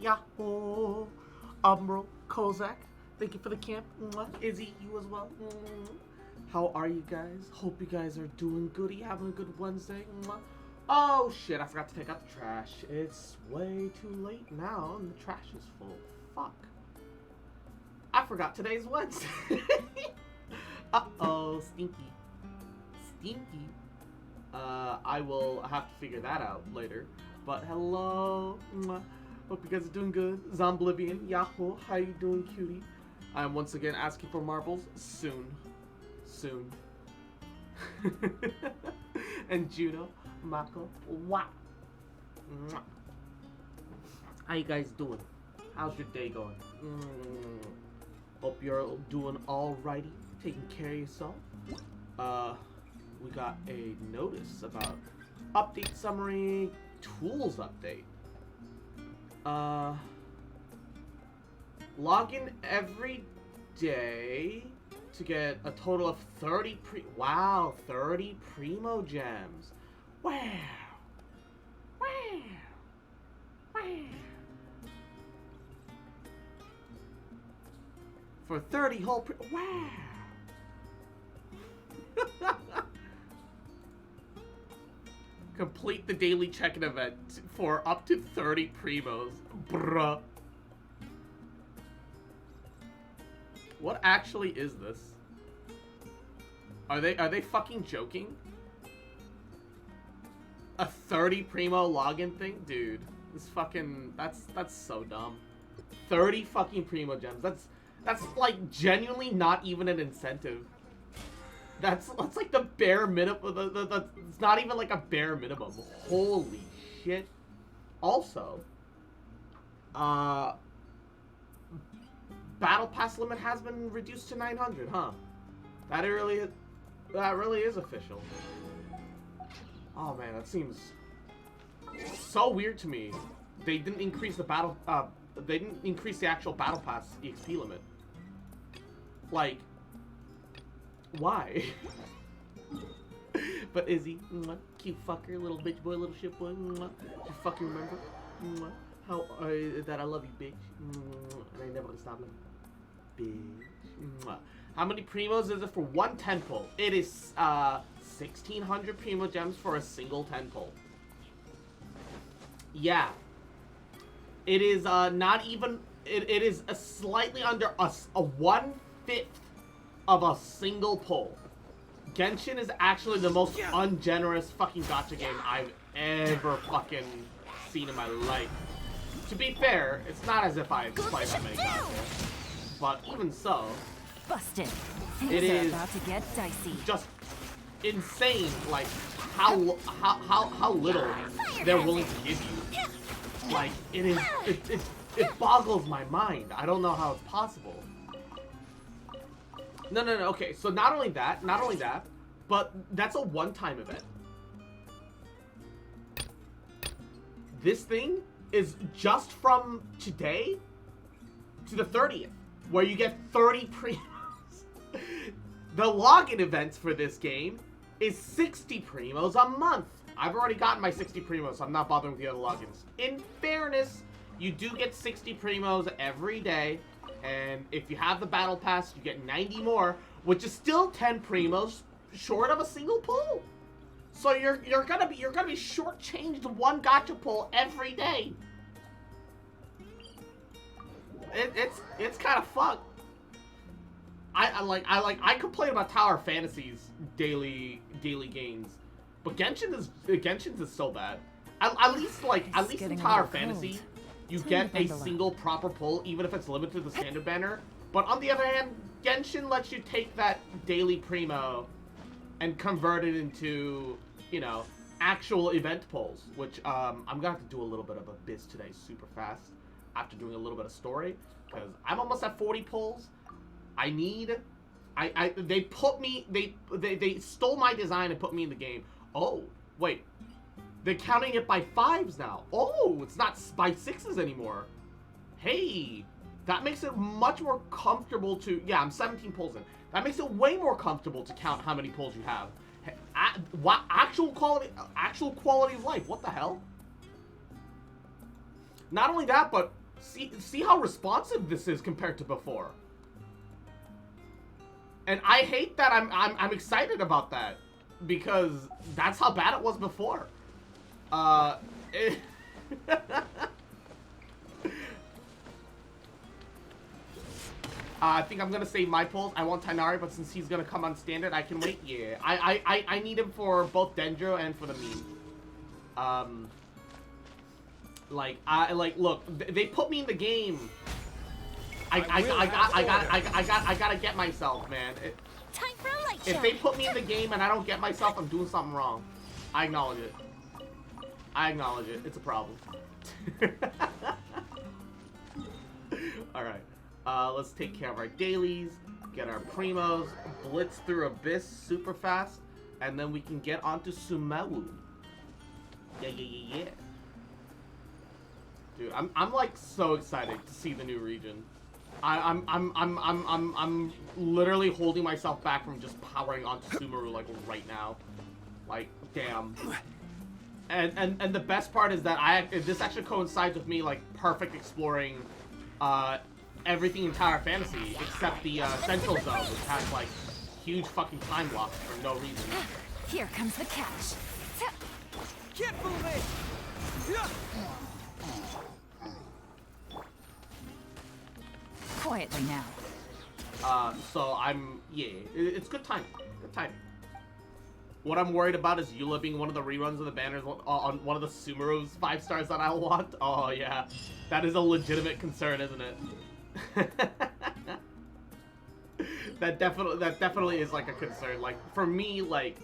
Yahoo! Umbro, Kozak, thank you for the camp. Mwah. Izzy, you as well. How are you guys? Hope you guys are doing good. You having a good Wednesday? Mwah. Oh shit, I forgot to take out the trash. It's way too late now and the trash is full. Fuck. I forgot today's Wednesday. Uh-oh, stinky. Stinky. I will have to figure that out later. But hello. Mwah. Hope you guys are doing good. Zomblivian, Yahoo, how you doing, cutie? I'm once again asking for marbles. Soon. Soon. And Juno, Mako, Wah. How you guys doing? How's your day going? Hope you're doing alrighty. Taking care of yourself. We got a notice about update summary, tools update. Log in every day to get a total of 30 30 Primo Gems. Wow. Wow. Wow. For 30 whole wow. Complete the daily check-in event for up to 30 Primos. Bruh. What actually is this? Are they fucking joking? A 30 Primo login thing? Dude, this fucking that's so dumb. 30 fucking Primo Gems. That's like genuinely not even an incentive. That's like the bare minimum. It's not even like a bare minimum. Holy shit. Also, Battle Pass limit has been reduced to 900, huh? That really is official. Oh man, that seems so weird to me. They didn't increase the they didn't increase the actual Battle Pass EXP limit. Like, why? But Izzy, cute fucker, little bitch boy, little shit boy, you fucking remember how that I love you, bitch, and I never gonna stop loving you, bitch. How many primos is it for one 10 pull? It is 1,600 Primo Gems for a single 10 pull. Yeah, it is not even. It is a slightly under a 1/5 of a single pull. Genshin is actually the most ungenerous fucking gacha game I've ever fucking seen in my life. To be fair, it's not as if I play that many gacha, but even so, busted. It is about to get dicey. Just insane, like how little they're willing to give you. Like it boggles my mind. I don't know how it's possible. No, okay, so not only that, but that's a one-time event. This thing is just from today to the 30th, where you get 30 primos. The login events for this game is 60 primos a month. I've already gotten my 60 primos, so I'm not bothering with the other logins. In fairness, you do get 60 primos every day. And if you have the battle pass, you get 90 more, which is still 10 primos short of a single pull. So you're gonna be shortchanged one gacha pull every day. It's kind of fucked. I complain about Tower Fantasy's daily gains, but Genshin's is so bad. At least in Tower Fantasy, you get a single proper pull, even if it's limited to the standard banner. But on the other hand, Genshin lets you take that daily primo and convert it into, you know, actual event pulls, which I'm gonna have to do a little bit of a biz today super fast after doing a little bit of story, because I'm almost at 40 pulls. They stole my design and put me in the game. Oh, wait. They're counting it by 5s now. Oh, it's not by 6s anymore. Hey, that makes it much more comfortable to... Yeah, I'm 17 pulls in. That makes it way more comfortable to count how many pulls you have. Actual quality of life. What the hell? Not only that, but see how responsive this is compared to before. And I hate that I'm excited about that, because that's how bad it was before. I think I'm gonna save my pulls. I want Tainari, but since he's gonna come on standard, I can wait. Yeah, I need him for both Dendro and for the meme. Look, they put me in the game. I gotta get myself, man. Time for a light show. If they put me in the game and I don't get myself, I'm doing something wrong. I acknowledge it. I acknowledge it. It's a problem. Alright. Let's take care of our dailies, get our primos, blitz through Abyss super fast, and then we can get onto SumerUwU. Yeah. Dude, I'm like so excited to see the new region. I'm literally holding myself back from just powering onto SumerUwU like right now. Like, damn. And the best part is that this actually coincides with me like perfect exploring everything in Tower Fantasy except the Central Zone, which has like huge fucking time blocks for no reason. Here comes the catch. Can't move it. Quietly now. So it's good timing. Good timing. What I'm worried about is Eula being one of the reruns of the banners on one of the SumerUwU's 5 stars that I want. Oh yeah, that is a legitimate concern, isn't it? That definitely is like a concern. Like for me, like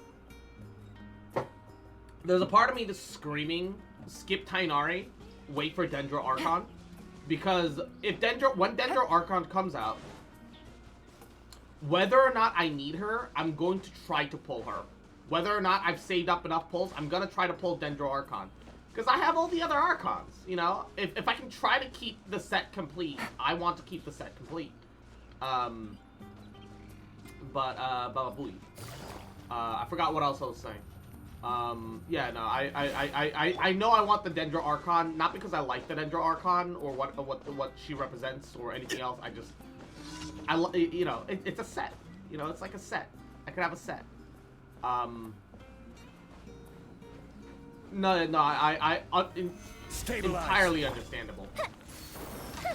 there's a part of me that's screaming, skip Tainari, wait for Dendro Archon, because when Dendro Archon comes out, whether or not I need her, I'm going to try to pull her. Whether or not I've saved up enough pulls, I'm gonna try to pull Dendro Archon. Because I have all the other Archons, you know? If I can try to keep the set complete, I want to keep the set complete. I forgot what else I was saying. Yeah, no, I know I want the Dendro Archon, not because I like the Dendro Archon or what she represents or anything else. You know, it's a set. You know, it's like a set. I could have a set. Entirely understandable.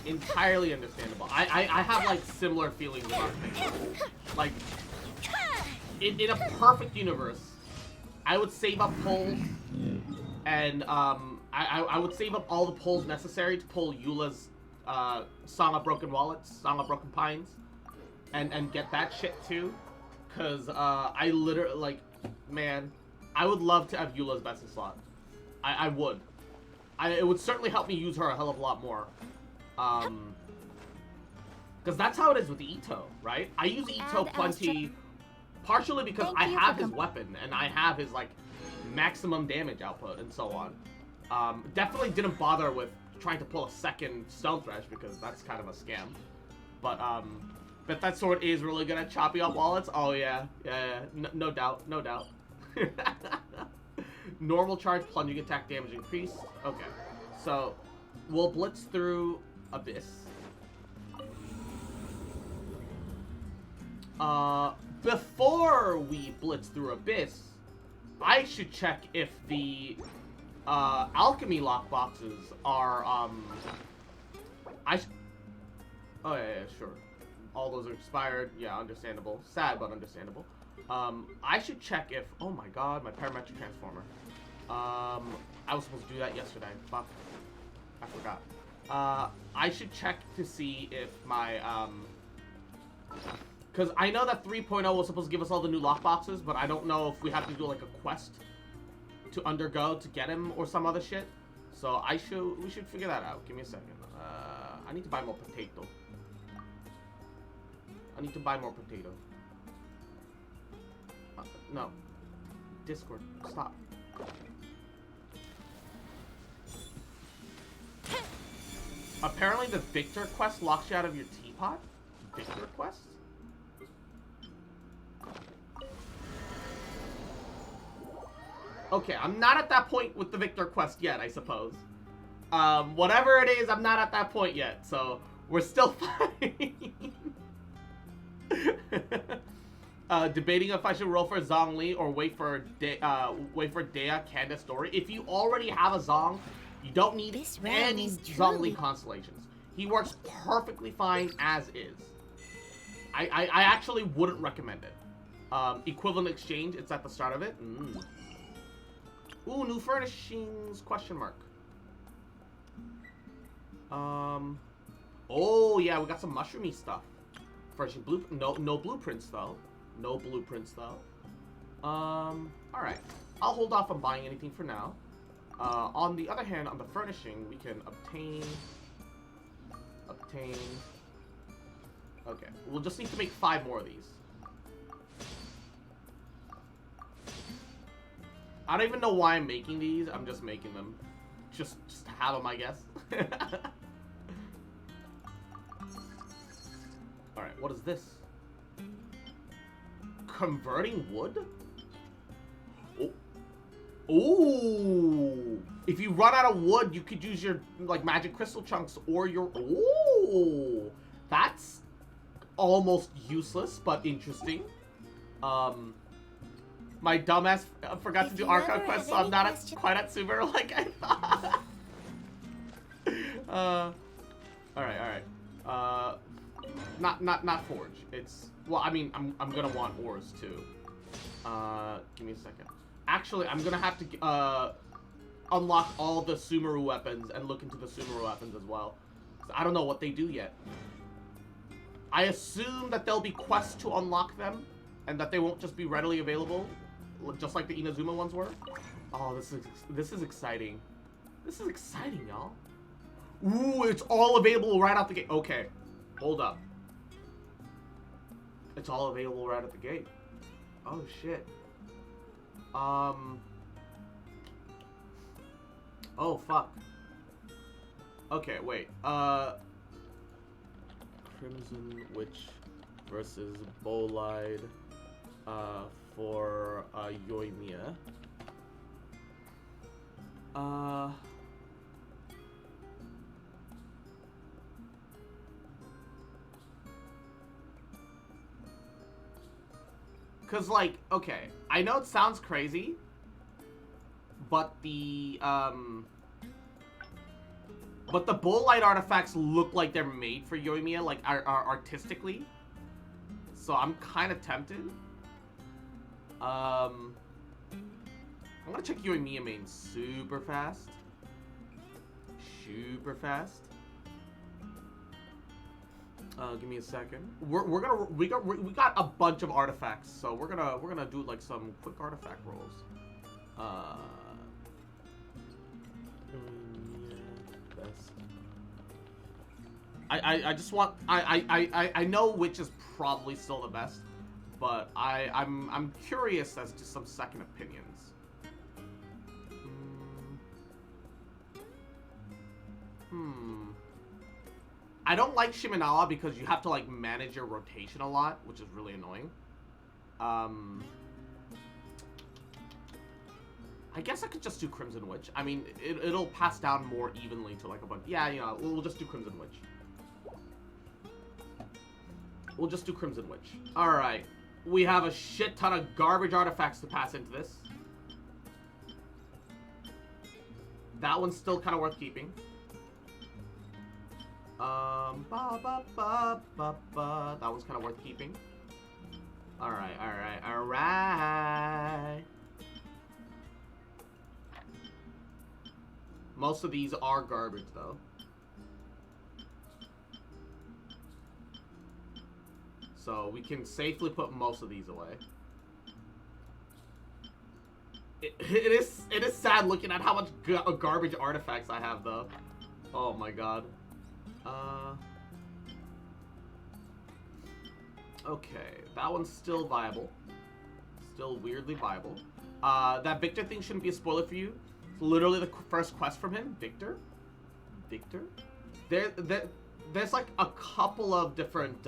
Entirely understandable. I have like similar feelings about things. Like, in a perfect universe, I would save up pulls, and I would save up all the pulls necessary to pull Eula's Song of Broken Wallets, Song of Broken Pines, and get that shit too. Cause I literally, like, man, I would love to have Eula's best in slot. I would. It would certainly help me use her a hell of a lot more. Cause that's how it is with Ito, right? I use Ito plenty, partially because I have his weapon and I have his like maximum damage output and so on. Definitely didn't bother with trying to pull a second Stone Thresh because that's kind of a scam. But that sword is really good at chopping up wallets. Oh yeah, no doubt. Normal charge, plunging attack damage increased. Okay, so we'll blitz through Abyss. Before we blitz through Abyss, I should check if the alchemy lockboxes are oh yeah, sure. All those are expired. Yeah, understandable. Sad, but understandable. I should check if... Oh my god, my parametric transformer. I was supposed to do that yesterday. Fuck. I forgot. I should check to see if my... Because I know that 3.0 was supposed to give us all the new lockboxes, but I don't know if we have to do like a quest to undergo to get him or some other shit. So we should figure that out. Give me a second. I need to buy more potato. I need to buy more potato. No. Discord, stop. Apparently the Victor quest locks you out of your teapot? Victor quest? Okay, I'm not at that point with the Victor quest yet, I suppose. Whatever it is, I'm not at that point yet, so we're still fine. Debating if I should roll for Zhongli or wait for Dea Candace story. If you already have a Zong, you don't need any Zhongli constellations. He works perfectly fine as is. I actually wouldn't recommend it. Equivalent exchange, it's at the start of it. Ooh, new furnishings, question mark. Oh yeah, we got some mushroomy stuff. Version blue, no blueprints though. No blueprints though. Alright. I'll hold off on buying anything for now. On the other hand, on the furnishing, we can obtain. Okay, we'll just need to make 5 more of these. I don't even know why I'm making these. I'm just making them. Just to have them, I guess. Alright, what is this? Converting wood? Oh. Ooh! If you run out of wood, you could use your, like, magic crystal chunks or your... Ooh! That's almost useless, but interesting. My dumbass forgot to do Archive Quest, so I'm not quite at SumerUwU like I thought. Alright. Not Forge. It's... Well, I mean, I'm gonna want ores, too. Give me a second. Actually, I'm gonna have to, unlock all the SumerUwU weapons and look into the SumerUwU weapons as well. I don't know what they do yet. I assume that there'll be quests to unlock them, and that they won't just be readily available, just like the Inazuma ones were. Oh, this is exciting. This is exciting, y'all. Ooh, it's all available right out the gate. Okay, hold up. It's all available right at the gate. Oh shit. Oh fuck. Okay, wait. Crimson Witch versus Bolide for Yoimiya. Cause like, okay, I know it sounds crazy, but the Bolide artifacts look like they're made for Yoimiya, like are artistically. So I'm kind of tempted. I'm gonna check Yoimiya main super fast. Super fast. Give me a second. We got a bunch of artifacts, so we're gonna do like some quick artifact rolls. Best. I just want I know which is probably still the best, but I'm curious as to some second opinions. I don't like Shimenawa because you have to like manage your rotation a lot, which is really annoying. I guess I could just do Crimson Witch. I mean, it'll pass down more evenly to like a bunch. Yeah, you know, we'll just do Crimson Witch. We'll just do Crimson Witch. Alright. We have a shit ton of garbage artifacts to pass into this. That one's still kind of worth keeping. That one's kind of worth keeping. Alright. Most of these are garbage, though. So we can safely put most of these away. It is sad looking at how much garbage artifacts I have, though. Oh my god. Okay, that one's still viable. Still weirdly viable. That Victor thing shouldn't be a spoiler for you. It's literally the first quest from him. Victor? There's like a couple of different,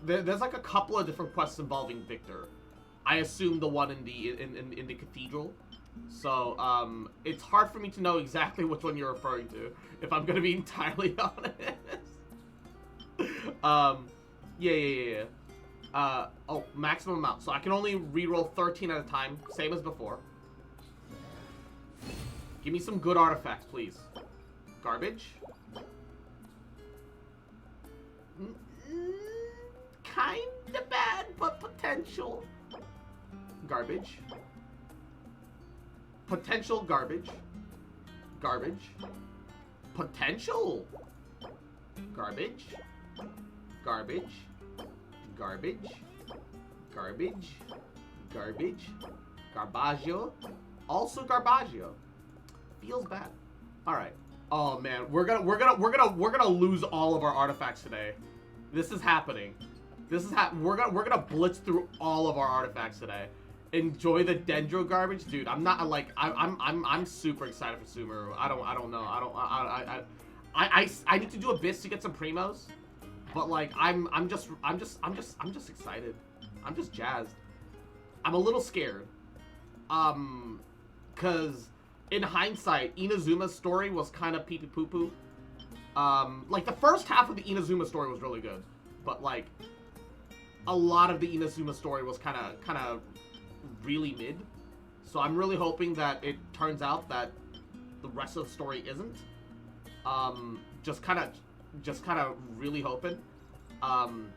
there's like a couple of different quests involving Victor. I assume the one in the cathedral. So, it's hard for me to know exactly which one you're referring to, if I'm gonna be entirely honest. Yeah. Oh, maximum amount. So I can only reroll 13 at a time, same as before. Give me some good artifacts, please. Garbage. Kinda bad, but potential. Garbage. Potential garbage. Garbage. Potential. Garbage. Garbage. Garbage. Garbage. Garbage. Garbaggio. Also Garbaggio. Feels bad. All right. Oh man, we're gonna lose all of our artifacts today. This is happening. We're gonna blitz through all of our artifacts today. Enjoy the Dendro garbage, dude. I'm not like I'm super excited for SumerUwU. I don't know. I need to do Abyss to get some primos, but like I'm just excited. I'm just jazzed. I'm a little scared, cause in hindsight, Inazuma's story was kind of pee-pee poo-poo. Like the first half of the Inazuma story was really good, but like a lot of the Inazuma story was kind of really mid. So I'm really hoping that it turns out that the rest of the story isn't. Just kind of really hoping. I'm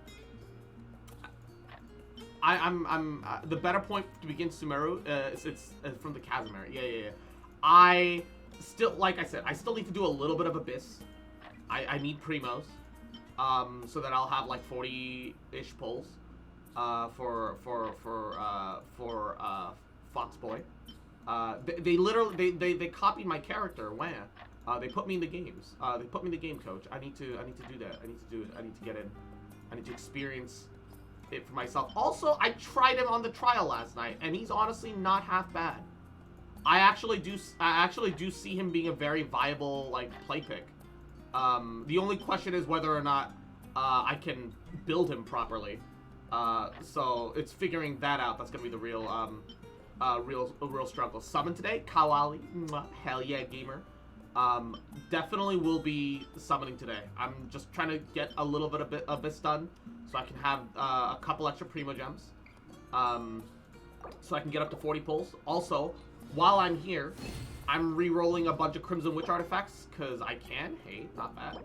the better point to begin SumerUwU. It's from the Casimir. Yeah. I still, like I said, I still need to do a little bit of Abyss. I need primos, so that I'll have like 40-ish pulls, for Foxboy. They literally they copied my character. Wow. They put me in the games. They put me in the game, coach. I need to do that. I need to do it. I need to get in. I need to experience it for myself. Also, I tried him on the trial last night, and he's honestly not half bad. I actually do see him being a very viable like play pick. The only question is whether or not I can build him properly. So it's figuring that out. That's gonna be the real real struggle. Summon today, Kawali. Hell yeah, gamer. Definitely will be summoning today. I'm just trying to get a little bit of this done, so I can have a couple extra Primo Gems. So I can get up to 40 pulls. Also, while I'm here, I'm re-rolling a bunch of Crimson Witch artifacts, because I can. Hey, not bad.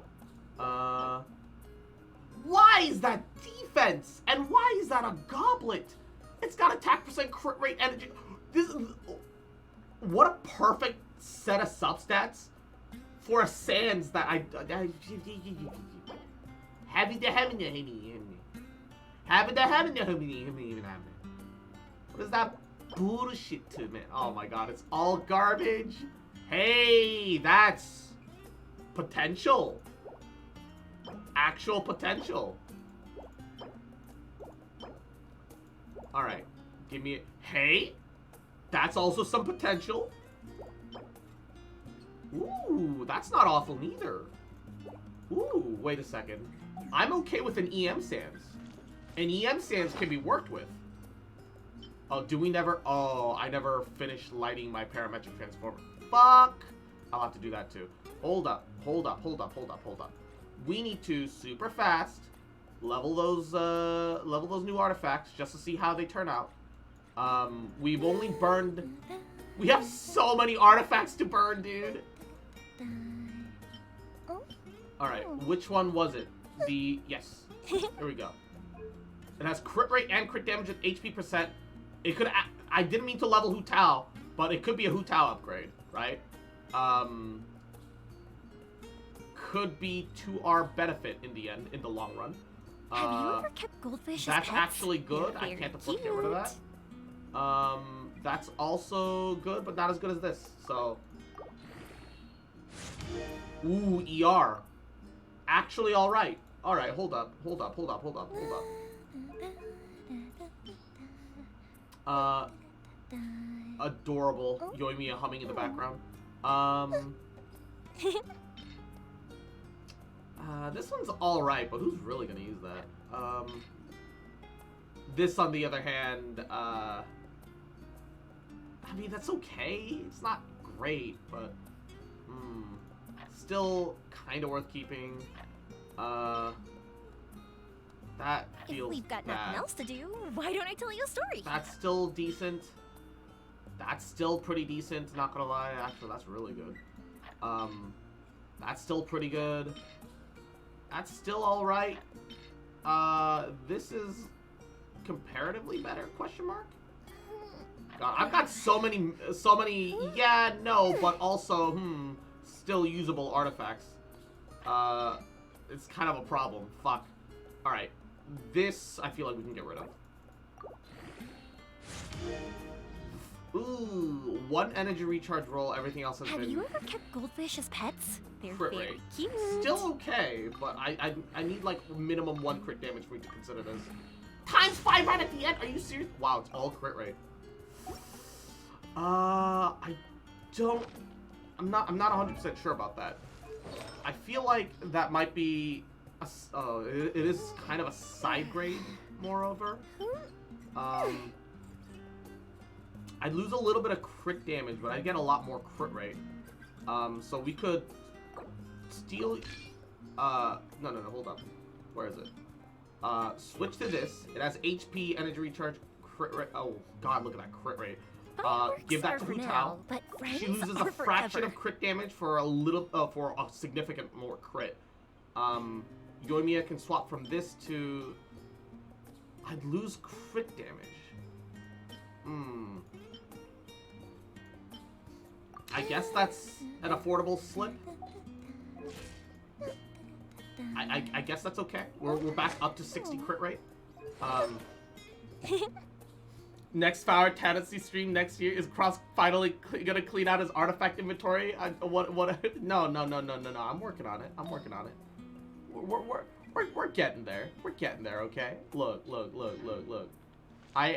Why is that defense? And why is that a goblet? It's got attack % crit rate, energy. This is... What a perfect set of substats for a Sans that I... What is that bullshit to me? Oh my god, it's all garbage. Hey, that's potential. Actual potential. Alright, give me a... Hey, that's also some potential. Ooh, that's not awful neither. Ooh, wait a second. I'm okay with an EM Sans. An EM Sans can be worked with. Oh, do we never... Oh, I never finished lighting my parametric transformer. Fuck! I'll have to do that too. Hold up. We need to super fast level those new artifacts just to see how they turn out. We've only burned... We have so many artifacts to burn, dude. Alright, which one was it? Yes. Here we go. It has crit rate and crit damage at HP %. It could... I didn't mean to level Hu Tao, but it could be a Hu Tao upgrade, right? Could be to our benefit in the end, in the long run. Have you ever kept goldfish That's as pets? actually good. I can't afford to get rid of that. That's also good, but not as good as this. So, ooh, ER. Actually, all right. All right, hold up. Adorable. Yoimiya humming in the background. This one's all right, but who's really gonna use that? This, on the other hand, I mean, that's okay. It's not great, but still kind of worth keeping. That feels If we've got bad. nothing else to do, why don't I tell you a story? That's still decent. That's still pretty decent, not gonna lie. Actually, that's really good. That's still pretty good. That's still alright. This is comparatively better, question mark? God, I've got so many, yeah, no, but also, still usable artifacts. It's kind of a problem. Fuck. Alright. This, I feel like we can get rid of. Ooh, 1 energy recharge roll, everything else has been... Have you ever kept goldfish as pets? They're crit very rate. cute. Still okay, but I need like minimum 1 crit damage for me to consider this. Times 5 right at the end? Are you serious? Wow, it's all crit rate. I don't... I'm not 100% sure about that. I feel like that might be... it is kind of a side grade, moreover. I'd lose a little bit of crit damage, but I'd get a lot more crit rate. So we could steal... no, hold up. Where is it? Switch to this. It has HP, energy recharge, crit rate. Oh, God, look at that crit rate. Give that to Hu Tao. She loses a fraction of crit damage for a little, for a significant more crit. Yoimiya can swap from this to... I'd lose crit damage. I guess that's an affordable slip. I guess that's okay. We're back up to 60 crit rate. Next Power Tendency stream next year is Cross finally gonna clean out his artifact inventory. What? No. I'm working on it. We're getting there. We're getting there. Okay. Look. I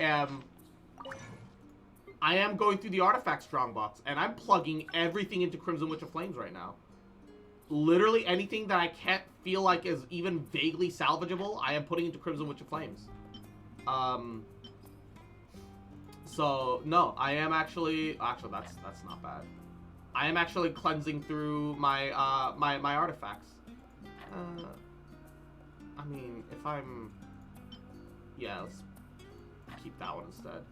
am going through the artifact strongbox, and I'm plugging everything into Crimson Witch of Flames right now. Literally anything that I can't feel like is even vaguely salvageable, I am putting into Crimson Witch of Flames. So no, I am actually that's not bad. I am actually cleansing through my my artifacts. I mean, if I'm, yeah, let's keep that one instead.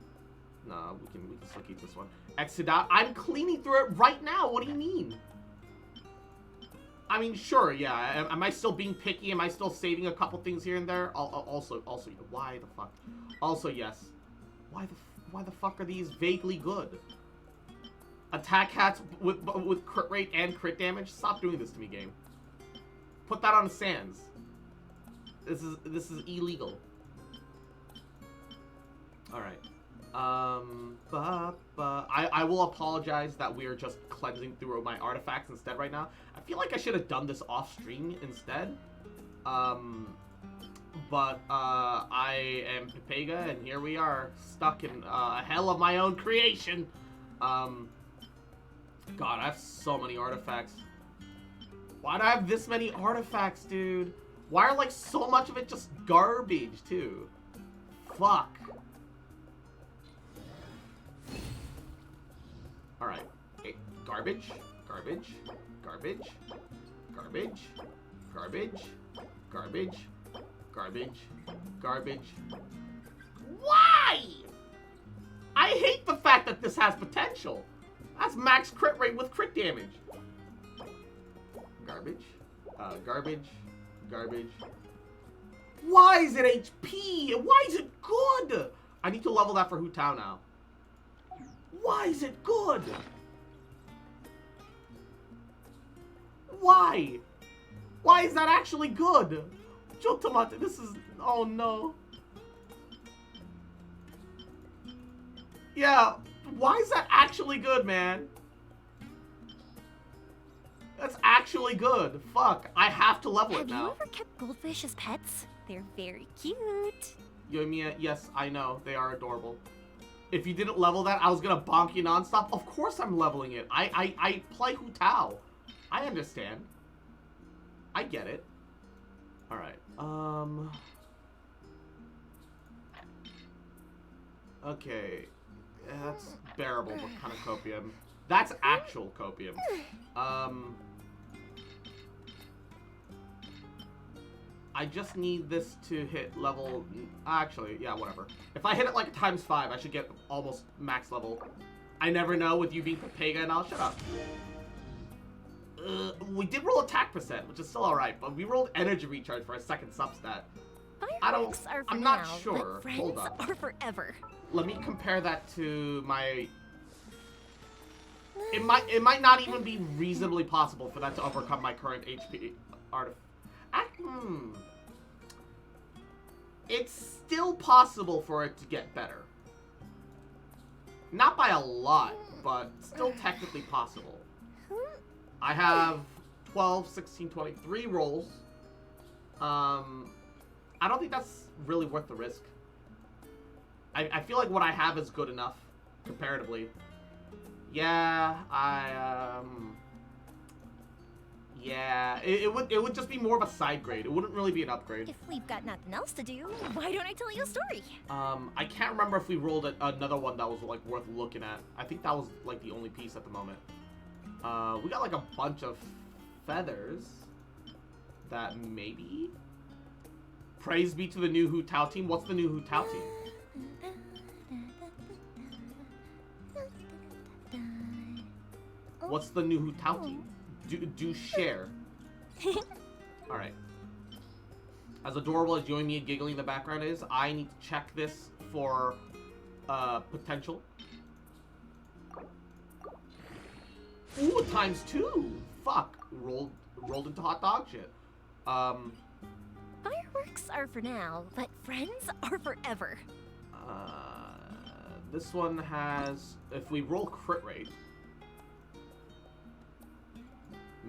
No, we can still keep this one. Exit out. I'm cleaning through it right now. What do you mean? I mean, sure, yeah. Am I still being picky? Am I still saving a couple things here and there? Also, why the fuck? Also, yes. Why the fuck are these vaguely good? Attack hats with crit rate and crit damage? Stop doing this to me, game. Put that on the sands. This is illegal. All right. I will apologize that we are just cleansing through my artifacts instead right now. I feel like I should have done this off stream instead. But I am Pepega, and here we are, stuck in a hell of my own creation. God, I have so many artifacts. Why do I have this many artifacts, dude? Why are, like, so much of it just garbage, too? Fuck. Alright. Hey, garbage. Why? I hate the fact that this has potential. That's max crit rate with crit damage. Garbage. Why is it HP? Why is it good? I need to level that for Hu Tao now. Why is it good? Why? Why is that actually good? Jotamate, this is... Oh no. Yeah, why is that actually good, man? That's actually good. Fuck, I have to level it now. Have you ever kept goldfish as pets? They're very cute. Yoimiya, yes, I know. They are adorable. If you didn't level that, I was gonna bonk you nonstop. Of course I'm leveling it. I play Hu Tao. I understand. I get it. Alright. Okay. That's bearable, but kind of copium. That's actual copium. I just need this to hit level... Actually, yeah, whatever. If I hit it like times 5, I should get almost max level. I never know with you being Pepega and I'll shut up. We did roll attack percent, which is still alright, but we rolled energy recharge for a second substat. Fireworks are for I'm not now, sure. but Hold friends up. are forever. Let me compare that to my... It might not even be reasonably possible for that to overcome my current HP artifact. It's still possible for it to get better. Not by a lot, but still technically possible. I have 12, 16, 23 rolls. I don't think that's really worth the risk. I feel like what I have is good enough, comparatively. Yeah, yeah, it would just be more of a side grade. It wouldn't really be an upgrade. If we've got nothing else to do, why don't I tell you a story? I can't remember if we rolled another one that was like worth looking at. I think that was like the only piece at the moment. We got like a bunch of feathers that maybe. Praise be to the new Hu Tao team. What's the new Hu Tao team? What's the new Hu Tao team? Do share. Alright. As adorable as Yoimiya giggling in the background is, I need to check this for potential. Ooh, ×2. Fuck. Rolled into hot dog shit. Fireworks are for now, but friends are forever. This one has... If we roll crit rate...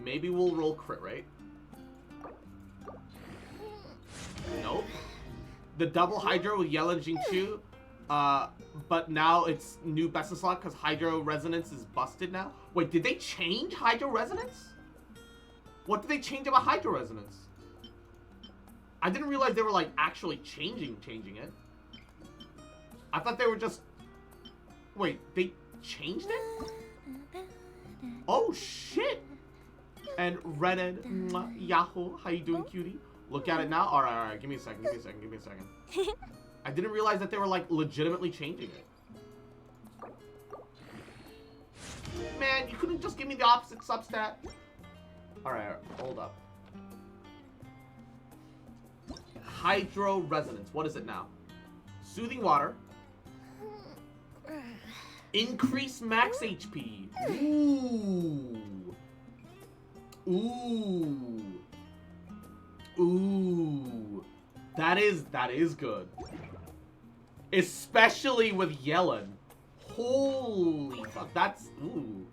Maybe we'll roll crit rate. Nope. The double Hydro with Yell and Jingchu. But now it's new best slot because Hydro Resonance is busted now. Wait, did they change Hydro Resonance? What did they change about Hydro Resonance? I didn't realize they were like actually changing it. I thought they were just... Wait, they changed it? Oh shit! And Redhead, Yahoo, how you doing, cutie? Look at it now. Alright, give me a second. I didn't realize that they were like legitimately changing it. Man, you couldn't just give me the opposite substat. Alright, hold up. Hydro Resonance. What is it now? Soothing Water. Increase max HP. Ooh. Ooh. Ooh. That is good. Especially with Yellen. Holy fuck. That's... Ooh.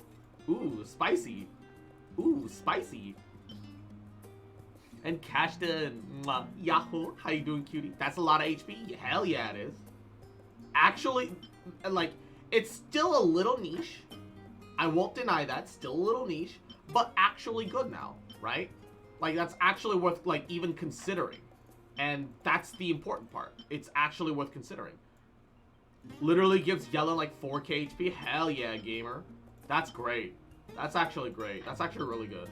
Ooh, spicy. Ooh, spicy. And Kashta, Yahoo, how you doing, cutie? That's a lot of HP. Hell yeah, it is. Actually, like, it's still a little niche. I won't deny that. Still a little niche. But actually good now, right? Like, that's actually worth, like, even considering. And that's the important part. It's actually worth considering. Literally gives Yellen, like, 4k HP. Hell yeah, gamer. That's great. That's actually great. That's actually really good.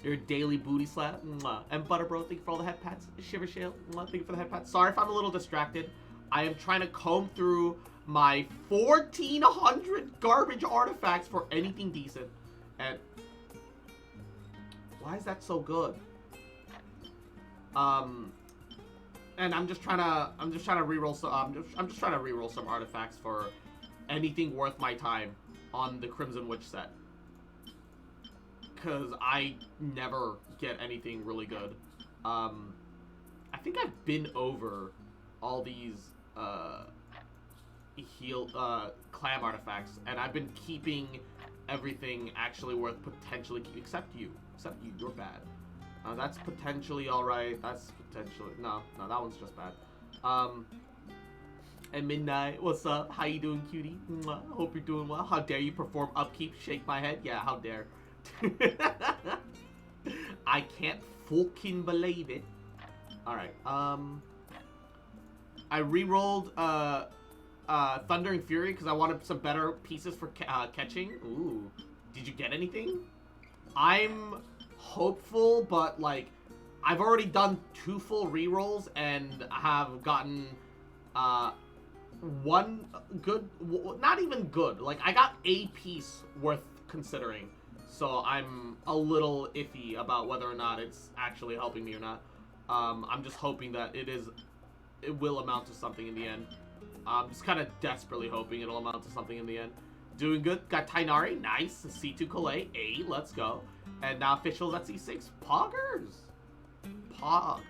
Your daily booty slap. Mwah. And Butterbro, thank you for all the head pats. Shiver Shale, thank you for the head pats. Sorry if I'm a little distracted. I am trying to comb through my 1,400 garbage artifacts for anything decent. And why is that so good? And I'm just trying to reroll some. I'm just trying to reroll some artifacts for anything worth my time on the Crimson Witch set. Because I never get anything really good. I think I've been over all these clam artifacts, and I've been keeping everything actually worth potentially except you. You're bad. That's potentially alright. That's potentially... No, that one's just bad. And Midnight, what's up? How you doing, cutie? Hope you're doing well. How dare you perform upkeep? Shake my head? Yeah, how dare. I can't fucking believe it. Alright, I re-rolled Thunder and Fury because I wanted some better pieces for catching. Ooh. Did you get anything? I'm hopeful, but like I've already done 2 full rerolls and have gotten one good, not even good. Like I got a piece worth considering. So I'm a little iffy about whether or not it's actually helping me or not. I'm just hoping that it will amount to something in the end. I'm just kind of desperately hoping it'll amount to something in the end. Doing good. Got Tainari. Nice. C2 Collei. A. Let's go. And now officials at C6. Poggers. Pog.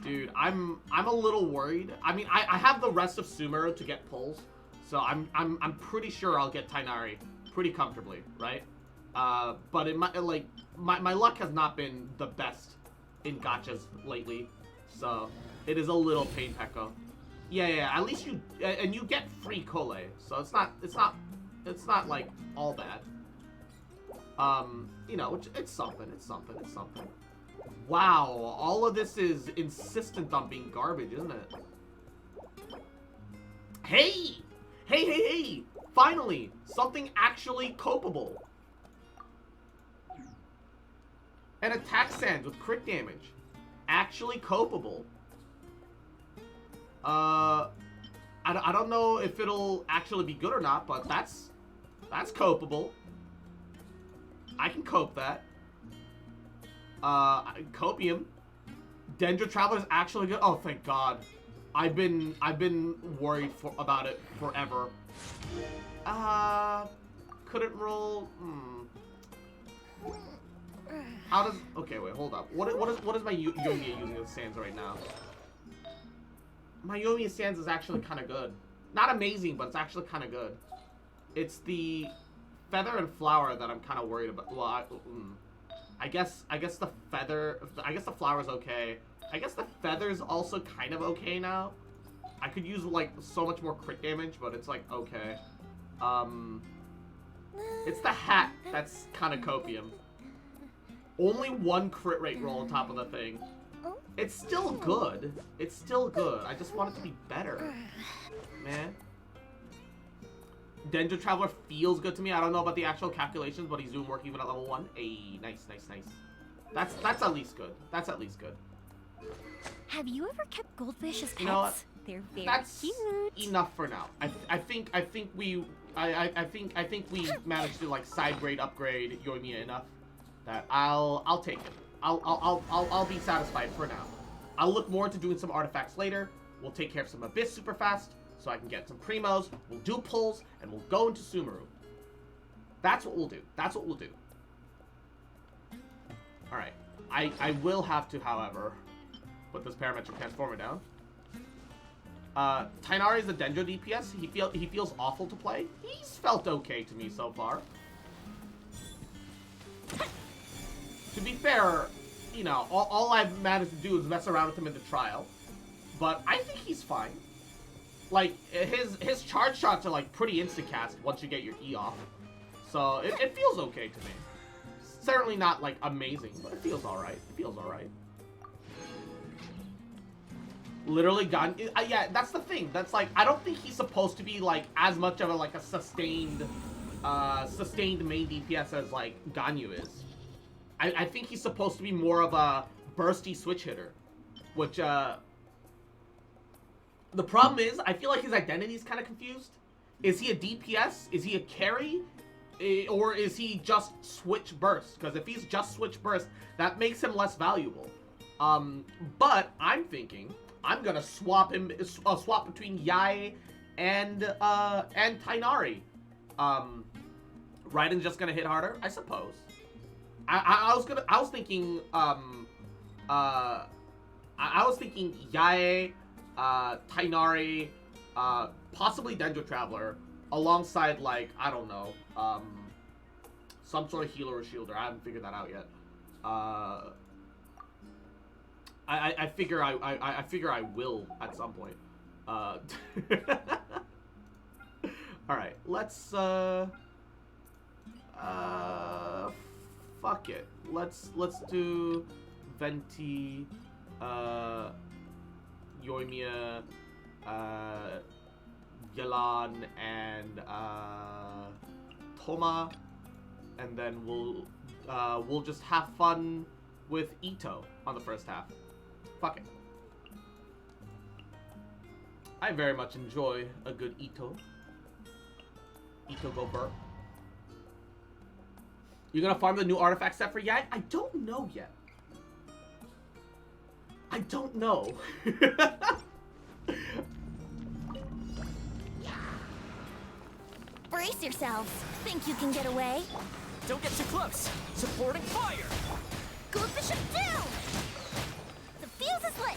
Dude, I'm a little worried. I mean, I have the rest of SumerUwU to get pulls. So I'm pretty sure I'll get Tainari pretty comfortably, right? But it might, like, my luck has not been the best in gachas lately. So it is a little pain, Pekko. Yeah, at least you, and you get free Collei. So it's not like all bad. You know, it's something. Wow, all of this is insistent on being garbage, isn't it? Hey! Finally, something actually copeable. An attack sand with crit damage. Actually copeable. I don't know if it'll actually be good or not, but that's copeable. I can cope that. Copium. Dendro Traveler is actually good. Oh, thank God. I've been worried about it forever. Couldn't roll. How does? Okay, wait, hold up. What is my Yoimiya using as Sans right now? My Yoimiya Sans is actually kind of good. Not amazing, but it's actually kind of good. It's the feather and flower that I'm kind of worried about. Well, I guess the feather. I guess the flower's okay. I guess the feather's also kind of okay now. I could use like so much more crit damage, but it's like okay. It's the hat that's kind of copium. Only 1 crit rate roll on top of the thing. It's still good. It's still good. I just want it to be better. Man. Dendro Traveler feels good to me. I don't know about the actual calculations, but he's doing work even at level 1. Hey, nice. That's at least good. That's at least good. Have you ever kept goldfish as pets? You know what? They're very That's cute. enough for now. I think we managed to like side grade upgrade Yoimiya enough that I'll take it. I'll be satisfied for now. I'll look more into doing some artifacts later. We'll take care of some Abyss super fast so I can get some primos. We'll do pulls and we'll go into SumerUwU. That's what we'll do. All right. I will have to, however, put this parametric transformer down. Tainari is the Dendro DPS. He feels awful to play. He's felt okay to me so far. To be fair, you know, all I've managed to do is mess around with him in the trial. But I think he's fine. Like, his charge shots are, like, pretty insta-cast once you get your E off. So, it feels okay to me. Certainly not, like, amazing, but it feels alright. Literally gotten... yeah, that's the thing. That's, like, I don't think he's supposed to be, like, as much of a, like, a sustained main DPS as, like, Ganyu is. I think he's supposed to be more of a bursty switch hitter, which, the problem is, I feel like his identity is kind of confused. Is he a DPS? Is he a carry? Or is he just switch burst? Because if he's just switch burst, that makes him less valuable. But I'm thinking I'm gonna swap him, swap between Yae and Tainari. Raiden's just gonna hit harder, I suppose. I was thinking Yae, Tainari, possibly Dendro Traveler, alongside, like, I don't know, some sort of healer or shielder. I haven't figured that out yet. I figure I will at some point. All right, let's fuck it. Let's do Venti, Yoimiya, Yelan and Toma, and then we'll just have fun with Ito on the first half. Fuck it. I very much enjoy a good Ito. Ito go burp. You're gonna farm the new artifact set for Yang? I don't know yet. I don't know. Brace yourselves. Think you can get away? Don't get too close. Supporting fire. Go bishop down! The fuse is lit!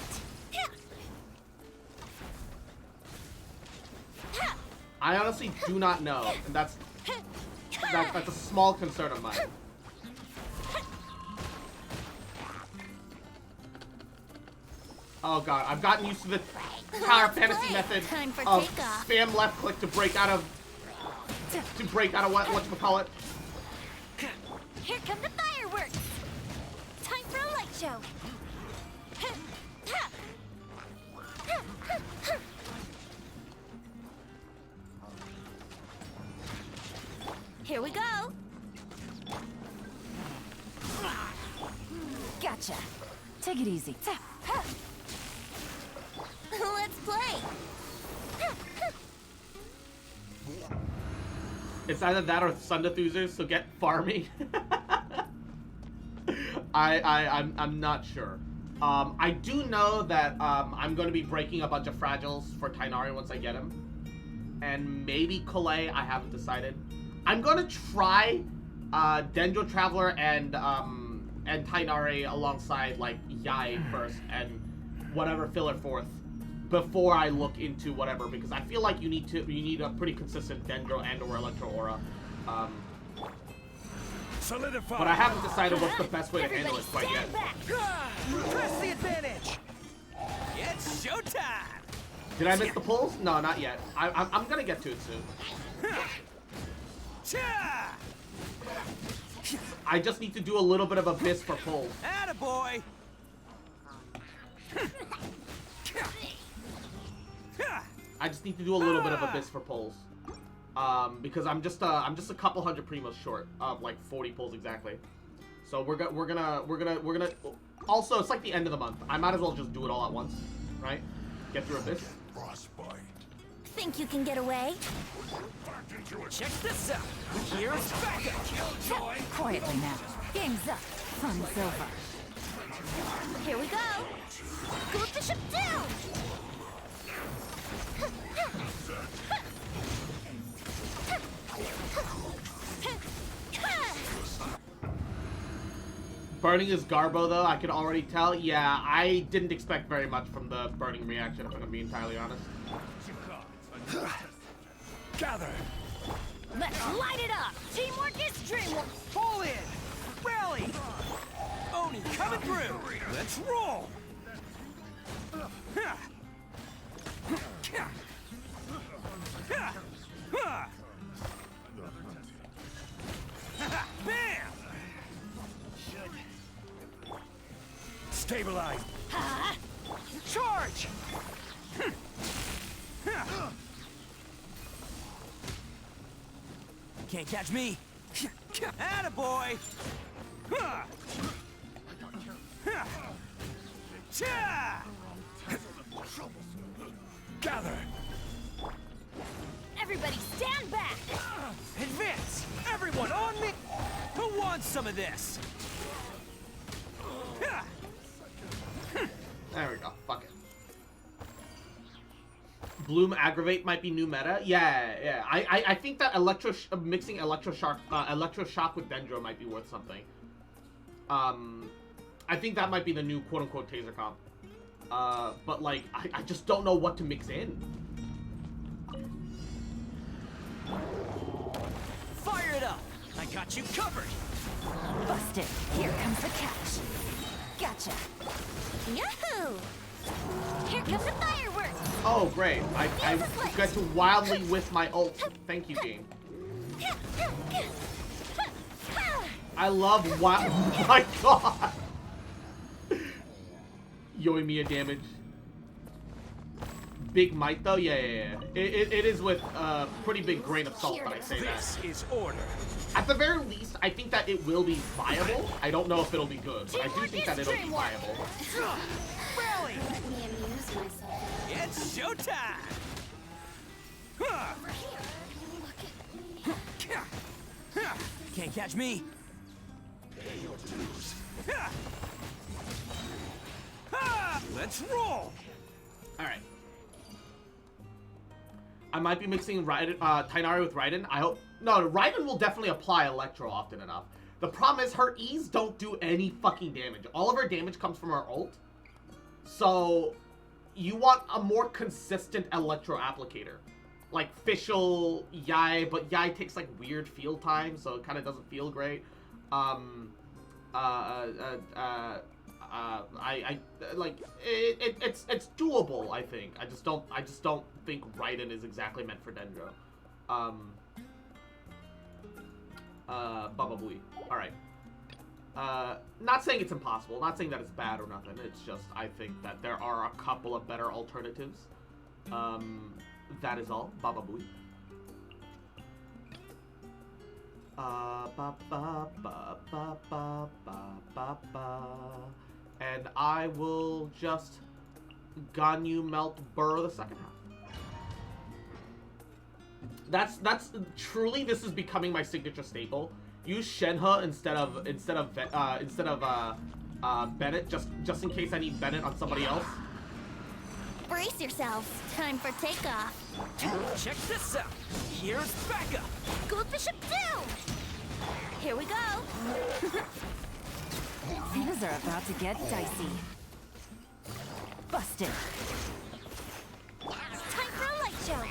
I honestly do not know, and that's a small concern of mine. Oh god, I've gotten used to the Tower Fantasy method of spam left click to break out of whatchamacallit. Here come the fireworks! Time for a light show! Here we go! Gotcha! Take it easy. Let's play! It's either that or Sundathusers, so get farming. I'm not sure. I do know that I'm going to be breaking a bunch of fragiles for Tainari once I get him. And maybe Kolei, I haven't decided. I'm going to try Dendro Traveler and Tainari alongside like Yai first and whatever filler fourth before I look into whatever, because I feel like you need a pretty consistent Dendro and or Electro Aura. Solidify. But I haven't decided what's the best way to handle it quite yet. Press the advantage. It's showtime. Did I miss the pulls? No, not yet. I'm gonna get to it soon. I just need to do a little bit of Abyss for pulls. Attaboy. I just need to do a little bit of Abyss for pulls. Because I'm just a couple hundred primos short of like 40 pulls exactly. So we're gonna. Also, it's like the end of the month. I might as well just do it all at once, right? Get through Abyss. Think you can get away? Check this out. Here's backup. Quietly now. Game's up. Fun's over. Here we go. Go bishop down! Burning is Garbo though, I can already tell. Yeah, I didn't expect very much from the burning reaction, if I'm gonna be entirely honest. Gather. Let's light it up! Teamwork is dreamwork! Pull in. Rally. Oni coming through. Let's roll. Bam! Stabilize. Charge! Can't catch me. Attaboy! Gather! Everybody stand back! Advance! Everyone on me! Who wants some of this? There we go. Fuck it. Bloom Aggravate might be new meta. Yeah. I think that mixing Electroshock with Dendro might be worth something. I think that might be the new quote-unquote taser comp. But like, I just don't know what to mix in. Fire it up! I got you covered! Busted. Here comes the catch. Gotcha. Yahoo! Here comes the fireworks! Oh, great. I get to wildly whiff my ult. Thank you, game. I love wild. Oh my god! Yoimiya damage. big might though, yeah. It is with a pretty big grain of salt that I say that. This is order. At the very least, I think that it will be viable. I don't know if it'll be good, but I do think that it'll be viable. Rally! Let me amuse myself. It's showtime! Huh. Over here. Look at me. Can't catch me. Let's roll! Alright. I might be mixing Raiden, Tainari with Raiden. I hope... No, Raiden will definitely apply Electro often enough. The problem is her E's don't do any fucking damage. All of her damage comes from her ult. So, you want a more consistent Electro applicator. Like Fischl, Yai, but Yai takes like weird field time, so it kind of doesn't feel great. It's doable, I think. I just don't think Raiden is exactly meant for Dendro. Baba Booey. Alright. Not saying it's impossible, not saying that it's bad or nothing, it's just I think that there are a couple of better alternatives. That is all. Baba Booey. And I will just Ganyu Melt Burrow the second half. That's truly, this is becoming my signature staple. Use Shenhe instead of Bennett, just in case I need Bennett on somebody else. Brace yourselves. Time for takeoff. Check this out. Here's backup. Gold Bishop down. Here we go. Things are about to get dicey. Busted. Time for a light show.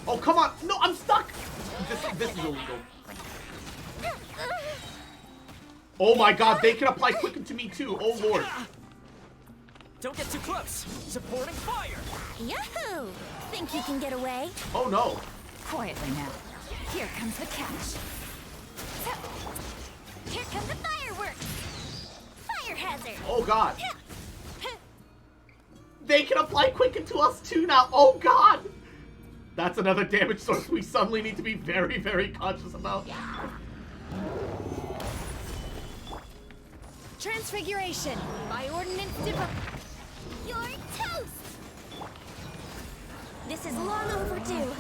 Oh, come on! No, I'm stuck! This is illegal. Oh my god, they can apply Quicken to me too. Oh lord. Don't get too close. Supporting fire. Yahoo! Think you can get away? Oh no. Quietly now. Here comes the catch. Here come the fireworks. Fire hazard. Oh god. They can apply Quicken to us too now. Oh god. That's another damage source we suddenly need to be very, very conscious about. Transfiguration. My ordnance develop. You're toast. This is long overdue.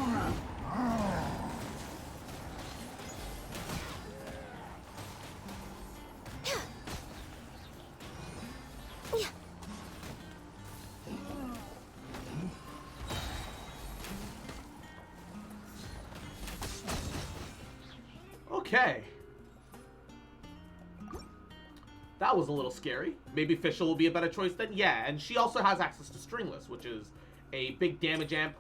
Okay. That was a little scary. Maybe Fischl will be a better choice then? Yeah, and she also has access to Stringless, which is a big damage amp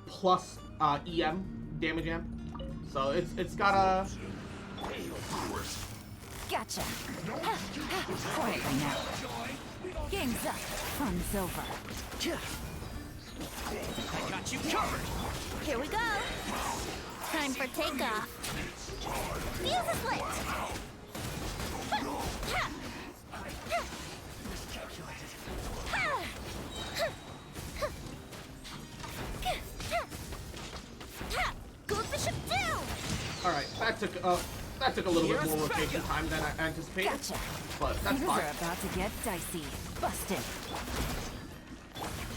plus EM damage amp. So it's got a... Gotcha. Quietly now. Game's up. Fun's over. I got you covered. Here we go. Time for takeoff. Fuse is lit. Gold Bishop down. All right, that took a little bit more rotation time than I anticipated, Gotcha. but that's Things fine. are about to get dicey. Busted.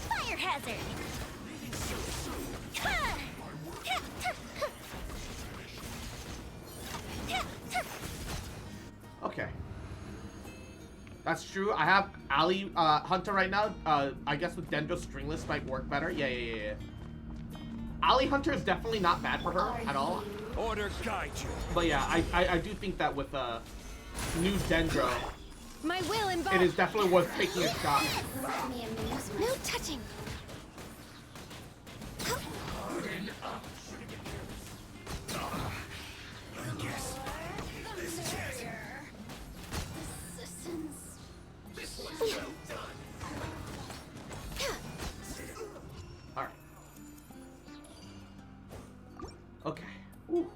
Fire hazard. Okay. That's true. I have Ali Hunter right now. I guess with Dendro Stringless might work better. Yeah. Ali Hunter is definitely not bad for her at all. Order guide you. But yeah, I do think that with new Dendro, My will and it is definitely worth taking a shot. No touching. Alright. Okay. Woo.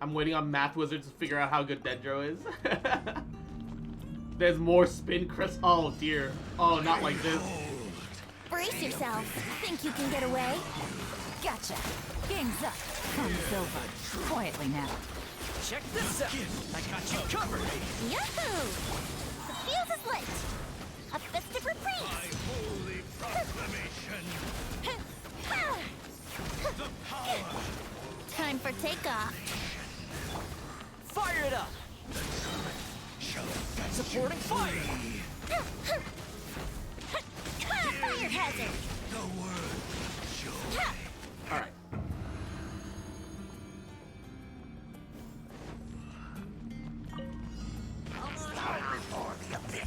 I'm waiting on Math Wizards to figure out how good Dendro is. There's more spin, Chris. Oh dear. Oh, not like this. Brace yourself. Think you can get away? Gotcha. Game's up. Fun's over. Quietly now. Check this out. I got you covered. Yahoo! The fuse is lit. A festive reprise. Holy proclamation. The power. Time for takeoff. Fire it up. Supporting fire. Fire hazard. The word joy. All right.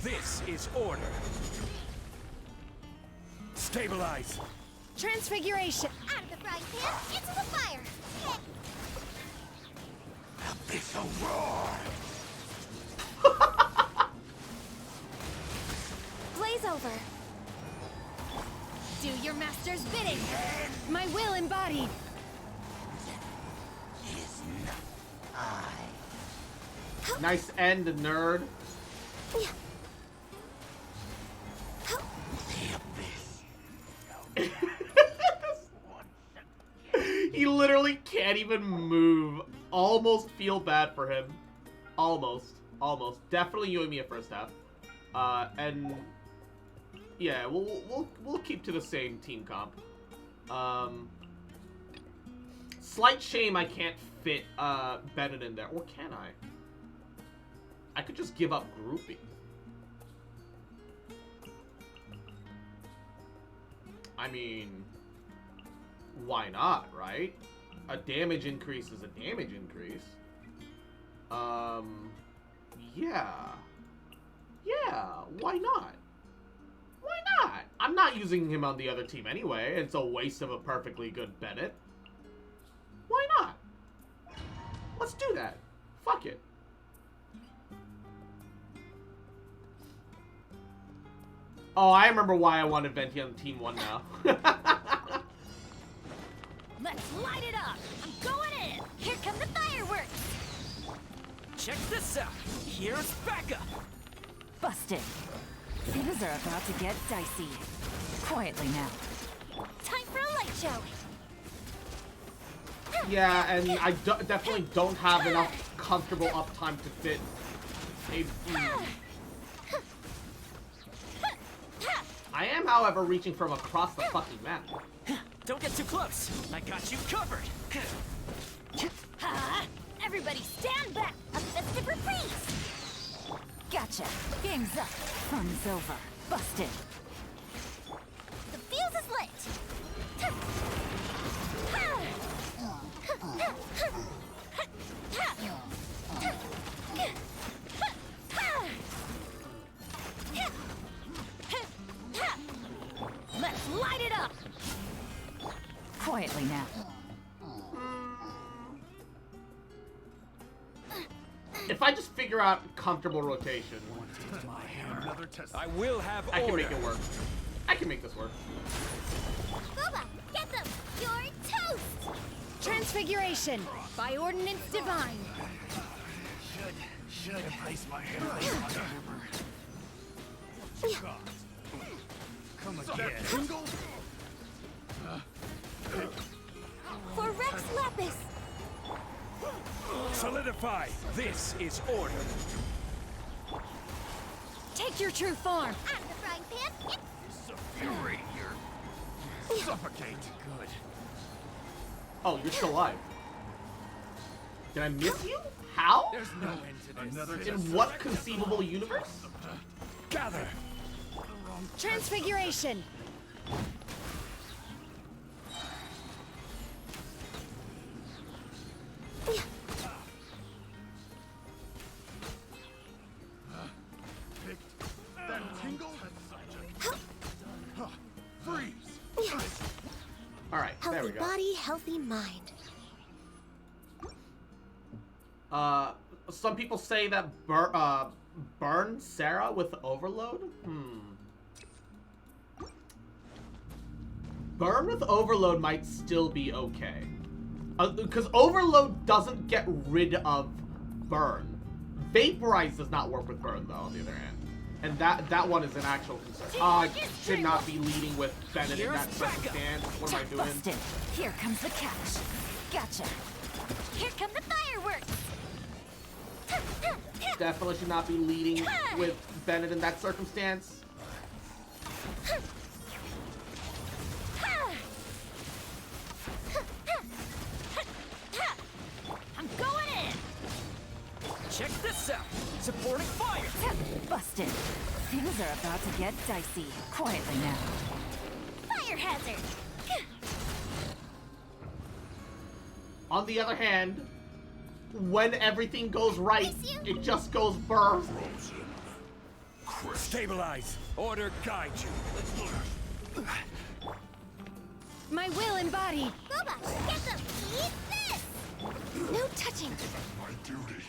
This is order. Stabilize. Transfiguration. Out of the frying pan, into the fire. Abyssal roar. Blaze over. Do your master's bidding. My will embodied. Nice end, nerd. He literally can't even move. Almost feel bad for him. Almost. Definitely you and me at first half. And yeah, we'll keep to the same team comp. Slight shame I can't fit Bennett in there, or can I? I could just give up grouping. I mean, why not, right? A damage increase is a damage increase. Yeah, why not? Why not? I'm not using him on the other team anyway. It's a waste of a perfectly good Bennett. Why not? Let's do that. Fuck it. Oh, I remember why I wanted Venti on Team 1 now. Let's light it up. I'm going in. Here come the fireworks. Check this out. Here's backup. Busted. Things are about to get dicey. Quietly now. Time for a light show. Yeah, and I definitely don't have enough comfortable uptime to fit a... I am, however, reaching from across the fucking map. Don't get too close. I got you covered. Everybody stand back. A festive reprise. Gotcha. Game's up. Fun's over. Busted. The fuse is lit. Let's light it up. Quietly now. If I just figure out comfortable rotation, Another test. I will have I can order. make it work. I can make this work. Boba, get them. You're toast. Transfiguration by ordinance divine. Should place my hand on the hammer. Come again. Tingle? For Rex Lapis. Solidify. This is order. Take your true form. Out of the frying pan. Fury here. Suffocate. Good. Oh, you're still alive. Did I miss you? How? There's no end to this. Another In what conceivable universe? Gather. Transfiguration. That tingle? Freeze. Alright, there we Healthy go. body, healthy mind. Some people say that burn Sarah with overload? Burn with overload might still be okay. Because overload doesn't get rid of burn. Vaporize does not work with burn, though, on the other hand. And that one is an actual concern. I should not be leading with Bennett in that circumstance. What am I doing? Busted. Here comes the catch. Gotcha. Here come the fireworks. Definitely should not be leading with Bennett in that circumstance. I'm going in. Check this out. Supporting fire. Busted. Things are about to get dicey. Quietly now. Fire hazard. On the other hand, when everything goes right, it just goes burr. Stabilize. Order guide you. My will embodied. Boba, get them. Eat this. No touching. My duty.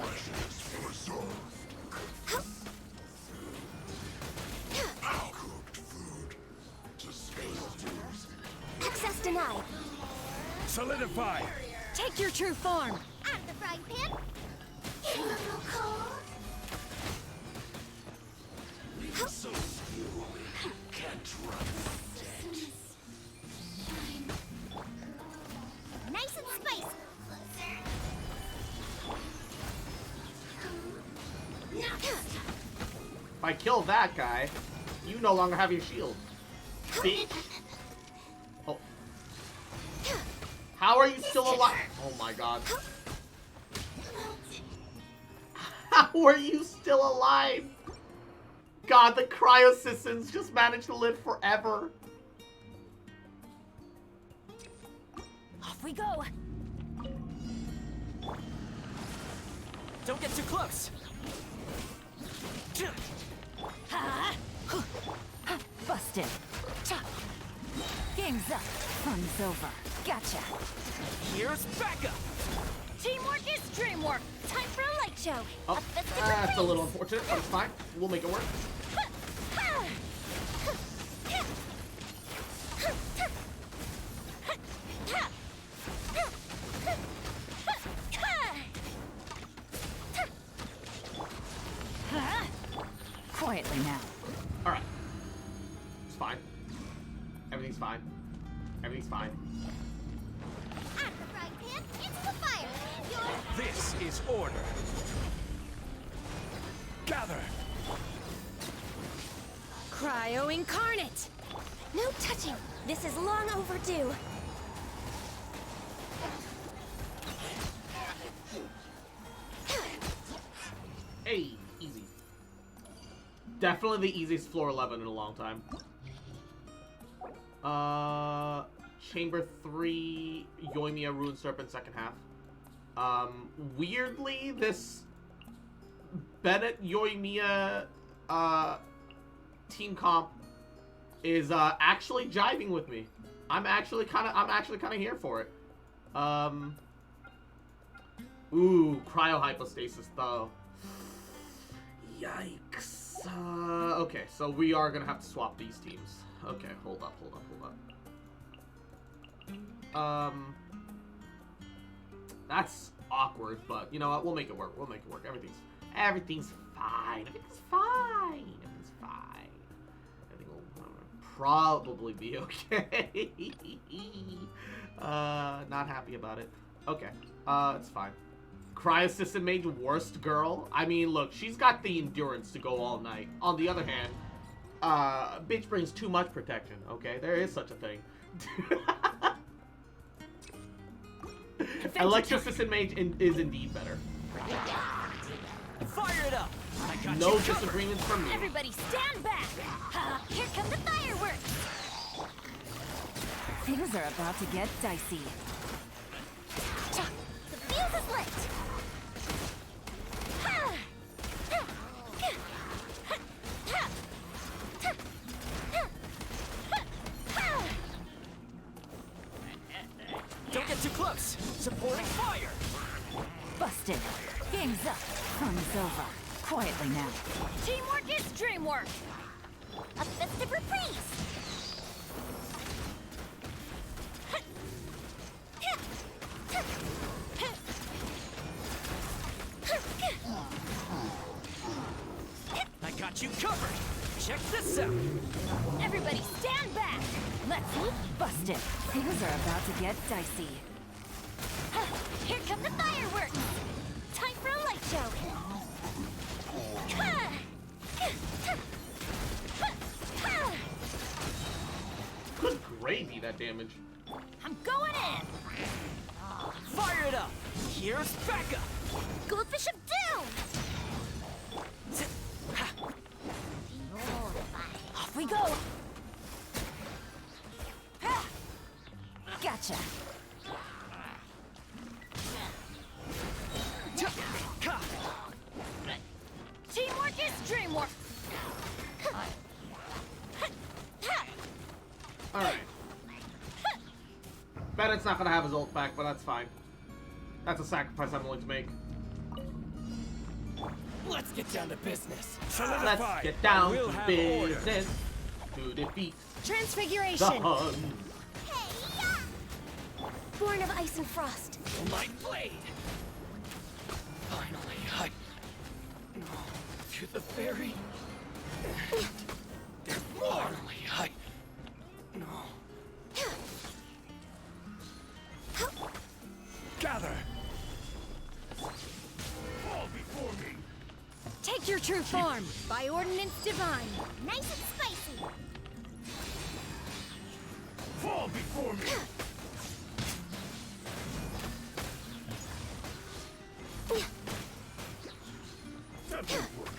Ashes reserve. Cooked food. To space. Access denied. Solidify. Take your true form. Out of the frying pan. So you can't run dead. Nice and spicy. If I kill that guy, you no longer have your shield. Bitch. Oh. How are you still alive? Oh my god. How are you still alive? God, the cryosistons just managed to live forever. Off we go. Don't get too close. Busted. Game's up. Fun's over. Gotcha. Here's backup. Teamwork is dreamwork. Time for a light show. Oh, A festive that's a little reprise. unfortunate, but it's fine. We'll make it work. Quietly now. Alright. It's fine. Everything's fine. Everything's fine. Out of the frying pan, into the fire. You're This is order. Gather. Cryo incarnate. No touching. This is long overdue. Hey, easy. Definitely the easiest floor 11 in a long time. Chamber 3, Yoimiya, Ruined Serpent, second half. Weirdly, this Bennett Yoimiya team comp is actually jiving with me. I'm actually kind of here for it. Ooh, cryo hypostasis though. Yikes. Okay, so we are gonna have to swap these teams. Okay, hold up. That's awkward, but you know what? We'll make it work. Everything's fine. Everything's fine. Everything will probably be okay. Not happy about it. Okay, it's fine. Cryosystem mage worst girl. I mean, look, she's got the endurance to go all night. On the other hand, bitch brings too much protection. Okay, there is such a thing. Electrosystem mage is indeed better. Fire it up. I got No you covered. disagreements from me. Everybody stand back. Here come the fireworks. Things are about to get dicey. The fuse is lit. Don't get too close. Supporting fire. Busted. Game's up. Fun's over. Quietly now. Teamwork is dreamwork. A festive reprise. I got you covered. Check this out. Everybody stand back! Let's bust it. Things are about to get dicey. Here come the fireworks! Time for a light show! Good gravy, that damage. I'm going in! Fire it up. Here's backup. Goldfish of Doom! Off we go. Gotcha. Teamwork is dreamwork! Alright. Bennett's not gonna have his ult back, but that's fine. That's a sacrifice I'm willing to make. Let's get down to business. Let's get down to business to defeat Transfiguration. the Huns. Born of ice and frost. My blade. Finally, I... To the ferry. There's more. Finally, I... No. Gather. Fall before me. Take your true form. By ordinance divine. Nice and spicy. Fall before me. That won't work.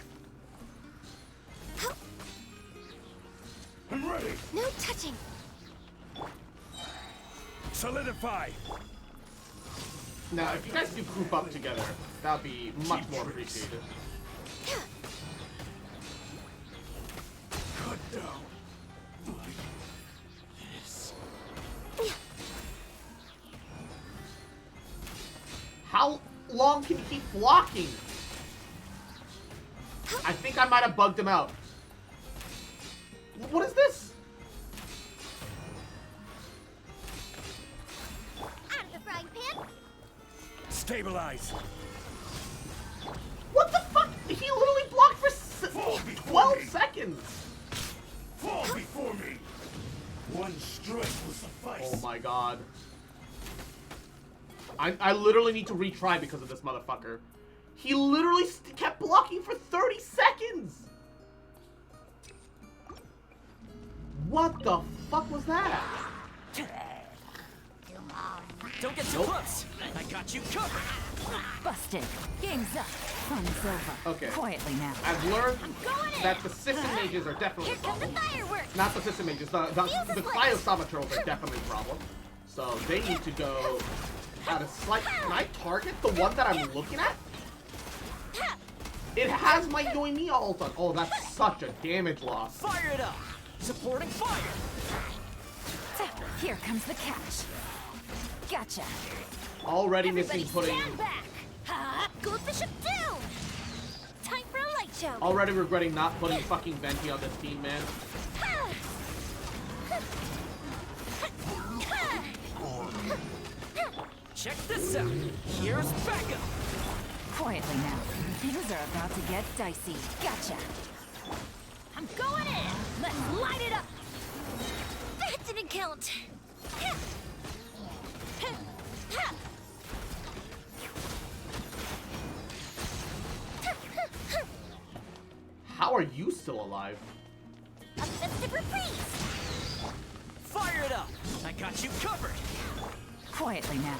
I'm ready. No touching. Solidify. Now, if you guys do group up together, that would be much more appreciated. Cut down. This. How long can you keep blocking? I think I might have bugged him out. What is this? Out of the frying pan. Stabilize. What the fuck? He literally blocked for Fall before 12 me. seconds. Fall before me. One strike will suffice. Oh my god. I literally need to retry because of this motherfucker. He literally kept blocking for 30 seconds. What the fuck was that? Don't get too Nope. close. I got you covered. Busted. Game's up. Fun's over. Okay. Quietly now. I've learned Going in! that the system mages are definitely Here a come the problem. fireworks! Not the system mages, the Cryosama turtles are definitely a problem. So they need to go at a slight... Can I target the one that I'm looking at? It has my Yoimiya ult on. Oh, that's such a damage loss. Fire it up. Supporting fire. Here comes the catch. Gotcha. Already Everybody missing pudding. stand back! Goldfish of Doom! Time for a light show! Already regretting not putting fucking Venti on this team, man. Check this out. Here's backup. Quietly now. Things are about to get dicey. Gotcha. I'm going in! Let's light it up! That didn't count. How are you still alive? A festive reprise. Fire it up. I got you covered. Quietly now.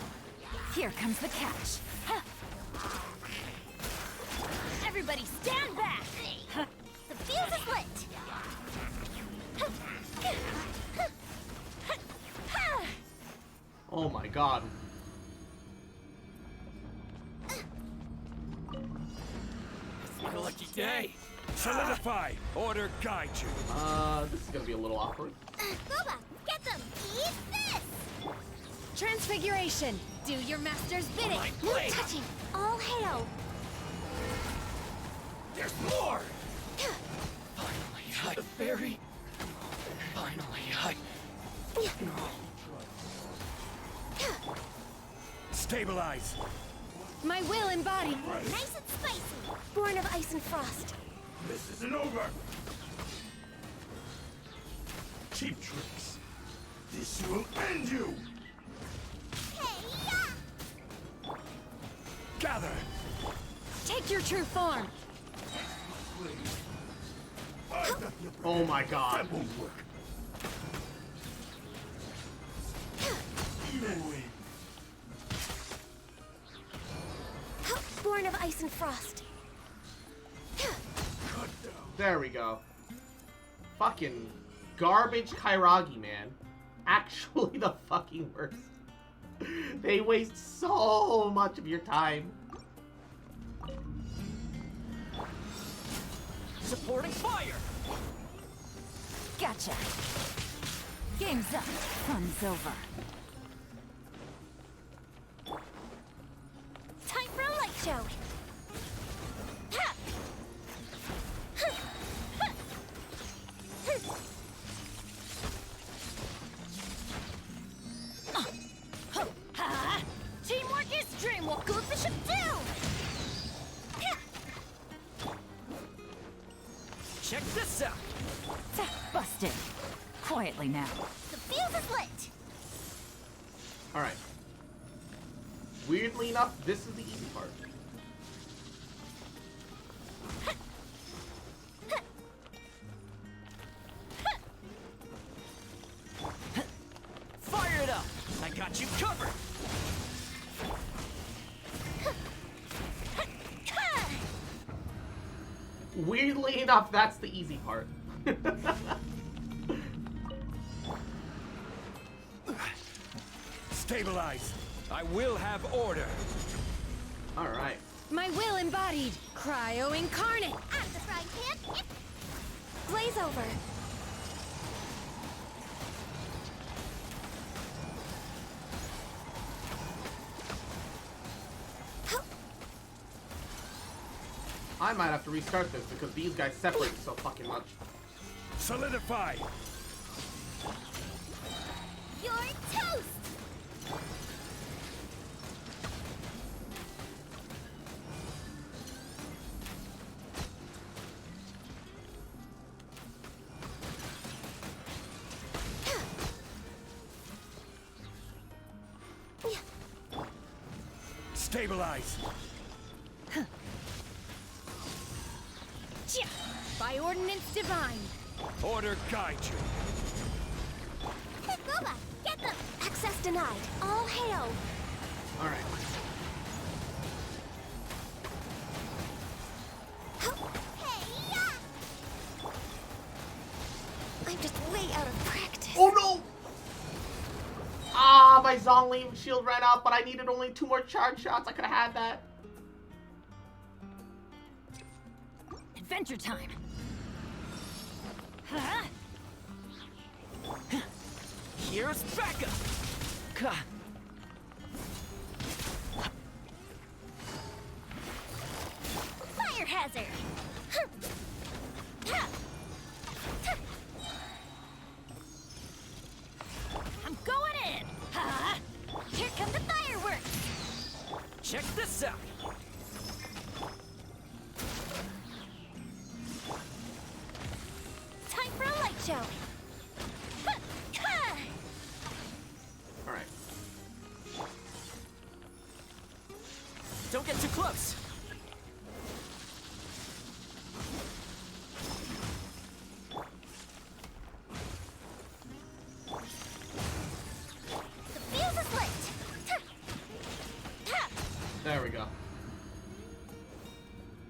Here comes the catch. Everybody stand back! The fuse is lit. Oh my god. It's my lucky day. Solidify. Order guide you. This is gonna be a little awkward. Boba, get them. Eat this. Transfiguration! Do your master's bidding! My No blade. touching. All hail. There's more. Finally, I... The ferry. Finally, I... Stabilize. My will embodied. Nice and spicy. Born of ice and frost. This isn't over. Cheap tricks. This will end you. Gather. Take your true form. Oh my god. That won't work. Even win. Born of ice and frost. Cut down. There we go. Fucking garbage Kairagi, man. Actually the fucking worst. They waste so much of your time. Supporting fire! Gotcha. Game's up. Fun's over. Time for a light show. Ha! Ha! Teamwork is dream. What good the ship do? Check this out! Busted. Quietly now. The fuse is lit. Alright. Weirdly enough, this is the easy part. Fire it up! I got you covered! Weirdly enough, that's the easy part. Stabilize! I will have order! Alright. My will embodied. Cryo incarnate. Out of the frying pan. Glaze over. I might have to restart this because these guys separate so fucking much. Solidify. You're toast. Stabilize. By ordinance divine. Order guide you. Boba, get them. Access denied. All hail. Alright. I'm just way out of practice. Oh no! Ah, my Zhongli shield ran out, but I needed only 2 more charge shots. I could have had that. Adventure time. Huh? Here's backup! Fire hazard. I'm going in. Huh? Here come the fireworks. Check this out! Time for a light show. Alright. Don't get too close! The fuse is lit. There we go.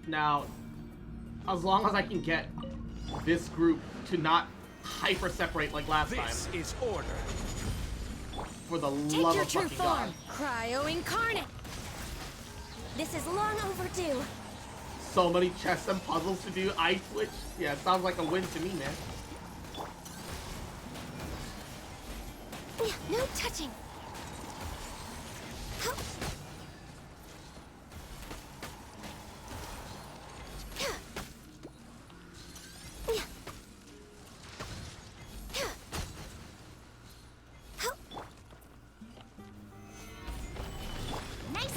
Now, as long as I can get this group to not hyper separate like last This time, is order! for the Take love your of true fucking form. God. Cryo incarnate. This is long overdue. So many chests and puzzles to do. I twitch. Yeah, it sounds like a win to me, man. No touching.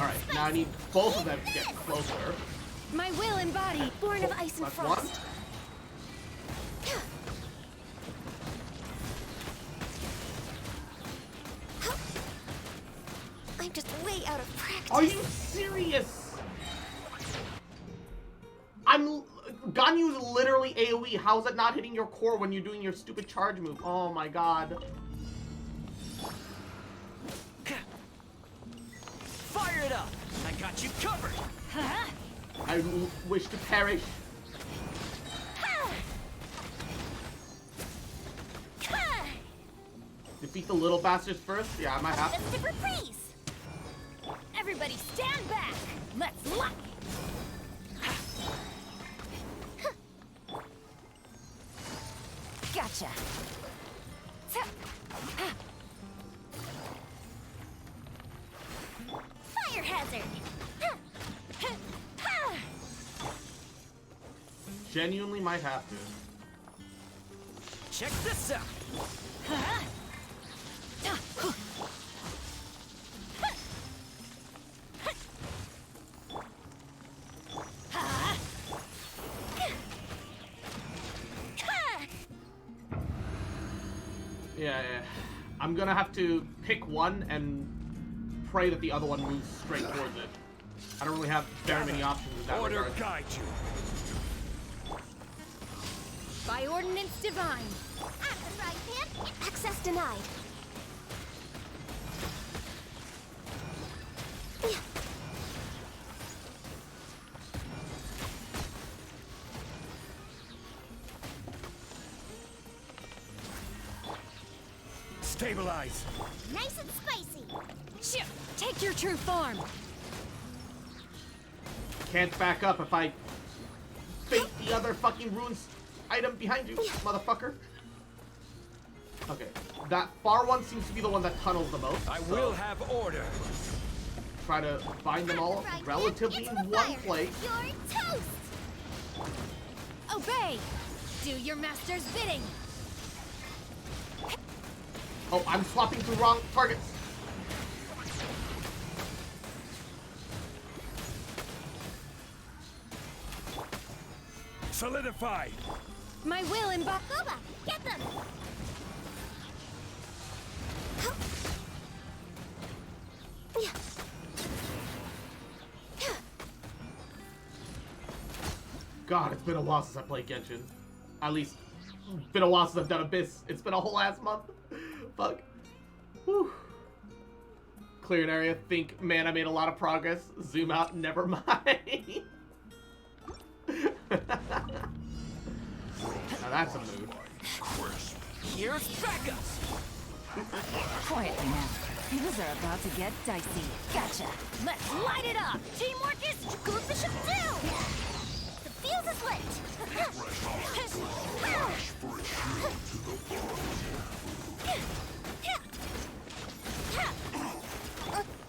Alright, now I need both of them to get closer. My will embodied, born of ice and That's frost. I'm just way out of practice. Are you serious? Ganyu's literally AoE. How is it not hitting your core when you're doing your stupid charge move? Oh my god. Fire it up! I got you covered! I wish to perish. Defeat the little bastards first? Yeah, I might have to. Let's reprise. Everybody stand back. Let's lock it. Gotcha. Fire hazard. Genuinely might have to. Check this out! Yeah. I'm gonna have to pick one and pray that the other one moves straight towards it. I don't really have very many options in that Order regard. guide you. By ordinance divine. At the frying pan. Access denied. Stabilize. Nice and spicy. Shit! Take your true form. Can't back up if I fake the other fucking runes item behind you, motherfucker. Okay, that far one seems to be the one that tunnels the most. I so will have order. try to bind them all relatively in one place. You're toast. Obey. Do your master's bidding. Oh, I'm swapping through wrong targets. Solidify. My will embody. Boba, get them. God, it's been a while since I played Genshin. At least, it's been a while since I've done Abyss. It's been a whole ass month. Fuck. Whew. Clear an area. Think, man, I made a lot of progress. Zoom out. Never mind. Now that's a mood. Here's backup. Quietly now. Things are about to get dicey. Gotcha. Let's light it up. Teamwork is good for some too. The fuse is lit.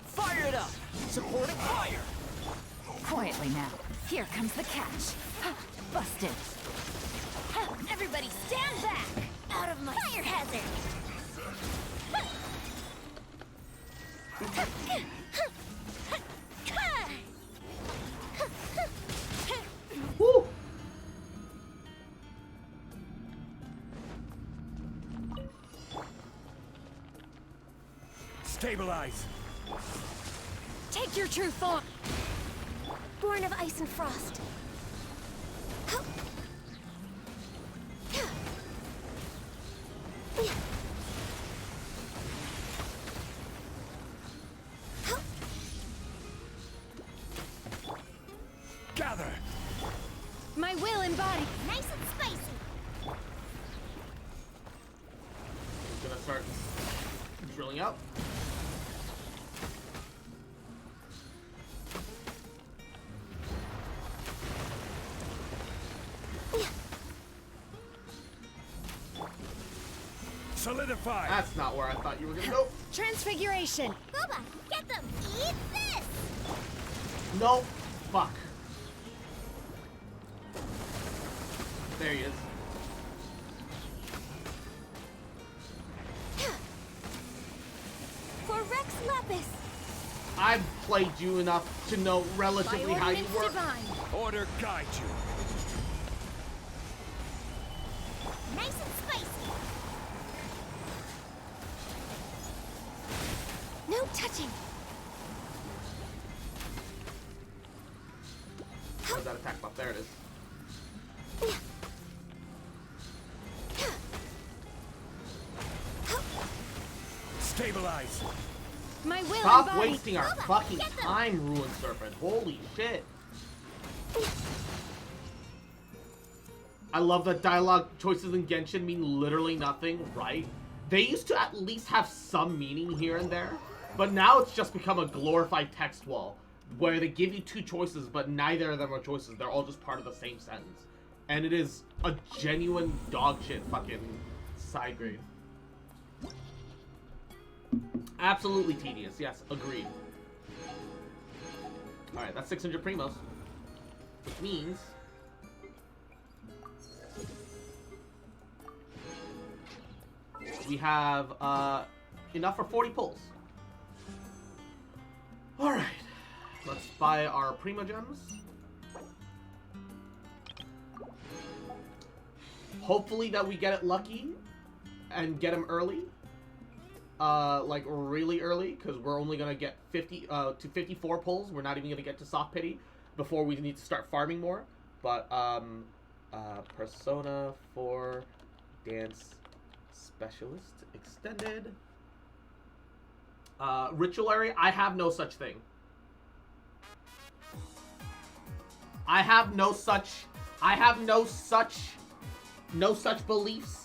Fire it up. Supporting fire. Quietly now. Here comes the catch. Busted. Everybody stand back. Out of my fire hazard. Woo! Stabilize. Take your true form. Born of ice and frost. Gather. My will embodied. Nice and spicy. I'm gonna start drilling out. Solidify. That's not where I thought you were gonna go. Transfiguration. Boba, get them. Eat this. No. Fuck. There he is. For Rex Lapis. I've played you enough to know relatively By how you ordinance work. divine. Order guide you. Nice and spicy. No touching. Where's that attack buff? There it is. Stabilize. My will Stop embodied. wasting our fucking time, Ruin Serpent. Holy shit. I love that dialogue choices in Genshin mean literally nothing, right? They used to at least have some meaning here and there, but now it's just become a glorified text wall where they give you two choices, but neither of them are choices. They're all just part of the same sentence. And it is a genuine dog shit fucking side grade. Absolutely tedious. Yes, agreed. Alright, that's 600 primos. Which means... we have enough for 40 pulls. Alright. Let's buy our Primo Gems. Hopefully that we get it lucky and get them early. Like really early, because we're only gonna get 50 to 54 pulls. We're not even gonna get to soft pity before we need to start farming more. But Persona 4 Dance Specialist extended. Ritualary, I have no such thing. I have no such beliefs.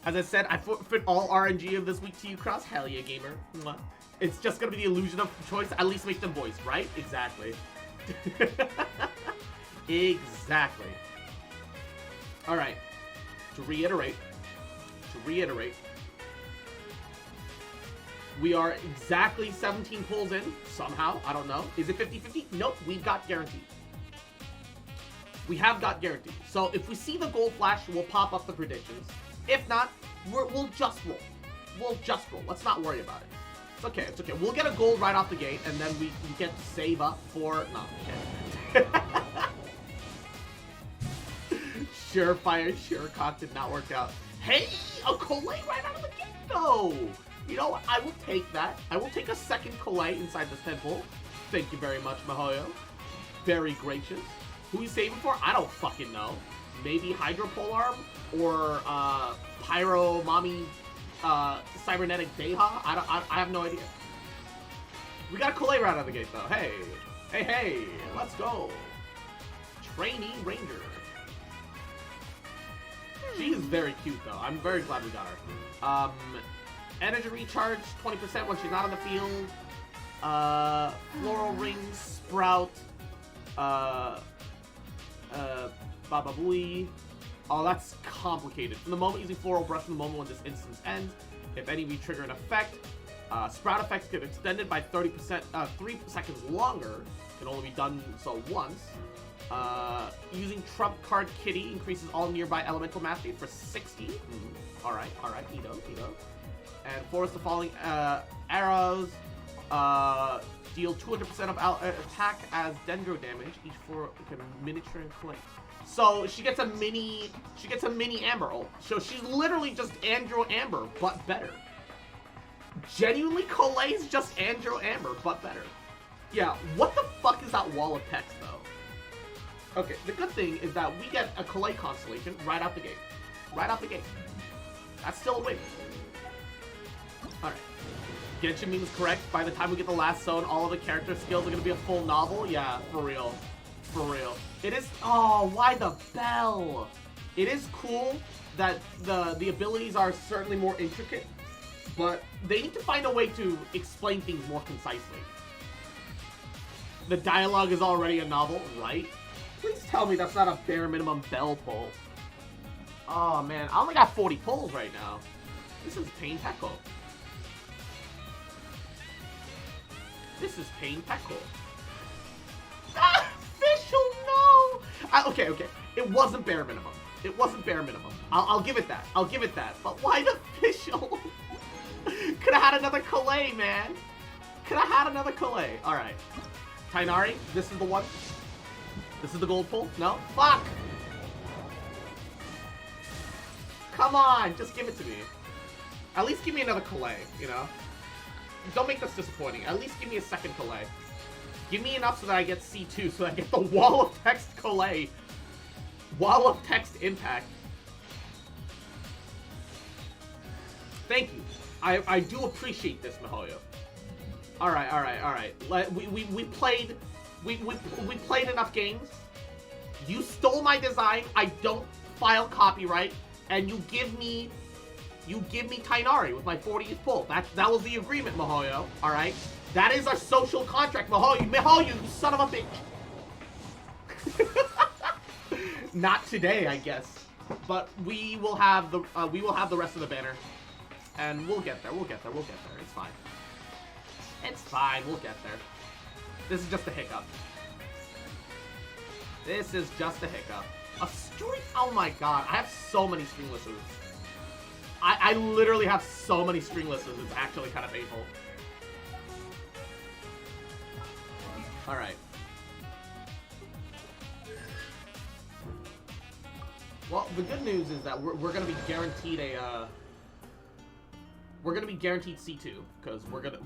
As I said, I fit all RNG of this week to you, Cross. Hell yeah, gamer. Mwah. It's just gonna be the illusion of choice. At least make them voice, right? Exactly. Exactly. Alright. To reiterate. We are exactly 17 pulls in, somehow. I don't know. Is it 50-50? Nope, we've got guaranteed. We have got guaranteed. So if we see the gold flash, we'll pop up the predictions. If not, we'll just roll. We'll just roll. Let's not worry about it. It's okay, it's okay. We'll get a gold right off the gate, and then we get to save up for... No, okay. Surefire, Surecock did not work out. Hey, a Collet right out of the gate, though! You know what? I will take that. I will take a second Collet inside this temple. Thank you very much, Mihoyo. Very gracious. Who he's saving for? I don't fucking know. Maybe Hydro Polearm? Or, Pyro Mommy, Cybernetic Deha? I have no idea. We got a Collet right out of the gate, though. Hey. Hey, let's go. Trainee Ranger. She is very cute, though. I'm very glad we got her. Energy recharge, 20% when she's not on the field. Floral Ring, Sprout. Baba Booey. Oh, that's complicated. From the moment using Floral Breath from the moment when this instance ends, if any re-trigger an effect, Sprout effects get extended by 30%, 3 seconds longer. Can only be done so once. Using Trump Card Kitty increases all nearby elemental mastery for 60. Alright, neato. And Force the following arrows deal 200% of attack as dendro damage, each for like a miniature and clay. So she gets a mini Amber ult. So she's literally just Andro Amber, but better. Genuinely, Colet's just Andro Amber, but better. Yeah, what the fuck is that wall of text, though? Okay, the good thing is that we get a Collet constellation right out the gate. Right out the gate. That's still a win. Alright. Genshin memes correct. By the time we get the last zone, all of the character skills are going to be a full novel. Yeah, for real. For real. It is... Oh, why the bell? It is cool that the abilities are certainly more intricate, but they need to find a way to explain things more concisely. The dialogue is already a novel, right? Please tell me that's not a bare minimum bell pull. Oh man, I only got 40 pulls right now. This is Pain Pekko. This is Pain Pekko. Ah, official, no! Okay. It wasn't bare minimum. It wasn't bare minimum. I'll give it that. I'll give it that. But why the official? Could have had another Collet, man. Could have had another Kalei. Alright. Tainari, this is the one. This is the gold pull. No? Fuck! Come on, just give it to me. At least give me another Kalei, you know? Don't make this disappointing. At least give me a second Kalei. Give me enough so that I get C2, so that I get the Wall of Text Kalei. Wall of Text Impact. Thank you. I do appreciate this, MiHoYo. Alright. We played enough games. You stole my design. I don't file copyright, and you give me Tainari with my 40th pull. That was the agreement, MiHoYo. Alright? That is our social contract, MiHoYo, you son of a bitch. Not today, I guess. But we will have the rest of the banner. And we'll get there. It's fine. It's fine. We'll get there. This is just a hiccup. A string. Oh my god. I have so many stringlesses. I literally have so many stringlesses. It's actually kind of painful. Alright. Well, the good news is that we're gonna be guaranteed a we're gonna be guaranteed C2 because we're gonna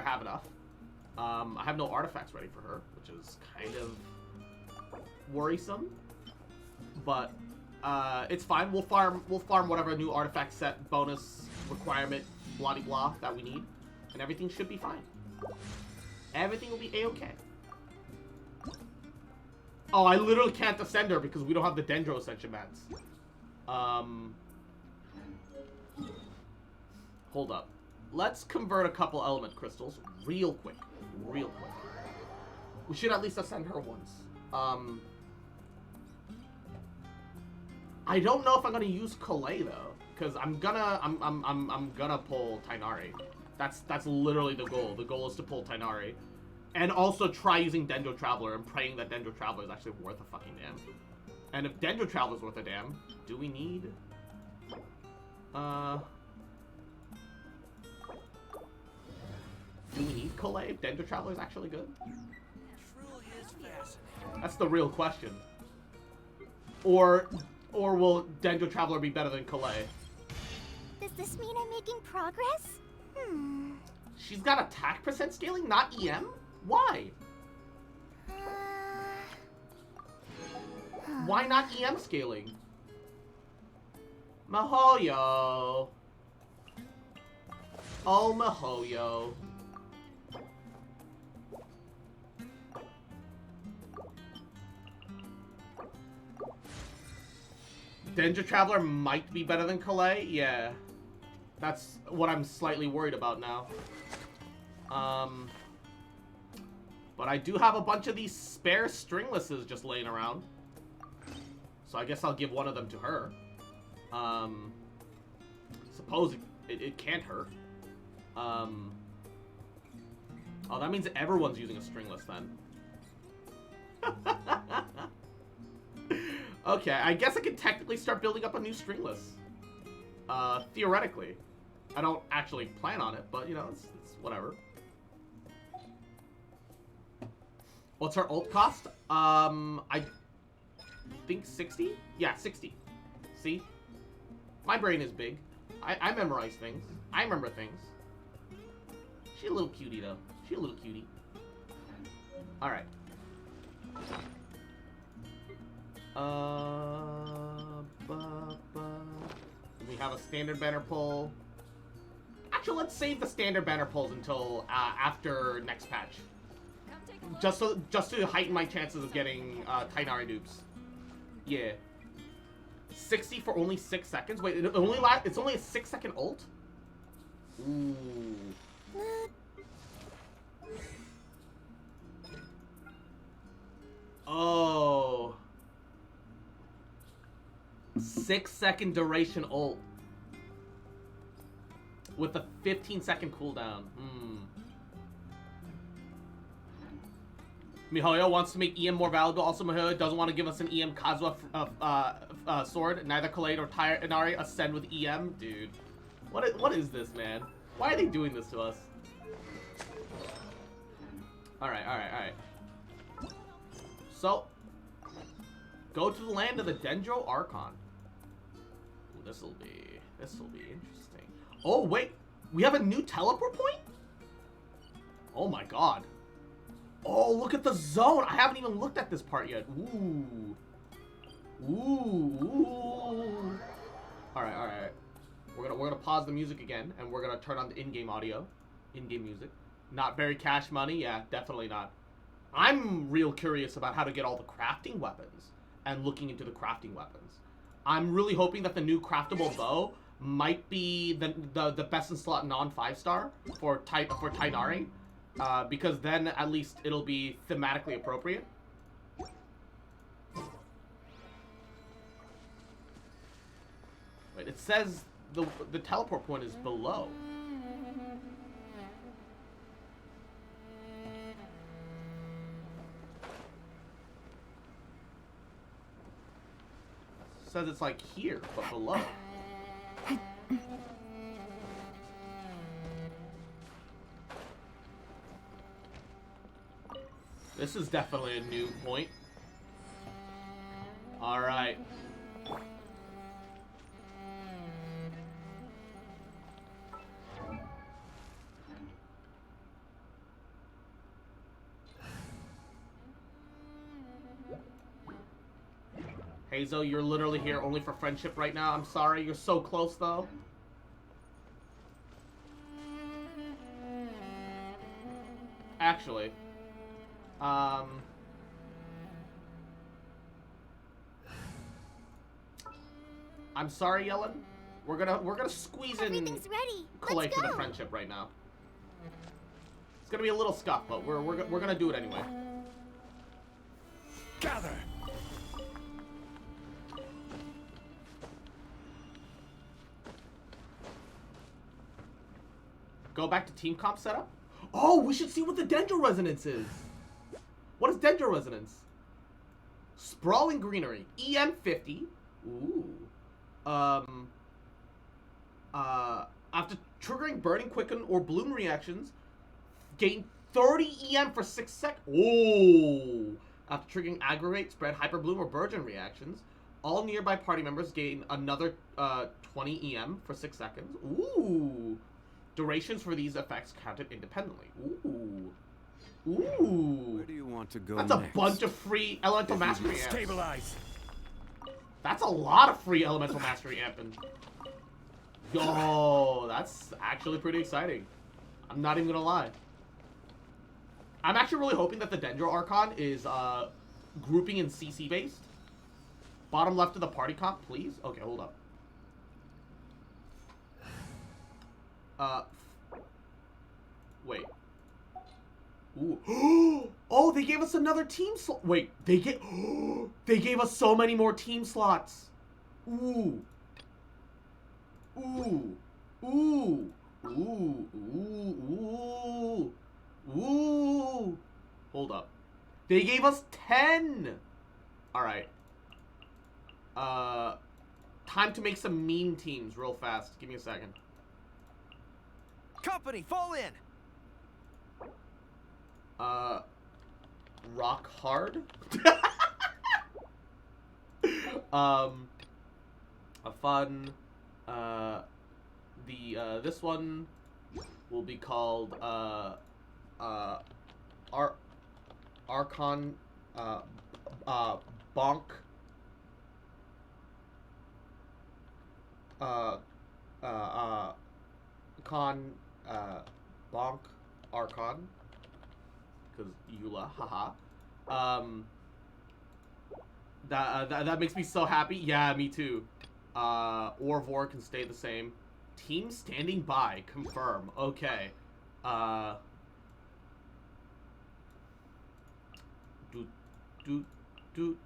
have enough. I have no artifacts ready for her, which is kind of worrisome, but it's fine. We'll farm whatever new artifact set bonus requirement blah blah that we need, and everything should be fine. Everything will be a-okay. Oh, I literally can't ascend her because we don't have the Dendro Ascension mats. Hold up. Let's convert a couple element crystals real quick. We should at least ascend her once. I don't know if I'm gonna use Kalei though, because I'm gonna pull Tainari. That's literally the goal. The goal is to pull Tainari. And also try using Dendro Traveler and praying that Dendro Traveler is actually worth a fucking damn. And if Dendro Traveler is worth a damn, do we need... do we need Kalei if Dendro Traveler is actually good? Truly is fascinating. That's the real question. Or will Dendro Traveler be better than Kalei? Does this mean I'm making progress? She's got attack percent scaling, not EM? Why? Why not EM scaling? MiHoYo. Oh, MiHoYo. Dendro Traveler might be better than Kalei? Yeah. That's what I'm slightly worried about now. But I do have a bunch of these spare stringlesses just laying around. So I guess I'll give one of them to her. Suppose it can't hurt. Oh, that means everyone's using a stringless then. Okay, I guess I can technically start building up a new stringless. Theoretically. I don't actually plan on it, but, you know, it's whatever. What's her ult cost? I think 60? Yeah, 60. See? My brain is big. I memorize things. I remember things. She's a little cutie, though. She's a little cutie. Alright. We have a standard banner pull. Actually, let's save the standard banner pulls until after next patch. Just to heighten my chances of getting Tainari dupes. Yeah. 60 for only 6 seconds? Wait, it's only a 6-second ult? Ooh. Oh. 6-second duration ult. With a 15-second cooldown. MiHoYo wants to make EM more valuable. Also, MiHoYo doesn't want to give us an EM Kazuha sword. Neither Kalei nor Tainari ascend with EM. Dude. What is this, man? Why are they doing this to us? Alright, alright, alright. So, go to the land of the Dendro Archon. Ooh, this'll be interesting. Oh, wait. We have a new teleport point? Oh my god. Oh, look at the zone. I haven't even looked at this part yet. Ooh. Ooh. Alright, alright. We're gonna pause the music again, and we're gonna turn on the in-game audio. In-game music. Not very cash money? Yeah, definitely not. I'm real curious about how to get all the crafting weapons, and looking into the crafting weapons. I'm really hoping that the new craftable bow might be the best in slot non-5-star for Tainari, because then at least it'll be thematically appropriate. Wait, it says the teleport point is below. It says it's like here, but below. This is definitely a new point. Alright. Hazel, you're literally here only for friendship right now. I'm sorry, you're so close though. Actually, I'm sorry, Yellen. We're gonna squeeze in Everything's ready. Clay Let's for the go. friendship right now. It's gonna be a little scuff, but we're gonna do it anyway. Gather. Go back to team comp setup. Oh, we should see what the Dendro Resonance is. What is Dendro Resonance? Sprawling Greenery. EM 50. Ooh. After triggering Burning, Quicken, or Bloom reactions, gain 30 EM for 6 seconds. Oh. After triggering Aggravate, Spread, Hyper Bloom, or Burgeon reactions, all nearby party members gain another 20 EM for 6 seconds. Ooh. Durations for these effects counted independently. Ooh. Ooh. Where do you want to go That's next? a bunch of free Elemental Mastery amps. Stabilize. That's a lot of free Elemental Mastery amping. Yo, that's actually pretty exciting. I'm not even gonna lie. I'm actually really hoping that the Dendro Archon is grouping and CC based. Bottom left of the party comp, please. Okay, hold up. Wait. Ooh. Oh, they gave us another team slot. Wait, they gave us so many more team slots. Ooh. Ooh. Ooh. Ooh. Ooh. Ooh. Ooh. Hold up. They gave us 10. All right. Time to make some meme teams real fast. Give me a second. Company, fall in. Rock hard. A fun. This one will be called Archon Bonk. Bonk Archon. Because Eula, haha. That makes me so happy. Yeah, me too. Orvor can stay the same. Team standing by. Confirm. Okay. Doot, doot, doot,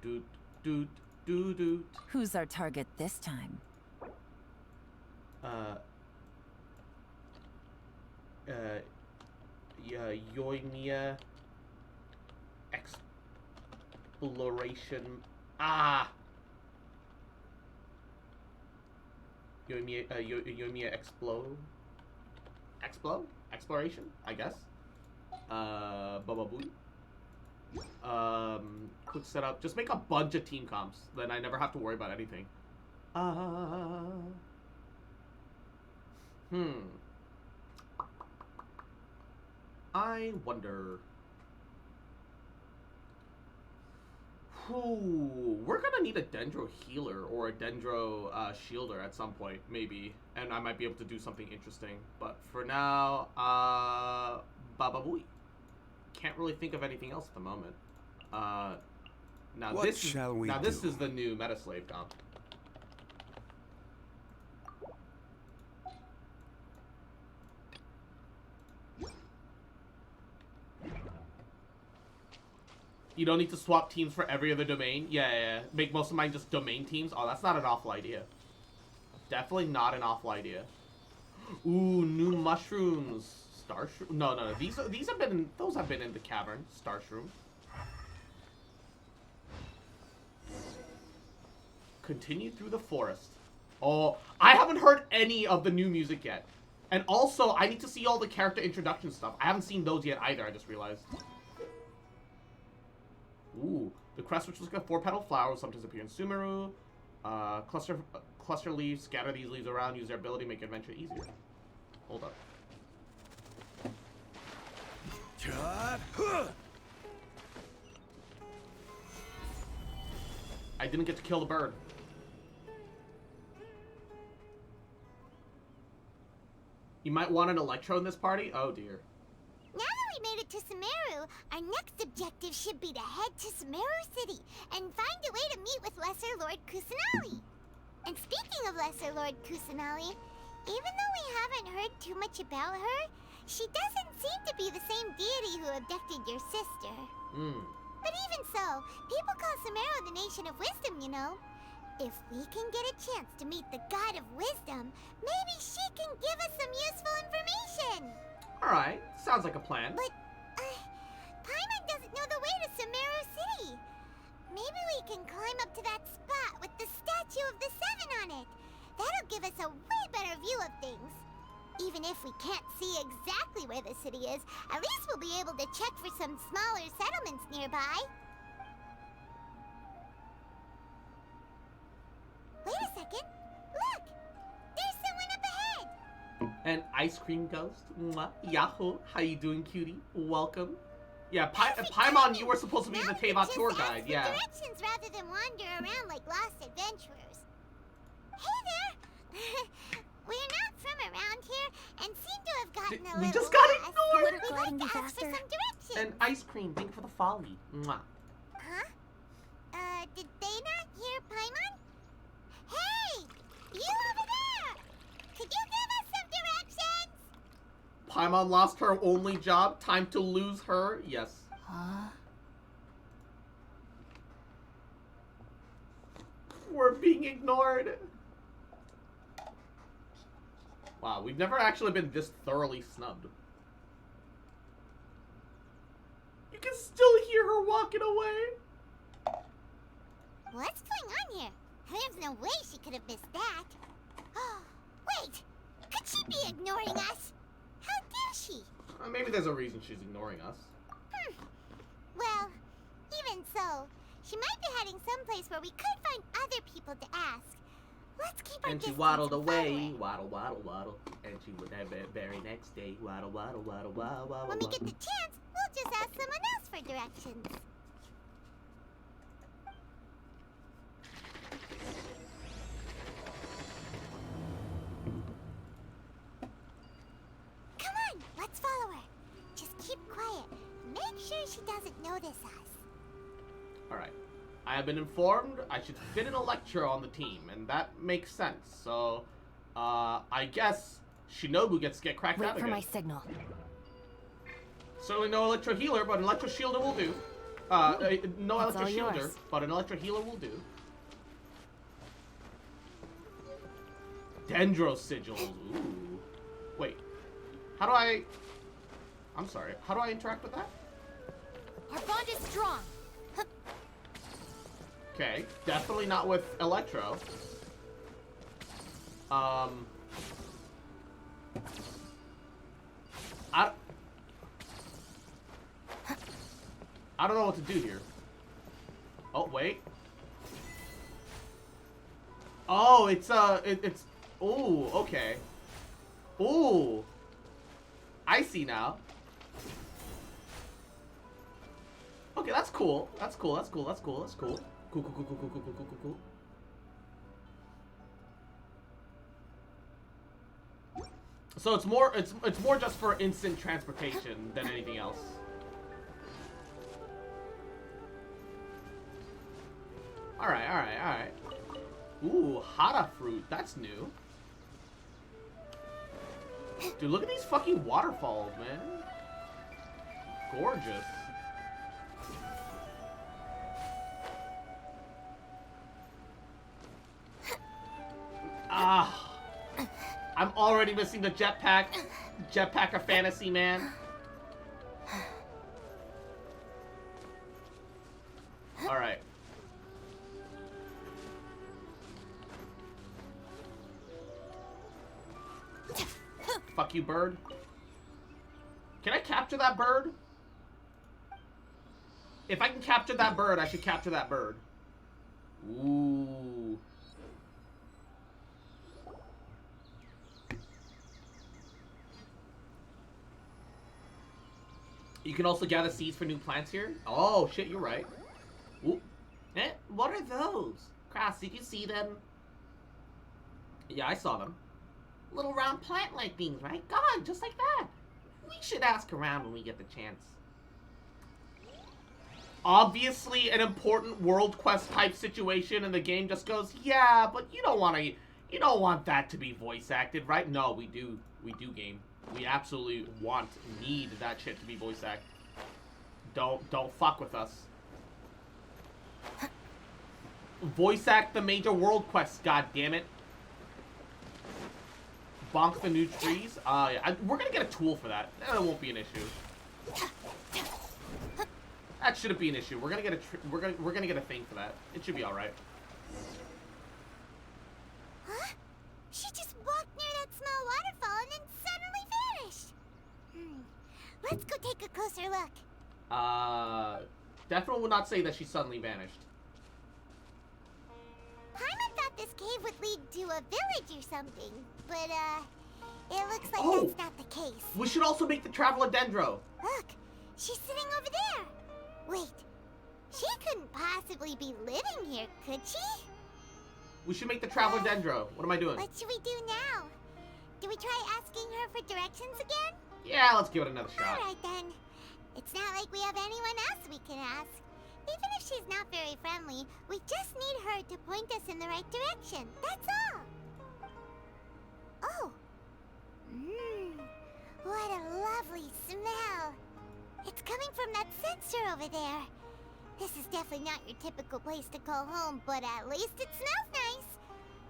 doot, doot, doot, doot. Who's our target this time? Yoimia exploration. Yoimia exploration, I guess. Baba Booey. Quick setup. Just make a bunch of team comps. Then I never have to worry about anything. I wonder. We're gonna need a Dendro healer or a Dendro shielder at some point, maybe. And I might be able to do something interesting. But for now, Baba Booey. Can't really think of anything else at the moment. Now What this shall we this do? is the new Meta Slave comp. You don't need to swap teams for every other domain? Yeah. Make most of mine just domain teams? Oh, that's not an awful idea. Definitely not an awful idea. Ooh, new mushrooms. Starshroom? No. These have been those have been in the cavern. Starshroom. Continue through the forest. Oh, I haven't heard any of the new music yet. And also, I need to see all the character introduction stuff. I haven't seen those yet either, I just realized. Ooh, the crest which looks like a 4-petal flower sometimes appear in SumerUwU. Cluster leaves, scatter these leaves around, use their ability to make adventure easier. Hold up. I didn't get to kill the bird. You might want an Electro in this party? Oh dear. Now that we made it to SumerUwU, our next objective should be to head to SumerUwU City and find a way to meet with Lesser Lord Kusanali. And speaking of Lesser Lord Kusanali, even though we haven't heard too much about her, she doesn't seem to be the same deity who abducted your sister. But even so, people call SumerUwU the Nation of Wisdom, you know. If we can get a chance to meet the God of Wisdom, maybe she can give us some useful information. Alright, sounds like a plan. But, Paimon doesn't know the way to SumerUwU City. Maybe we can climb up to that spot with the statue of the Seven on it. That'll give us a way better view of things. Even if we can't see exactly where the city is, at least we'll be able to check for some smaller settlements nearby. Wait a second. Look! There's someone up ahead! An ice cream ghost? Mwah. Yahoo! How you doing, cutie? Welcome. Yeah, Paimon, you were supposed to be the Teyvat tour guide, yeah. Directions rather than wander around like lost adventurers. Hey there! We're not from around here and seem to have gotten a little We just got lost. ignored! We'd like to ask for some directions. An ice cream, thank you for the folly. Mwah. Huh? Did they not hear Paimon? Hey! You over there! Could you give us some directions? Paimon lost her only job. Time to lose her. Yes. Huh? We're being ignored. Wow, we've never actually been this thoroughly snubbed. You can still hear her walking away. What's going on here? There's no way she could have missed that. Oh, wait! Could she be ignoring us? How dare she? Maybe there's a reason she's ignoring us. Well, even so, she might be heading someplace where we could find other people to ask. Let's keep our And she distance waddled and follow away. her. Waddle, waddle, waddle. And she would have it very next day. Waddle, waddle, waddle, waddle, waddle. When we get the chance, we'll just ask someone else for directions. Come on, let's follow her. Just keep quiet. Make sure she doesn't notice us. Alright. I have been informed I should fit an Electro on the team, and that makes sense. So, I guess Shinobu gets to get cracked Wait out for again. my signal. Certainly no Electro Healer, but an Electro Shielder will do. No That's Electro all Shielder, yours. but an Electro Healer will do. Dendro Sigils. Ooh. Wait. How do I... I'm sorry. How do I interact with that? Our bond is strong. Okay. Definitely not with Electro. I don't know what to do here. Oh, wait. Oh, it's, ooh, okay. Ooh. I see now. Okay, that's cool. That's cool, that's cool, that's cool, that's cool. Cool, cool, cool, cool, cool, cool, cool, cool, cool. So it's more just for instant transportation than anything else. Alright, alright, alright. Ooh, Hara fruit. That's new. Dude, look at these fucking waterfalls, man. Gorgeous. Ah. I'm already missing the jetpack. Jetpack of fantasy, man. Alright. Fuck you, bird. Can I capture that bird? If I can capture that bird, I should capture that bird. Ooh. You can also gather seeds for new plants here. Oh, shit, you're right. Ooh. Eh, what are those? Cross, did you see them? Yeah, I saw them. Little round plant-like things, right? God, just like that. We should ask around when we get the chance. Obviously an important world quest type situation, and the game just goes, yeah, but you don't want that to be voice acted, right? No, we do game. We absolutely need that shit to be voice acted. Don't fuck with us. Voice act the major world quests, god damn it. Bonk the new trees. Yeah, we're gonna get a tool for that. That won't be an issue. That shouldn't be an issue. We're gonna get we're gonna get a thing for that. It should be all right. Huh? She just walked near that small waterfall and then suddenly vanished. Let's go take a closer look. Definitely would not say that she suddenly vanished. Paimon thought this cave would lead to a village or something, but it looks like that's not the case. We should also make the Traveler Dendro. Look, she's sitting over there. Wait, she couldn't possibly be living here, could she? We should make the Traveler Dendro. What am I doing? What should we do now? Do we try asking her for directions again? Yeah, let's give it another shot. Alright then. It's not like we have anyone else we can ask. Even if she's not very friendly, we just need her to point us in the right direction. That's all. Oh. What a lovely smell. It's coming from that sensor over there. This is definitely not your typical place to call home, but at least it smells nice.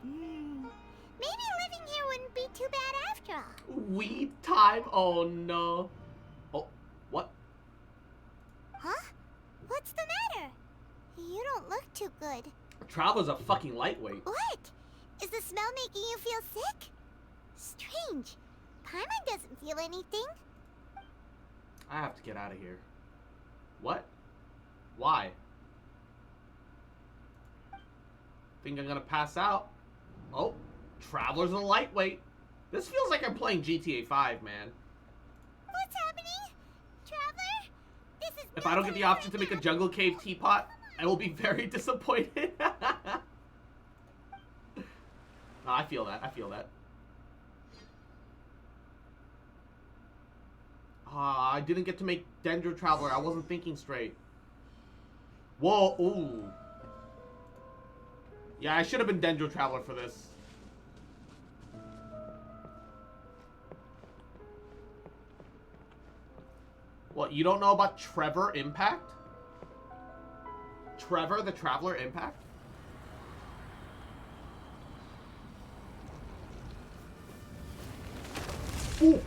Maybe living here wouldn't be too bad after all. Weed time? Oh no. Oh, what? Huh? What's the matter? You don't look too good. Traveler's a fucking lightweight. What? Is the smell making you feel sick? Strange. Paimon doesn't feel anything. I have to get out of here. What? Why? Think I'm gonna pass out? Oh, Traveler's a lightweight. This feels like I'm playing GTA 5, man. What's happening? Traveler? This is If I don't get the option to make a jungle cave teapot, I will be very disappointed. No, I feel that. I feel that. I didn't get to make Dendro Traveler. I wasn't thinking straight. Whoa, ooh. Yeah, I should have been Dendro Traveler for this. What, you don't know about Trevor Impact? Trevor the Traveler Impact? Ooh.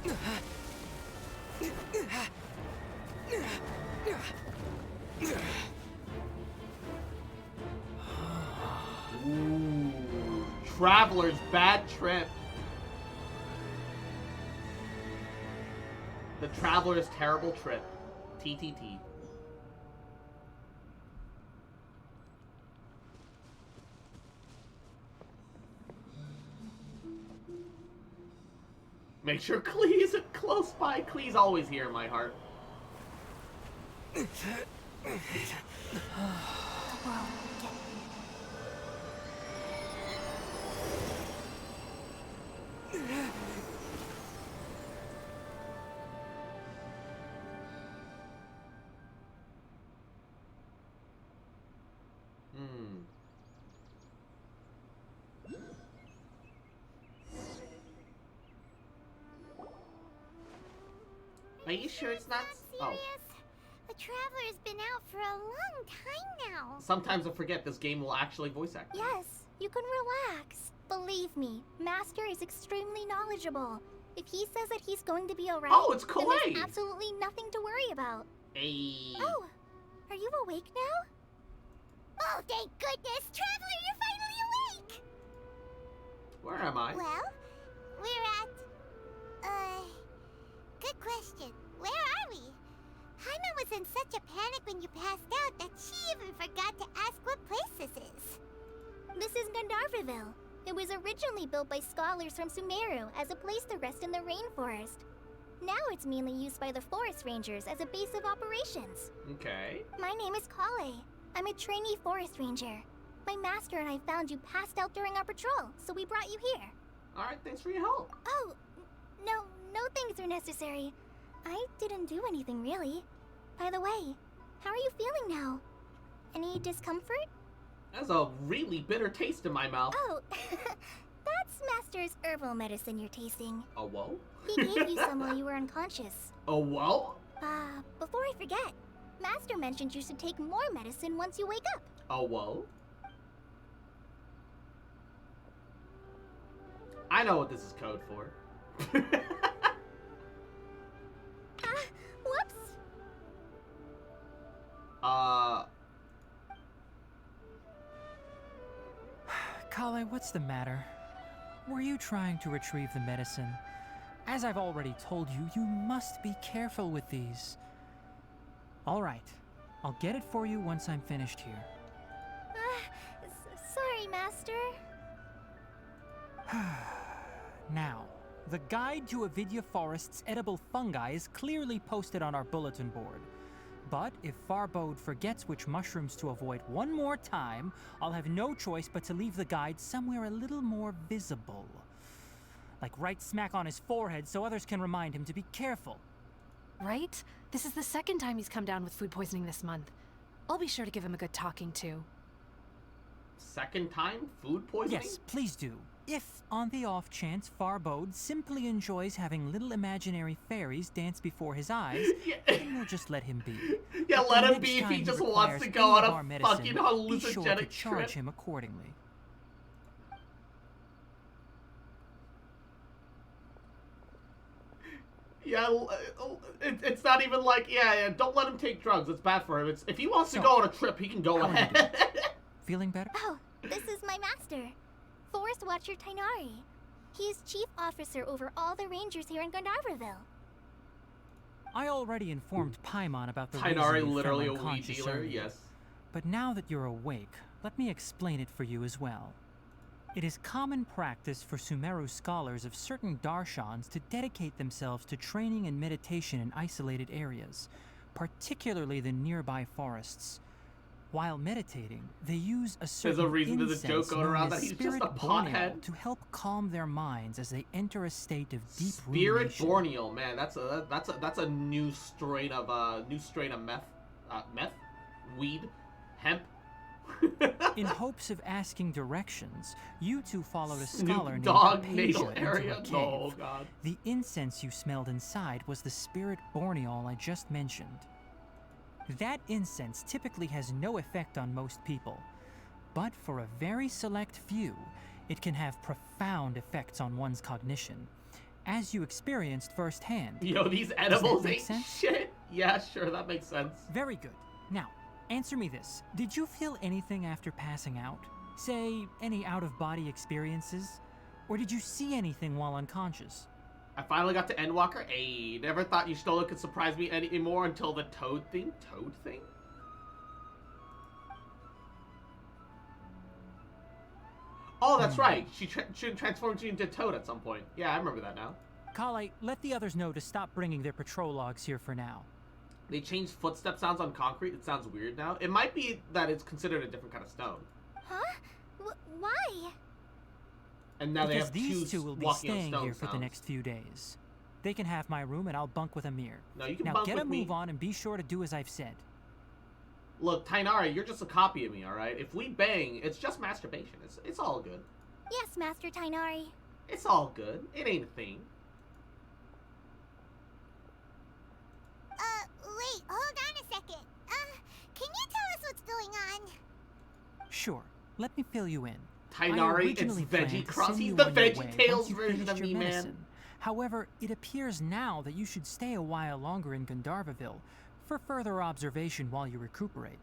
Ooh. Traveler's Bad Trip. The Traveler's Terrible Trip. TTT. Make sure Klee isn't close by. Klee's always here in my heart. Are you sure it's not? Oh. The Traveler's been out for a long time now. Sometimes I forget this game will actually voice act. Yes, you can relax. Believe me, Master is extremely knowledgeable. If he says that he's going to be alright, Oh, it's then Kalei! there's absolutely nothing to worry about. Hey. Oh, are you awake now? Oh, thank goodness! Traveler, you're finally awake! Where am I? Well, we're at... Good question. Where are we? Haima was in such a panic when you passed out that she even forgot to ask what place this is. This is Gandharvaville. It was originally built by scholars from SumerUwU as a place to rest in the rainforest. Now it's mainly used by the forest rangers as a base of operations. Okay. My name is Kale. I'm a trainee forest ranger. My master and I found you passed out during our patrol, so we brought you here. Alright, thanks for your help. Oh, no thanks are necessary. I didn't do anything really. By the way, how are you feeling now? Any discomfort? That's a really bitter taste in my mouth. Oh, that's Master's herbal medicine you're tasting. Oh, whoa? He gave you some while you were unconscious. Oh, whoa? Before I forget, Master mentioned you should take more medicine once you wake up. Oh, whoa? I know what this is code for. Whoops. Kale, what's the matter? Were you trying to retrieve the medicine? As I've already told you, you must be careful with these. All right, I'll get it for you once I'm finished here. Sorry, Master. Now, the guide to Avidya Forest's edible fungi is clearly posted on our bulletin board. But if Farbode forgets which mushrooms to avoid one more time, I'll have no choice but to leave the guide somewhere a little more visible. Like right smack on his forehead so others can remind him to be careful. Right? This is the second time he's come down with food poisoning this month. I'll be sure to give him a good talking to. Second time? Food poisoning? Yes, please do. If, on the off chance, Farbode simply enjoys having little imaginary fairies dance before his eyes, then we'll just let him be. Yeah, But let the him next be if time he just wants requires to any go on of our a medicine, fucking be sure to hallucinogenic charge trip. him accordingly. Yeah, it's not even like, yeah, don't let him take drugs. It's bad for him. It's, if he wants to So, go on a trip, he can go how are you ahead. Feeling better? Oh, this is my master, Forest Watcher Tainari. He is chief officer over all the rangers here in Gandharvaville. I already informed Paimon about the Tainari, reason you literally fell a weed unconscious dealer, earlier. yes. But now that you're awake, let me explain it for you as well. It is common practice for SumerUwU scholars of certain darshans to dedicate themselves to training and meditation in isolated areas, particularly the nearby forests. While meditating, they use a certain reason to the incense joke going known around as that he's just Spirit a pothead. Borneal to help calm their minds as they enter a state of deep Spirit rumination. Borneal, man, that's a new strain of meth, weed, hemp. In hopes of asking directions, you two followed a Snoop scholar named Dogg Hypatia natal into area. a cave. Oh god. The incense you smelled inside was the Spirit Borneal I just mentioned. That incense typically has no effect on most people, but for a very select few, it can have profound effects on one's cognition, as you experienced firsthand. Yo, these edibles make ain't sense? shit. Yeah, sure, that makes sense. Very good. Now, answer me this. Did you feel anything after passing out? Say, any out-of-body experiences? Or did you see anything while unconscious? I finally got to Endwalker. Ayy, never thought Y'shtola could surprise me anymore until the Toad thing? Toad thing? Oh, that's right. She transformed you into Toad at some point. Yeah, I remember that now. Kale, let the others know to stop bringing their patrol logs here for now. They changed footstep sounds on concrete. It sounds weird now. It might be that it's considered a different kind of stone. Huh? Why? And now Because they have these two will be walking on staying stone here for the sounds. next few days. They can have my room and I'll bunk with Amir. No, you can Now bunk get with a me. move on and be sure to do as I've said. Look, Tainari, you're just a copy of me, alright? If we bang, it's just masturbation. It's all good. Yes, Master Tainari. It's all good. It ain't a thing. Wait, hold on a second. Can you tell us what's going on? Sure, let me fill you in. Tainari, it's Veggie Cross. He's the VeggieTales version of me, man. However, it appears now that you should stay a while longer in Gandharvaville for further observation while you recuperate.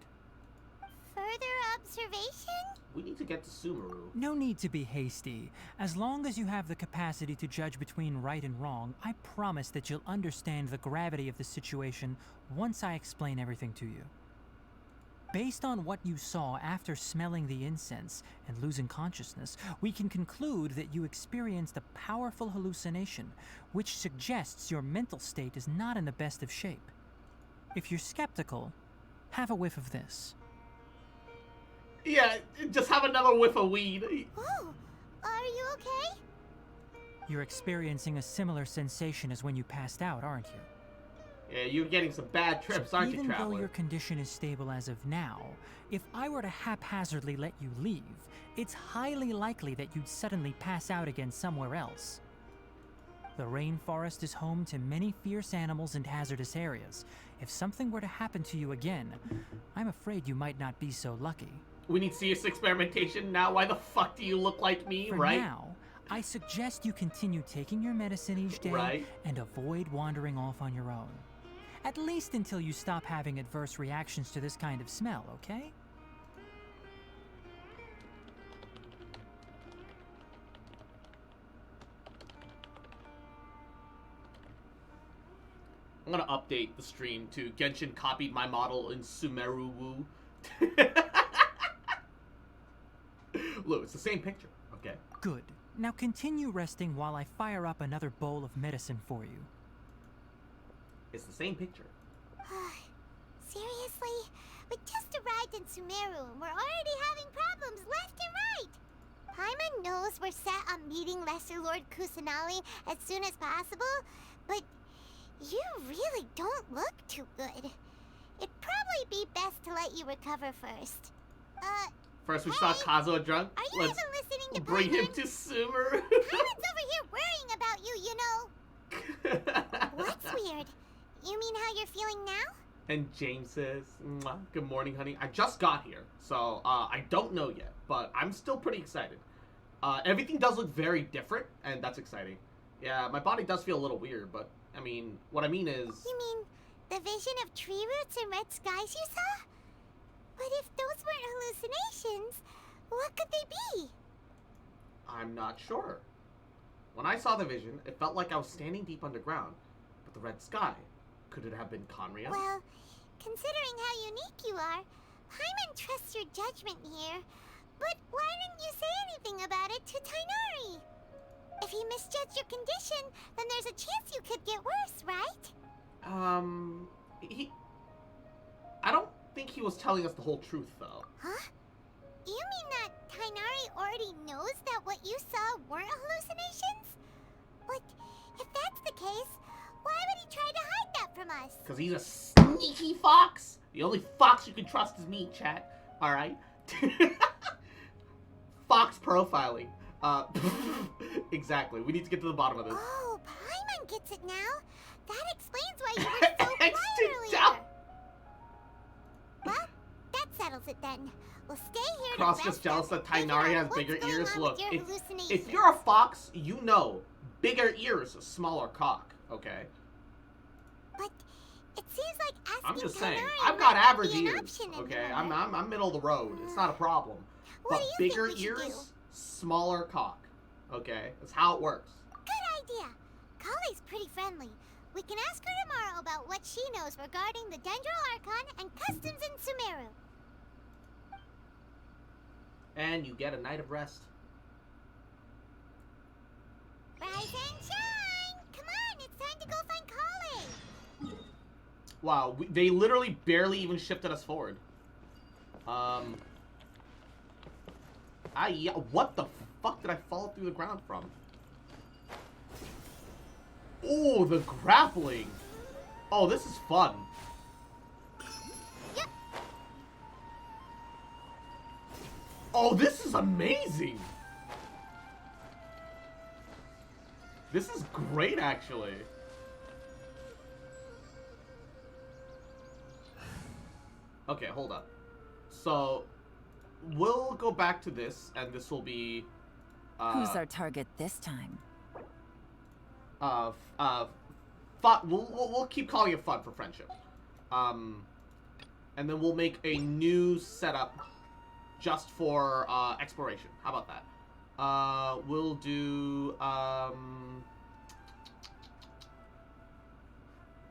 Further observation? We need to get to SumerUwU. No need to be hasty. As long as you have the capacity to judge between right and wrong, I promise that you'll understand the gravity of the situation once I explain everything to you. Based on what you saw after smelling the incense and losing consciousness, we can conclude that you experienced a powerful hallucination, which suggests your mental state is not in the best of shape. If you're skeptical, have a whiff of this. Yeah, just have another whiff of weed. Oh, are you okay? You're experiencing a similar sensation as when you passed out, aren't you? Yeah, you're getting some bad trips, So aren't you, even though Traveler? your condition is stable as of now, if I were to haphazardly let you leave, it's highly likely that you'd suddenly pass out again somewhere else. The rainforest is home to many fierce animals and hazardous areas. If something were to happen to you again, I'm afraid you might not be so lucky. We need serious experimentation now. Why the fuck do you look like me, For right? now, I suggest you continue taking your medicine each day Right. and avoid wandering off on your own. At least until you stop having adverse reactions to this kind of smell, okay? I'm gonna update the stream to Genshin copied my model in SumerUwU. Look, it's the same picture, okay? Good. Now continue resting while I fire up another bowl of medicine for you. It's the same picture. Seriously? We just arrived in SumerUwU and we're already having problems left and right. Paimon knows we're set on meeting Lesser Lord Kusanali as soon as possible, but you really don't look too good. It'd probably be best to let you recover first. First we Hey, saw Kazuo drunk. Are you Let's even listening to bring him Paimon? to Sumer. Paimon's over here worrying about you, you know. What's weird? You mean how you're feeling now? And James says, "Mwah, good morning, honey. I just got here, so I don't know yet, but I'm still pretty excited. Everything does look very different, and that's exciting. Yeah, my body does feel a little weird, but, I mean, what I mean is... You mean the vision of tree roots and red skies you saw? But if those weren't hallucinations, what could they be? I'm not sure. When I saw the vision, it felt like I was standing deep underground, but the red sky, could it have been Conria? Well, considering how unique you are, Paimon trusts your judgment here. But why didn't you say anything about it to Tainari? If he misjudged your condition, then there's a chance you could get worse, right? I don't think he was telling us the whole truth, though. Huh? You mean that Tainari already knows that what you saw weren't hallucinations? But if that's the case, why would he try to hide that from us? Because he's a sneaky fox. The only fox you can trust is me, chat. Alright? Fox profiling. Exactly. We need to get to the bottom of this. Oh, Paimon gets it now. That explains why you were so quiet Extra earlier. Well, that settles it then. We'll stay here Cross to just rest jealous up that and figure Tainari out has what's bigger going ears. on Look, with your if hallucinations. you're a fox, you know bigger ears, smaller cock, okay? But it seems like asking I'm just saying. Tainari I've got might average be an ears, option okay? anymore. I'm middle of the road. It's not a problem. What But do you bigger think we should do? ears, smaller cock, okay? That's how it works. Good idea. Kale's pretty friendly. We can ask her tomorrow about what she knows regarding the Dendro Archon and customs in SumerUwU. And you get a night of rest. Rise and shine! Come time to go find Kale. Wow, they literally barely even shifted us forward. Yeah, what the fuck did I fall through the ground from? Oh, the grappling. Oh, this is fun. Yep. Oh, this is amazing. This is great, actually. Okay, hold up. So, we'll go back to this, and this will be... Who's our target this time? Fun. We'll keep calling it fun for friendship. And then we'll make a new setup just for exploration. How about that? We'll do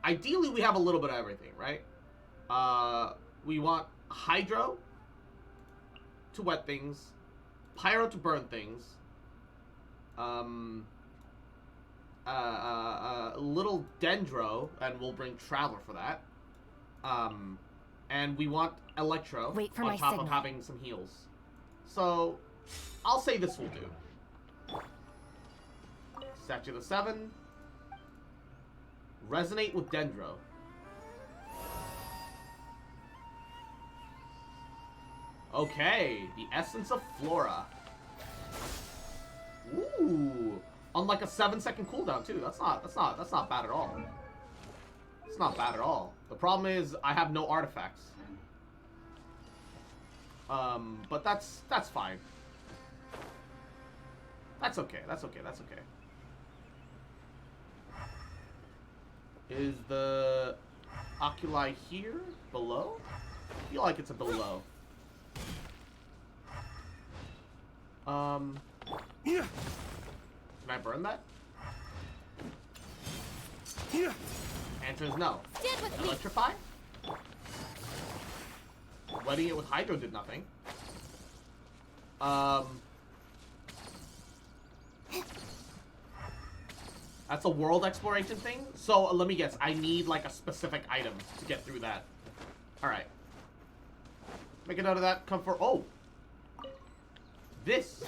ideally we have a little bit of everything, right? We want hydro to wet things, pyro to burn things, little dendro, and we'll bring traveler for that. And we want electro Wait for on my top signal. of having some heals. So I'll say this will do. Statue of the Seven. Resonate with dendro. Okay, the essence of flora. Ooh, on like a 7-second cooldown too. That's not bad at all. It's not bad at all. The problem is I have no artifacts. But that's fine. That's okay. That's okay. That's okay. Is the oculi here? Below? I feel like it's a below. Can I burn that? Answer is no. Stand with me. Electrify? Wetting it with hydro did nothing. That's a world exploration thing? So, let me guess. I need, like, a specific item to get through that. Alright. Make a note of that. Come for... Oh! This!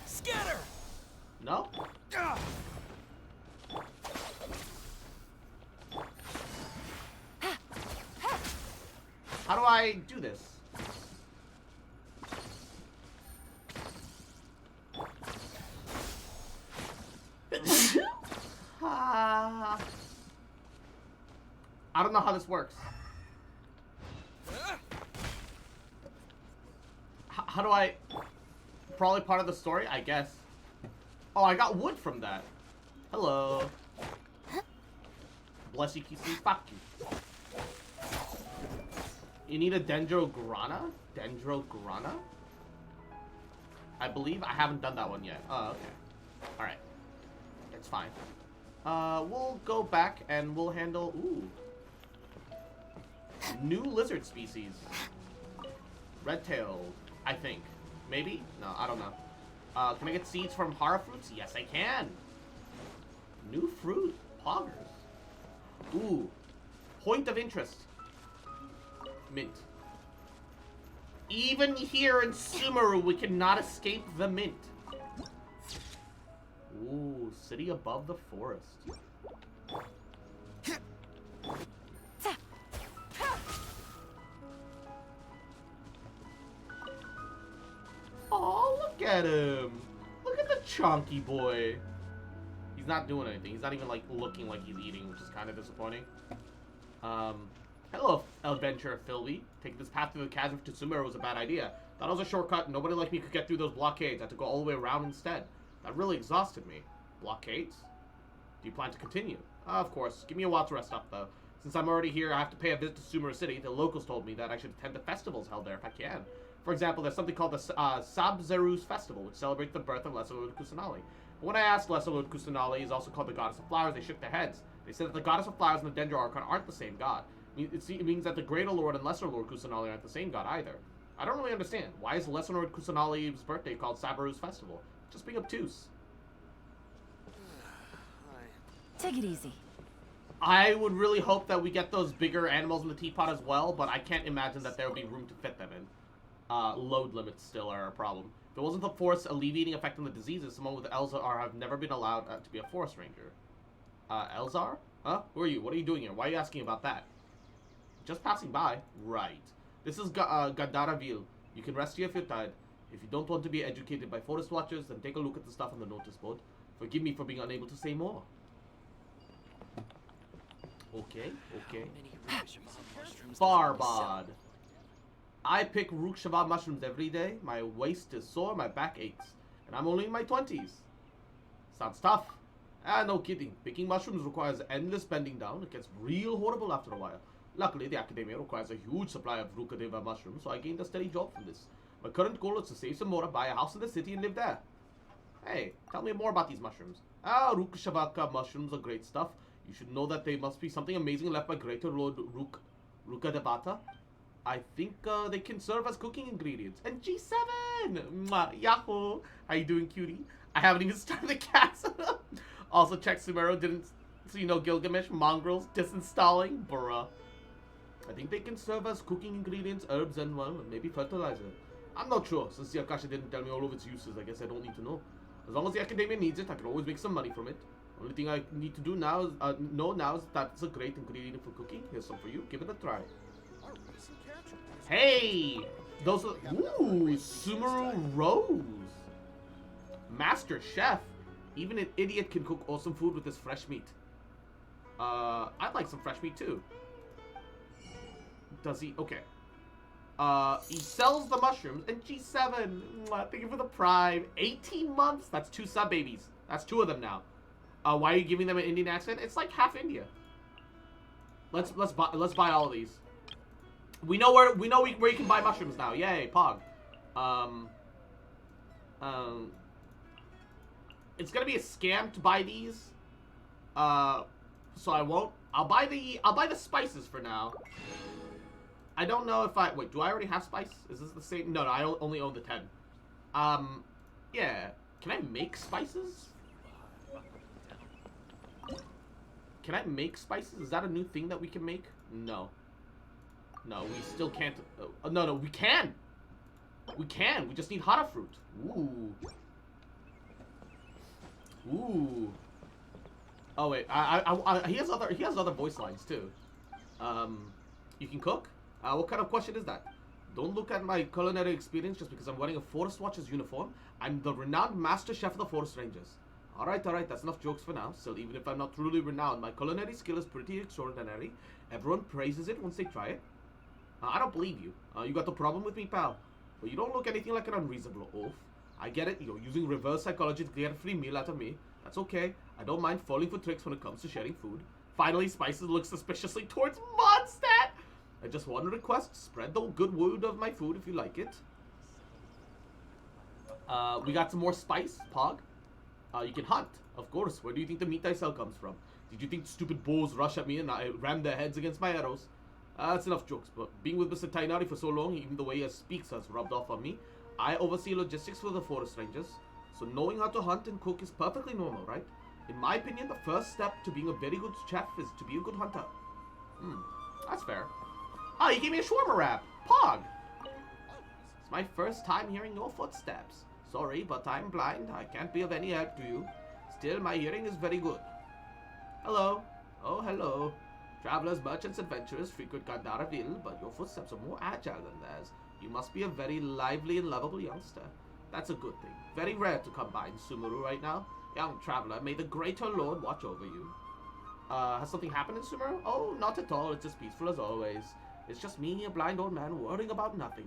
Scatter! No? Ah! How do I do this? I don't know how this works. How do I... Probably part of the story, I guess. Oh, I got wood from that. Hello. Bless you, Kisi. Fuck you. You need a Dendrograna? Dendrograna? I believe I haven't done that one yet. Oh, okay. Alright. It's fine. We'll go back and we'll handle... Ooh. New lizard species. Red-tailed, I think. Maybe? No, I don't know. Can I get seeds from Hara fruits? Yes, I can. New fruit. Poggers. Ooh. Point of interest. Mint. Even here in SumerUwU, we cannot escape the mint. Ooh, city above the forest. Oh, look at him. Look at the chonky boy. He's not doing anything. He's not even, like, looking like he's eating, which is kind of disappointing. Hello, adventurer Philby. Taking this path through the chasm to SumerUwU was a bad idea. Thought it was a shortcut. Nobody like me could get through those blockades. I had to go all the way around instead. That really exhausted me. Blockades? Do you plan to continue? Of course. Give me a while to rest up, though. Since I'm already here, I have to pay a visit to SumerUwU City. The locals told me that I should attend the festivals held there if I can. For example, there's something called the SumerUwU Festival, which celebrates the birth of Lesser Lord Kusanali. But when I asked, Lesser Lord Kusanali is also called the Goddess of Flowers, they shook their heads. They said that the Goddess of Flowers and the Dendro Archon aren't the same god. It means that the Greater Lord and Lesser Lord Kusanali aren't the same god either. I don't really understand. Why is Lesser Lord Kusanali's birthday called SumerUwU Festival? Just being obtuse. Take it easy. I would really hope that we get those bigger animals in the teapot as well, but I can't imagine that there would be room to fit them in. Load limits still are a problem. If it wasn't the force alleviating effect on the diseases, someone with Elzar have never been allowed to be a forest ranger. Elzar? Huh? Who are you? What are you doing here? Why are you asking about that? Just passing by. Right. This is Gandaraville. You can rest here if you're tired. If you don't want to be educated by forest watchers, then take a look at the stuff on the notice board. Forgive me for being unable to say more. Okay, okay. Barbod. I pick Rook Shabbat mushrooms every day. My waist is sore, my back aches. And I'm only in my 20s. Sounds tough. Ah, no kidding. Picking mushrooms requires endless bending down. It gets real horrible after a while. Luckily, the Academia requires a huge supply of Rukadeva mushrooms, so I gained a steady job from this. My current goal is to save some more, buy a house in the city, and live there. Hey, tell me more about these mushrooms. Ah, Rook Shavaka mushrooms are great stuff. You should know that they must be something amazing left by Greater Lord Rukadevata. I think they can serve as cooking ingredients. And G7! Mwah, yahoo! How you doing, cutie? I haven't even started the cast. Also, check SumerUwU didn't see no Gilgamesh, mongrels, disinstalling, bruh. I think they can serve as cooking ingredients, herbs, and, well, maybe fertilizer. I'm not sure. Since the Akasha didn't tell me all of its uses, I guess I don't need to know. As long as the Academia needs it, I can always make some money from it. Only thing I need to do now is, know now is that it's a great ingredient for cooking. Here's some for you. Give it a try. Hey! Those are... Ooh! SumerUwU. Master Chef. Even an idiot can cook awesome food with this fresh meat. I'd like some fresh meat too. Does he? Okay. He sells the mushrooms and G7. Thank you for the prime. 18 months? That's 2 sub babies. That's 2 of them now. Why are you giving them an Indian accent? It's like half India. Let's buy all of these. We know where you can buy mushrooms now. Yay, Pog. It's gonna be a scam to buy these. So I won't. I'll buy the spices for now. I don't know if I... Wait, do I already have spice? Is this the same? No, I only own the 10. Yeah. Can I make spices? Can I make spices? Is that a new thing that we can make? No. No, we still can't... no, we can! We can! We just need hana fruit. Ooh. Ooh. Oh, wait. He has other voice lines, too. You can cook? What kind of question is that? Don't look at my culinary experience just because I'm wearing a Forest Watcher's uniform. I'm the renowned Master Chef of the Forest Rangers. Alright, that's enough jokes for now. Still, even if I'm not truly renowned, my culinary skill is pretty extraordinary. Everyone praises it once they try it. I don't believe you. You got the problem with me, pal. But you don't look anything like an unreasonable oaf. I get it, you're using reverse psychology to get a free meal out of me. That's okay. I don't mind falling for tricks when it comes to sharing food. Finally, Spices looks suspiciously towards Mondstadt. I just want to request, spread the good word of my food if you like it. We got some more spice, Pog. You can hunt, of course. Where do you think the meat I sell comes from? Did you think stupid bulls rush at me and I ram their heads against my arrows? That's enough jokes, but being with Mr. Tainari for so long, even the way he speaks has rubbed off on me. I oversee logistics for the Forest Rangers, so knowing how to hunt and cook is perfectly normal, right? In my opinion, the first step to being a very good chef is to be a good hunter. That's fair. Oh, you gave me a shawarma wrap! Pog! It's my first time hearing your footsteps. Sorry, but I'm blind. I can't be of any help to you. Still, my hearing is very good. Hello. Oh, hello. Travelers, merchants, adventurers frequent Gandaraville, but your footsteps are more agile than theirs. You must be a very lively and lovable youngster. That's a good thing. Very rare to come by in SumerUwU right now. Young traveler, may the greater lord watch over you. Has something happened in SumerUwU? Oh, not at all. It's as peaceful as always. It's just me, a blind old man, worrying about nothing.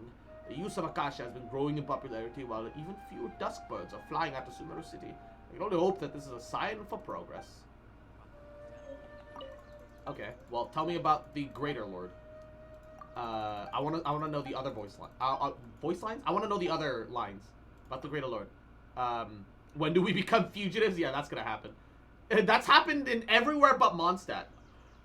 The use of Akasha has been growing in popularity, while even fewer dusk birds are flying out to SumerUwU City. I can only hope that this is a sign for progress. Okay, well, tell me about the Greater Lord. I wanna know the other voice line. Voice lines? I wanna know the other lines about the Greater Lord. When do we become fugitives? Yeah, that's gonna happen. That's happened in everywhere but Mondstadt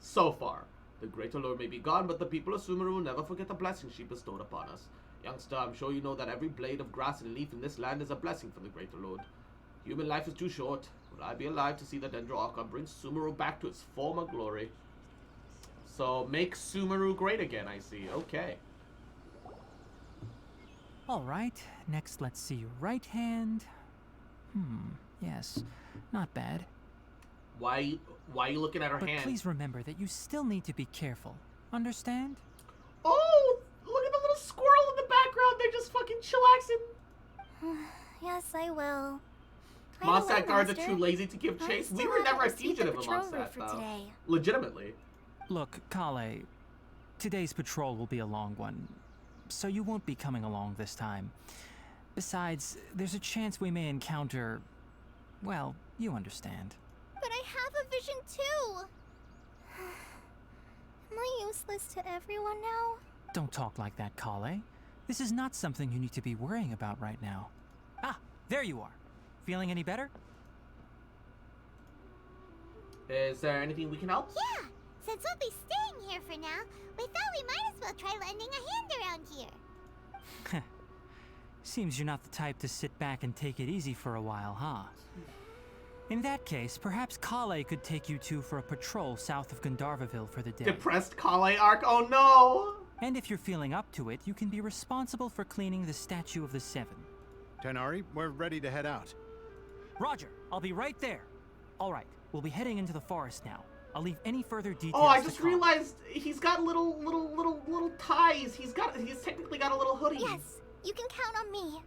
so far. The Greater Lord may be gone, but the people of SumerUwU will never forget the blessing she bestowed upon us. Youngster, I'm sure you know that every blade of grass and leaf in this land is a blessing from the Greater Lord. Human life is too short. Would I be alive to see the Dendro Archon bring SumerUwU back to its former glory? So make SumerUwU great again, I see. Okay. Alright, next let's see your right hand. Yes, not bad. Why are you looking at her But hand? please remember that you still need to be careful. Understand? Oh, look at the little squirrel in the background. They're just fucking chillaxing. Yes, I will. Mondstadt guards are too lazy to give chase. We were never a fugitive of patrol route Mondstadt, for though. today. Legitimately. Look, Kale, today's patrol will be a long one, so you won't be coming along this time. Besides, there's a chance we may encounter... well, you understand. But I have a vision too. Am I useless to everyone now? Don't talk like that, Kale. This is not something you need to be worrying about right now. Ah, there you are. Feeling any better? Is there anything we can help? Yeah. Since we'll be staying here for now, we thought we might as well try lending a hand around here. Seems you're not the type to sit back and take it easy for a while, huh? In that case, perhaps Kale could take you two for a patrol south of Gandharvaville for the day. Depressed Kale arc. Oh no! And if you're feeling up to it, you can be responsible for cleaning the Statue of the Seven. Tighnari, we're ready to head out. Roger, I'll be right there. All right, we'll be heading into the forest now. I'll leave any further details. Oh, I to just come. realized he's got little ties. He's technically got a little hoodie. Yes, you can count on me.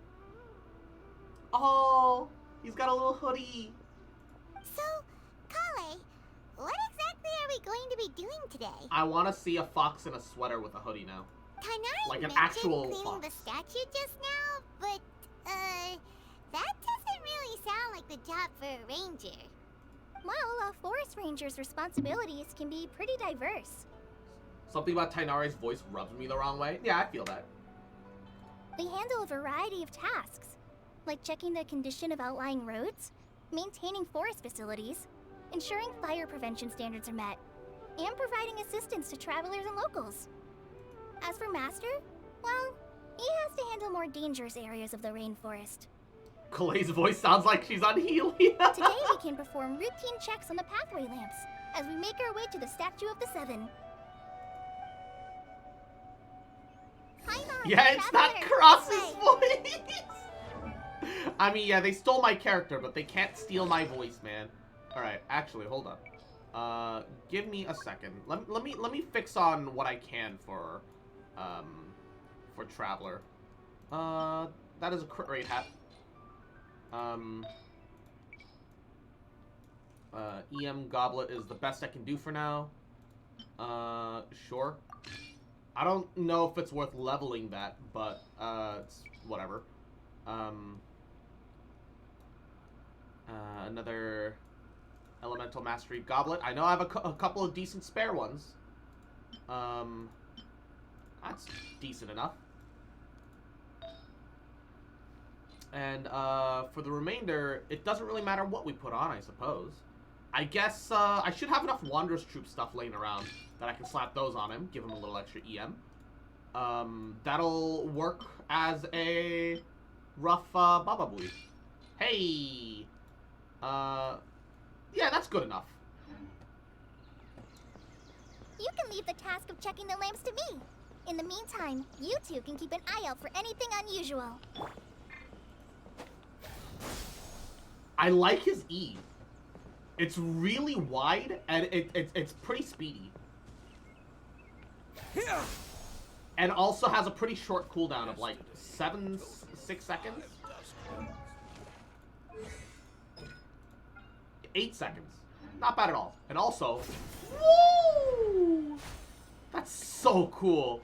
Oh, he's got a little hoodie. So, Kale, what exactly are we going to be doing today? I want to see a fox in a sweater with a hoodie now. Tighnari Like an mentioned actual cleaning fox. the statue just now, but, that doesn't really sound like the job for a ranger. Well, a forest ranger's responsibilities can be pretty diverse. Something about Tighnari's voice rubs me the wrong way. Yeah, I feel that. They handle a variety of tasks, like checking the condition of outlying roads, maintaining forest facilities, ensuring fire prevention standards are met, and providing assistance to travelers and locals. As for Master, well, he has to handle more dangerous areas of the rainforest. Kale's voice sounds like she's on Healy. Today we can perform routine checks on the pathway lamps as we make our way to the Statue of the Seven. Hi, Mom. Yeah, it's not Cross's voice. I mean, yeah, they stole my character, but they can't steal my voice, man. All right, actually, hold on. Give me a second. Let me fix on what I can for Traveler. That is a crit rate hat. EM Goblet is the best I can do for now. Sure. I don't know if it's worth leveling that, but, it's whatever. Another Elemental Mastery Goblet. I know I have a couple of decent spare ones. That's decent enough. And, for the remainder, it doesn't really matter what we put on, I suppose. I guess, I should have enough Wanderer's Troop stuff laying around that I can slap those on him, give him a little extra EM. That'll work as a rough, Baba Booey. Hey! Yeah, that's good enough. You can leave the task of checking the lamps to me. In the meantime, you two can keep an eye out for anything unusual. I like his E. It's really wide, and it's pretty speedy. And also has a pretty short cooldown of like 6 seconds? 8 seconds. Not bad at all. And also, woo! That's so cool.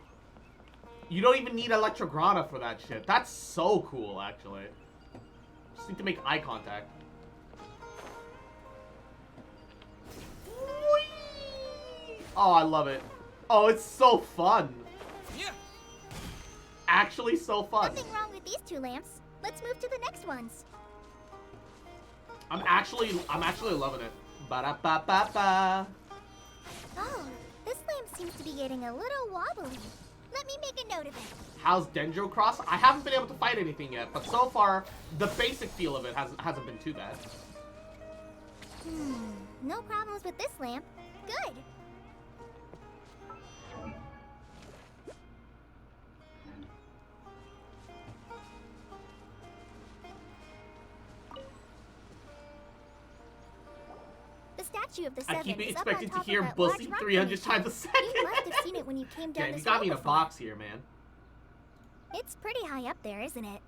You don't even need Electrograna for that shit. That's so cool, actually. Just need to make eye contact. Whee! Oh, I love it. Oh, it's so fun. Actually so fun. Nothing wrong with these two lamps. Let's move to the next ones. I'm actually loving it. Ba-da-ba-ba-ba. Oh, this lamp seems to be getting a little wobbly. Let me make a note of it. How's Dendrocross? I haven't been able to fight anything yet, but so far, the basic feel of it hasn't been too bad. No problems with this lamp. Good. The statue of the I Seven keep is up expecting on to top hear of that Bussy large rock 300 formation. times a second. You must have seen it when you came down Damn, you this got way me in a before. box here, man. It's pretty high up there, isn't it?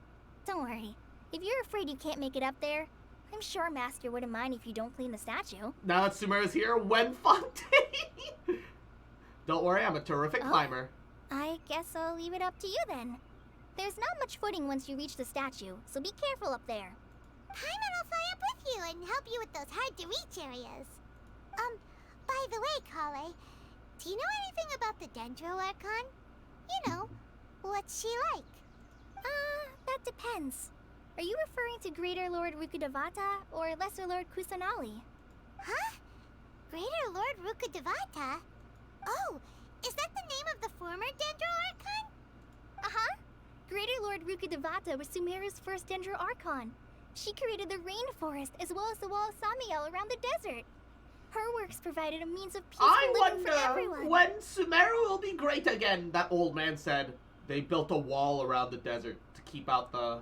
Don't worry. If you're afraid you can't make it up there, I'm sure Master wouldn't mind if you don't clean the statue. Now that Sumeru's here, when Fontaine. Don't worry, I'm a terrific Oh. climber. I guess I'll leave it up to you then. There's not much footing once you reach the statue, so be careful up there. Paimon will fly up with you and help you with those hard-to-reach areas. By the way, Kale, do you know anything about the Dendro Archon? You know, what's she like? That depends. Are you referring to Greater Lord Rukkhadevata or Lesser Lord Kusanali? Huh? Greater Lord Rukkhadevata? Oh, is that the name of the former Dendro Archon? Uh-huh. Greater Lord Rukkhadevata was Sumeru's first Dendro Archon. She created the rainforest as well as the wall of Samiel around the desert. Her works provided a means of peaceful I living for wonder everyone. when Sumeru will be great again, that old man said. They built a wall around the desert to keep out the...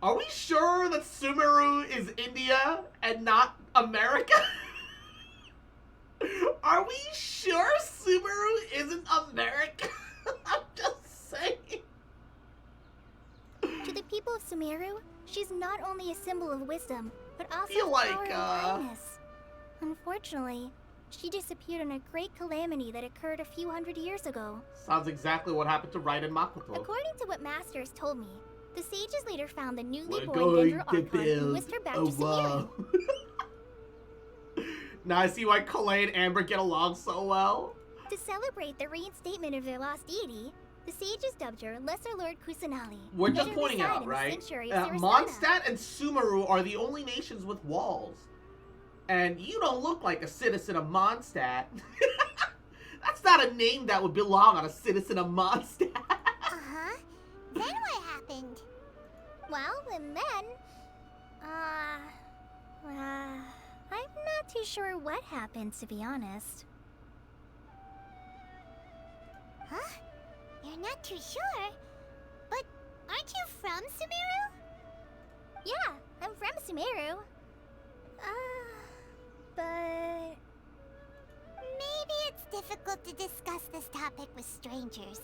Are we sure that Sumeru is India and not America? Are we sure Sumeru isn't America? I'm just saying. To the people of Sumeru, she's not only a symbol of wisdom, but also Feel like, power and kindness. Unfortunately, she disappeared in a great calamity that occurred a few hundred years ago. Sounds exactly what happened to Raiden Makoto. According to what Master has told me, the sages later found the newly We're born going Dendro to Archon and build whisked her back a to Sumeru. wall. Now I see why Kalei and Amber get along so well. To celebrate the reinstatement of their lost deity, the sages dubbed her Lesser Lord Kusanali. We're and just let her pointing reside out, in the right? sanctuary of Sarasana. Mondstadt and Sumeru are the only nations with walls. And you don't look like a citizen of Mondstadt. That's not a name that would belong on a citizen of Mondstadt. Uh-huh. Then what happened? Well, and then... I'm not too sure what happened, to be honest. Huh? You're not too sure? But aren't you from Sumeru? Yeah, I'm from Sumeru. But... Maybe it's difficult to discuss this topic with strangers.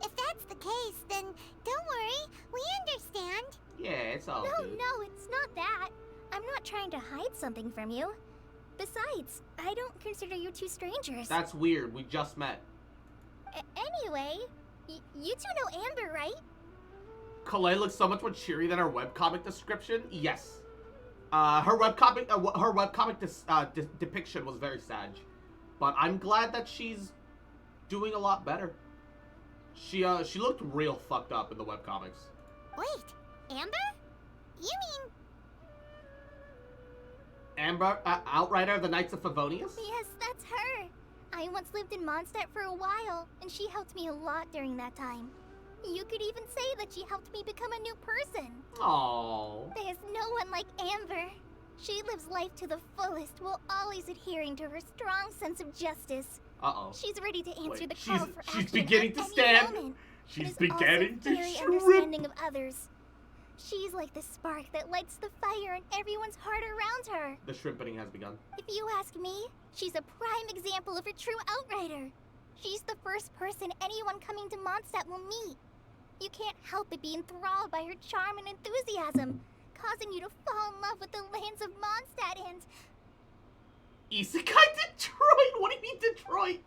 If that's the case, then don't worry, we understand. Yeah, it's all good. No, it's not that. I'm not trying to hide something from you. Besides, I don't consider you two strangers. That's weird. We just met. Anyway, you two know Amber, right? Kalei looks so much more cheery than her webcomic description. Yes. Her webcomic depiction was very sad. But I'm glad that she's doing a lot better. She looked real fucked up in the webcomics. Wait, Amber? You mean... Amber, Outrider of the Knights of Favonius? Yes, that's her. I once lived in Mondstadt for a while, and she helped me a lot during that time. You could even say that she helped me become a new person. Aww. There's no one like Amber. She lives life to the fullest while always adhering to her strong sense of justice. Uh-oh. She's ready to answer Wait, the call for action she's beginning at to any stand. moment, She's but is beginning also to very shrivel. understanding of others. She's like the spark that lights the fire in everyone's heart around her. The shrimpening has begun. If you ask me, she's a prime example of a true outrider. She's the first person anyone coming to Mondstadt will meet. You can't help but be enthralled by her charm and enthusiasm, causing you to fall in love with the lands of Mondstadt and... Isekai Detroit? What do you mean Detroit?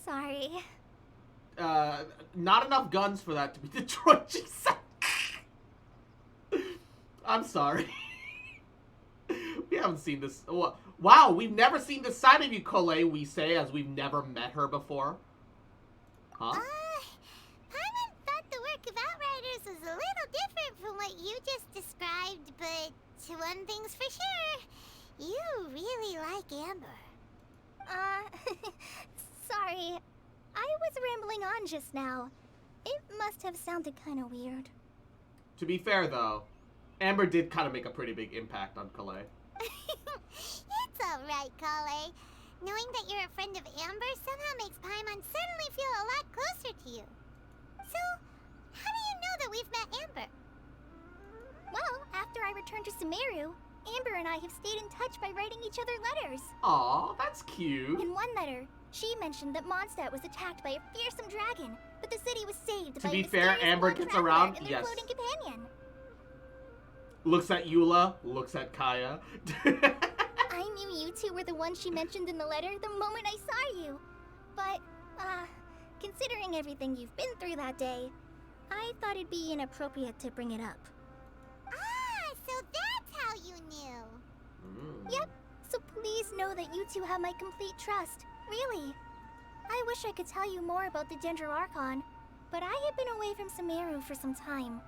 Sorry. Not enough guns for that to be Detroit, she said. I'm sorry. We haven't seen this. Wow, we've never seen this side of you, Kalei, we say, as we've never met her before. Huh? Paimon thought the work of Outriders was a little different from what you just described, but one thing's for sure, you really like Amber. Sorry. I was rambling on just now. It must have sounded kind of weird. To be fair, though, Amber did kind of make a pretty big impact on Kalei. It's alright, Kale. Knowing that you're a friend of Amber somehow makes Paimon suddenly feel a lot closer to you. So, how do you know that we've met Amber? Well, after I returned to SumerUwU, Amber and I have stayed in touch by writing each other letters. Aw, that's cute. In one letter, she mentioned that Mondstadt was attacked by a fearsome dragon, but the city was saved To by be a fair, mysterious Amber world gets traveler around, and their yes. floating companion. Looks at Eula, looks at Kaya. I knew you two were the ones she mentioned in the letter the moment I saw you. But, considering everything you've been through that day, I thought it'd be inappropriate to bring it up. Ah, so that's how you knew. Yep, so please know that you two have my complete trust. Really. I wish I could tell you more about the Dendro Archon, but I have been away from SumerUwU for some time,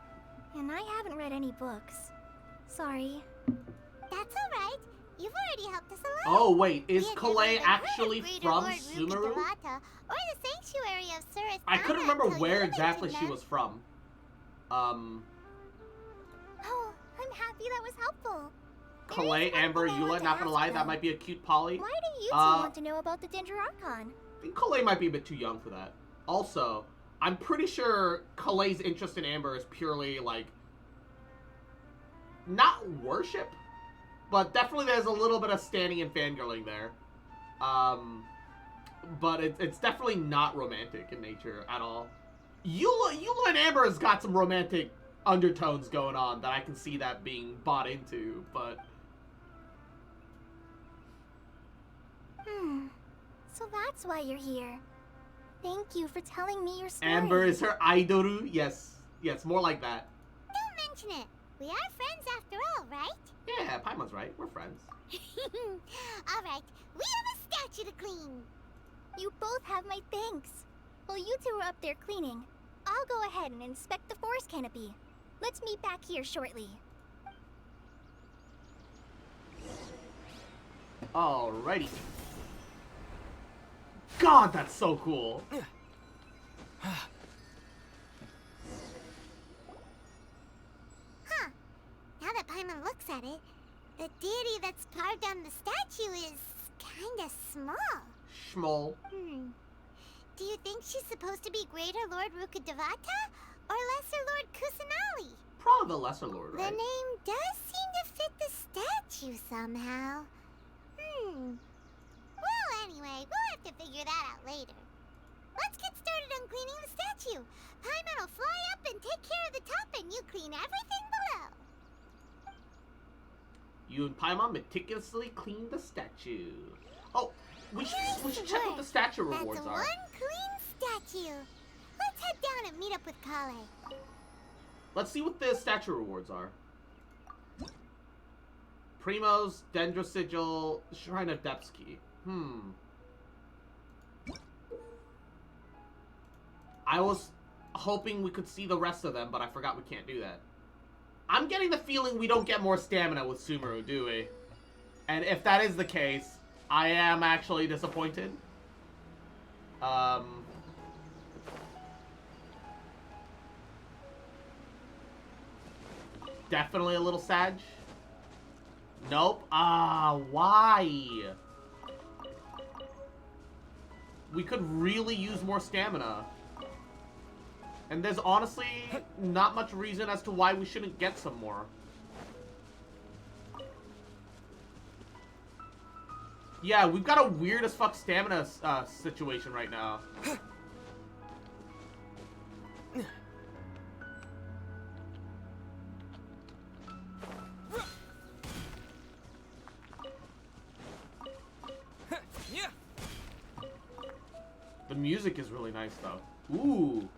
and I haven't read any books. Sorry. That's alright. You've already helped us a lot. Oh, wait, is We had Kalei never even heard actually of Greater from Lord SumerUwU? Rukkhadevata or the Sanctuary of Surus I couldn't remember until where you exactly mentioned she them. was from. Oh, I'm happy that was helpful. There Kalei, is one Amber, thing I want Eula, to not gonna ask, lie, though. that might be a cute poly. Why do you two Uh, want to know about the Dendro Archon? I think Kalei might be a bit too young for that. Also, I'm pretty sure Kalei's interest in Amber is purely, like, not worship, but definitely there's a little bit of standing and fangirling there. But it's definitely not romantic in nature at all. Eula and Amber has got some romantic undertones going on that I can see that being bought into, but... So that's why you're here. Thank you for telling me your story. Amber is her idoru? Yes, more like that. Don't mention it. We are friends after all, right? Yeah, Paimon's right. We're friends. Alright, we have a statue to clean. You both have my thanks. While you two are up there cleaning, I'll go ahead and inspect the forest canopy. Let's meet back here shortly. Alrighty. God, that's so cool. Huh. Now that Paimon looks at it, the deity that's carved on the statue is kinda small. Schmoll. Do you think she's supposed to be Greater Lord Rukkhadevata or Lesser Lord Kusanali? Probably the Lesser Lord, The right? name does seem to fit the statue somehow. Well, anyway, we'll have to figure that out later. Let's get started on cleaning the statue. Paimon will fly up and take care of the top, and you clean everything below. You and Paimon meticulously clean the statue. Oh, we should check what the Nice statue work. rewards That's are. one clean statue. Let's head down and meet up with Kale. Let's see what the statue rewards are. Primos, Dendro Sigil, Shrine of Depths Key. I was hoping we could see the rest of them, but I forgot we can't do that. I'm getting the feeling we don't get more stamina with SumerUwU, do we? And if that is the case, I am actually disappointed. Definitely a little sad. Nope. Why? We could really use more stamina. And there's honestly not much reason as to why we shouldn't get some more. Yeah, we've got a weird as fuck stamina situation right now. Yeah. The music is really nice though. Ooh.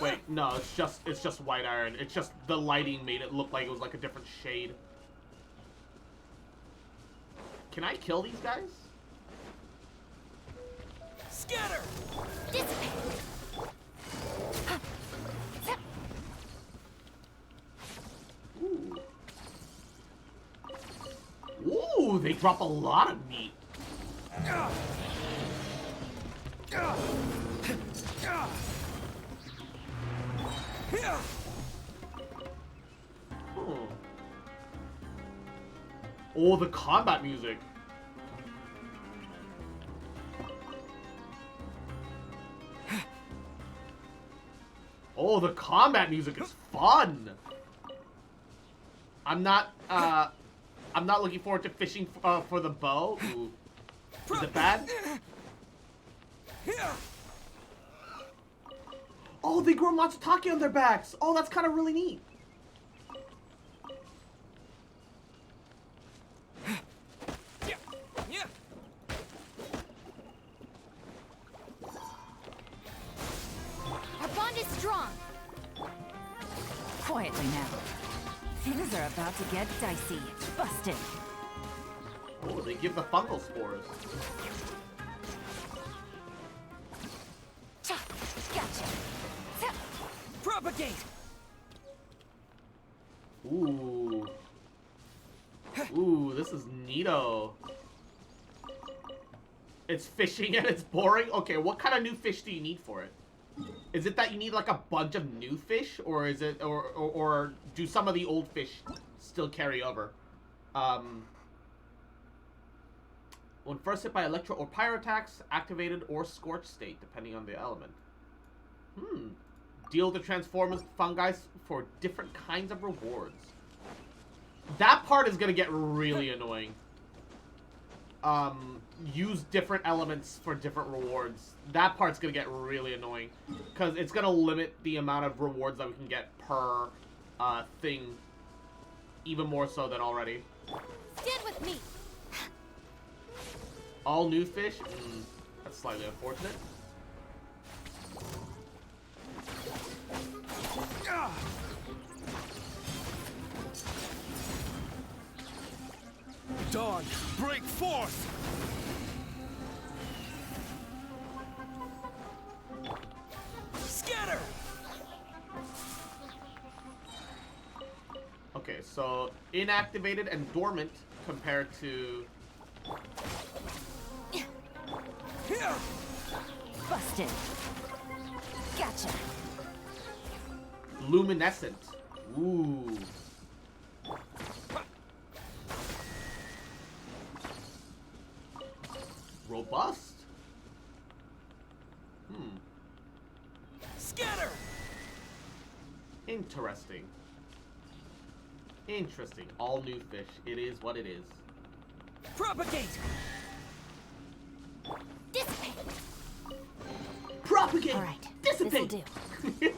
Wait, no, it's just white iron. It's just the lighting made it look like it was like a different shade. Can I kill these guys? Scatter! Ooh. Ooh, they drop a lot of meat. Oh, the combat music. Oh, the combat music is fun. I'm not looking forward to fishing for the bow. Ooh. Is it bad? Oh, they grow Matsutake on their backs. Oh, that's kind of really neat. Our bond is strong. Quietly now. Things are about to get dicey. Busted. Oh, they give the fungal spores. Gotcha. Propagate! Ooh. Ooh, this is neato. It's fishing and it's boring? Okay, what kind of new fish do you need for it? Is it that you need like a bunch of new fish? Or is it, or do some of the old fish still carry over? When first hit by electro or pyro attacks, activated or scorched state, depending on the element. Deal the transformers fungi for different kinds of rewards. That part is gonna get really annoying. Use different elements for different rewards. That part's gonna get really annoying. Because it's gonna limit the amount of rewards that we can get per thing. Even more so than already. Stand with me. All new fish? That's slightly unfortunate. Dawn, break forth! Scatter! Okay, so inactivated and dormant compared to... Busted. Gotcha. Luminescent. Ooh. Robust? Scatter! Interesting. Interesting. All new fish. It is what it is. Propagate! Dissipate. Propagate! All right. Dissipate! This'll do.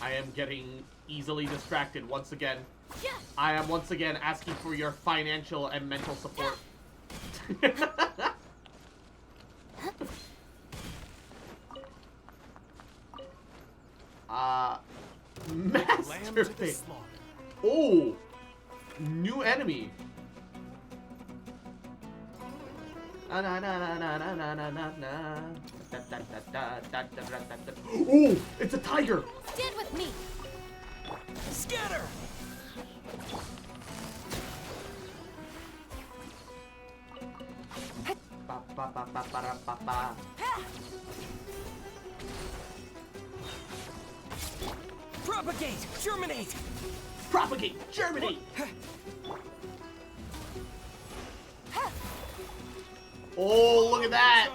I am getting easily distracted once again. Yeah. I am once again asking for your financial and mental support. Masterpiece. Oh, new enemy. Oh, it's a tiger. Stand with me. Scatter! Propagate! Germinate! Propagate! Germinate! Oh, look at that!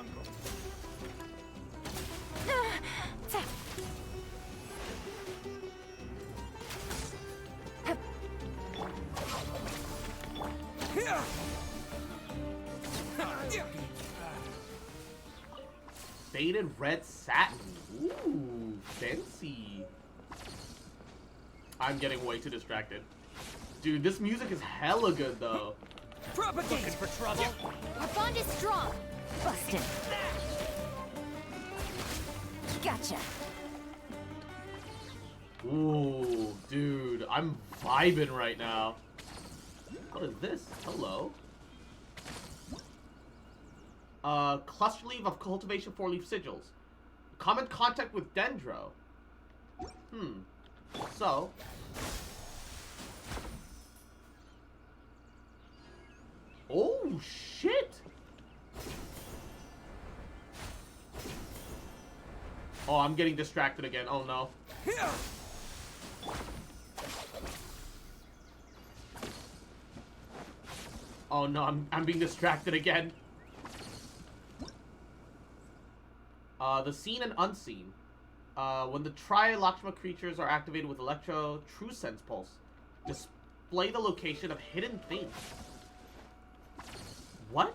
Faded red satin. Ooh, fancy. I'm getting way too distracted. Dude, this music is hella good though. Propagate! Looking for trouble? Our bond is strong. Busted. Gotcha. Ooh, dude, I'm vibing right now. What is this? Hello. Cluster leaf of cultivation 4-leaf sigils. Common contact with Dendro. So. Oh, shit! Oh, I'm getting distracted again. Oh, no. Oh no, I'm being distracted again. The seen and unseen. When the Tri-Lakshma creatures are activated with Electro True Sense Pulse, display the location of hidden things. What?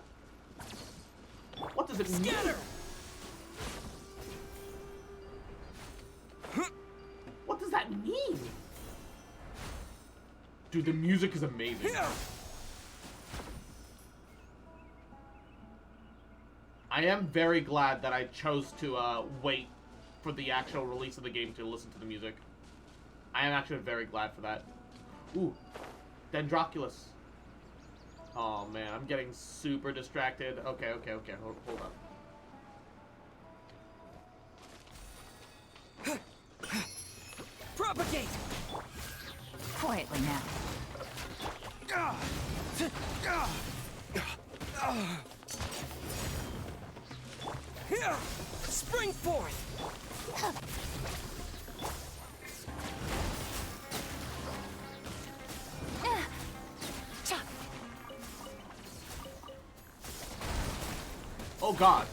What does it mean? What does that mean? Dude, the music is amazing. I am very glad that I chose to wait for the actual release of the game to listen to the music. I am actually very glad for that. Ooh, Dendroculus. Oh man, I'm getting super distracted. Okay, hold up. Propagate! Quietly now. Here! Spring forth! Oh god.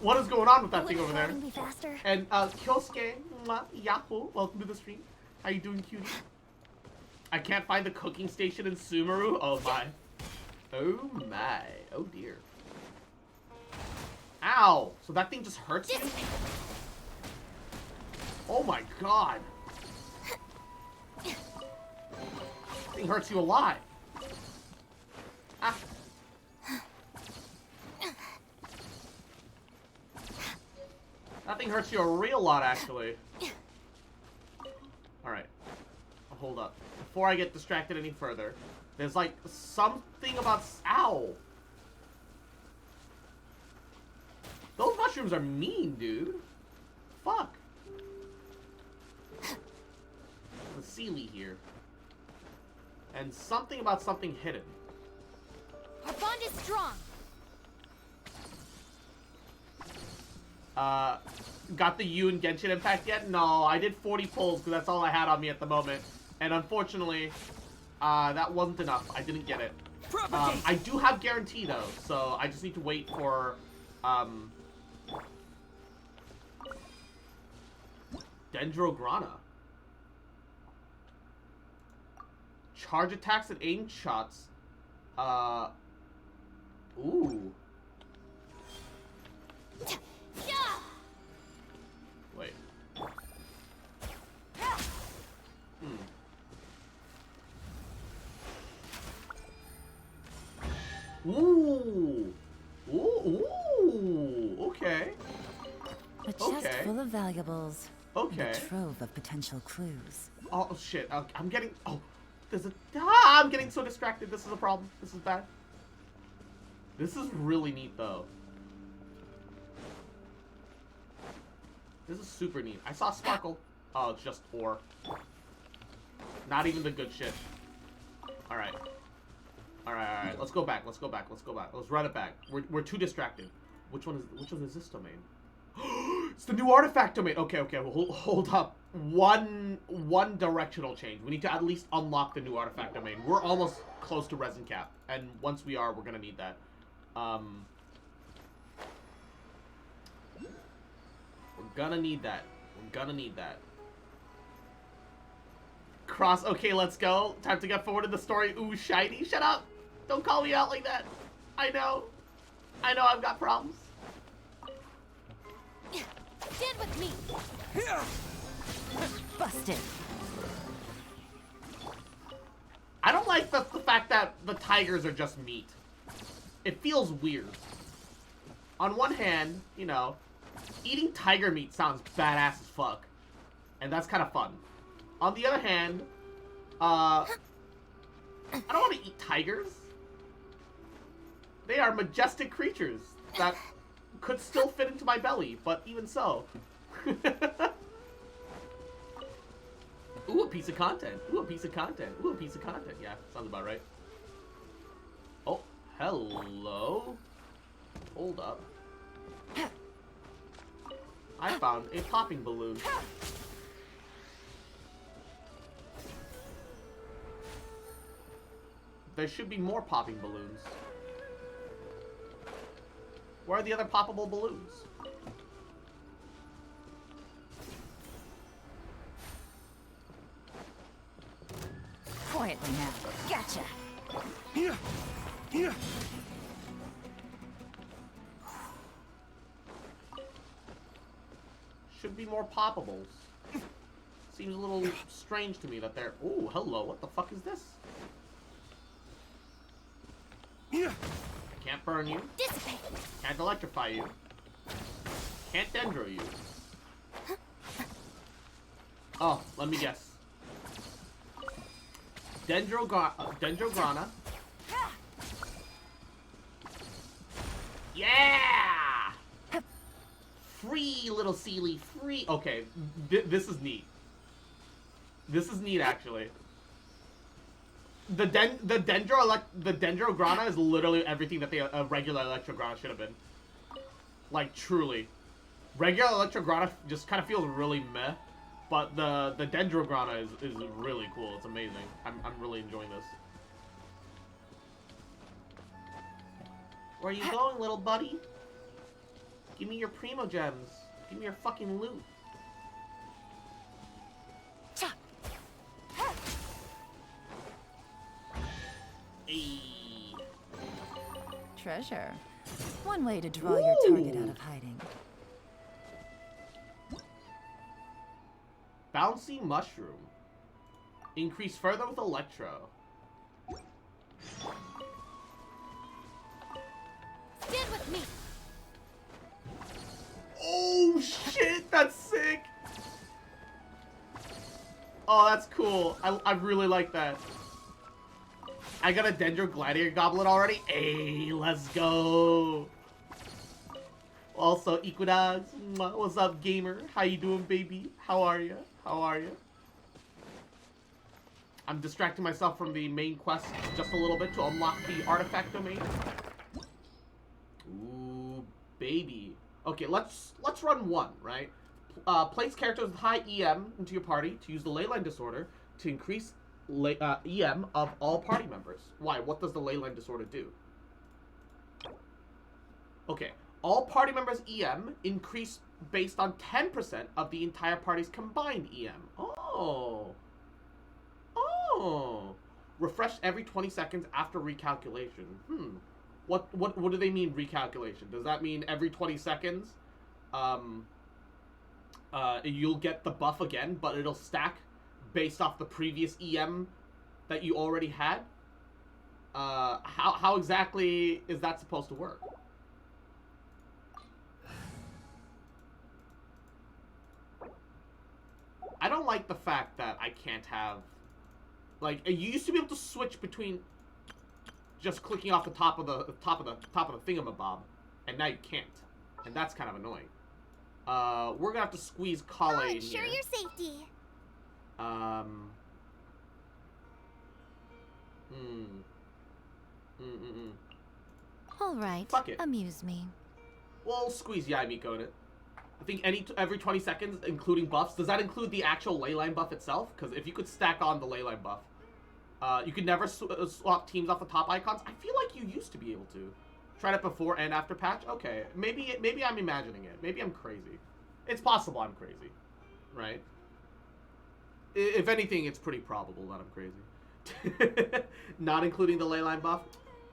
What is going on with that thing over there? Be faster. And Kyosuke, Yahoo, welcome to the stream. How you doing, cutie? I can't find the cooking station in SumerUwU. Oh my. Oh my. Oh dear. Ow! So that thing just hurts you? Oh my god. That thing hurts you a lot. Ah. That thing hurts you a real lot, actually. Alright. Hold up. Before I get distracted any further, there's like something about... Ow! Those mushrooms are mean, dude. Fuck. The Sealy here. And something about something hidden. Our bond is strong. Got the U in Genshin Impact yet? No, I did 40 pulls because that's all I had on me at the moment. And unfortunately, that wasn't enough. I didn't get it. I do have guarantee though, so I just need to wait for, Dendrograna. Charge attacks and aim shots. Ooh. Wait. Ooh. Ooh. Ooh. Okay. A chest full of valuables. Okay. A trove of potential clues. Oh shit! I'm getting. Oh, there's a. Ah! I'm getting so distracted. This is a problem. This is bad. This is really neat though. This is super neat. I saw Sparkle. Oh, it's just ore. Not even the good shit. Alright. Alright. Let's go back. Let's go back. Let's go back. Let's run it back. We're too distracted. Which one is this domain? It's the new artifact domain. Okay. Well, hold up. One directional change. We need to at least unlock the new artifact domain. We're almost close to resin cap. And once we are, we're gonna need that. We're gonna need that. We're gonna need that. Cross. Okay, let's go. Time to get forward in the story. Ooh, shiny. Shut up. Don't call me out like that. I know. I've got problems. Stand with me. Busted. I don't like the fact that the tigers are just meat. It feels weird. On one hand, you know, eating tiger meat sounds badass as fuck. And that's kind of fun. On the other hand, I don't want to eat tigers. They are majestic creatures that could still fit into my belly, but even so. Ooh, a piece of content. Ooh, a piece of content. Ooh, a piece of content. Yeah, sounds about right. Oh, hello. Hold up. I found a popping balloon. There should be more popping balloons. Where are the other poppable balloons? Quietly now. Gotcha. Yeah. Yeah. Should be more poppables. Seems a little strange to me that they're... Ooh, hello, what the fuck is this? Yeah. I can't burn you. Dissipate. Can't electrify you. Can't dendro you. Oh, let me guess. Dendrograna. Yeah! Free, little Sealy, free. Okay, this is neat. This is neat, actually. The Dendrograna is literally everything that the regular Electrograna should have been. Like, truly. Regular Electrograna just kind of feels really meh, but the Dendrograna is really cool. It's amazing. I'm really enjoying this. Where are you going, little buddy? Give me your Primo Gems. Give me your fucking loot. Hey. Treasure. One way to draw your target out of hiding. Bouncy Mushroom. Increase further with Electro. Stand with me. Oh shit, that's sick! Oh, that's cool. I really like that. I got a Dendro Gladiator Goblet already. Hey, let's go! Also, Equidogs, what's up, gamer? How you doing, baby? How are you? How are you? I'm distracting myself from the main quest just a little bit to unlock the artifact domain. Ooh, baby. Okay, let's run one, right? Place characters with high EM into your party to use the Leyline Disorder to increase EM of all party members. Why? What does the Leyline Disorder do? Okay. All party members' EM increase based on 10% of the entire party's combined EM. Oh. Oh. Refresh every 20 seconds after recalculation. What do they mean, recalculation? Does that mean every 20 seconds you'll get the buff again, but it'll stack based off the previous EM that you already had? How exactly is that supposed to work? I don't like the fact that I can't have... Like, you used to be able to switch between just clicking off the top of the thingamabob, and now you can't. And that's kind of annoying. We're gonna have to squeeze Kale in ensure here. your safety. All right. Fuck it. Amuse me. We'll squeeze Yaimiko in it. I think every 20 seconds, including buffs. Does that include the actual Leyline buff itself? Because if you could stack on the Leyline buff, you could never swap teams off the top icons. I feel like you used to be able to. Tried it before and after patch? Okay. Maybe I'm imagining it. Maybe I'm crazy. It's possible I'm crazy. Right? If anything, it's pretty probable that I'm crazy. Not including the Leyline buff?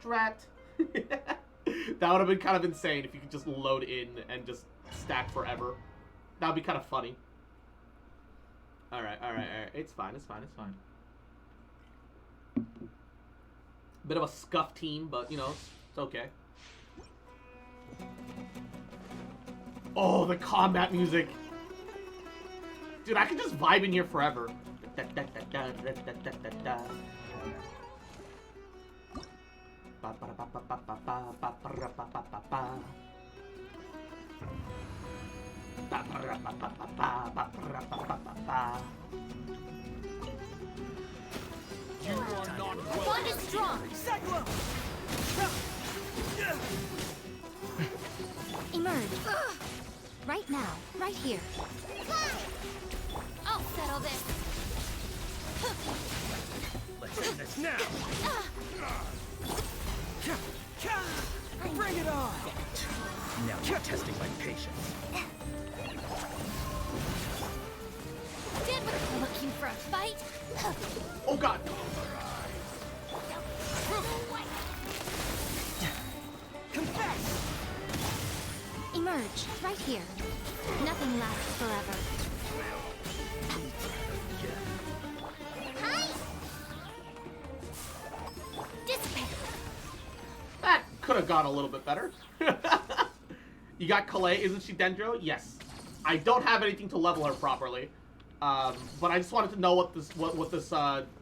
Drat. That would have been kind of insane if you could just load in and just stack forever. That would be kind of funny. Alright. It's fine. Bit of a scuff team, but, you know, it's okay. Oh, the combat music. Dude, I could just vibe in here forever. You are not Bond is strong. Cyclone! Emerge. Right now. Right here. I'll settle this. Let's end this now! Bring it on! Now you're testing my patience. Looking for a fight? Oh god! Confess! Emerge, right here. Nothing lasts forever. Hi! Dissipate. That could have gone a little bit better. You got Kalei, isn't she Dendro? Yes. I don't have anything to level her properly. But I just wanted to know what this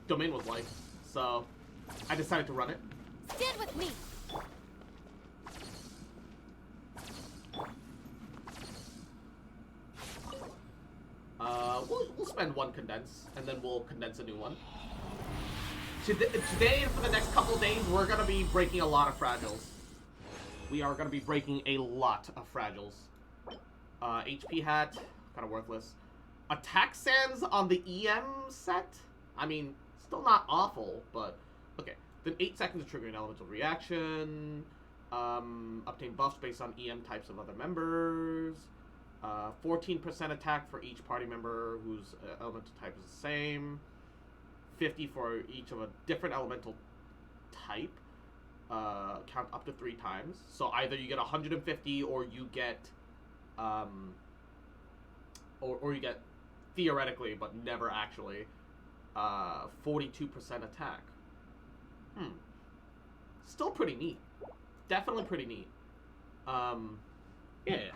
domain was like. So I decided to run it. Stand with me. We'll spend one condense, and then we'll condense a new one. Today and for the next couple days, we're gonna be breaking a lot of fragiles. We are gonna be breaking a lot of fragiles. HP hat, kind of worthless. Attack sands on the EM set? I mean, still not awful, but okay. Then 8 seconds to trigger an elemental reaction. Obtain buffs based on EM types of other members. 14% attack for each party member whose elemental type is the same. 50 for each of a different elemental type. Count up to 3 times. So either you get 150 or you get or you get theoretically but never actually 42% attack. Still pretty neat. Definitely pretty neat. Yeah.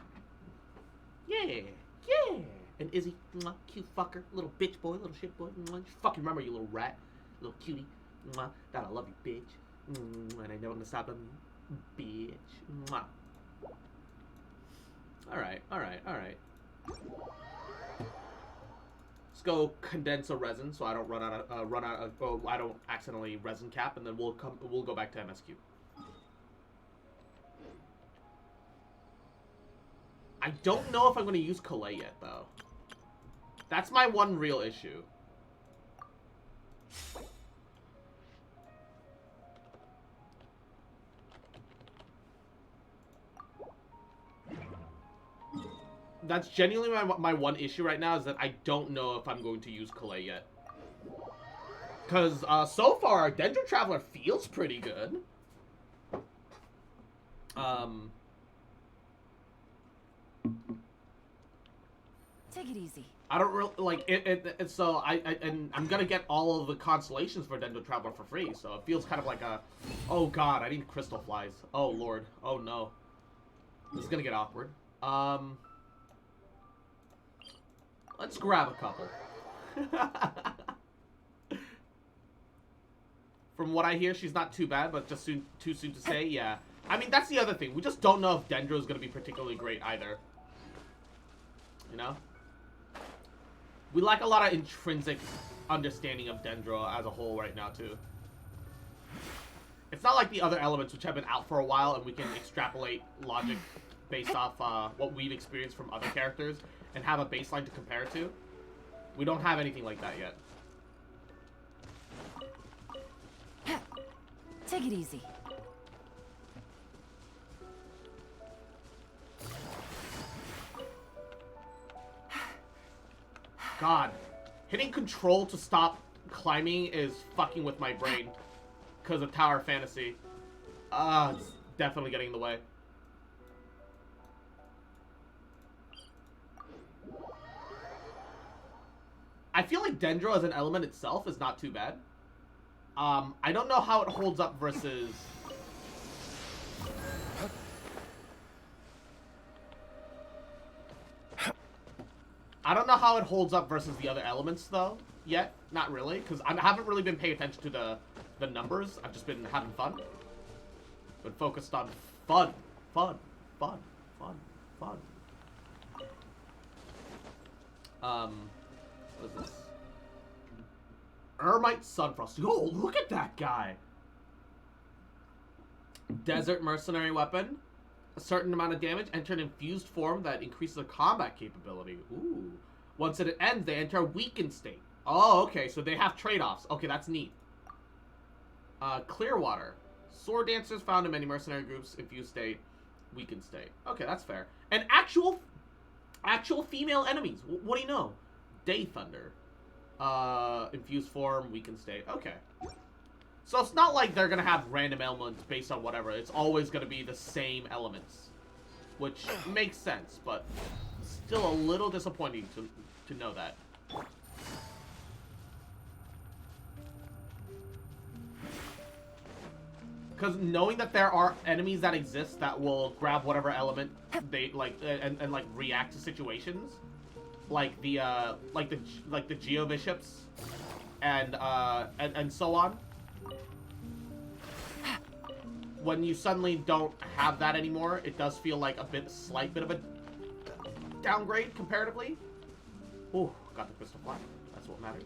And Izzy, mwah, cute fucker, little bitch boy, little shit boy. Mwah, just fucking remember, you little rat, little cutie. Mwah, that I love you, bitch. And I never gonna stop loving you, bitch. Mwah. Alright. Let's go condense a resin so I don't I don't accidentally resin cap, and then we'll go back to MSQ. I don't know if I'm going to use Kalei yet, though. That's my one real issue. That's genuinely my one issue right now, is that I don't know if I'm going to use Kalei yet. Because so far, Dendro Traveler feels pretty good. Take it easy. I don't really like it. So I'm gonna get all of the constellations for Dendro Traveler for free. So it feels kind of like a, oh god, I need crystal flies. Oh lord. Oh no. This is gonna get awkward. Let's grab a couple. From what I hear, she's not too bad, but just too soon to say. Yeah. I mean, that's the other thing. We just don't know if Dendro is gonna be particularly great either. You know? We lack a lot of intrinsic understanding of Dendro as a whole right now, too. It's not like the other elements, which have been out for a while, and we can extrapolate logic based off what we've experienced from other characters and have a baseline to compare to. We don't have anything like that yet. Take it easy. God, hitting control to stop climbing is fucking with my brain because of Tower of Fantasy. It's definitely getting in the way. I feel like Dendro as an element itself is not too bad. I don't know how it holds up versus... I don't know how it holds up versus the other elements, though, yet. Not really, because I haven't really been paying attention to the numbers. I've just been having fun. Been focused on fun. What is this? Ermite Sunfrost. Oh, look at that guy! Desert Mercenary Weapon. A certain amount of damage, enter an infused form that increases their combat capability. Ooh. Once it ends, they enter a weakened state. Oh, okay, so they have trade-offs. Okay, that's neat. Clearwater. Sword dancers found in many mercenary groups. Infused state, weakened state. Okay, that's fair. And actual female enemies. What do you know? Day Thunder. Infused form, weakened state. Okay. So it's not like they're gonna have random elements based on whatever. It's always gonna be the same elements, which makes sense, but still a little disappointing to know that. Because knowing that there are enemies that exist that will grab whatever element they like and like react to situations, like the Geo Bishops and so on. When you suddenly don't have that anymore, it does feel like a slight bit of a downgrade comparatively. Ooh, got the crystal flag. That's what matters.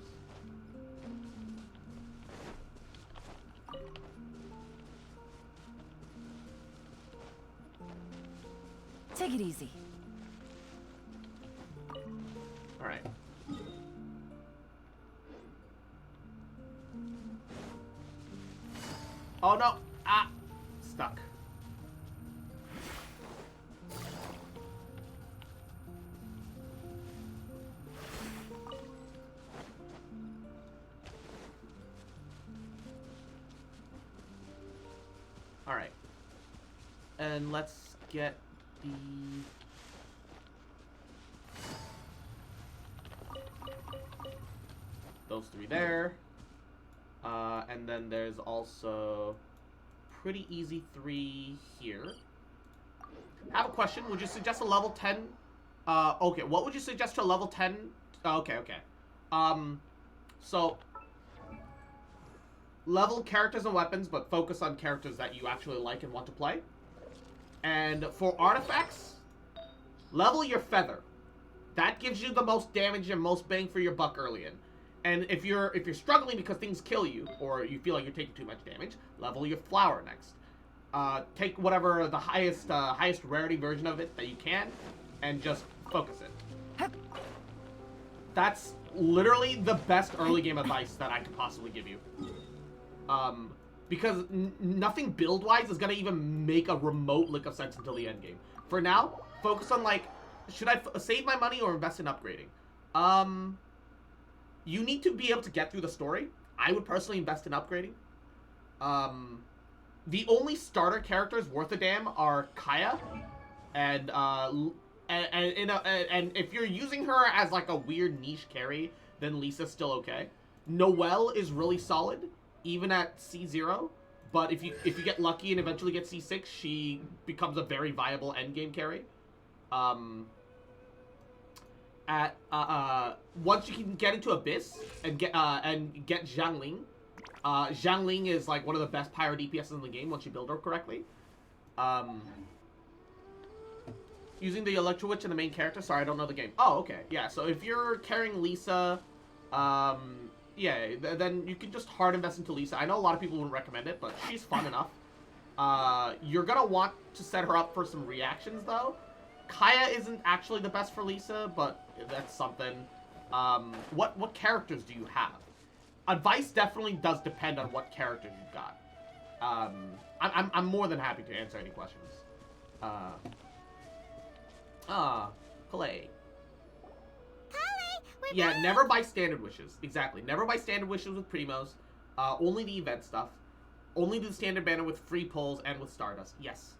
Take it easy. All right. Oh no! Ah! Stuck. All right. And let's get the... those three there. And then there's also pretty easy 3 here. I have a question. Would you suggest a level 10? Okay, what would you suggest to a level 10? Okay. So level characters and weapons, but focus on characters that you actually like and want to play. And for artifacts, level your feather. That gives you the most damage and most bang for your buck early in. And if you're struggling because things kill you, or you feel like you're taking too much damage, level your flower next. Take whatever the highest rarity version of it that you can, and just focus it. That's literally the best early game advice that I could possibly give you. Because nothing build-wise is gonna even make a remote lick of sense until the end game. For now, focus on like, should I save my money or invest in upgrading? You need to be able to get through the story. I would personally invest in upgrading. The only starter characters worth a damn are Kaya, and if you're using her as like a weird niche carry, then Lisa's still okay. Noelle is really solid, even at C0. But if you get lucky and eventually get C6, she becomes a very viable endgame carry. Once you can get into Abyss and get Xiangling, Xiangling is like one of the best pyro DPSs in the game once you build her correctly. Using the Electro Witch and the main character. Sorry, I don't know the game. Oh, okay. Yeah, so if you're carrying Lisa, yeah, then you can just hard invest into Lisa. I know a lot of people wouldn't recommend it, but she's fun enough. You're gonna want to set her up for some reactions, though. Kaya isn't actually the best for Lisa, but that's something. What characters do you have? Advice definitely does depend on what characters you've got. I'm more than happy to answer any questions. Clay. Yeah, never buy standard wishes. Exactly. Never buy standard wishes with Primos. Only the event stuff. Only do the standard banner with free pulls and with Stardust. Yes.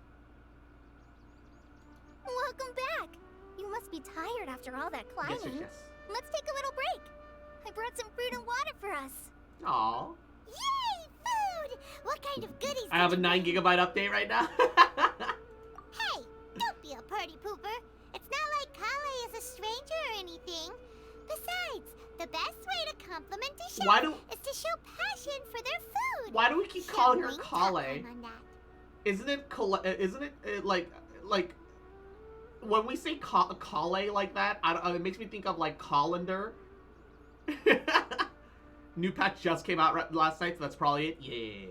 Welcome back. You must be tired after all that climbing. Yes. Let's take a little break. I brought some fruit and water for us. Aww. Yay, food! What kind of goodies? I have a 9 GB update right now. Hey, don't be a party pooper. It's not like Kale is a stranger or anything. Besides, the best way to compliment a chef is to show passion for their food. Why do we keep calling her Kale? On that. Isn't it like when we say Kale like that, it makes me think of like colander. New patch just came out last night, so that's probably it. Yeah.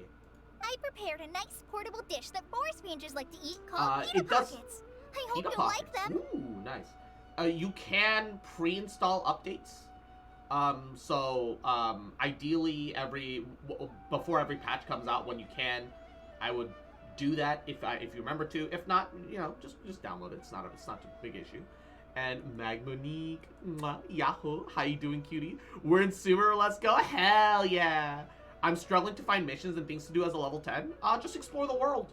I prepared a nice portable dish that forest rangers like to eat called pita pockets. I hope you'll like them. Ooh, nice. You can pre-install updates Ideally, before every patch comes out, when you can, I would do that if you remember to. If not, you know, just download it. It's not a big issue. And Magmonique, Yahoo, how you doing, cutie? We're in SumerUwU, let's go. Hell yeah! I'm struggling to find missions and things to do as a level 10. Just explore the world.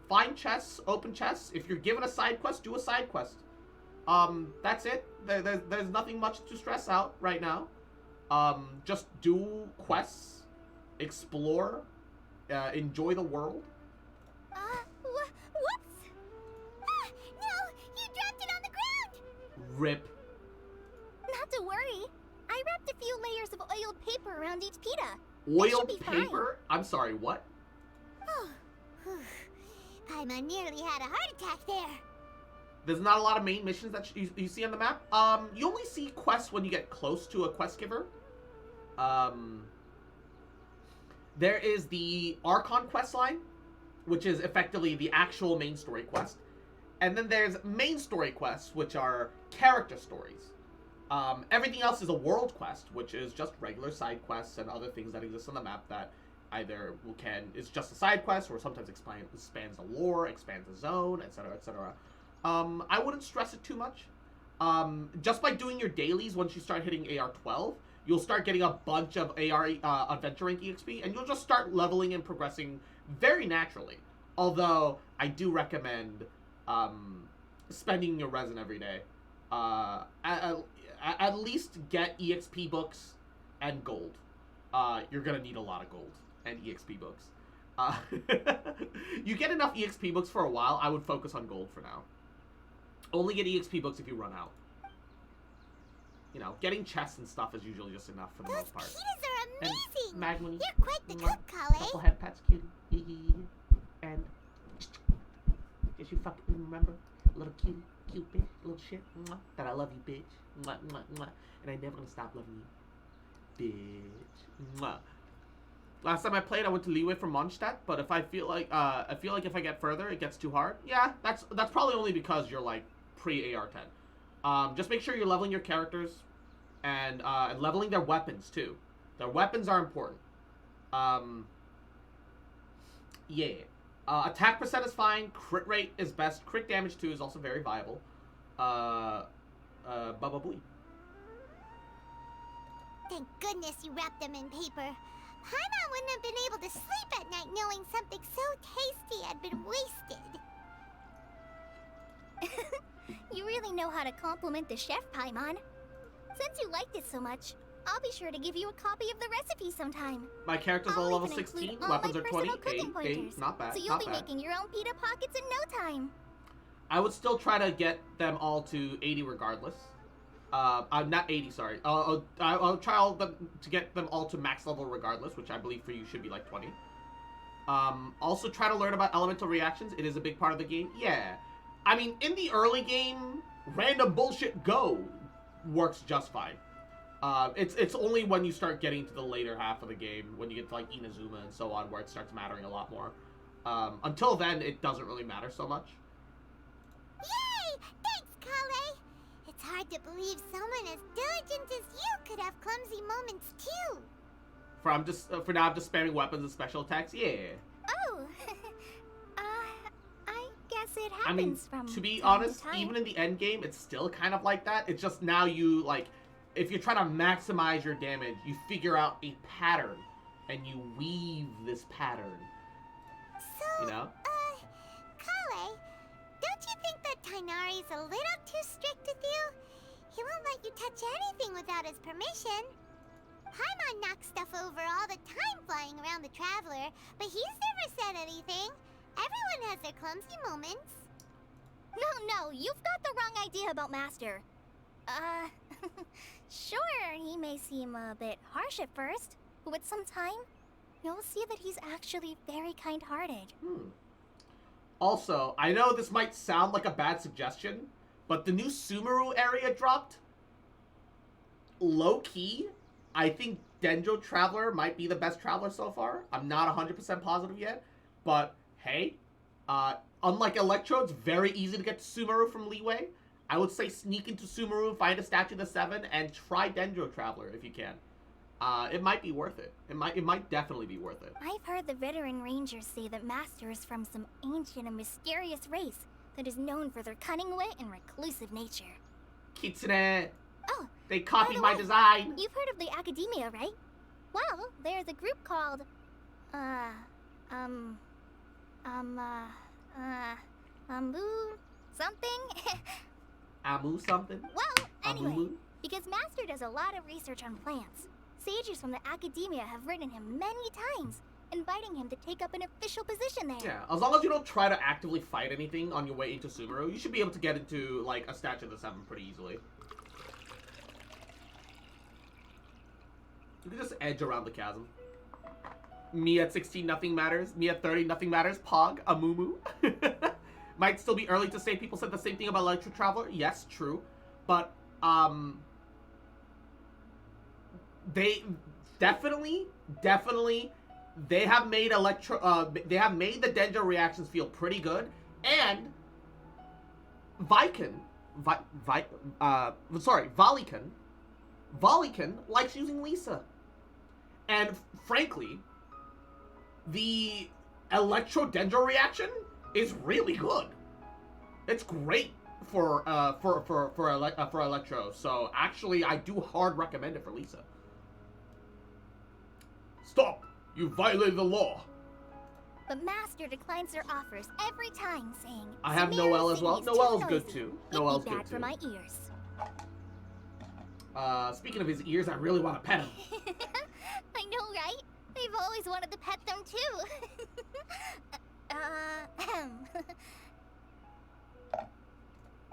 Find chests, open chests. If you're given a side quest, do a side quest. That's it. There's nothing much to stress out right now. Just do quests, explore, enjoy the world. Whoops! Ah, no! You dropped it on the ground! Rip. Not to worry. I wrapped a few layers of oiled paper around each pita. Oiled paper? I'm sorry, what? Oh, Paimon nearly had a heart attack there. There's not a lot of main missions that you see on the map. You only see quests when you get close to a quest giver. There is the Archon quest line, which is effectively the actual main story quest. And then there's main story quests, which are character stories. Everything else is a world quest, which is just regular side quests and other things that exist on the map that either is just a side quest or sometimes expands the lore, expands the zone, etc., etc. I wouldn't stress it too much. Just by doing your dailies, once you start hitting AR 12, you'll start getting a bunch of AR Adventure Rank EXP, and you'll just start leveling and progressing very naturally. Although, I do recommend spending your resin every day. At least get EXP books and gold. You're gonna need a lot of gold and EXP books. You get enough EXP books for a while. I would focus on gold for now. Only get EXP books if you run out. You know, getting chests and stuff is usually just enough for the most part. Those pitas are amazing! Magmony, You're quite the cook, Kale. couple head pats, cutie. And just you fucking remember, little cute bitch, little shit, that I love you, bitch, and I never gonna stop loving you, bitch. Last time I played, I went to Liyue from Mondstadt, but if I feel like if I get further, it gets too hard. Yeah, that's probably only because you're like pre-AR10. Just make sure you're leveling your characters and leveling their weapons too. Their weapons are important. Yeah. Attack percent is fine. Crit rate is best. Crit damage too is also very viable. Baba booey. Thank goodness you wrapped them in paper. Paimon wouldn't have been able to sleep at night knowing something so tasty had been wasted. You really know how to compliment the chef, Paimon. Since you liked it so much, I'll be sure to give you a copy of the recipe sometime. My character's I'll on level even 16. include all Weapons my are 20. personal cooking pointers, Not bad. So you'll not be bad. making your own pita pockets in no time. I would still try to get them all to 80 regardless. Not 80, sorry. I'll try to get them all to max level regardless, which I believe for you should be like 20. Also try to learn about elemental reactions. It is a big part of the game. Yeah. I mean, in the early game, random bullshit go works just fine. It's only when you start getting to the later half of the game, when you get to like Inazuma and so on, where it starts mattering a lot more. Until then, it doesn't really matter so much. Yay! Thanks, Kale. It's hard to believe someone as diligent as you could have clumsy moments too. For now, I'm just spamming weapons and special attacks. Yeah. Oh, I guess it happens I mean, from to be time honest, time. even in the end game, it's still kind of like that. It's just now you, like, if you're trying to maximize your damage, you figure out a pattern, and you weave this pattern, So, you know? Kale, don't you think that Tainari's a little too strict with you? He won't let you touch anything without his permission. Paimon knocks stuff over all the time flying around the Traveler, but he's never said anything. Everyone has their clumsy moments. No, you've got the wrong idea about Master. Sure, he may seem a bit harsh at first, but with some time, you'll see that he's actually very kind-hearted. Also, I know this might sound like a bad suggestion, but the new SumerUwU area dropped. Low-key, I think Dendro Traveler might be the best Traveler so far. I'm not 100% positive yet, but hey, unlike Electro, it's very easy to get to SumerUwU from Liyue. I would say sneak into SumerUwU, find a statue of the 7, and try Dendro Traveler if you can. It might be worth it. It might definitely be worth it. I've heard the veteran rangers say that Master is from some ancient and mysterious race that is known for their cunning wit and reclusive nature. Kitsune! Oh, They by copied the my way, design! You've heard of the Academia, right? Well, there's a group called, something? Amu something? Well, anyway, Amumu? because Master does a lot of research on plants, sages from the Academia have written him many times, inviting him to take up an official position there. Yeah, as long as you don't try to actively fight anything on your way into SumerUwU, you should be able to get into, like, a statue of the 7 pretty easily. You can just edge around the chasm. Me at 16, nothing matters. Me at 30, nothing matters. Pog, Amumu. Might still be early to say people said the same thing about Electro Traveler. Yes, true. But, they definitely, they have made they have made the Dendro reactions feel pretty good. And Valikan likes using Lisa. And frankly, the Electro Dendro reaction is really good. It's great for Electro. So actually, I do hard recommend it for Lisa. Stop! You violated the law. But Master declines their offers every time, saying, I have "Sumeru Noelle as well. City is Noelle's too good noisy. too. It'd Noelle's be good bad for too. my ears." Speaking of his ears, I really want to pet him. I know, right? I've always wanted to pet them too.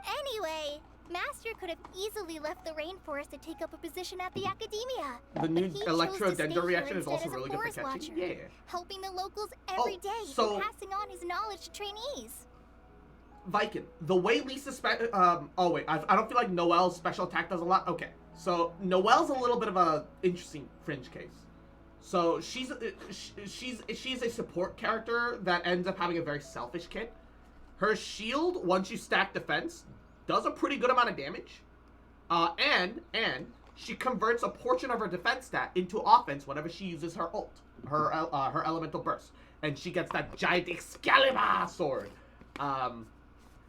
Anyway, Master could have easily left the rainforest to take up a position at the Academia. The new But he chose Electro to stay Dendro here reaction is instead also as a really good for forest catching. watcher, Yeah. helping the locals every day so- and passing on his knowledge to trainees. Viking, the way Lisa oh wait, I don't feel like Noelle's special attack does a lot. Okay, so Noelle's a little bit of a interesting fringe case. So she's a support character that ends up having a very selfish kit. Her shield, once you stack defense, does a pretty good amount of damage. And she converts a portion of her defense stat into offense whenever she uses her ult, her elemental burst, and she gets that giant Excalibur sword.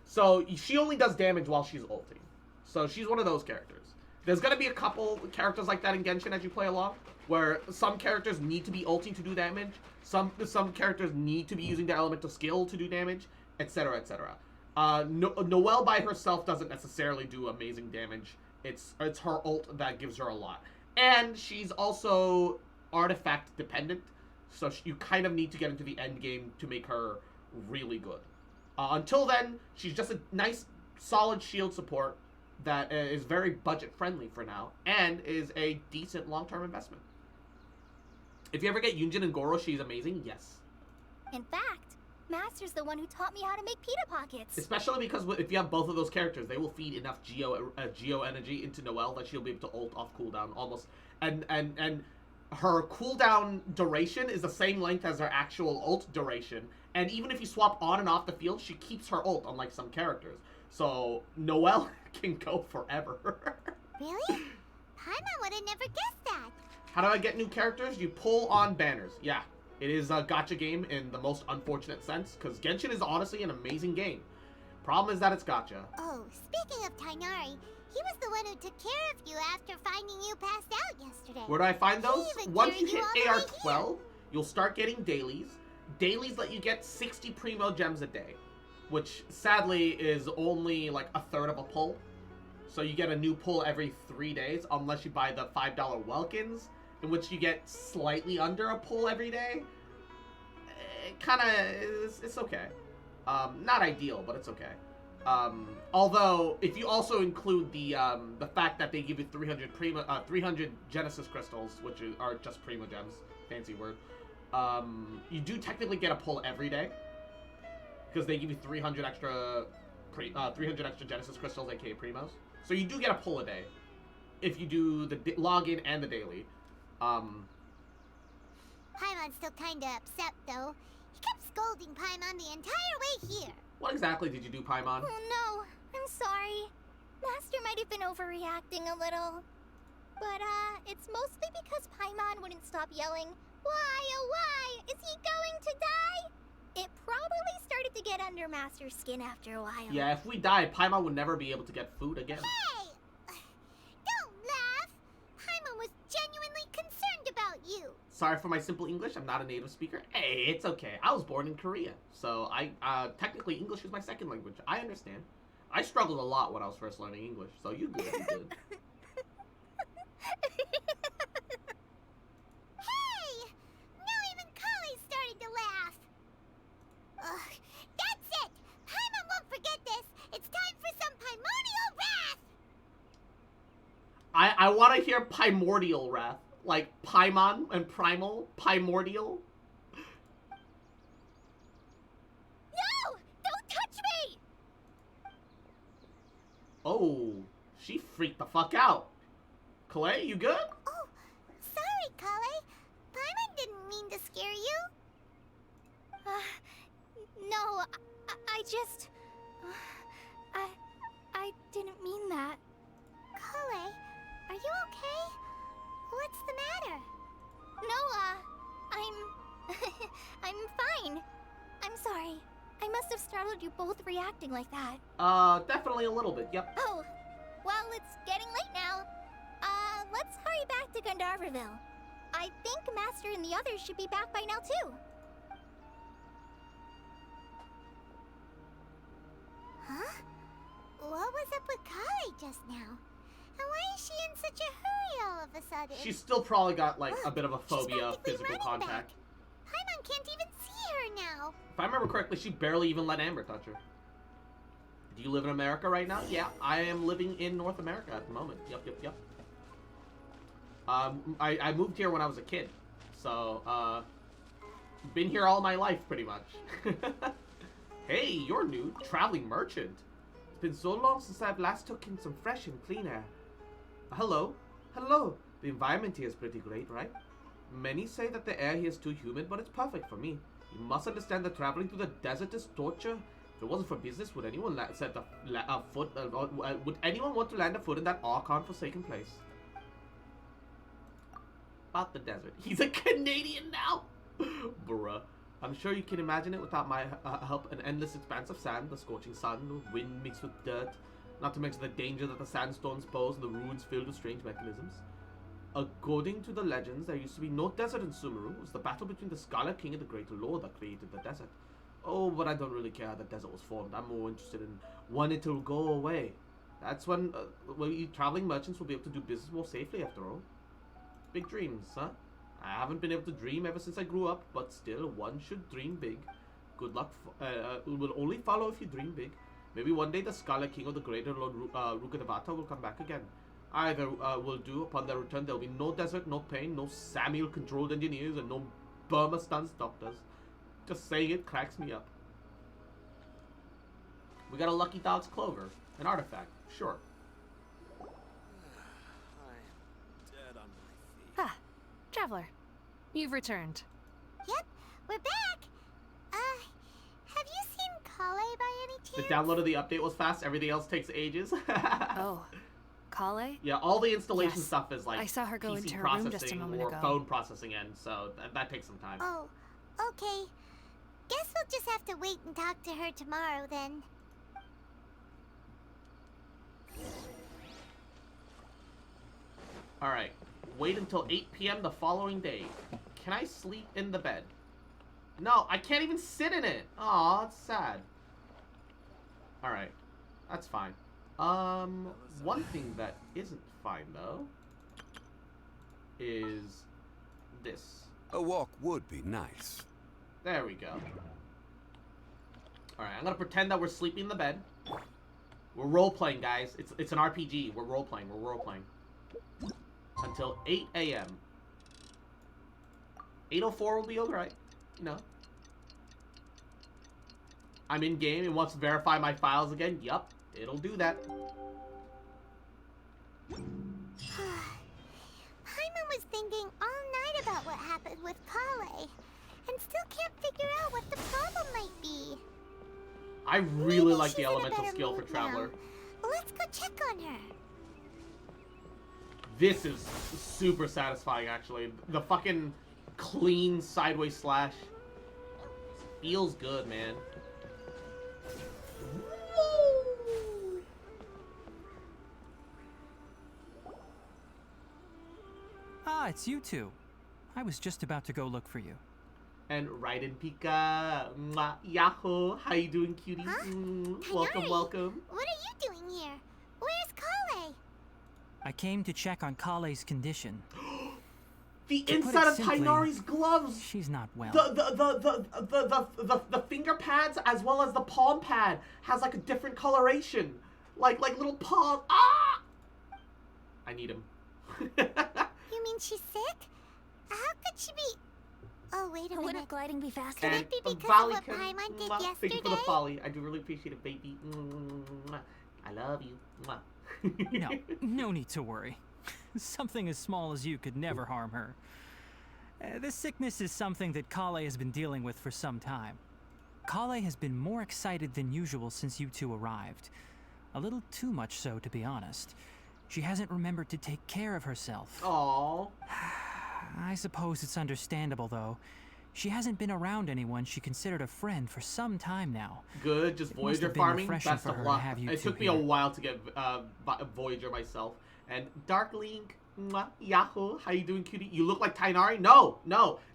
So she only does damage while she's ulting. So she's one of those characters. There's gonna be a couple characters like that in Genshin as you play along, where some characters need to be ulting to do damage, some characters need to be using their elemental skill to do damage, etc., etc. Noelle by herself doesn't necessarily do amazing damage. It's her ult that gives her a lot. And she's also artifact dependent, so you kind of need to get into the end game to make her really good. Until then, she's just a nice, solid shield support that is very budget-friendly for now, and is a decent long-term investment. If you ever get Yunjin and Goro, she's amazing, yes. In fact, Master's the one who taught me how to make pita pockets. Especially because if you have both of those characters, they will feed enough Geo energy into Noelle that she'll be able to ult off cooldown almost. And her cooldown duration is the same length as her actual ult duration. And even if you swap on and off the field, she keeps her ult, unlike some characters. So Noelle can go forever. Really? Paimon would have never guessed that. How do I get new characters? You pull on banners. Yeah, it is a gacha game in the most unfortunate sense, because Genshin is honestly an amazing game. Problem is that it's gacha. Oh, speaking of Tainari, he was the one who took care of you after finding you passed out yesterday. Where do I find those? He even Once you carried hit you all the way AR12, you'll start getting dailies. Dailies let you get 60 primo gems a day, which sadly is only like a third of a pull. So you get a new pull every 3 days, unless you buy the $5 Welkins, in which you get slightly under a pull every day. It kind of is, it's okay. Not ideal, but it's okay. Although, if you also include the fact that they give you 300 Genesis crystals, which are just primo gems, fancy word. You do technically get a pull every day, because they give you 300 extra Genesis crystals, aka primos. So you do get a pull a day if you do the login and the daily. Paimon's still kinda upset though. He kept scolding Paimon the entire way here. What exactly did you do, Paimon? Oh no, I'm sorry. Master might have been overreacting a little. But, it's mostly because Paimon wouldn't stop yelling, "Why, oh why? Is he going to die?" It probably started to get under Master's skin after a while. Yeah, if we die, Paimon would never be able to get food again. Hey! Don't laugh! Paimon was genuinely concerned about you. Sorry for my simple English. I'm not a native speaker. Hey, it's okay. I was born in Korea, so technically English is my second language. I understand. I struggled a lot when I was first learning English, so you good, you good. Hey! Now even Kali started to laugh. Ugh, that's it! Paimon won't forget this. It's time for some primordial wrath. I want to hear primordial wrath. Like Paimon and primal, primordial. No! Don't touch me! Oh, she freaked the fuck out. Clay, you good? Oh, sorry, Kale. Paimon didn't mean to scare you. No, I just... I didn't mean that. Kale, are you okay? What's the matter? No, I'm fine. I'm sorry. I must have startled you both reacting like that. Definitely a little bit, yep. Oh, well, it's getting late now. Let's hurry back to Gandharville. I think Master and the others should be back by now, too. Huh? What was up with Kale just now? And why is she in such a hurry all of a sudden? She's still probably got, like, a bit of a She's phobia of practically physical running contact. back. Paimon can't even see her now. If I remember correctly, she barely even let Amber touch her. Do you live in America right now? Yeah, I am living in North America at the moment. Yep. I moved here when I was a kid. So, been here all my life, pretty much. Hey, you're new. Traveling merchant. It's been so long since I've last took in some fresh and clean air. Hello. The environment here is pretty great, right? Many say that the air here is too humid, but it's perfect for me. You must understand that traveling through the desert is torture. If it wasn't for business, would anyone would anyone want to land a foot in that Archon-forsaken place? About the desert. He's a Canadian now! Bruh. I'm sure you can imagine it without my help. An endless expanse of sand, the scorching sun, wind mixed with dirt. Not to mention the danger that the sandstorms pose and the ruins filled with strange mechanisms. According to the legends, there used to be no desert in SumerUwU. It was the battle between the Scarlet King and the Great Lord that created the desert. Oh, but I don't really care how the desert was formed. I'm more interested in when it will go away. That's when you traveling merchants will be able to do business more safely after all. Big dreams, huh? I haven't been able to dream ever since I grew up, but still, one should dream big. Good luck. It will only follow if you dream big. Maybe one day the Scarlet King or the Greater Lord Rukadevata will come back again. Either will do. Upon their return, there will be no desert, no pain, no Samuel-controlled engineers, and no Burma-stunts doctors. Just saying it cracks me up. We got a Lucky Dog's Clover. An artifact. Sure. I'm dead on my feet. Ah, Traveler. You've returned. Yep, we're back. Have you seen Kale by any The chance? download of the update was fast. Everything else takes ages. Oh, Kale? Yeah, all the installation Yes. stuff is like I saw her go PC into her room just a processing moment or ago. phone processing end, so that takes some time. Oh, okay. Guess we'll just have to wait and talk to her tomorrow then. Alright, wait until 8 p.m. the following day. Can I sleep in the bed? No, I can't even sit in it. Aw, it's sad. Alright, that's fine. One thing that isn't fine, though, is this. A walk would be nice. There we go. Alright, I'm gonna pretend that we're sleeping in the bed. We're role-playing, guys. It's an RPG. We're role-playing. Until 8 a.m. 8:04 will be alright. You know. I'm in game. It wants to verify my files again. Yup, it'll do that. Paimon was thinking all night about what happened with Kale, and still can't figure out what the problem might be. I really Maybe like the she's in a elemental better skill for mood now. Traveler. Let's go check on her. This is super satisfying, actually. The fucking clean sideways slash feels good, man. Woo! Ah, it's you two. I was just about to go look for you. And Raiden Pika, mwah, Yahoo! How you doing, cutie? Huh? Welcome, Tighnari, welcome. What are you doing here? Where's Kale? I came to check on Kale's condition. The To put inside it of simply, Tighnari's gloves. She's not well. The finger pads as well as the palm pad has like a different coloration, like little paws. Ah! I need him. You mean she's sick? How could she be? Oh, wait a minute. Wouldn't gliding be faster? Could And it be because Valley of what can- Paimon did mwah, yesterday? Thank you for the folly. I do really appreciate it, baby. Mwah. I love you. Mwah. No need to worry. Something as small as you could never harm her. This sickness is something that Kale has been dealing with for some time. Kale has been more excited than usual since you two arrived. A little too much so, to be honest. She hasn't remembered to take care of herself. Aww. I suppose it's understandable, though. She hasn't been around anyone she considered a friend for some time now. Good, just It must Voyager have been farming. refreshing Best for of her to luck. have you It two took me a here. while to get Voyager myself. And Dark Link, mwah, Yahoo! How you doing, cutie? You look like Tighnari? No.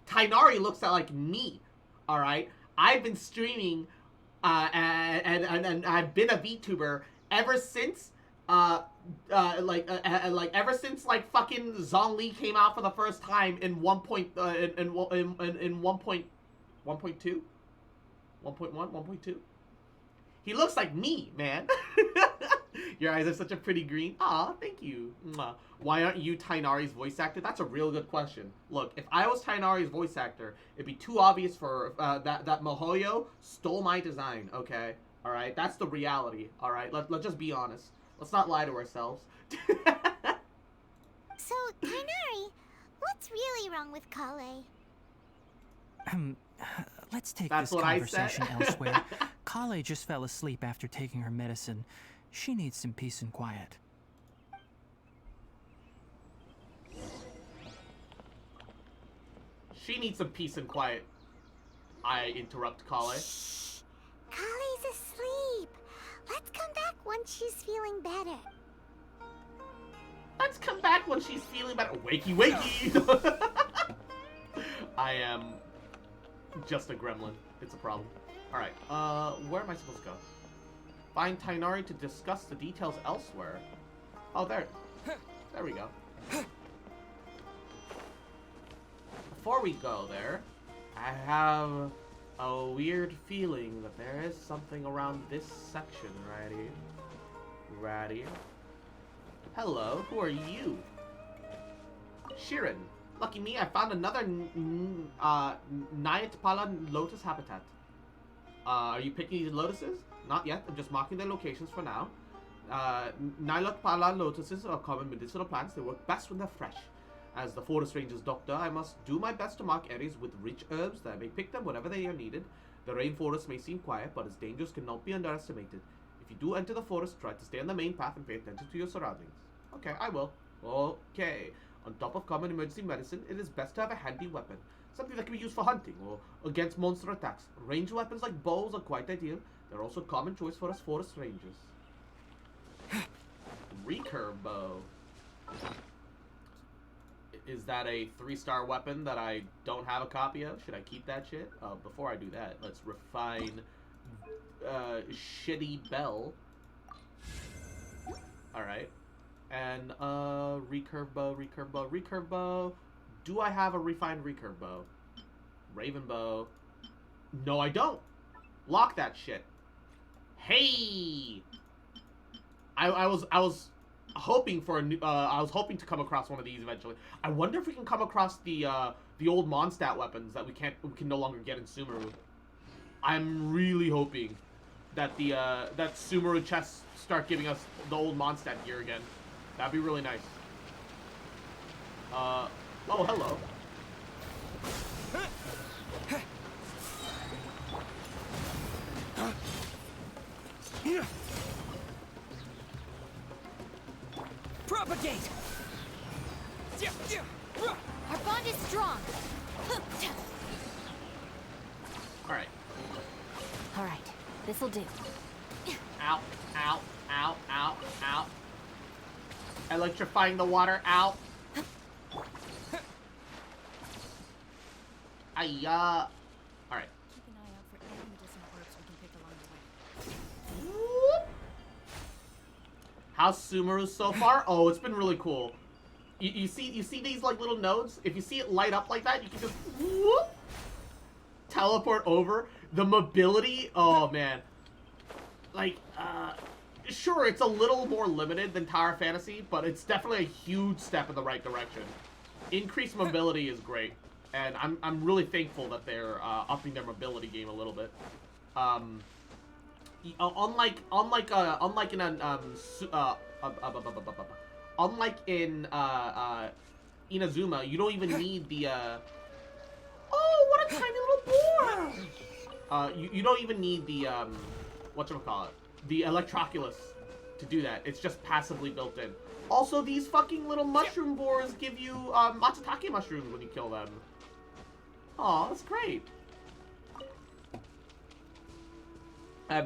Tighnari looks like me. All right. I've been streaming, and I've been a VTuber ever since. Ever since like fucking Zhongli came out for the first time in 1.2, 1.1. He looks like me, man. Your eyes are such a pretty green. Aw, thank you. Mwah. Why aren't you Tighnari's voice actor? That's a real good question. Look, if I was Tighnari's voice actor, it'd be too obvious for that MiHoYo stole my design. Okay, all right. That's the reality. All right. Let's just be honest. Let's not lie to ourselves. So, Tighnari, what's really wrong with Kale? Let's take That's this what I said. conversation elsewhere. Kale just fell asleep after taking her medicine. She needs some peace and quiet. She needs some peace and quiet. I interrupt Kale. Kale's asleep. Let's come back once she's feeling better. Let's come back when she's feeling better. Wakey, wakey! I am just a gremlin. It's a problem. Alright, where am I supposed to go? Find Tighnari to discuss the details elsewhere. Oh, there. There we go. Before we go there, I have a weird feeling that there is something around this section right here. Right here. Hello, who are you? Shirin. Lucky me, I found another Nyatpala lotus habitat. Are you picking these lotuses? Not yet, I'm just marking their locations for now. Nyatpala lotuses are common medicinal plants. They work best when they're fresh. As the forest ranger's doctor, I must do my best to mark areas with rich herbs that I may pick them whenever they are needed. The rainforest may seem quiet, but its dangers cannot be underestimated. If you do enter the forest, try to stay on the main path and pay attention to your surroundings. Okay, I will. Okay. On top of common emergency medicine, it is best to have a handy weapon. Something that can be used for hunting or against monster attacks. Ranged weapons like bows are quite ideal. They're also a common choice for us forest rangers. Recurve bow. Is that a 3-star weapon that I don't have a copy of? Should I keep that shit? Before I do that, let's refine shitty bell. Alright. And recurve bow. Do I have a refined recurve bow? Raven bow. No, I don't. Lock that shit. Hey! I was hoping for a new, I was hoping to come across one of these eventually. I wonder if we can come across the old Mondstadt weapons that we can no longer get in SumerUwU. I'm really hoping that that SumerUwU chests start giving us the old Mondstadt gear again. That'd be really nice. Oh, hello. This'll do. Ow, ow, ow, ow, ow. Electrifying the water, ow. Ayya. Alright. Keep an eye out for any medicinal herbs we can pick along the way. Whoop. How's SumerUwU so far? Oh, it's been really cool. You see these like little nodes? If you see it light up like that, you can just whoop, teleport over. The mobility, oh man. Like, sure, it's a little more limited than Tower Fantasy, but it's definitely a huge step in the right direction. Increased mobility is great, and I'm really thankful that they're upping their mobility game a little bit. Unlike in Inazuma, you don't even need the oh, what a tiny little boar! You don't even need the whatchamacallit, the Electroculus to do that. It's just passively built in. Also, these fucking little mushroom boars give you Matsutake mushrooms when you kill them. Aw, that's great.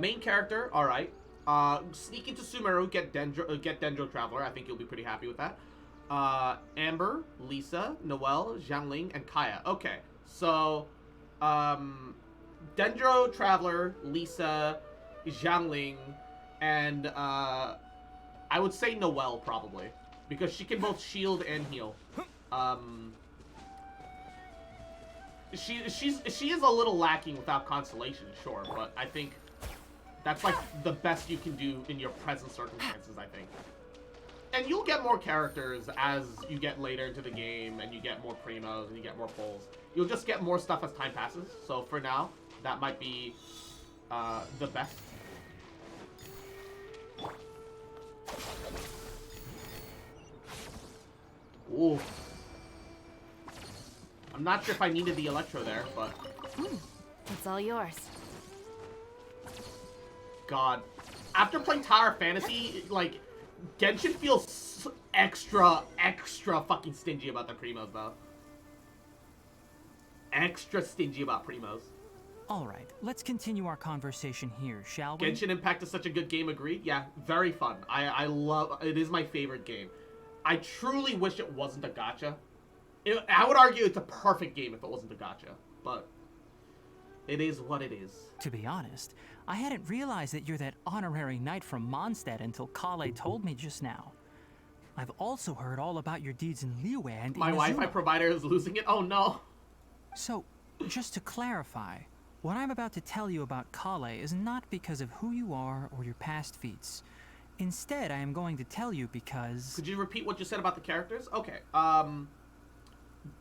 Main character, alright. Sneak into SumerUwU, get Dendro Traveler. I think you'll be pretty happy with that. Amber, Lisa, Noelle, Xiangling, and Kaya. Okay, so, Dendro Traveler, Lisa, Xiangling, and, I would say Noelle, probably. Because she can both shield and heal. She is a little lacking without Constellation, sure, but I think that's like the best you can do in your present circumstances, I think. And you'll get more characters as you get later into the game, and you get more primos, and you get more pulls. You'll just get more stuff as time passes, so for now, that might be the best. Ooh. I'm not sure if I needed the Electro there, but... It's all yours. God. After playing Tower Fantasy, like, Genshin feels extra fucking stingy about the primos, though. Extra stingy about primos. Alright, let's continue our conversation here, shall we? Genshin Impact is such a good game, agreed? Yeah, very fun. I love... It is my favorite game. I truly wish it wasn't a gacha. I would argue it's a perfect game if it wasn't a gacha, but it is what it is. To be honest, I hadn't realized that you're that honorary knight from Mondstadt until Kale told me just now. I've also heard all about your deeds in Liyue and My Inazuma. Wi-Fi provider is losing it? Oh no. So, just to clarify, what I'm about to tell you about Kale is not because of who you are or your past feats. Instead, I am going to tell you because... Could you repeat what you said about the characters? Okay,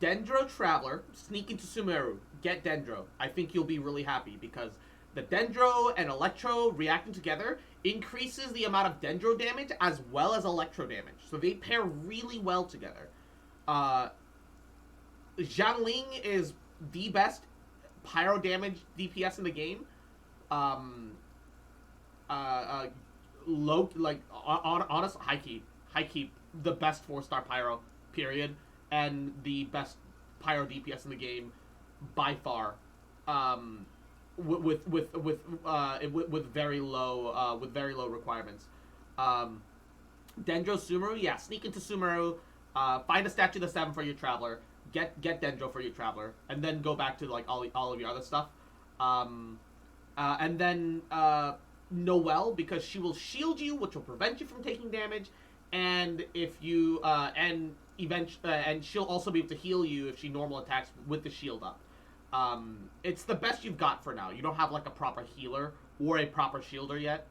Dendro Traveler, sneak into SumerUwU, get Dendro. I think you'll be really happy because the Dendro and Electro reacting together increases the amount of Dendro damage as well as Electro damage. So they pair really well together. Xiangling is the best pyro damage DPS in the game. Honest, high key, the best 4-star pyro, period. And the best pyro DPS in the game by far, with very low requirements. Dendro SumerUwU, yeah, sneak into SumerUwU, find a statue of the 7 for your Traveler, get Dendro for your Traveler, and then go back to like all of your other stuff. And then Noelle, because she will shield you, which will prevent you from taking damage, and if you and she'll also be able to heal you if she normal attacks with the shield up. It's the best you've got for now. You don't have like a proper healer or a proper shielder yet.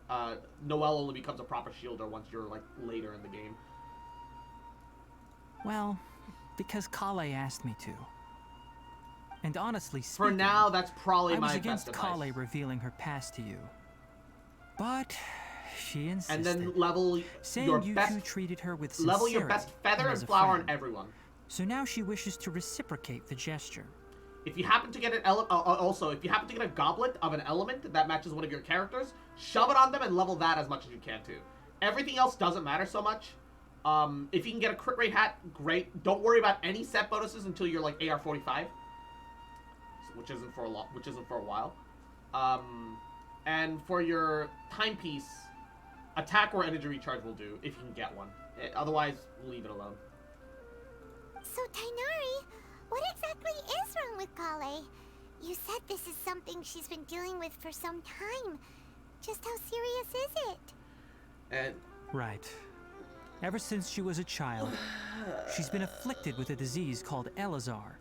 Noelle only becomes a proper shielder once you're like later in the game. Well, because Kale asked me to. And honestly speaking, for now, that's probably my best advice. I was against Kale revealing her past to you. But she insisted. And then level saying your you best, two treated her with sincerity. level your best feather and flower on everyone. So now she wishes to reciprocate the gesture. If you happen to get an also, if you happen to get a goblet of an element that matches one of your characters, shove it on them and level that as much as you can too. Everything else doesn't matter so much. If you can get a crit rate hat, great. Don't worry about any set bonuses until you're like AR 45, which isn't for a while. And for your timepiece, attack or energy recharge will do, if you can get one. Otherwise, leave it alone. So, Tainari, what exactly is wrong with Kale? You said this is something she's been dealing with for some time. Just how serious is it? And Right. Ever since she was a child, she's been afflicted with a disease called Elazar.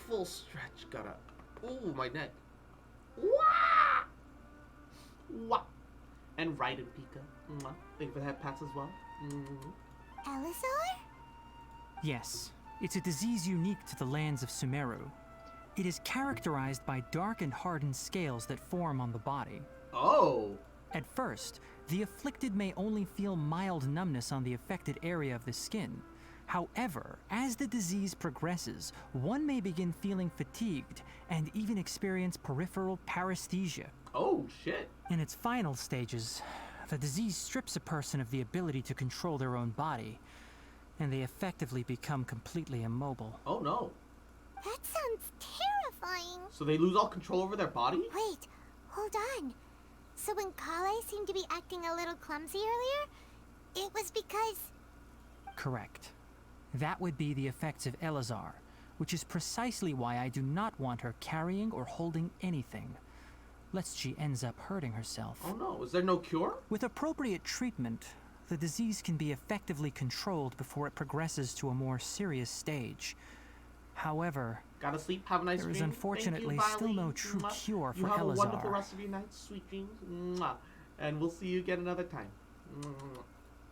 full stretch, gotta... Ooh, my neck. Wah! Wah! And right in Pika. Mwah. Thank you for that, Pats, as well. Elazar? Yes, it's a disease unique to the lands of SumerUwU. It is characterized by dark and hardened scales that form on the body. Oh! At first, the afflicted may only feel mild numbness on the affected area of the skin. However, as the disease progresses, one may begin feeling fatigued and even experience peripheral paresthesia. Oh, shit. In its final stages, the disease strips a person of the ability to control their own body, and they effectively become completely immobile. Oh, no. That sounds terrifying. So they lose all control over their body? Wait, hold on. So when Kale seemed to be acting a little clumsy earlier, it was because... Correct. That would be the effects of Elazar, which is precisely why I do not want her carrying or holding anything, lest she ends up hurting herself. Oh no, is there no cure? With appropriate treatment, the disease can be effectively controlled before it progresses to a more serious stage. However, gotta sleep, have a nice there is dream. unfortunately Thank you, still no Violet. true Mwah. cure for You have a wonderful Elazar. rest of your night, sweet dreams. Mwah. And we'll see you again another time. Mwah.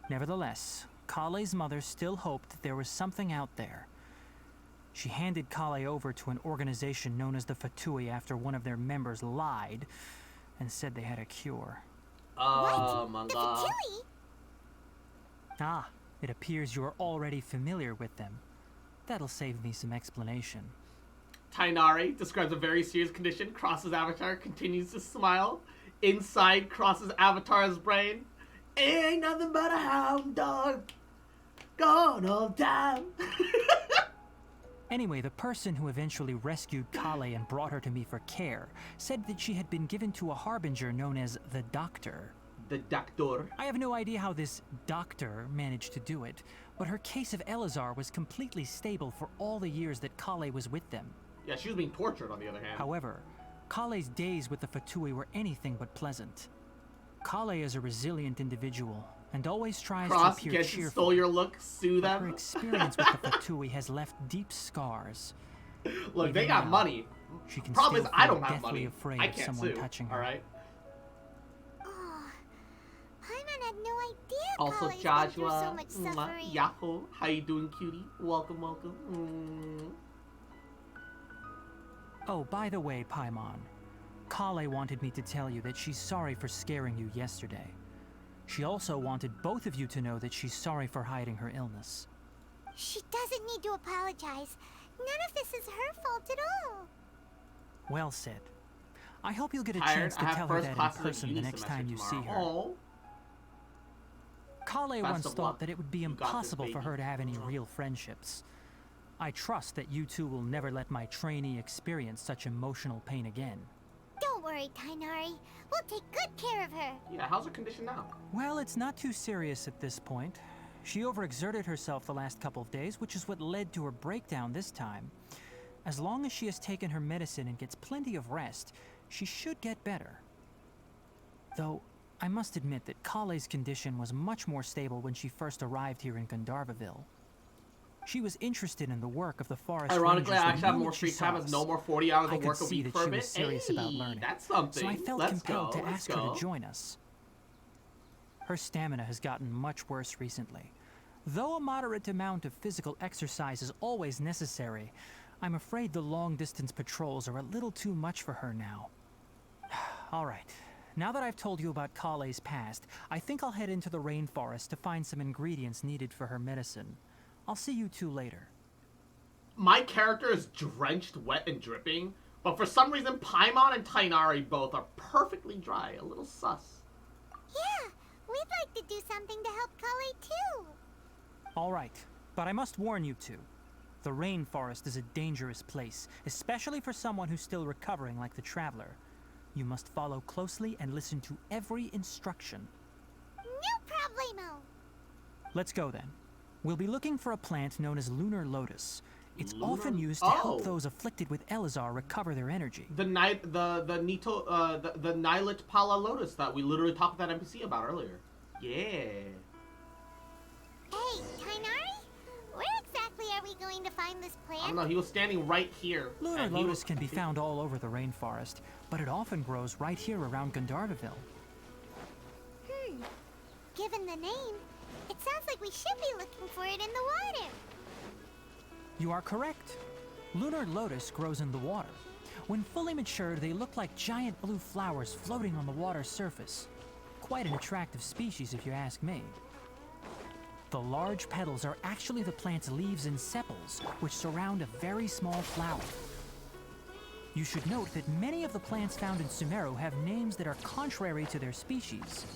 Nevertheless, Kale's mother still hoped that there was something out there. She handed Kale over to an organization known as the Fatui after one of their members lied and said they had a cure. Oh, The manga. Fatui? Ah, it appears you are already familiar with them. That'll save me some explanation. Tainari describes a very serious condition. Cross's avatar continues to smile. Inside Cross's avatar's brain. Ain't nothing but a hound dog. Gone all time. Anyway, the person who eventually rescued Kale and brought her to me for care said that she had been given to a harbinger known as the Doctor. The doctor. I have no idea how this doctor managed to do it, but her case of Elazar was completely stable for all the years that Kale was with them. Yeah, she was being tortured on the other hand. However, Kale's days with the Fatui were anything but pleasant. Kale is a resilient individual and always tries Cross, to appear Genshin cheerful. stole your look. Sue But her them. experience with the Fatui has left deep scars. Look, they Even got now, money. She can Problem still is, I feel don't have deathly money. afraid I of can't someone sue. touching her. Alright. Oh, Paimon had no idea Also, Kale's been through Joshua. so much suffering. Yahoo. How you doing, cutie? Welcome, welcome. Oh, by the way, Paimon, Kale wanted me to tell you that she's sorry for scaring you yesterday. She also wanted both of you to know that she's sorry for hiding her illness. She doesn't need to apologize. None of this is her fault at all. Well said. I hope you'll get a Tired. chance to I have tell her first that in classes of person the uni next semester time you see tomorrow. her. Oh. Kale Best once of thought luck. that it would be You got this, impossible for baby. her to have any real friendships. I trust that you two will never let my trainee experience such emotional pain again. Don't worry, Tainari. We'll take good care of her. Yeah, how's her condition now? Well, it's not too serious at this point. She overexerted herself the last couple of days, which is what led to her breakdown this time. As long as she has taken her medicine and gets plenty of rest, she should get better. Though, I must admit that Kale's condition was much more stable when she first arrived here in Gandharvaville. She was interested in the work of the forest Ironically, rangers I the actually have moment more she free time saw as no us. more 40 hours I of could work a see week that for a she bit. was serious about Hey, learning. that's something. So I felt Let's compelled go, to let's ask her go. to join us. Her stamina has gotten much worse recently. Though a moderate amount of physical exercise is always necessary, I'm afraid the long-distance patrols are a little too much for her now. All right. Now that I've told you about Kale's past, I think I'll head into the rainforest to find some ingredients needed for her medicine. I'll see you two later. My character is drenched, wet, and dripping, but for some reason, Paimon and Tainari both are perfectly dry. A little sus. Yeah, we'd like to do something to help Kale too. All right, but I must warn you two. The rainforest is a dangerous place, especially for someone who's still recovering like the traveler. You must follow closely and listen to every instruction. No problemo. Let's go then. We'll be looking for a plant known as lunar lotus. It's Lunar- often used to help those afflicted with Elazar recover their energy. The Nilit Pala Lotus that we literally talked with that NPC about earlier. Yeah. Hey, Kainari? Where exactly are we going to find this I don't plant? know, he was standing right here. Lunar and he lotus was- can be found all over the rainforest, but it often grows right here around Gandharvaville. Given the name, it sounds like we should be looking for it in the water. You are correct. Lunar lotus grows in the water. When fully matured, they look like giant blue flowers floating on the water's surface. Quite an attractive species, if you ask me. The large petals are actually the plant's leaves and sepals, which surround a very small flower. You should note that many of the plants found in SumerUwU have names that are contrary to their species.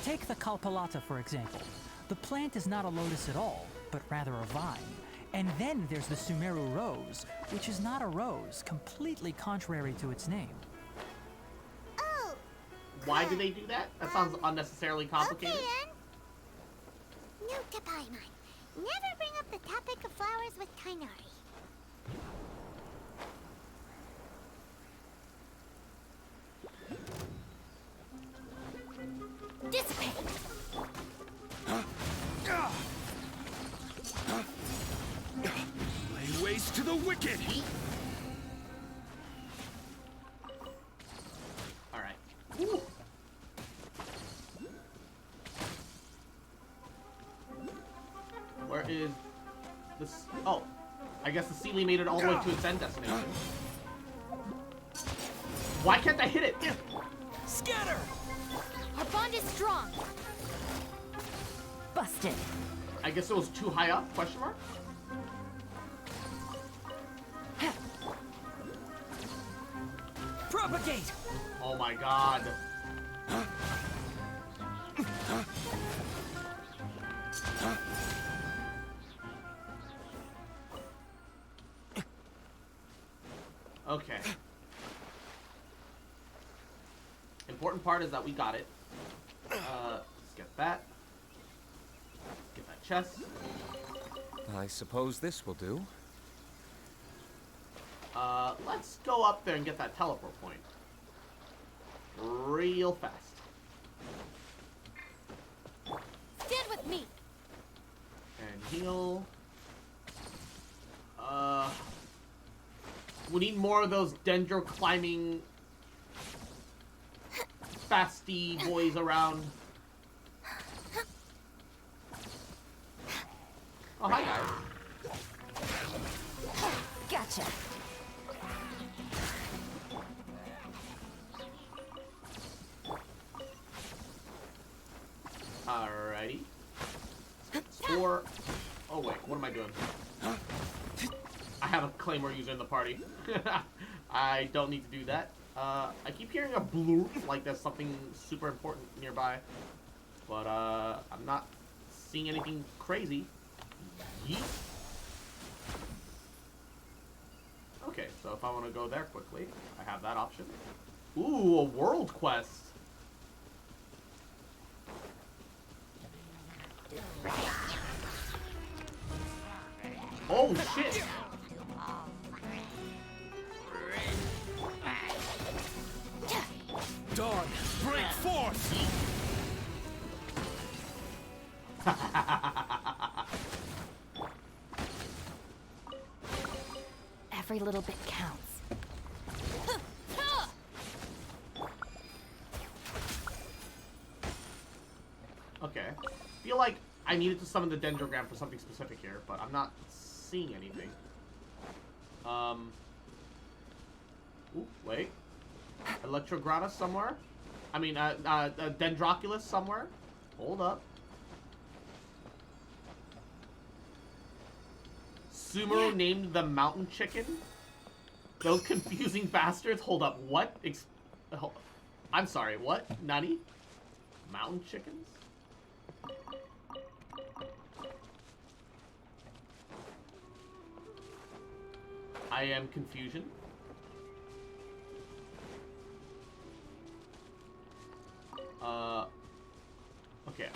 Take the Kalpalata, for example. The plant is not a lotus at all, but rather a vine. And then there's the SumerUwU rose, which is not a rose, completely contrary to its name. Oh, Why do they do that? That sounds unnecessarily complicated. okay then. Note to Paimon. Never bring up the topic of flowers with Kainari. Dissipate! Lay waste to the wicked! Alright. Ooh. Where is this? Oh, I guess the Sealy made it all the way to its end destination. Why can't I hit it? Scatter! Our bond is strong! Busted! I guess it was too high up? Question mark? Propagate! Oh my god. Okay. Important part is that we got it. Let's get that. Get that chest. I suppose this will do. Let's go up there and get that teleport point. Real fast. Stand with me! And heal. We need more of those dendro climbing fasty boys around. Oh, hi guys. Gotcha! Alrighty. Or, oh wait, what am I doing? I have a Claymore user in the party. I don't need to do that. I keep hearing a bloop, like there's something super important nearby. But, I'm not seeing anything crazy. Yeet. Okay, so if I want to go there quickly, I have that option. Ooh, a world quest. Oh, shit. Dawn, break forth! Every little bit counts. Okay. Feel like I needed to summon the Dendrogram for something specific here, but I'm not seeing anything. Ooh, wait. Electrograta somewhere? I mean, Dendroculus somewhere? Hold up. SumerUwU named the mountain chicken? Those confusing bastards? Hold up, what? I'm sorry, what? Nani? Mountain chickens? I am confusion. Okay.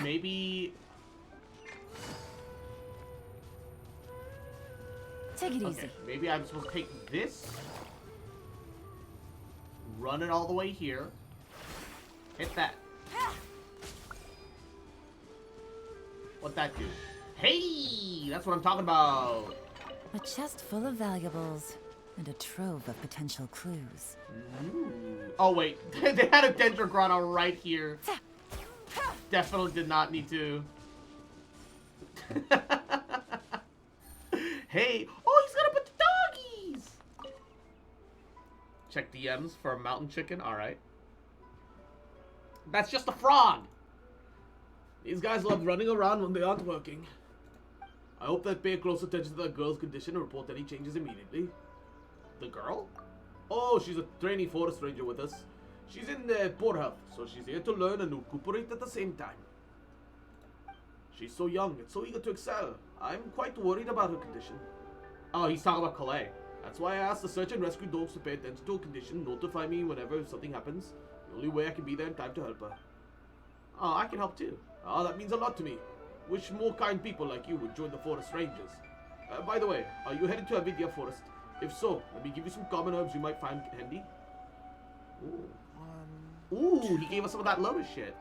Maybe... Take it Okay, easy. maybe I'm supposed to take this, run it all the way here, hit that. What'd that do? Hey! That's what I'm talking about! A chest full of valuables and a trove of potential clues. Ooh. Oh wait, they had a Dendrograna right here. Definitely did not need to. Hey! Oh, he's gonna put the doggies! Check DMs for a mountain chicken. Alright. That's just a frog! These guys love running around when they aren't working. I hope they pay close attention to that girl's condition and report any changes immediately. The girl? Oh, she's a trainee forest ranger with us. She's in the poor health, so she's here to learn and recuperate at the same time. She's so young and so eager to excel. I'm quite worried about her condition. Oh, he's talking about Calais. That's why I asked the search and rescue dogs to pay attention to her condition, notify me whenever something happens. The only way I can be there in time to help her. Oh, I can help too. Oh, that means a lot to me. Wish more kind people like you would join the forest rangers. By the way, are you headed to Avidia Forest? If so, let me give you some common herbs you might find handy. Ooh. Ooh, he gave us some of that lotus shit.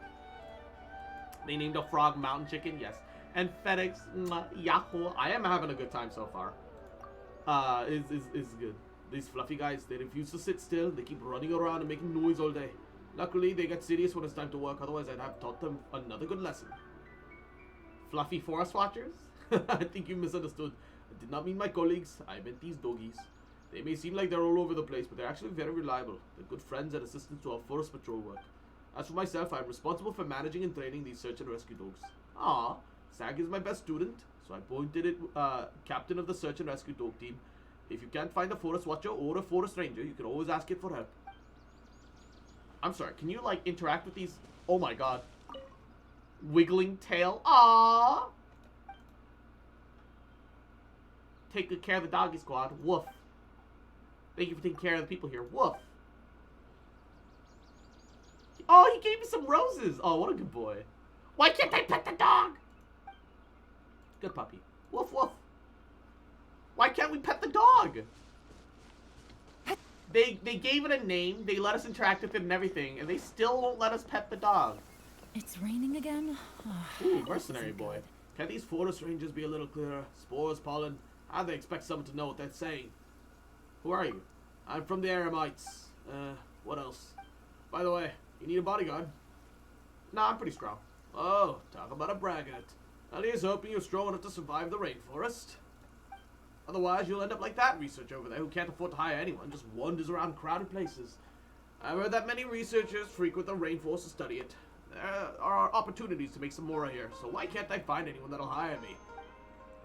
They named a frog mountain chicken, yes. And FedEx, Yahoo. I am having a good time so far. Is good. These fluffy guys, they refuse to sit still. They keep running around and making noise all day. Luckily, they get serious when it's time to work. Otherwise, I'd have taught them another good lesson. Fluffy forest watchers? I think you misunderstood. I did not mean my colleagues. I meant these doggies. They may seem like they're all over the place, but they're actually very reliable. They're good friends and assistants to our forest patrol work. As for myself, I'm responsible for managing and training these search and rescue dogs. Ah, Sag is my best student, so I appointed it captain of the search and rescue dog team. If you can't find a forest watcher or a forest ranger, you can always ask it for help. I'm sorry, can you like interact with these? Oh my god. Wiggling tail. Ah. Take good care of the doggy squad. Woof. Thank you for taking care of the people here. Woof. Oh, he gave me some roses. Oh, what a good boy. Why can't I pet the dog? Good puppy. Woof, woof. Why can't we pet the dog? They gave it a name, they let us interact with it and everything, and they still won't let us pet the dog. It's raining again? Ooh, mercenary boy. Can these forest rangers be a little clearer? Spores, pollen. How do they expect someone to know what they're saying? Who are you? I'm from the Aramites. What else? By the way, you need a bodyguard? Nah, I'm pretty strong. Oh, talk about a braggart. And here's hoping you're strong enough to survive the rainforest. Otherwise, you'll end up like that researcher over there who can't afford to hire anyone, just wanders around crowded places. I've heard that many researchers frequent the rainforest to study it. There are opportunities to make some more here, so why can't I find anyone that'll hire me?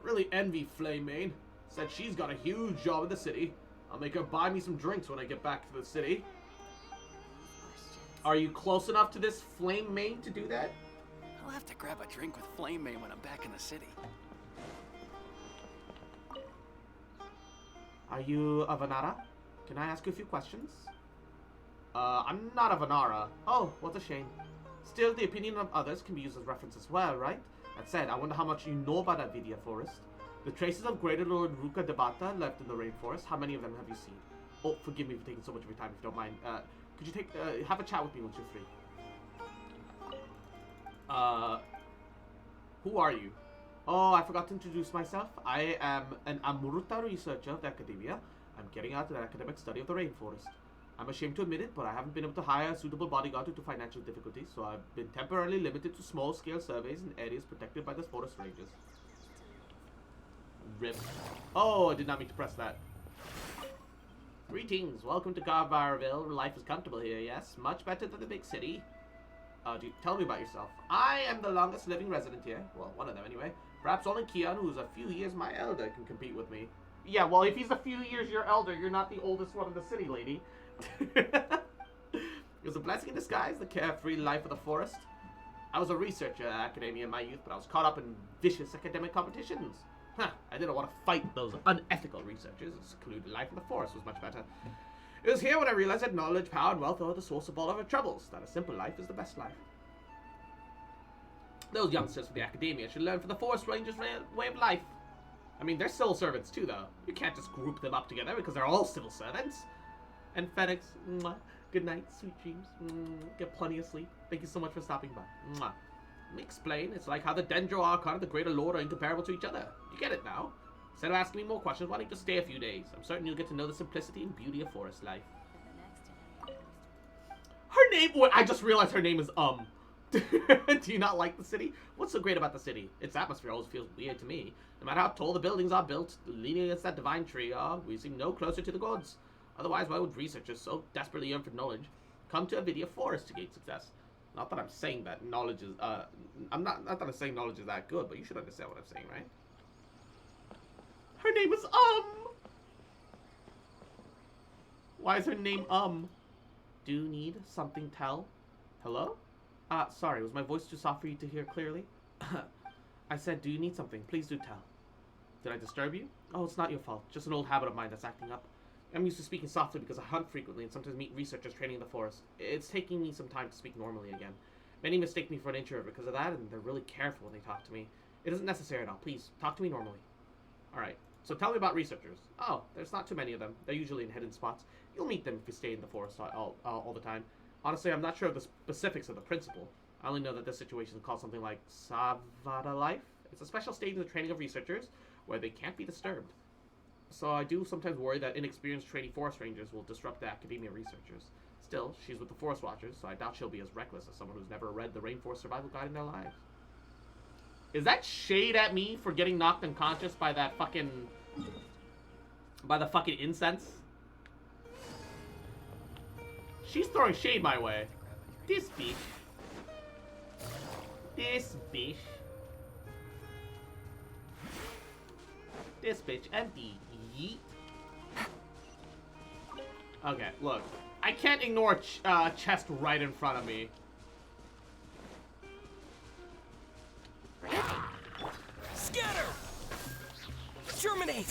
Really envy Flame Mane. Said she's got a huge job in the city. I'll make her buy me some drinks when I get back to the city. Are you close enough to this Flame Mane to do that? I'll have to grab a drink with Flame Mane when I'm back in the city. Are you a Vanara? Can I ask you a few questions? I'm not a Vanara. Oh, what a shame. Still, the opinion of others can be used as reference as well, right? That said, I wonder how much you know about Avidia Forest. The traces of Greater Lord Ruka Debata left in the rainforest, how many of them have you seen? Oh, forgive me for taking so much of your time if you don't mind. Could you have a chat with me once you're free? Who are you? Oh, I forgot to introduce myself. I am an Amruta researcher of the academia. I'm carrying out an academic study of the rainforest. I'm ashamed to admit it, but I haven't been able to hire a suitable bodyguard due to financial difficulties, so I've been temporarily limited to small-scale surveys in areas protected by the forest rangers. RIP. Oh, I did not mean to press that. Greetings. Welcome to Garvarville. Life is comfortable here, yes? Much better than the big city. Tell me about yourself. I am the longest living resident here. Well, one of them anyway. Perhaps only Kian, who's a few years my elder, can compete with me. Yeah, well, if he's a few years your elder, you're not the oldest one in the city, lady. It was a blessing in disguise, the carefree life of the forest. I was a researcher at academia in my youth, but I was caught up in vicious academic competitions. Huh, I didn't want to fight those unethical researchers. A secluded life in the forest was much better. It was here when I realized that knowledge, power, and wealth are the source of all of our troubles. That a simple life is the best life. Those youngsters from the academia should learn from the Forest Rangers' way of life. I mean, they're civil servants too, though. You can't just group them up together because they're all civil servants. And Phoenix, mwah, good night, sweet dreams. Get plenty of sleep. Thank you so much for stopping by. Mwah. Let me explain. It's like how the Dendro Archon and the Greater Lord are incomparable to each other. You get it now? Instead of asking me more questions, why don't you just stay a few days? I'm certain you'll get to know the simplicity and beauty of forest life. Her name... I just realized her name is Do you not like the city? What's so great about the city? Its atmosphere always feels weird to me. No matter how tall the buildings are built, leaning against that divine tree, we seem no closer to the gods. Otherwise, why would researchers so desperately yearn for knowledge come to Avidia Forest to gain success? Not that I'm saying that knowledge is, not that I'm saying knowledge is that good, but you should understand what I'm saying, right? Her name is, Why is her name, Do you need something tell? Hello? Sorry, was my voice too soft for you to hear clearly? I said, do you need something? Please do tell. Did I disturb you? Oh, it's not your fault. Just an old habit of mine that's acting up. I'm used to speaking softly because I hunt frequently and sometimes meet researchers training in the forest. It's taking me some time to speak normally again. Many mistake me for an introvert because of that, and they're really careful when they talk to me. It isn't necessary at all. Please, talk to me normally. Alright, so tell me about researchers. Oh, there's not too many of them. They're usually in hidden spots. You'll meet them if you stay in the forest all the time. Honestly, I'm not sure of the specifics of the principle. I only know that this situation is called something like Savada Life. It's a special stage in the training of researchers where they can't be disturbed. So I do sometimes worry that inexperienced trainee forest rangers will disrupt the academia researchers. Still, she's with the Forest Watchers, so I doubt she'll be as reckless as someone who's never read the Rainforest Survival Guide in their lives. Is that shade at me for getting knocked unconscious by that fucking... by the fucking incense? She's throwing shade my way. This bitch. This bitch. This bitch empty. Yeet. Okay, look. I can't ignore chest right in front of me. Scatter! Terminate!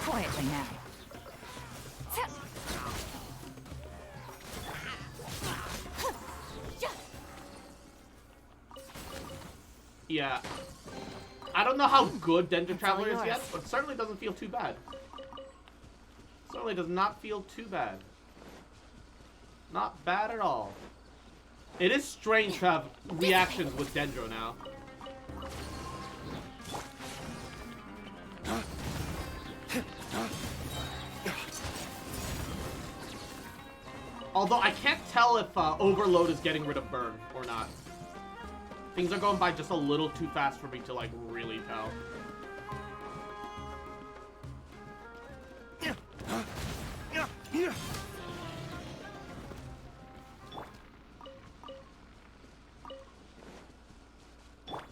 Quietly now. Yeah. I don't know how good Dendro Traveler is yet, but it certainly doesn't feel too bad. Certainly does not feel too bad. Not bad at all. It is strange to have reactions with Dendro now. Although I can't tell if Overload is getting rid of Burn or not. Things are going by just a little too fast for me to, like, really tell.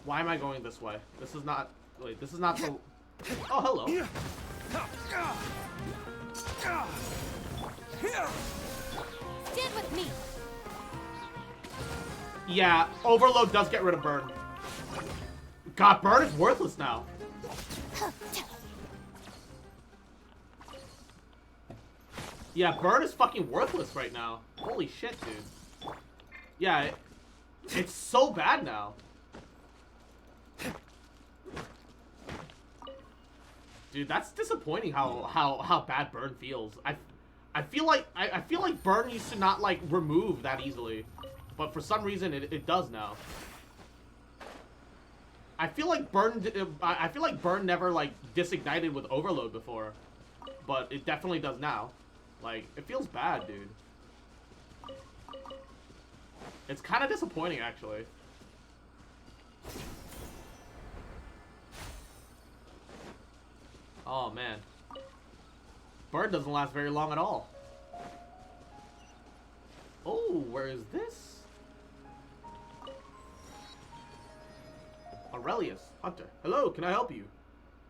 Why am I going this way? This is not... Wait, this is not the... Oh, hello. Stand with me. Yeah, Overload does get rid of Burn. God, Burn is worthless now. Yeah, Burn is fucking worthless right now. Holy shit, dude. Yeah, it's so bad now. Dude, that's disappointing how bad Burn feels. I feel like Burn used to not, like, remove that easily. But for some reason, it does now. I feel like Burn never, like, disignited with Overload before. But it definitely does now. Like, it feels bad, dude. It's kind of disappointing, actually. Oh, man. Burn doesn't last very long at all. Oh, where is this? Aurelius, Hunter. Hello, can I help you?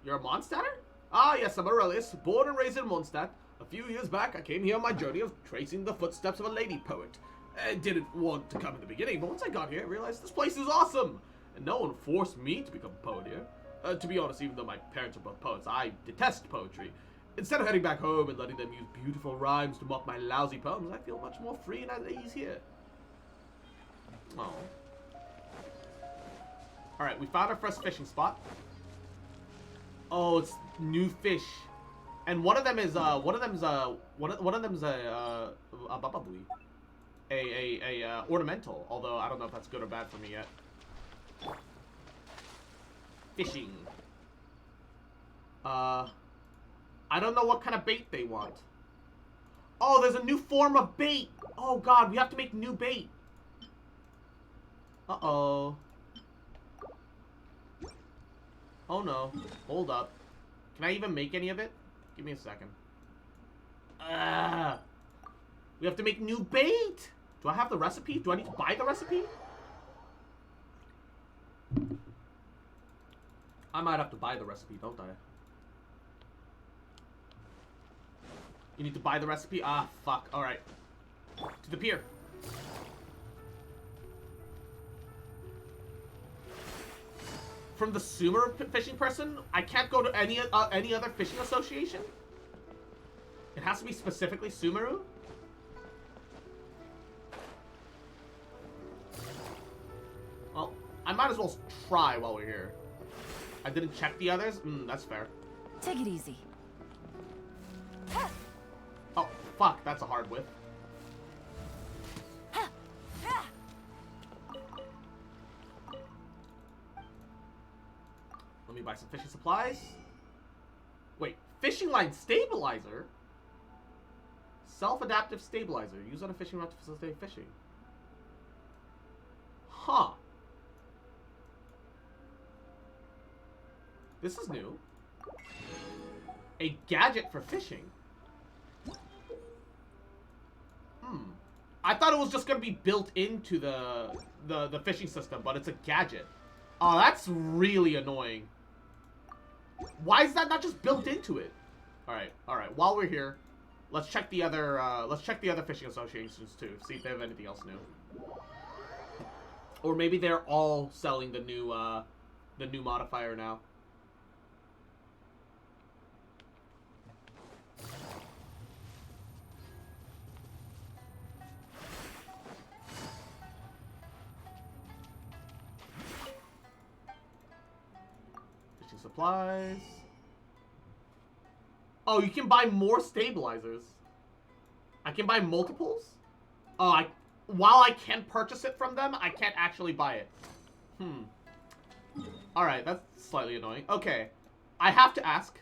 You're a Mondstadter? Ah, yes, I'm Aurelius, born and raised in Mondstadt. A few years back, I came here on my journey of tracing the footsteps of a lady poet. I didn't want to come in the beginning, but once I got here, I realized this place is awesome. And no one forced me to become a poet here. To be honest, even though my parents are both poets, I detest poetry. Instead of heading back home and letting them use beautiful rhymes to mock my lousy poems, I feel much more free and at ease here. Oh. Alright, we found our first fishing spot. Oh, it's new fish. And one of them is one of them's a bababui. A ornamental, although I don't know if that's good or bad for me yet. Fishing. I don't know what kind of bait they want. Oh, there's a new form of bait. Oh god, we have to make new bait. Uh-oh. Oh no. Hold up. Can I even make any of it? Give me a second. We have to make new bait. Do I have the recipe? Do I need to buy the recipe? I might have to buy the recipe, don't I? You need to buy the recipe? Ah, fuck. Alright. To the pier. From the Sumer fishing person, I can't go to any other fishing association? It has to be specifically SumerUwU? Well, I might as well try while we're here. I didn't check the others? That's fair. Take it easy. Oh, fuck, that's a hard whip. Let me buy some fishing supplies. Wait, fishing line stabilizer? Self-adaptive stabilizer. Used on a fishing rod to facilitate fishing. Huh. This is new. A gadget for fishing. I thought it was just gonna be built into the fishing system, but it's a gadget. Oh, that's really annoying. Why is that not just built into it? Alright, alright. While we're here, let's check the other fishing associations too. See if they have anything else new. Or maybe they're all selling the new modifier now. Fishing supplies. Oh, you can buy more stabilizers. I can buy multiples? Oh, while I can purchase it from them, I can't actually buy it. Alright, that's slightly annoying. Okay. I have to ask.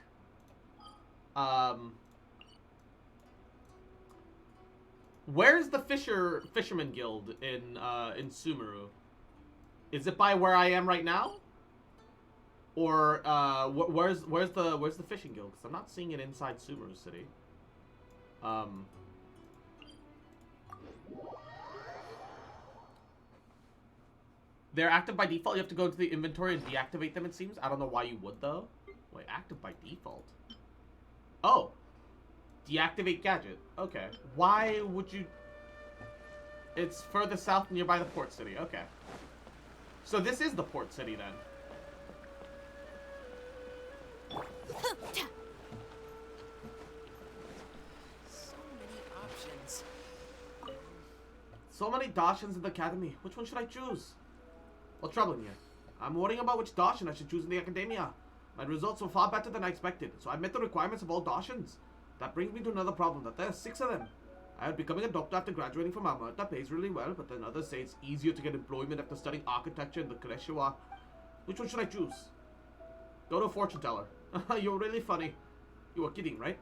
Where's the Fisherman Guild in SumerUwU? Is it by where I am right now? Or where's the fishing guild? Because I'm not seeing it inside SumerUwU City. They're active by default. You have to go to the inventory and deactivate them, it seems. I don't know why you would, though. Wait, active by default? Oh. Deactivate gadget. Okay. Why would you... It's further south nearby the port city. Okay. So this is the port city, then. So many options. So many Dachshunds in the academy. Which one should I choose? What's troubling you? I'm worrying about which Dachshund I should choose in the academia. My results were far better than I expected, so I met the requirements of all Dachshunds. That brings me to another problem, that there are 6 of them. I am becoming a doctor after graduating from Alberta. Pays really well, but then others say it's easier to get employment after studying architecture in the Koreshiwa. Which one should I choose? Go to a fortune teller. You're really funny. You are kidding, right?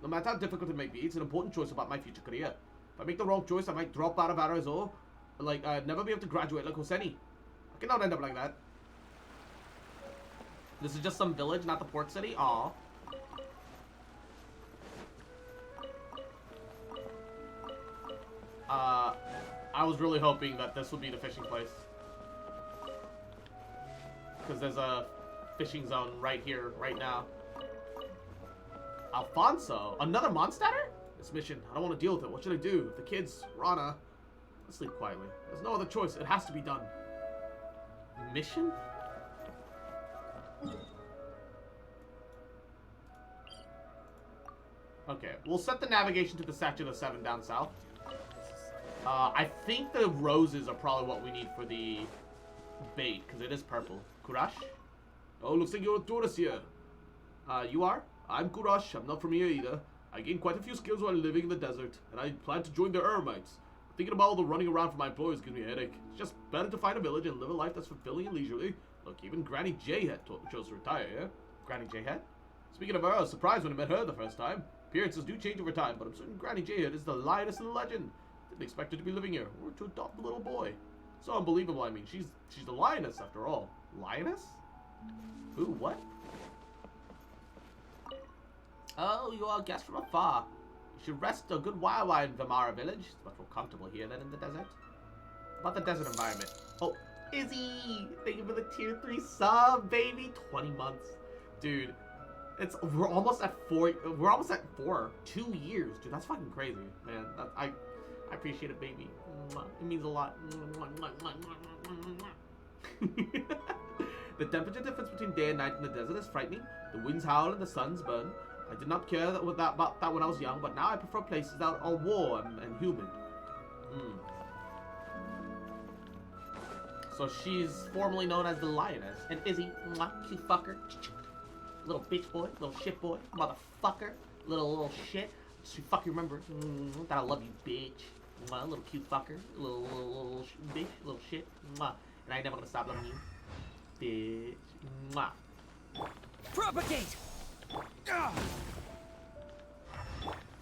No matter how difficult it may be, it's an important choice about my future career. If I make the wrong choice, I might drop out of Arizo. Like, never be able to graduate like Hoseni. I cannot end up like that. This is just some village, not the port city? Aw. I was really hoping that this would be the fishing place. Because there's a fishing zone right here, right now. Alfonso? Another Mondstatter? This mission, I don't want to deal with it. What should I do? The kids, Rana. Let's sleep quietly. There's no other choice. It has to be done. mission? Okay, we'll set the navigation to the section of 7 down south. I think the roses are probably what we need for the bait, because it is purple. Kurash? Oh, looks like you're a tourist here. You are? I'm Kurash. I'm not from here either. I gained quite a few skills while living in the desert, and I plan to join the Eremites. Thinking about all the running around for my employers gives me a headache. It's just better to find a village and live a life that's fulfilling and leisurely. Look, even Granny J-Head chose to retire, yeah? Granny J-Head? Speaking of her, I was surprised when I met her the first time. Appearances do change over time, but I'm certain Granny J-Head is the lioness of the legend. Didn't expect her to be living here, or to adopt a little boy. So unbelievable, I mean, she's the lioness after all. Lioness? Who, what? Oh, you are a guest from afar. You should rest a good while in Vimara village. It's much more comfortable here than in the desert. About the desert environment. Oh, Izzy! Thank you for the tier 3 sub, baby! 20 months. Dude, we're almost at 4. We're almost at 4. 2 years. Dude, that's fucking crazy, man. I appreciate it, baby. It means a lot. The temperature difference between day and night in the desert is frightening. The winds howl and the suns burn. I did not care about that when I was young, but now I prefer places that are warm and humid. So she's formerly known as the lioness. And Izzy, cute fucker. Little bitch boy, little shit boy, motherfucker, little shit. Just fucking remember that I love you, bitch. Little cute fucker, little bitch, little shit. And I ain't never gonna stop loving you, bitch. Propagate! Our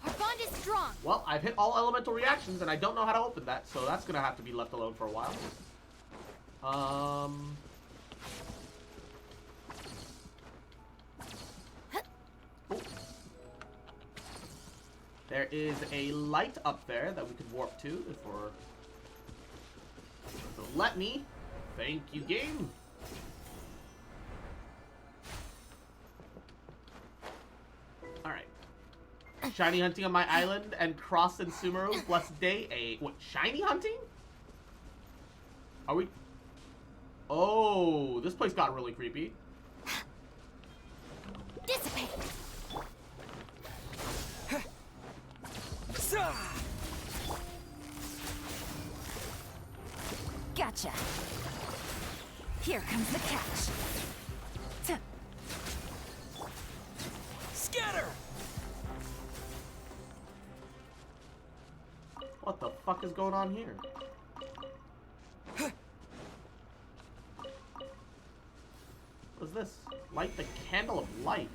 bond is strong. Well, I've hit all elemental reactions, and I don't know how to open that, so that's gonna have to be left alone for a while. Oh. There is a light up there that we could warp to if we're... So let me. Thank you, game. Alright. Shiny hunting on my island and cross in SumerUwU. Blessed day. What, shiny hunting? Are we... Oh, this place got really creepy. Dissipate. Gotcha. Here comes the catch. Scatter! What the fuck is going on here? What is this? Light the candle of life.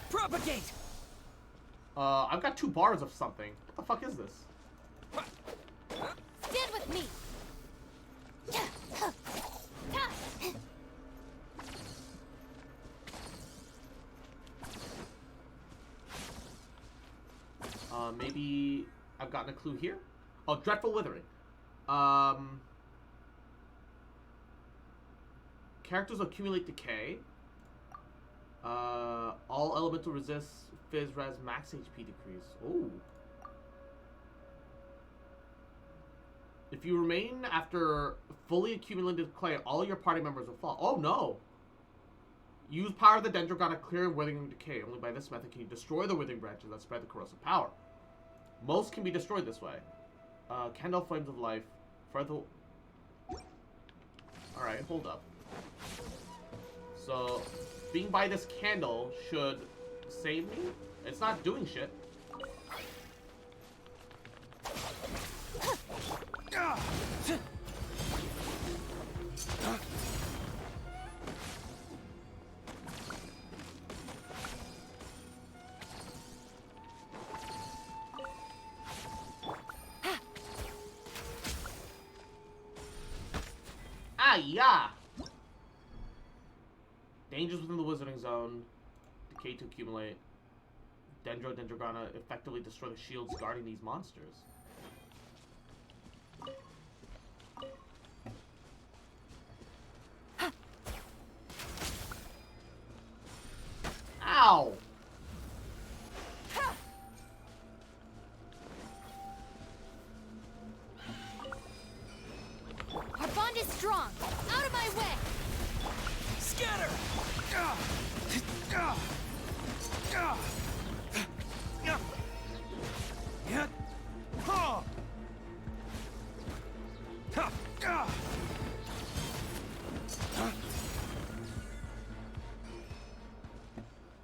Propagate! I've got 2 bars of something. What the fuck is this? Stand with me. Maybe I've gotten a clue here? Oh, Dreadful Withering. Characters accumulate decay. All elemental resists Fizz Res max HP decrease. Oh. If you remain after fully accumulated decay, all your party members will fall. Oh no! Use power of the Dendrogon to clear withering decay. Only by this method can you destroy the withering branches that spread the corrosive power. Most can be destroyed this way. Candle Flames of Life. Further... Alright, hold up. So, being by this candle should save me? It's not doing shit. Ah, yeah! Dangers within the wizarding zone. Decay to accumulate. Dendrogana effectively destroy the shields guarding these monsters. Ow!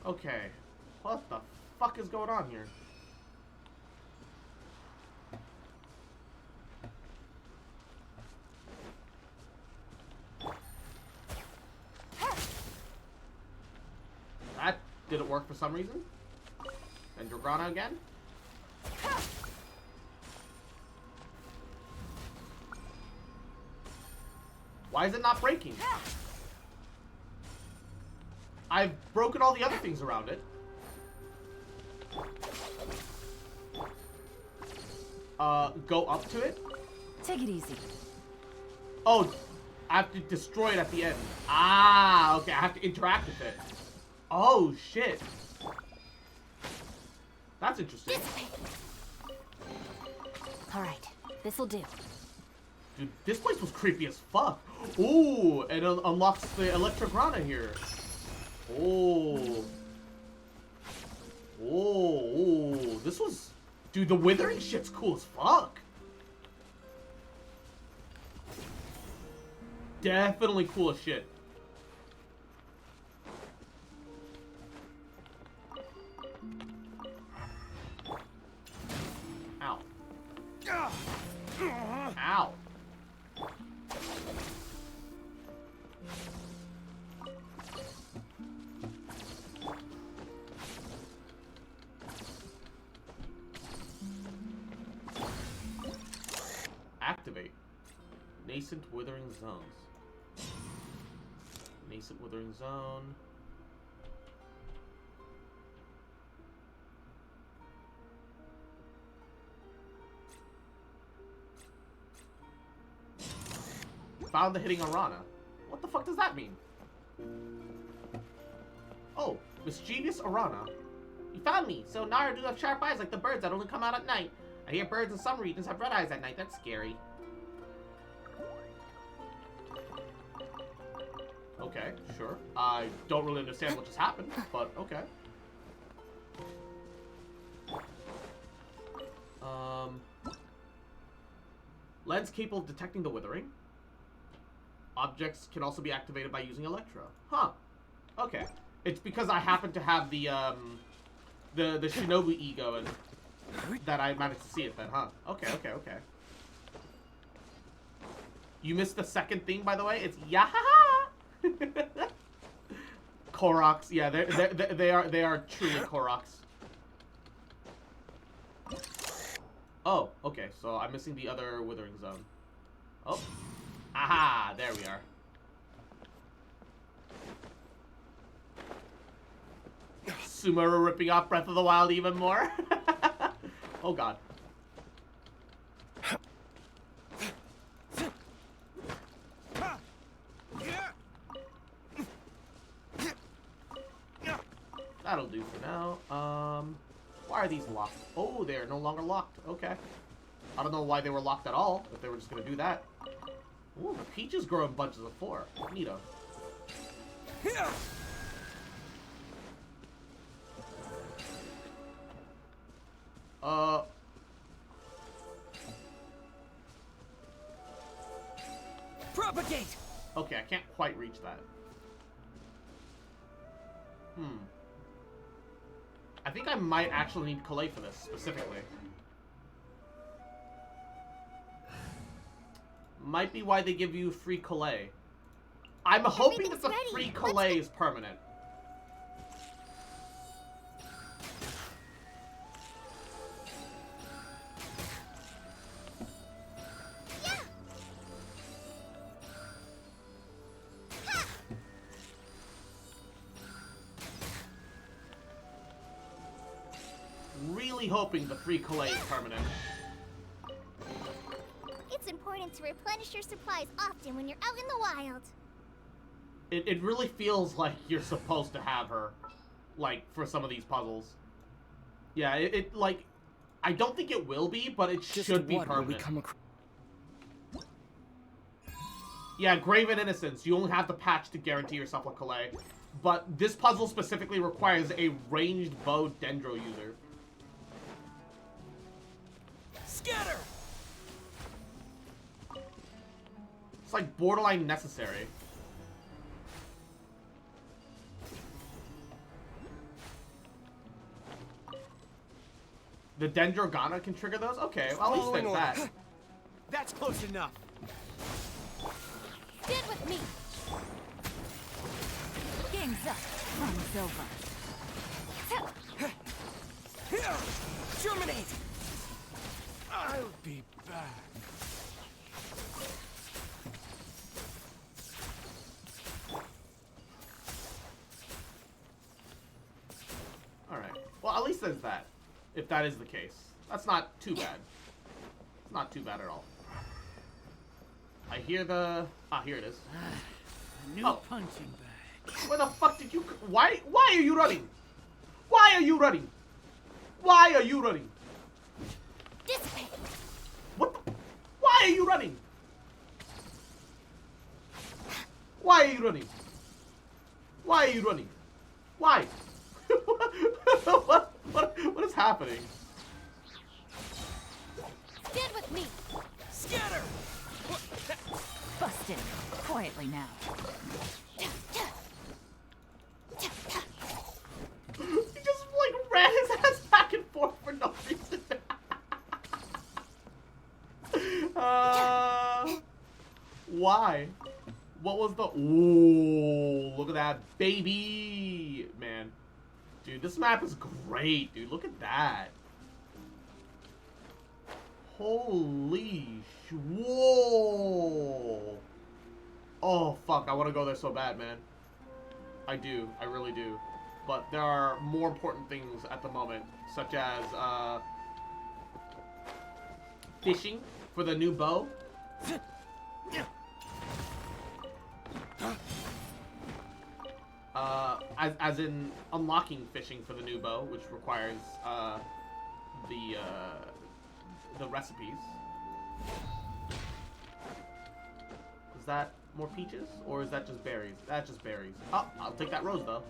Okay. What the fuck is going on here? That didn't work for some reason. And Dragana again? Why is it not breaking? I've broken all the other things around it. Go up to it? Take it easy. Oh, I have to destroy it at the end. Ah, okay, I have to interact with it. Oh, shit. That's interesting. Alright, this'll do. Dude, this place was creepy as fuck. Ooh, and it unlocks the Electrograna here. Oh. Oh, this was... Dude, the withering shit's cool as fuck. Definitely cool as shit. Ow. Ow. Activate. Nascent Withering Zones. Nascent Withering Zone. Found the hitting Arana. What the fuck does that mean? Oh, mischievous Arana. You found me, so Nara do have sharp eyes like the birds that only come out at night. I hear birds in some regions have red eyes at night. That's scary. Okay, sure. I don't really understand what just happened, but okay. Lens capable of detecting the withering. Objects can also be activated by using Electra. Huh. Okay. It's because I happen to have the SumerUwU going that I managed to see it then, huh? Okay, okay, okay. You missed the second thing, by the way. It's Yahaha! Koroks. Yeah, they are truly Koroks. Oh, okay. So I'm missing the other withering zone. Oh. Aha! There we are. Sumeru ripping off Breath of the Wild even more. Oh god. That'll do for now. Why are these locked? Oh, they're no longer locked. Okay. I don't know why they were locked at all, if they were just gonna do that. Ooh, the peaches grow in bunches of 4. Neato. Propagate! Okay, I can't quite reach that. I think I might actually need Kalei for this, specifically. Might be why they give you free Kalei. I'm hoping that the free Kalei is permanent. Really hoping the free Kalei is permanent. It's important to replenish your supplies often when you're out in the wild. It really feels like you're supposed to have her, like, for some of these puzzles. Yeah, it like, I don't think it will be, but it should be permanent. Yeah, Graven Innocence. You only have the patch to guarantee yourself a Kalei. But this puzzle specifically requires a ranged bow Dendro user. Scatter! It's like borderline necessary. The Dendrogana can trigger those? Okay, well, at least there's that. That's close enough. Stand with me. Game's up. Fun's over. Germinate! I'll be back. Alright. Well, at least there's that. If that is the case. That's not too bad. It's not too bad at all. I hear the... Ah, here it is. A new punching bag. Where the fuck did you... Why are you running? Why are you running? Why are you running? Dissipate. What the... Why are you running? Why are you running? Why are you running? Why? What is happening? Stand with me. Scatter! Busted. Quietly now. He just like ran his ass back and forth for no reason. Why? What was the... Ooh, look at that baby, man. Dude, this map is great, dude. Look at that. Holy sh... Whoa. Oh, fuck. I want to go there so bad, man. I do. I really do. But there are more important things at the moment, such as, fishing for the new bow. As in unlocking fishing for the new bow, which requires, the recipes. Is that more peaches, or is that just berries? That's just berries. Oh, I'll take that rose, though.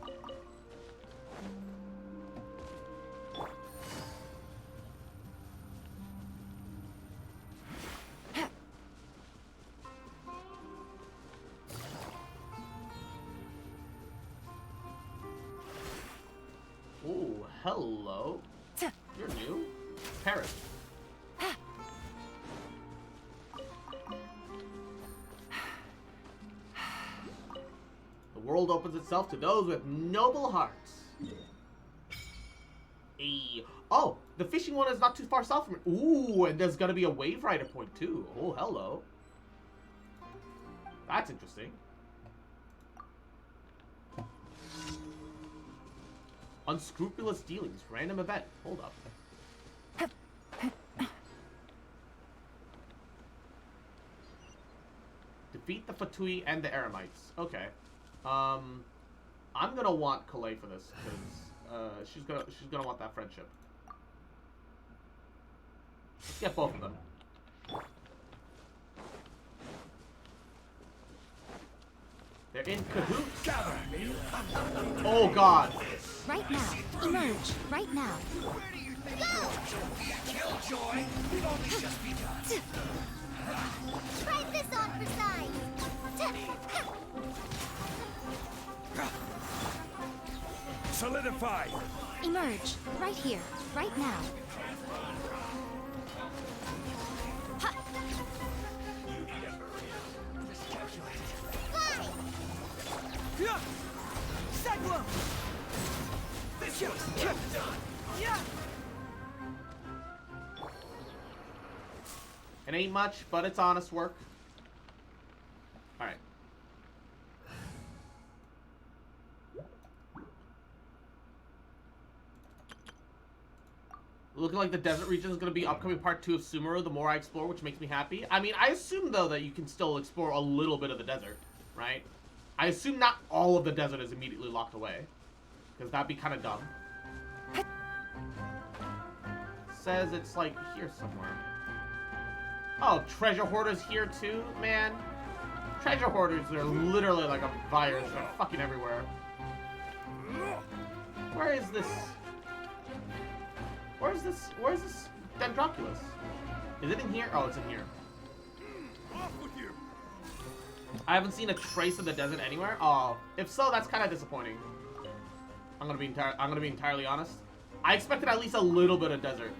Ooh, hello. You're new. Paris. The world opens itself to those with noble hearts. Oh, the fishing one is not too far south from it. Ooh, and there's gonna be a wave rider point too. Oh, hello. That's interesting. Unscrupulous dealings. Random event. Hold up. Defeat the Fatui and the Eremites. Okay. I'm gonna want Kalei for this because she's gonna want that friendship. Let's get both of them. They're in cahoots. Oh god. Right now. Emerge. Right now. Killjoy! We've only just begun. Try this on for size. Solidify! Emerge. Right here. Right now. Fly! Cyclone! Yeah! It ain't much, but it's honest work. Alright. Looking like the desert region is going to be upcoming part 2 of SumerUwU the more I explore, which makes me happy. I mean, I assume, though, that you can still explore a little bit of the desert, right? I assume not all of the desert is immediately locked away, because that'd be kind of dumb. Says it's, like, here somewhere. Oh, treasure hoarders here, too? Man, treasure hoarders are literally like a virus. They're fucking everywhere. Where is this? Where's this Dendroculus? Is it in here? Oh, it's in here. Off with you! I haven't seen a trace of the desert anywhere. Oh, if so, that's kind of disappointing. I'm gonna be entirely honest. I expected at least a little bit of desert.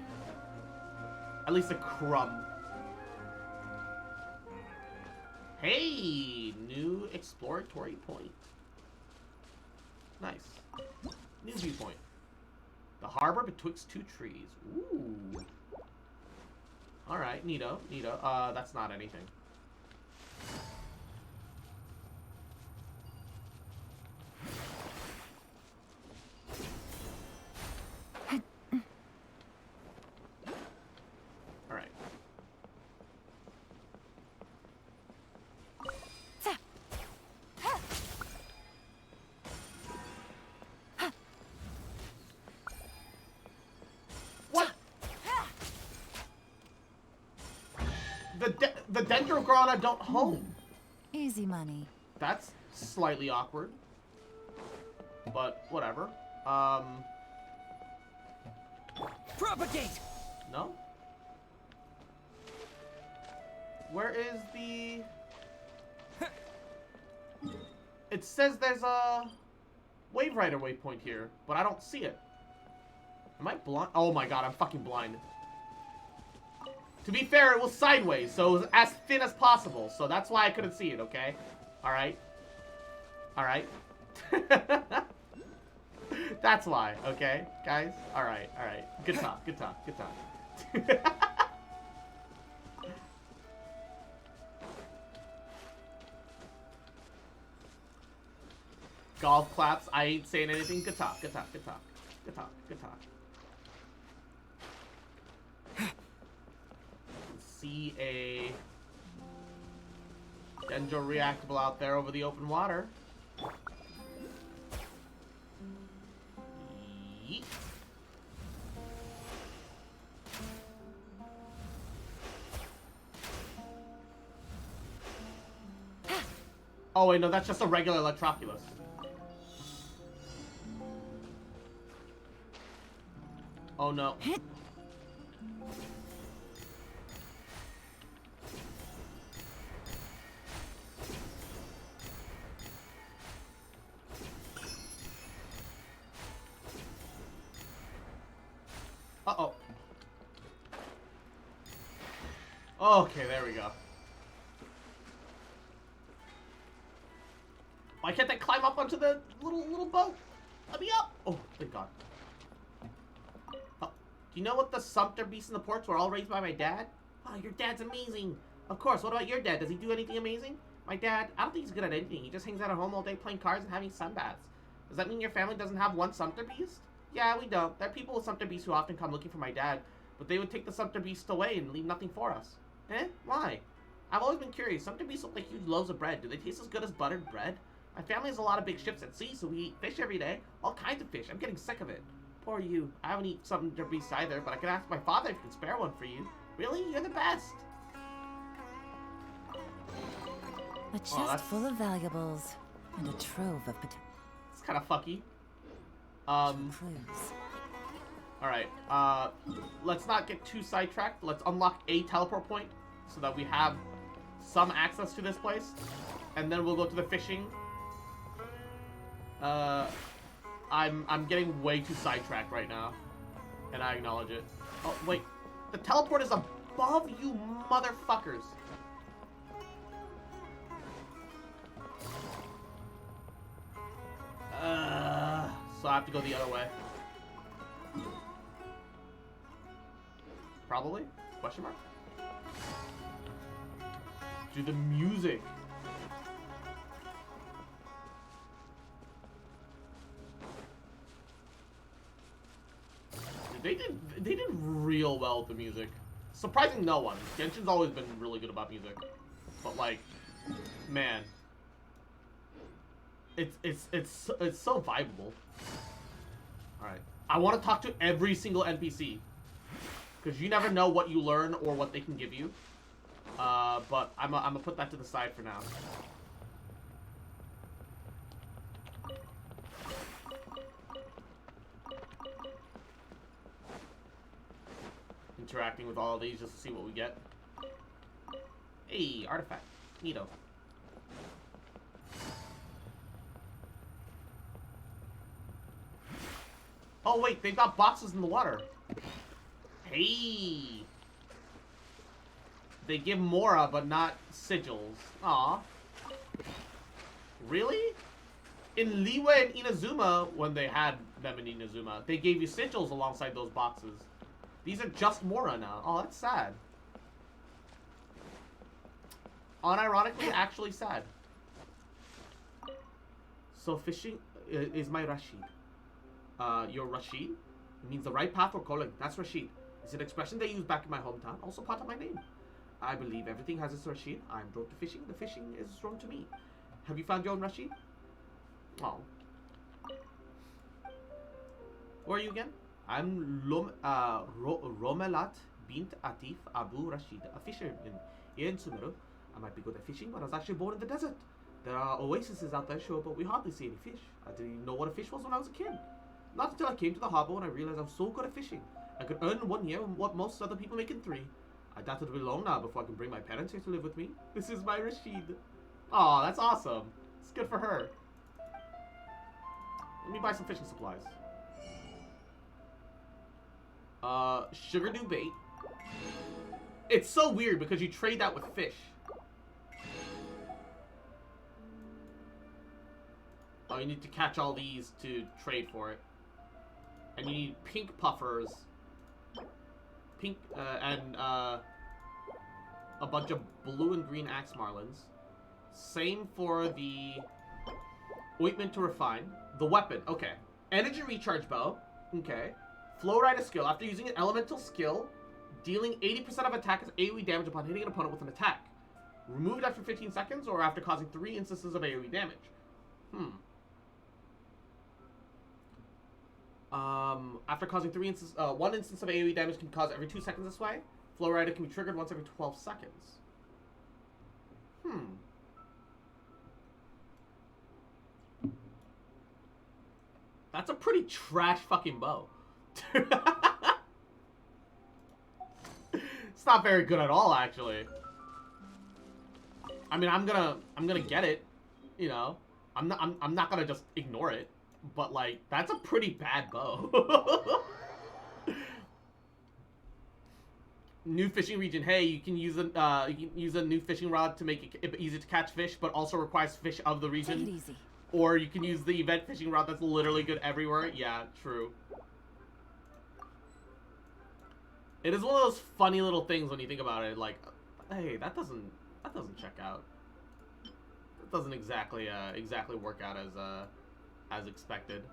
At least a crumb. Hey, new exploratory point. Nice. New viewpoint. The harbor betwixt two trees. Ooh. Alright, neato, neato. That's not anything. Alright. What? The Dendrograna don't home. Easy money. That's slightly awkward. But whatever. Propagate! No? Where is the... It says there's a Wave Rider waypoint here, but I don't see it. Am I blind? Oh my god, I'm fucking blind. To be fair, it was sideways, so it was as thin as possible, so that's why I couldn't see it, okay? Alright. Alright. That's why, okay, guys? Alright, alright. Good talk, good talk, good talk. Golf claps, I ain't saying anything. Good talk, good talk, good talk. Good talk, good talk. See a Dendro reactable out there over the open water. Yeet. Oh wait, no, that's just a regular Electroculus. Oh no. Uh-oh. Okay, there we go. Why can't I climb up onto the little boat? Let me up! Oh, thank God. Oh, do you know what the sumpter beasts in the ports were all raised by my dad? Oh, your dad's amazing. Of course, what about your dad? Does he do anything amazing? My dad, I don't think he's good at anything. He just hangs out at home all day playing cards and having sunbaths. Does that mean your family doesn't have one sumpter beast? Yeah, we don't. There are people with sumpter beasts who often come looking for my dad, but they would take the sumpter beast away and leave nothing for us. Eh? Why? I've always been curious. Sumpter beasts look like huge loaves of bread. Do they taste as good as buttered bread? My family has a lot of big ships at sea, so we eat fish every day. All kinds of fish. I'm getting sick of it. Poor you. I haven't eaten sumpter beasts either, but I can ask my father if he can spare one for you. Really? You're the best. A chest full of valuables and a trove of potential. It's kind of fucky. Clues. Alright, let's not get too sidetracked. Let's unlock a teleport point so that we have some access to this place. And then we'll go to the fishing. I'm getting way too sidetracked right now. And I acknowledge it. Oh, wait. The teleport is above you motherfuckers. So I have to go the other way. Probably? Question mark? Dude, the music. Dude, they did real well with the music. Surprising no one. Genshin's always been really good about music. But like, man. It's so vibeable. Alright. I want to talk to every single NPC. Because you never know what you learn or what they can give you. But I'm gonna put that to the side for now. Interacting with all of these just to see what we get. Hey, artifact. Neato. Oh wait, they've got boxes in the water. Hey. They give Mora, but not sigils. Aw. Really? In Liyue and Inazuma, when they had them in Inazuma, they gave you sigils alongside those boxes. These are just Mora now. Oh, that's sad. Unironically, actually sad. So fishing is my Rashid. Your Rashid? It means the right path or calling. That's Rashid. It's an expression they use back in my hometown. Also part of my name. I believe everything has its Rashid. I'm drawn to fishing. The fishing is drawn to me. Have you found your own Rashid? Oh. Who are you again? I'm Romelat bint Atif Abu Rashid, a fisherman in SumerUwU. I might be good at fishing, but I was actually born in the desert. There are oases out there, sure, but we hardly see any fish. I didn't even know what a fish was when I was a kid. Not until I came to the harbor and I realized I'm so good at fishing. I could earn in 1 year what most other people make in 3. I doubt it'll be long now before I can bring my parents here to live with me. This is my Rashid. Aw, that's awesome. It's good for her. Let me buy some fishing supplies. Sugar new bait. It's so weird because you trade that with fish. Oh, you need to catch all these to trade for it. And you need pink puffers. Pink, and a bunch of blue and green axe marlins. Same for the ointment to refine. The weapon, okay. Energy recharge bow, okay. Flow rider skill. After using an elemental skill, dealing 80% of attack as AoE damage upon hitting an opponent with an attack. Removed after 15 seconds or after causing 3 instances of AoE damage. After causing 1 instance of AoE damage can cause every 2 seconds this way. Flow rider can be triggered once every 12 seconds. That's a pretty trash fucking bow. It's not very good at all, actually. I mean, I'm gonna get it, you know. I'm not gonna just ignore it, but like that's a pretty bad bow. New fishing region. Hey, you can use a new fishing rod to make it easy to catch fish, but also requires fish of the region. Take it easy. Or you can use the event fishing rod that's literally good everywhere. Yeah, true. It is one of those funny little things when you think about it. Like, hey, that doesn't check out. That doesn't exactly work out as expected.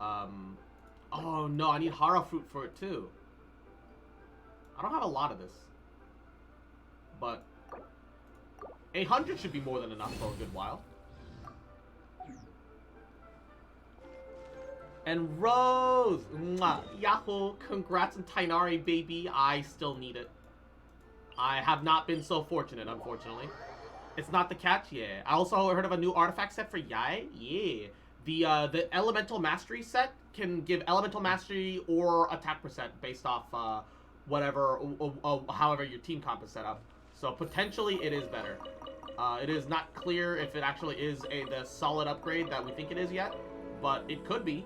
Oh no, I need Hara fruit for it too. I don't have a lot of this, but 800 should be more than enough for a good while. And Rose! Mwah, Yahoo! Congrats on Tainari, baby. I still need it. I have not been so fortunate, unfortunately. It's not the catch? Yeah. I also heard of a new artifact set for Yae? Yeah. The Elemental Mastery set can give Elemental Mastery or attack percent based off whatever, however your team comp is set up. So potentially it is better. It is not clear if it actually is the solid upgrade that we think it is yet, but it could be.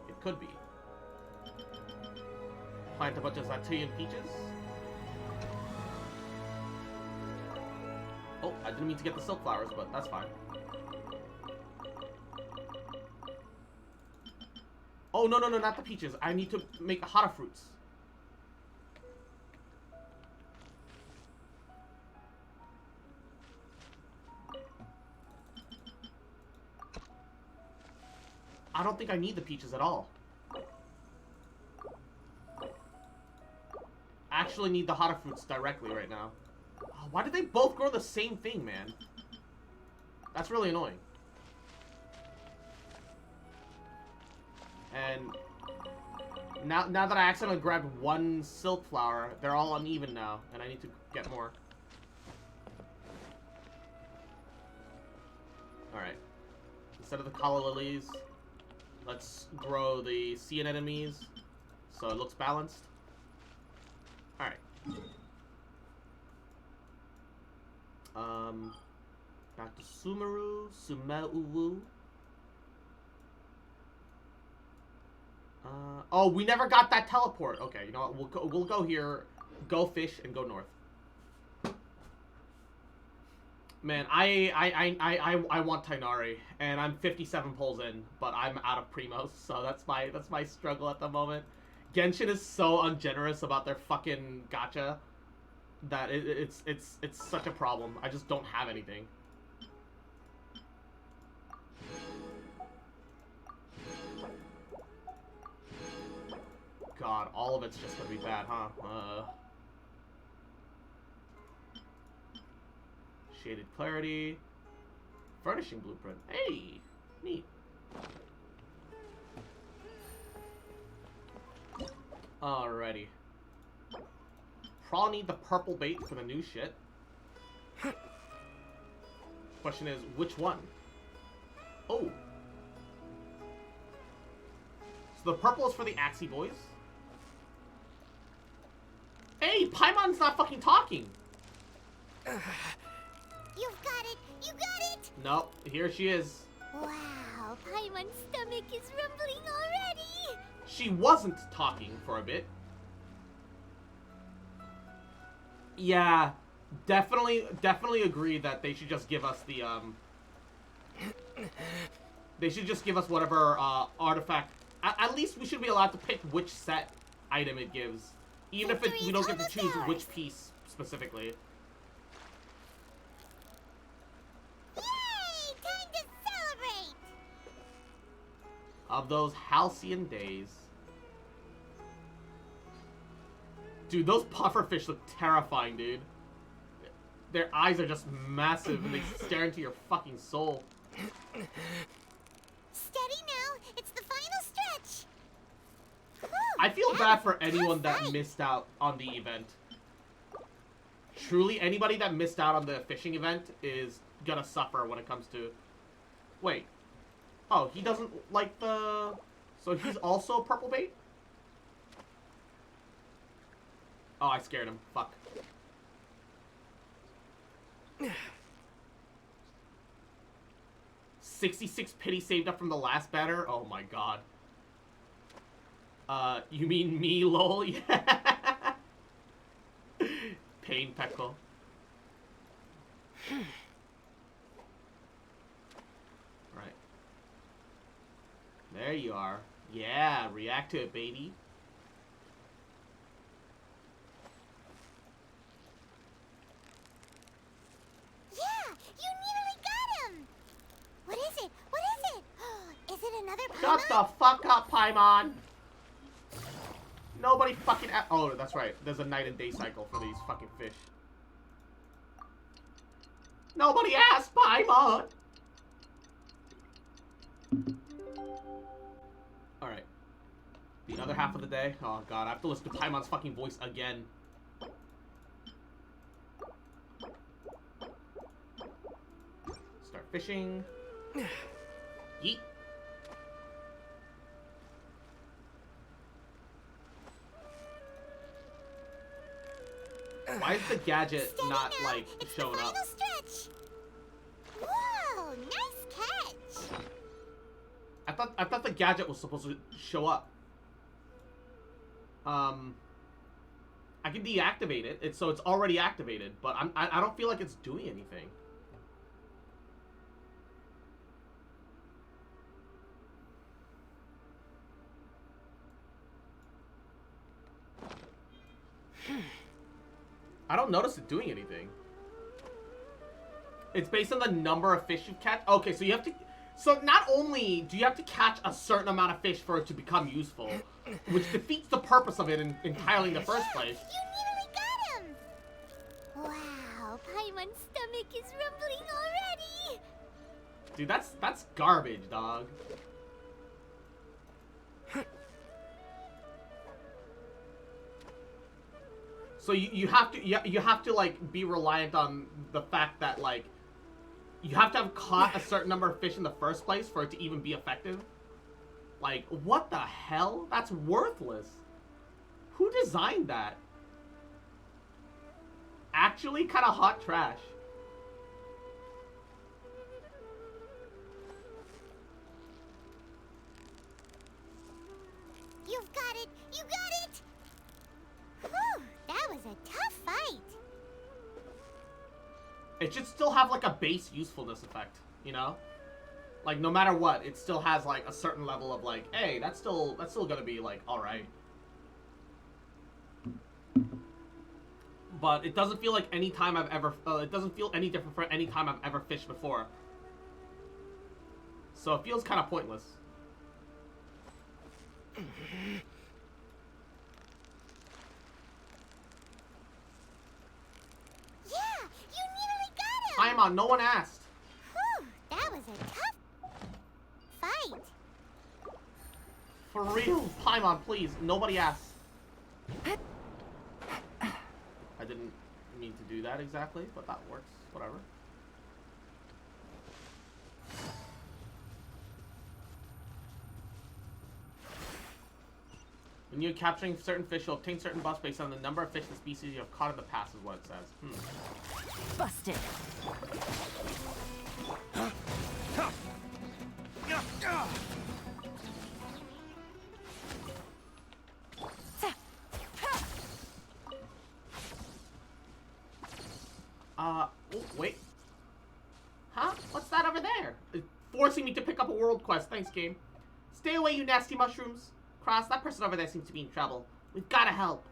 It could be. Plant a bunch of Zatian peaches. Oh, I didn't mean to get the silk flowers, but that's fine. Oh, no, not the peaches. I need to make Hara fruits. I don't think I need the peaches at all. I actually need the Hara fruits directly right now. Oh, why did they both grow the same thing, man? That's really annoying. And now that I accidentally grabbed one silk flower, they're all uneven now, and I need to get more. Alright. Instead of the Kala Lilies, let's grow the sea anemones so it looks balanced. Alright. Back to SumerUwU. Oh, we never got that teleport. Okay, you know what? We'll go here, go fish, and go north. Man, I want Tainari, and I'm 57 pulls in, but I'm out of primos, so that's my struggle at the moment. Genshin is so ungenerous about their fucking gacha that it's such a problem. I just don't have anything. God, all of it's just gonna be bad, huh? Shaded clarity. Furnishing blueprint. Hey! Neat. Alrighty. Probably need the purple bait for the new shit. Question is, which one? Oh. So the purple is for the Axie boys. Hey, Paimon's not fucking talking! You've got it! You got it! Nope, here she is. Wow, Paimon's stomach is rumbling already! She wasn't talking for a bit. Yeah, definitely agree that they should just give us the, they should just give us whatever, artifact. At least we should be allowed to pick which set item it gives. Even if we don't get to choose which piece specifically. Yay! Time to celebrate! Of those halcyon days. Dude, those pufferfish look terrifying, dude. Their eyes are just massive and they stare into your fucking soul. Steady now, it's the final stretch! Whew, I feel that bad was for a anyone tough that fight. missed out on the event. Truly, anybody that missed out on the fishing event is gonna suffer when it comes to... Wait. Oh, he doesn't like the... So he's also purple bait? Oh, I scared him. Fuck. $66 pity saved up from the last banner? Oh my god. You mean me, lol? Yeah. Pain Peckle. Right. There you are. Yeah, react to it, baby. Yeah, you nearly got him! What is it? What is it? Is it another Paimon? Shut the fuck up, Paimon! Nobody fucking... Oh, that's right. There's a night and day cycle for these fucking fish. Nobody asked, Paimon! Alright. The other half of the day. Oh god, I have to listen to Paimon's fucking voice again. Start fishing. Yeet. Why is the gadget Steady not, now, like, it's showing the up? final stretch! Whoa, nice catch! I thought the gadget was supposed to show up. I can deactivate it. So it's already activated, but I don't feel like it's doing anything. I don't notice it doing anything. It's based on the number of fish you've catch. Okay, so you have to... So not only do you have to catch a certain amount of fish for it to become useful, which defeats the purpose of it entirely in the first place. You nearly got him! Wow, Paimon's stomach is rumbling already! Dude, that's garbage, dog. So you have to like be reliant on the fact that like you have to have caught a certain number of fish in the first place for it to even be effective. Like, what the hell? That's worthless. Who designed that? Actually, kind of hot trash. You've got it! You got it! Whew, that was a tough fight. It should still have like a base usefulness effect, you know? Like no matter what, it still has like a certain level of like, hey, that's still gonna be like alright. But it doesn't feel like any time I've ever, it doesn't feel any different for any time I've ever fished before. So it feels kind of pointless. Yeah, you nearly got him! Paimon, no one asked. Whew, that was a tough fight. For real, Paimon, please, nobody asked. I didn't mean to do that exactly, but that works. Whatever. When you're capturing certain fish, you'll obtain certain buffs based on the number of fish and species you have caught in the past, is what it says. Busted. Oh, wait. Huh? What's that over there? It's forcing me to pick up a world quest. Thanks, game. Stay away, you nasty mushrooms. Cross, that person over there seems to be in trouble. We've gotta help.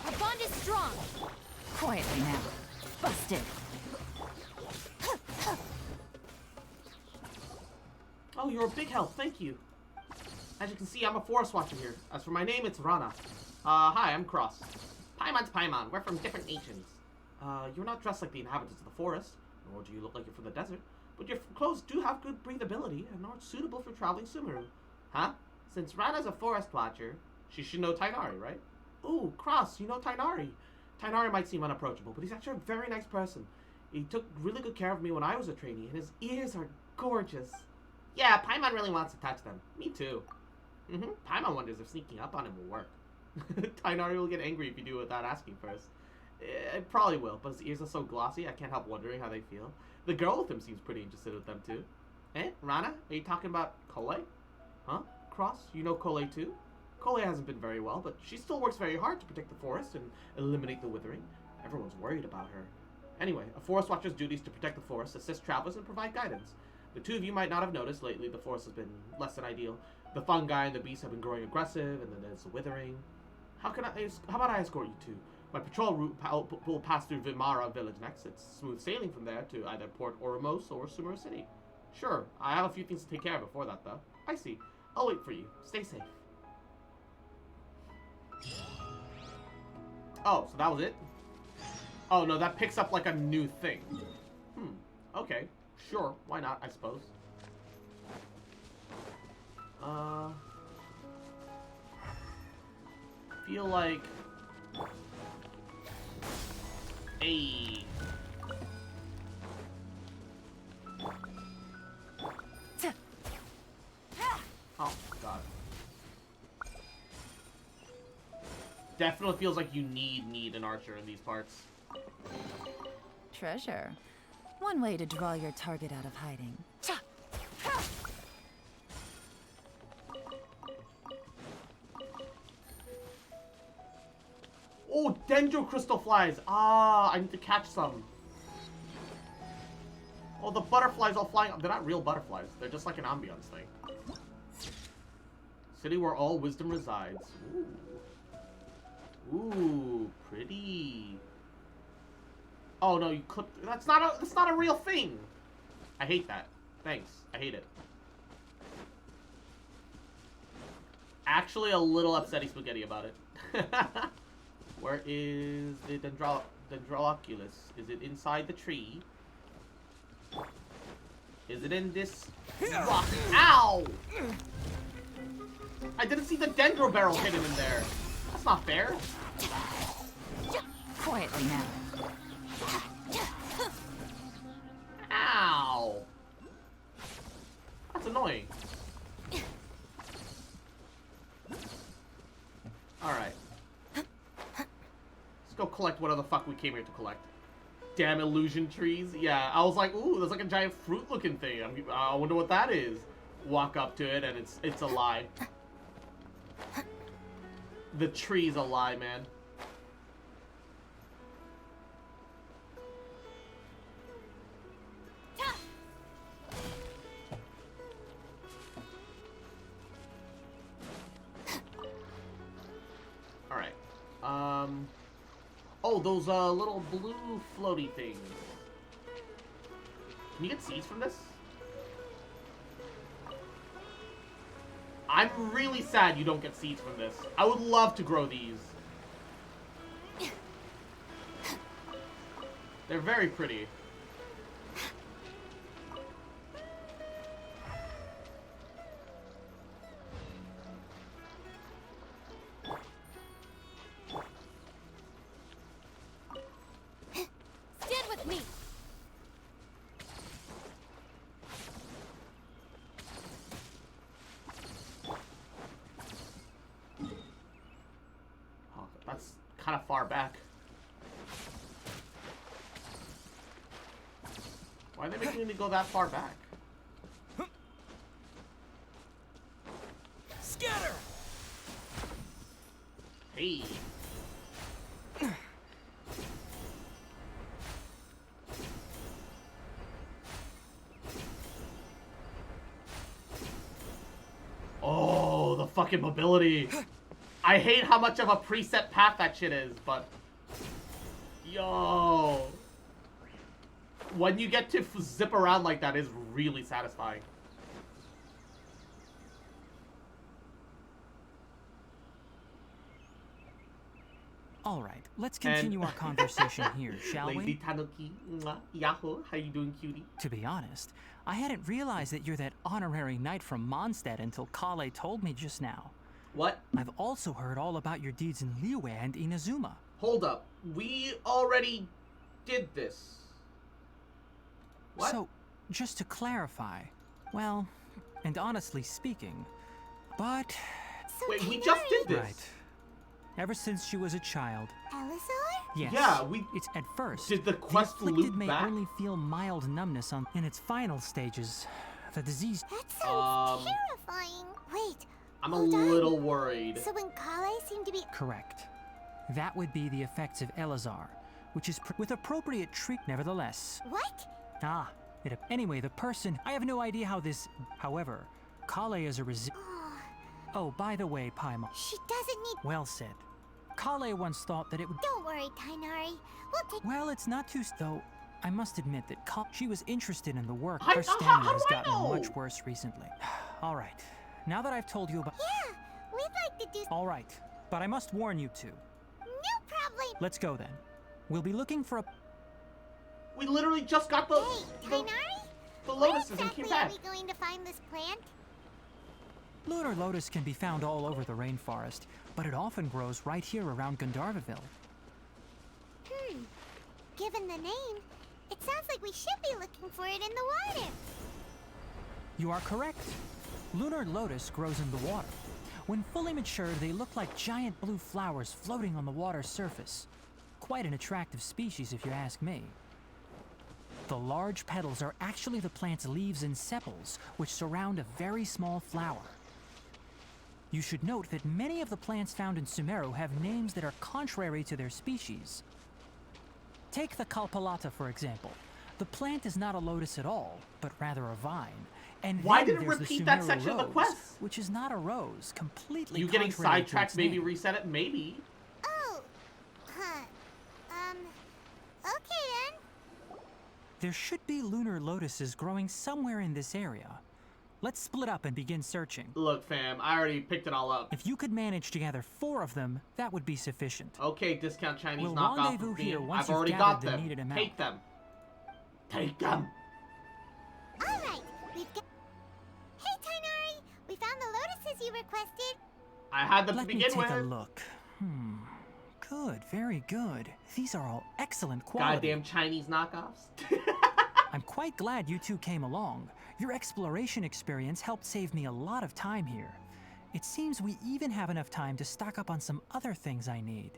Our bond is strong. Quietly now. Busted. Oh, you're a big help. Thank you. As you can see, I'm a forest watcher here. As for my name, it's Rana. Hi, I'm Cross. Paimon's Paimon. We're from different nations. You're not dressed like the inhabitants of the forest, nor do you look like you're from the desert. But your clothes do have good breathability and are suitable for traveling SumerUwU. Huh? Since Rana's a forest watcher, she should know Tainari, right? Ooh, Cross, you know Tainari. Tainari might seem unapproachable, but he's actually a very nice person. He took really good care of me when I was a trainee, and his ears are gorgeous. Yeah, Paimon really wants to touch them. Me too. Paimon wonders if sneaking up on him will work. Tainari will get angry if you do it without asking first. It probably will, but his ears are so glossy, I can't help wondering how they feel. The girl with him seems pretty interested with them too. Eh, Rana? Are you talking about Kole? Huh? Cross, you know Kole too? Kole hasn't been very well, but she still works very hard to protect the forest and eliminate the withering. Everyone's worried about her. Anyway, a forest watcher's duty is to protect the forest, assist travelers, and provide guidance. The two of you might not have noticed lately the forest has been less than ideal. The fungi and the beasts have been growing aggressive, and then there's the withering. How about I escort you two? My patrol route will pass through Vimara village next. It's smooth sailing from there to either Port Oromos or SumerUwU City. Sure, I have a few things to take care of before that, though. I see. I'll wait for you. Stay safe. Oh, so that was it? Oh, no, that picks up like a new thing. Okay. Sure, why not, I suppose. Feel like... Hey. Oh, God. Definitely feels like you need an archer in these parts. Treasure. One way to draw your target out of hiding. Oh, Dendro crystal flies. Ah, I need to catch some. Oh, the butterflies all flying. They're not real butterflies. They're just like an ambiance thing. City where all wisdom resides. Ooh. Ooh, pretty. Oh no, you clipped. That's not a real thing. I hate that. Thanks. I hate it. Actually, a little upsetty spaghetti about it. Where is the Dendroculus? Is it inside the tree? Is it in this rock? Ow! I didn't see the Dendro barrel hidden in there. That's not fair. Quietly now. Ow! That's annoying. Alright. Let's go collect whatever the fuck we came here to collect. Damn illusion trees. Yeah, I was like, ooh, there's like a giant fruit looking thing. I wonder what that is. Walk up to it and it's a lie. The tree's a lie, man. Oh, those little blue floaty things. Can you get seeds from this? I'm really sad you don't get seeds from this. I would love to grow these. They're very pretty. Stand with me. Oh, that's kind of far back. Why are they making me go that far back? Scatter! Hey. Oh, the fucking mobility. I hate how much of a preset path that shit is, but... Yo. When you get to zip around like that is really satisfying. All right, let's continue our conversation here, shall Lazy we? Tanuki. Mwah. Yahoo. How you doing, cutie? To be honest, I hadn't realized that you're that honorary knight from Mondstadt until Kale told me just now. What? I've also heard all about your deeds in Liyue and Inazuma. Hold up. We already did this. What? So, just to clarify, well, and honestly speaking, but... So Wait, we just did this. Right. Ever since she was a child. Elazar? Yes. Yeah, we... It's at first. Did the quest afflicted loop may back? only feel mild numbness in its final stages. The disease... That sounds terrifying. Wait, I'm a hold on. little worried. So when Kale seemed to be... Correct. That would be the effects of Elazar, which is with appropriate treat nevertheless. What? Ah, anyway, the person... I have no idea how this... However, Kale is a Oh, by the way, Paimon. She doesn't need... Well said. Kale once thought that it would... Don't worry, Tainari. We'll take... Well, it's not too... Though, I must admit that she was interested in the work. How Her do stamina has I gotten know? much worse recently. All right. Now that I've told you about... Yeah, we'd like to do... All right. But I must warn you two. No problem. Let's go then. We'll be looking for a... We literally just got the... Hey, the, Tainari? the Where lotuses and exactly came are back. we going to find this plant? Lunar lotus can be found all over the rainforest, but it often grows right here around Gandharvaville. Given the name, it sounds like we should be looking for it in the water. You are correct. Lunar lotus grows in the water. When fully mature, they look like giant blue flowers floating on the water's surface. Quite an attractive species, if you ask me. The large petals are actually the plant's leaves and sepals, which surround a very small flower. You should note that many of the plants found in SumerUwU have names that are contrary to their species. Take the Kalpalata, for example. The plant is not a lotus at all, but rather a vine. And Why then did it there's the repeat that SumerUwU section of the rose, quest? which is not a rose, completely You getting contrary to sidetracked, its maybe name. reset it? Maybe. Oh. Huh. Okay then. There should be lunar lotuses growing somewhere in this area. Let's split up and begin searching. Look, fam, I already picked it all up. If you could manage to gather 4 of them, that would be sufficient. Okay, discount Chinese We'll knockoff rendezvous of me. here once I've you've already gathered got the them. needed amount. Take them. Take them. All right, we've got... Hey, Tainari! We found the lotuses you requested. I had them Let to me begin take with. a look. Good, very good. These are all excellent quality. Goddamn Chinese knockoffs. I'm quite glad you two came along. Your exploration experience helped save me a lot of time here. It seems we even have enough time to stock up on some other things I need.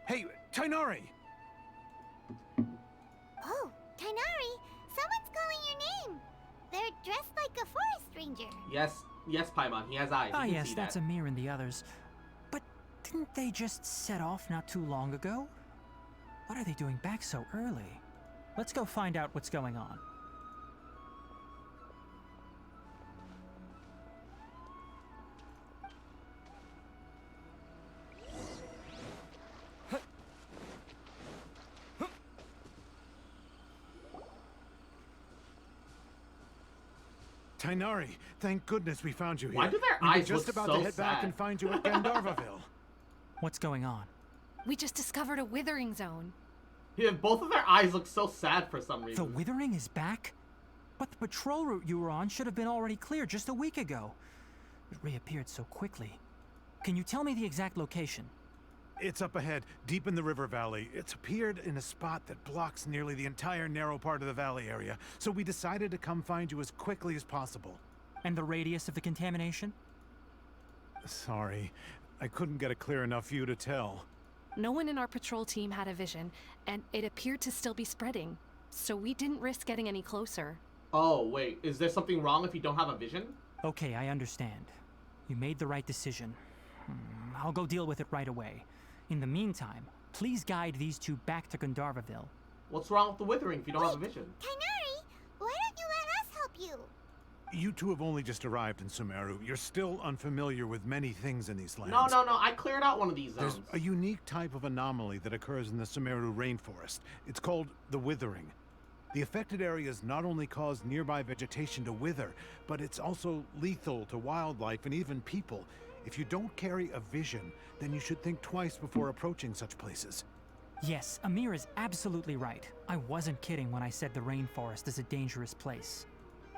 Hey, Tainari! Oh, Tainari! Someone's calling your name. They're dressed like a forest ranger. yes, Paimon. He has eyes. Ah, You can yes, see that's that. Amir and the others. But didn't they just set off not too long ago? What are they doing back so early? Let's go find out what's going on. Tainari, thank goodness we found you here. Why do their We were eyes just look about so to head back sad? and find you at Gandharvaville. What's going on? We just discovered a withering zone. Yeah, both of their eyes look so sad for some The reason. withering is back? But the patrol route you were on should have been already cleared just a week ago. It reappeared so quickly. Can you tell me the exact location? It's up ahead, deep in the river valley. It's appeared in a spot that blocks nearly the entire narrow part of the valley area, so we decided to come find you as quickly as possible. And the radius of the contamination? Sorry, I couldn't get a clear enough view to tell. No one in our patrol team had a vision, and it appeared to still be spreading. So we didn't risk getting any closer. Oh, wait. Is there something wrong if you don't have a vision? Okay, I understand. You made the right decision. I'll go deal with it right away. In the meantime, please guide these two back to Gandharvaville. What's wrong with the withering if you don't have a vision? Tainari, why don't you let us help you? You two have only just arrived in SumerUwU. You're still unfamiliar with many things in these lands. No. I cleared out one of these zones. There's a unique type of anomaly that occurs in the SumerUwU rainforest. It's called the withering. The affected areas not only cause nearby vegetation to wither, but it's also lethal to wildlife and even people. If you don't carry a vision, then you should think twice before approaching such places. Yes, Amir is absolutely right. I wasn't kidding when I said the rainforest is a dangerous place.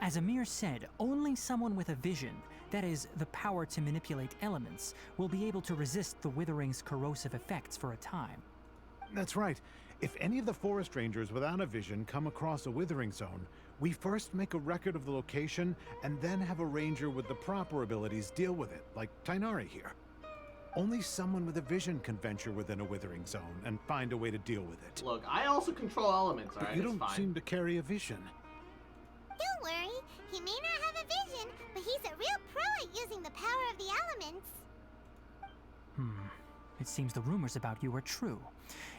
As Amir said, only someone with a vision, that is, the power to manipulate elements, will be able to resist the withering's corrosive effects for a time. That's right. If any of the forest rangers without a vision come across a withering zone, we first make a record of the location and then have a ranger with the proper abilities deal with it, like Tainari here. Only someone with a vision can venture within a withering zone and find a way to deal with it. Look, I also control elements, But alright? you It's don't fine. seem to carry a vision. Don't worry, he may not have a vision, but he's a real pro at using the power of the elements. It seems the rumors about you are true.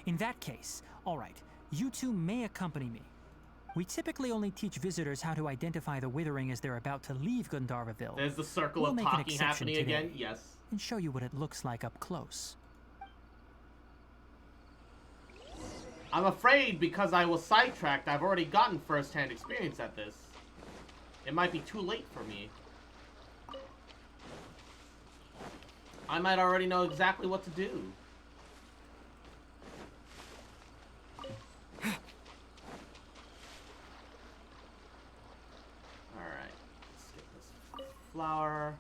In that case, all right, you two may accompany me. We typically only teach visitors how to identify the withering as they're about to leave Gandharvaville. There's the circle We'll of make an talking exception happening today. again. Yes. And show you what it looks like up close. I'm afraid because I was sidetracked, I've already gotten first-hand experience at this. It might be too late for me. I might already know exactly what to do. Alright, let's get this flower.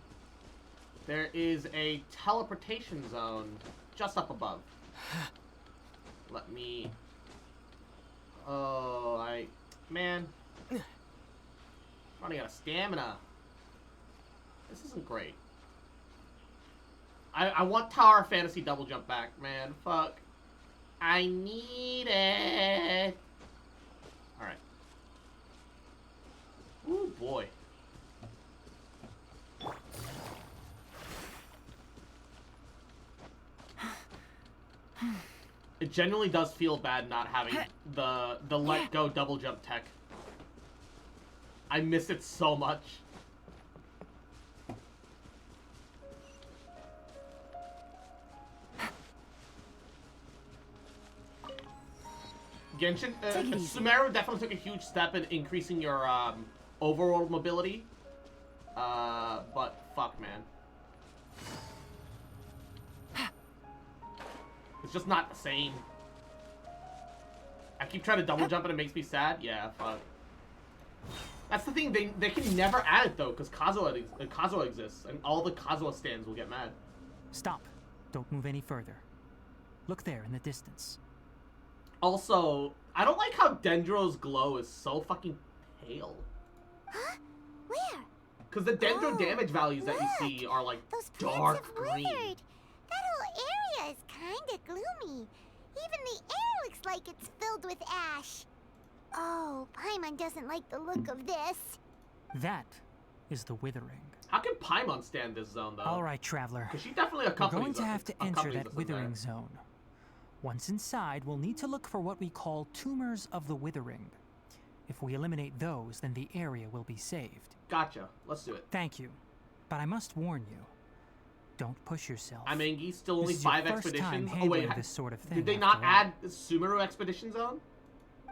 There is a teleportation zone just up above. Let me... Oh, Man. Running out of stamina. This isn't great. I want Tower of Fantasy double jump back, man. Fuck. I need it. Alright. Ooh, boy. It genuinely does feel bad not having the let go double jump tech. I miss it so much. Genshin, SumerUwU definitely took a huge step in increasing your overworld mobility. But fuck, man. It's just not the same. I keep trying to double jump and it makes me sad. Yeah, fuck. That's the thing, they can never add it though, because Kazuha exists, and all the Kazuha stands will get mad. Stop. Don't move any further. Look there in the distance. Also, I don't like how Dendro's glow is so fucking pale. Huh? Where? Because the Dendro Oh, damage values that you look. see are like Those plants dark have green. withered. That whole area is kinda gloomy. Even the air looks like it's filled with ash. Oh, Paimon doesn't like the look of this. That is the withering. How can Paimon stand this zone though? All right, traveler. Because she definitely We're accompanies going to have to enter accompanies that us in withering there. zone. Once inside, we'll need to look for what we call tumors of the withering. If we eliminate those, then the area will be saved. Gotcha. Let's do it. Thank you. But I must warn you. Don't push yourself. I'm Angie, still only This is your 5 first time expeditions. Oh wait, handling this sort of thing, did they not after all. add SumerUwU Expedition Zone?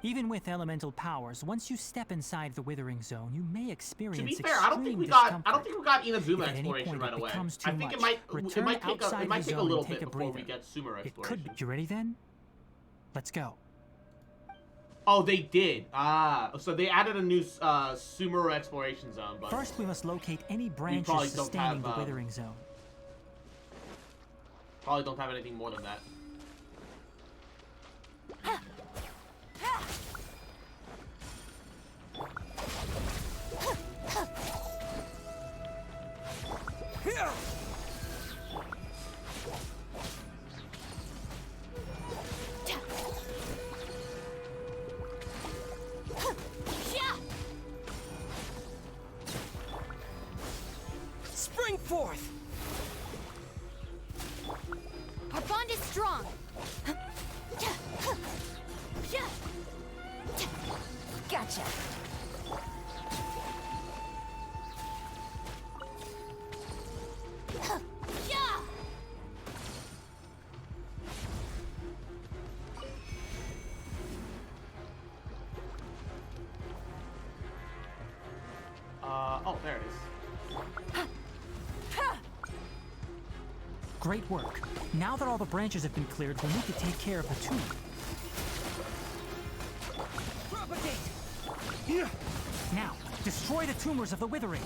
Even with elemental powers, once you step inside the Withering Zone, you may experience To be extreme fair, I don't think we got Inazuma If at any exploration point right it away. becomes I too think much, it might take a zone little and take bit a before we breather. get Sumer It exploration. could be. You ready then? Let's go. Oh, they did. So they added a new Sumeru exploration zone, but First, we must locate any probably branches don't sustaining have, the Withering Zone. probably don't have anything more than that. Here! Spring forth! Our bond is strong. Gotcha. Oh, there it is. Great work. Now that all the branches have been cleared, we need to take care of the tomb. Propagate! Now, destroy the tumors of the Withering.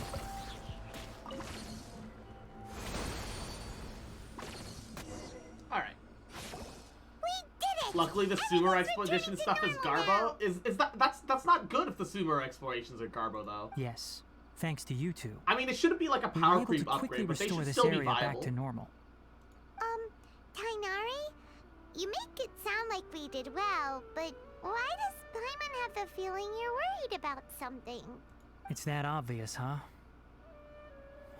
Alright. We did it! Luckily, the Sumer expedition stuff is Garbo. That's not good if the Sumer explorations are Garbo, though. Yes, thanks to you two. I mean, it shouldn't be like a We power were able to creep quickly upgrade, but they restore should this still be area viable. back to normal. Tainari? You make it sound like we did well, but why does Paimon have the feeling you're worried about something? It's that obvious, huh?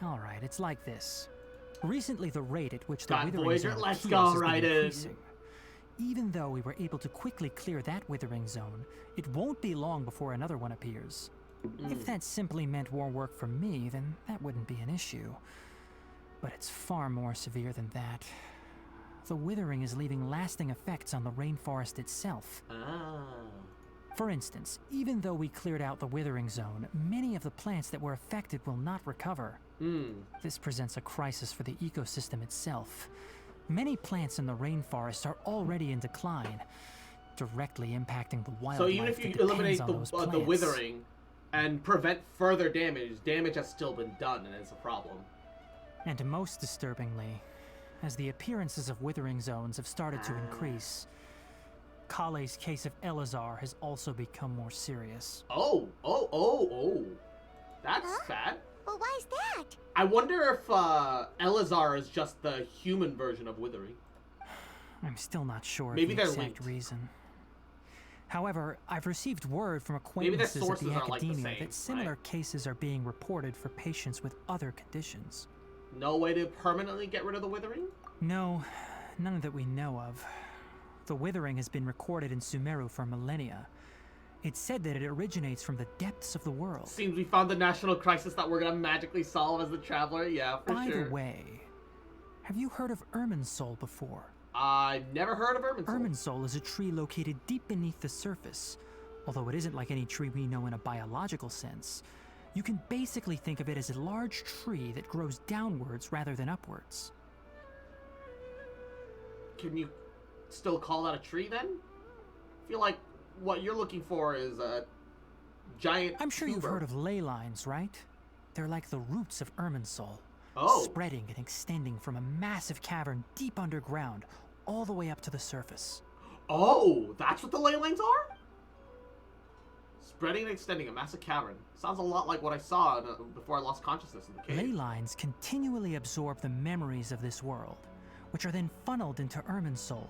Alright, it's like this. Recently, the rate at which the Got Withering Voyager, Zone let's appears go has been right in. increasing. Even though we were able to quickly clear that Withering Zone, it won't be long before another one appears. If that simply meant more work for me, then that wouldn't be an issue. But it's far more severe than that. The Withering is leaving lasting effects on the rainforest itself. For instance, even though we cleared out the Withering Zone, many of the plants that were affected will not recover. This presents a crisis for the ecosystem itself. Many plants in the rainforest are already in decline, directly impacting the wildlife. So even if you that eliminate depends on those the plants. Withering and prevent further damage, damage has still been done, and it's a problem. And most disturbingly, as the appearances of Withering Zones have started to increase, Kale's case of Elazar has also become more serious. Oh. That's bad. Well, why is that? I wonder if Elazar is just the human version of Withering. I'm still not sure Maybe of the they're exact linked. reason. However, I've received word from Maybe their acquaintances at sources the are, like, the academia same, that similar right? cases are being reported for patients with other conditions. No way to permanently get rid of the Withering? No, none that we know of. The Withering has been recorded in Sumeru for millennia. It's said that it originates from the depths of the world. Seems we found the national crisis that we're gonna magically solve as the Traveler. Yeah, for By sure. the way, have you heard of Irminsul before? I never heard of Irminsul. Irminsul is a tree located deep beneath the surface. Although it isn't like any tree we know in a biological sense, you can basically think of it as a large tree that grows downwards rather than upwards. Can you still call that a tree then? I feel like what you're looking for is a giant I'm sure you've tuber. heard of ley lines, right? They're like the roots of Irminsul, spreading and extending from a massive cavern deep underground all the way up to the surface. Oh, that's what the ley lines are? Spreading and extending a massive cavern. Sounds a lot like what I saw before I lost consciousness in the cave. Ley lines continually absorb the memories of this world, which are then funneled into Irminsul,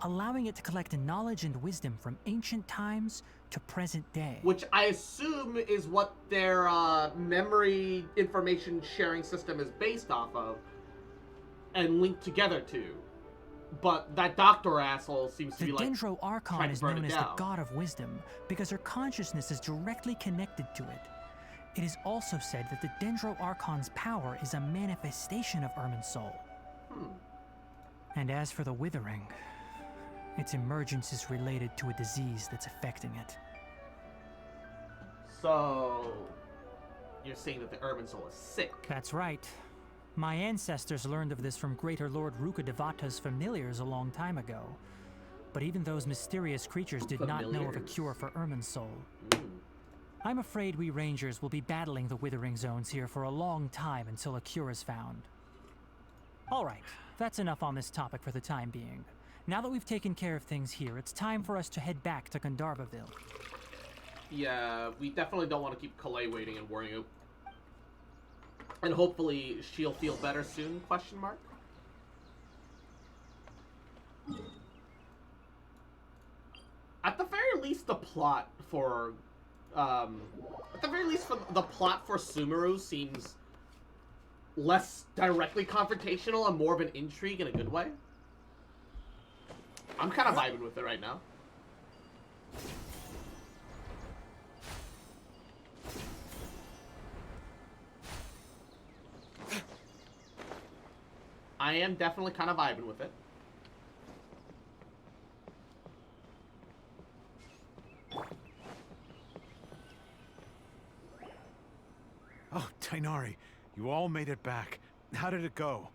allowing it to collect knowledge and wisdom from ancient times to present day. Which I assume is what their memory information sharing system is based off of and linked together to. But that doctor asshole seems to The be like Dendro Archon trying to is burn known it as the down. God of Wisdom because her consciousness is directly connected to it. It is also said that the Dendro Archon's power is a manifestation of Irminsul. And as for the Withering, Its emergence is related to a disease that's affecting it. So, you're saying that the Urban Soul is sick? That's right. My ancestors learned of this from Greater Lord Rukkhadevata's familiars a long time ago. But even those mysterious creatures did not know of a cure for Irmin's soul. I'm afraid we Rangers will be battling the Withering Zones here for a long time until a cure is found. Alright, that's enough on this topic for the time being. Now that we've taken care of things here, it's time for us to head back to Gandharvaville. Yeah, we definitely don't want to keep Kalei waiting and worrying. And hopefully she'll feel better soon, question mark? At the very least, the plot for... SumerUwU seems less directly confrontational and more of an intrigue in a good way. I'm kind of vibing with it right now. I am definitely kind of vibing with it. Oh, Tainari, you all made it back. How did it go?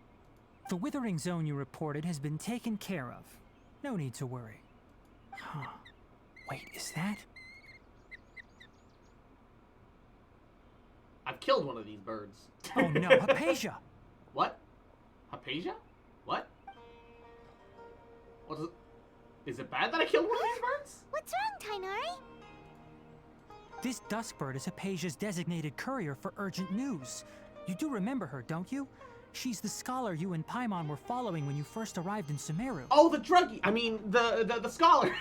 The Withering Zone you reported has been taken care of. No need to worry. Huh. Wait, is that? I've killed one of these birds. Oh no, Hypatia! What? Hypatia? What? What is it? Is it bad that I killed one of these birds? What's wrong, Tainari? This Duskbird is Hypatia's designated courier for urgent news. You do remember her, don't you? She's the scholar you and Paimon were following when you first arrived in SumerUwU. Oh, the druggie! I mean, the scholar!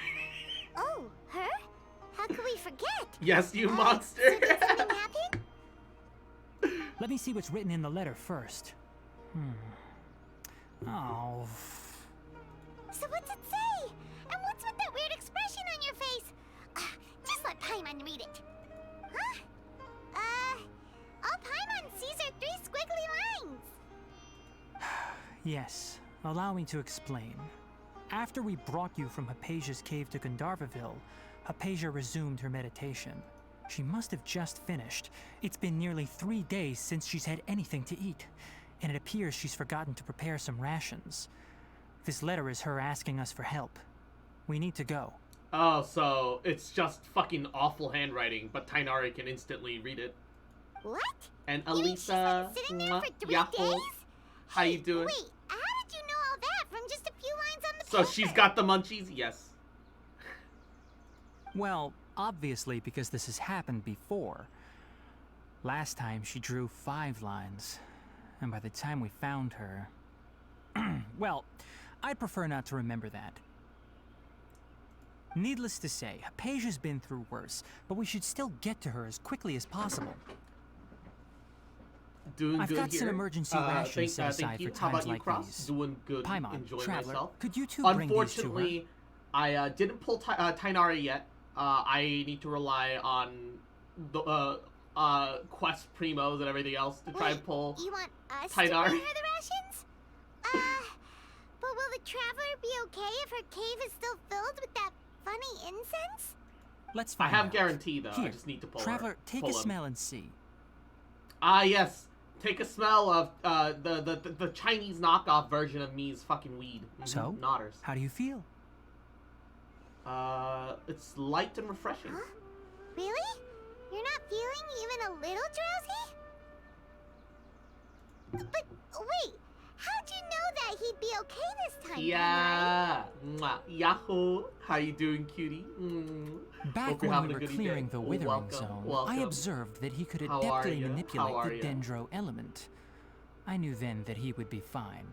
Oh, her? How could we forget? Yes, you monster! So did something happen? Let me see what's written in the letter first. Oh. So what's it say? And what's with that weird expression on your face? Just let Paimon read it. Huh? All Paimon sees are 3 squiggly lines. Yes, allow me to explain. After we brought you from Hypatia's cave to Gandharvaville, Hypatia resumed her meditation. She must have just finished. It's been nearly 3 days since she's had anything to eat, and it appears she's forgotten to prepare some rations. This letter is her asking us for help. We need to go. Oh, so it's just fucking awful handwriting, but Tainari can instantly read it. What? And You mean she's Alisa, been sitting there for 3 Yahoo. days? How you doing? Wait, how did you know all that from just a few lines on the So paper? she's got the munchies? Yes. Well, obviously because this has happened before. Last time she drew 5 lines, and by the time we found her... Well, I'd prefer not to remember that. Needless to say, Hypatia's been through worse, but we should still get to her as quickly as possible. Doing I've good got here. some emergency rations set aside thank you. for How times about you, like Cross? these. Doing good. Paimon, Enjoying Traveler, myself. could you two bring these to her? Unfortunately, I didn't pull Tainari yet. I need to rely on the Quest Primos and everything else to try and pull You want us to Tainari. bring her the rations? But will the Traveler be okay if her cave is still filled with that funny incense? Let's I find have out. guarantee though. Here, I just need to pull Traveler, her. take pull a him. smell and see. Ah, yes. Take a smell of the Chinese knockoff version of me's fucking weed. So? Nodders. How do you feel? It's light and refreshing. Huh? Really? You're not feeling even a little drowsy? But wait, how'd you know that he'd be okay this time? Yeah. Mwah. Yahoo. How you doing, cutie? Back Hope you're when having we a were good clearing day. the Withering Welcome, Zone, I welcome. observed that he could How are adeptly ya? manipulate How are the ya? Dendro element. I knew then that he would be fine.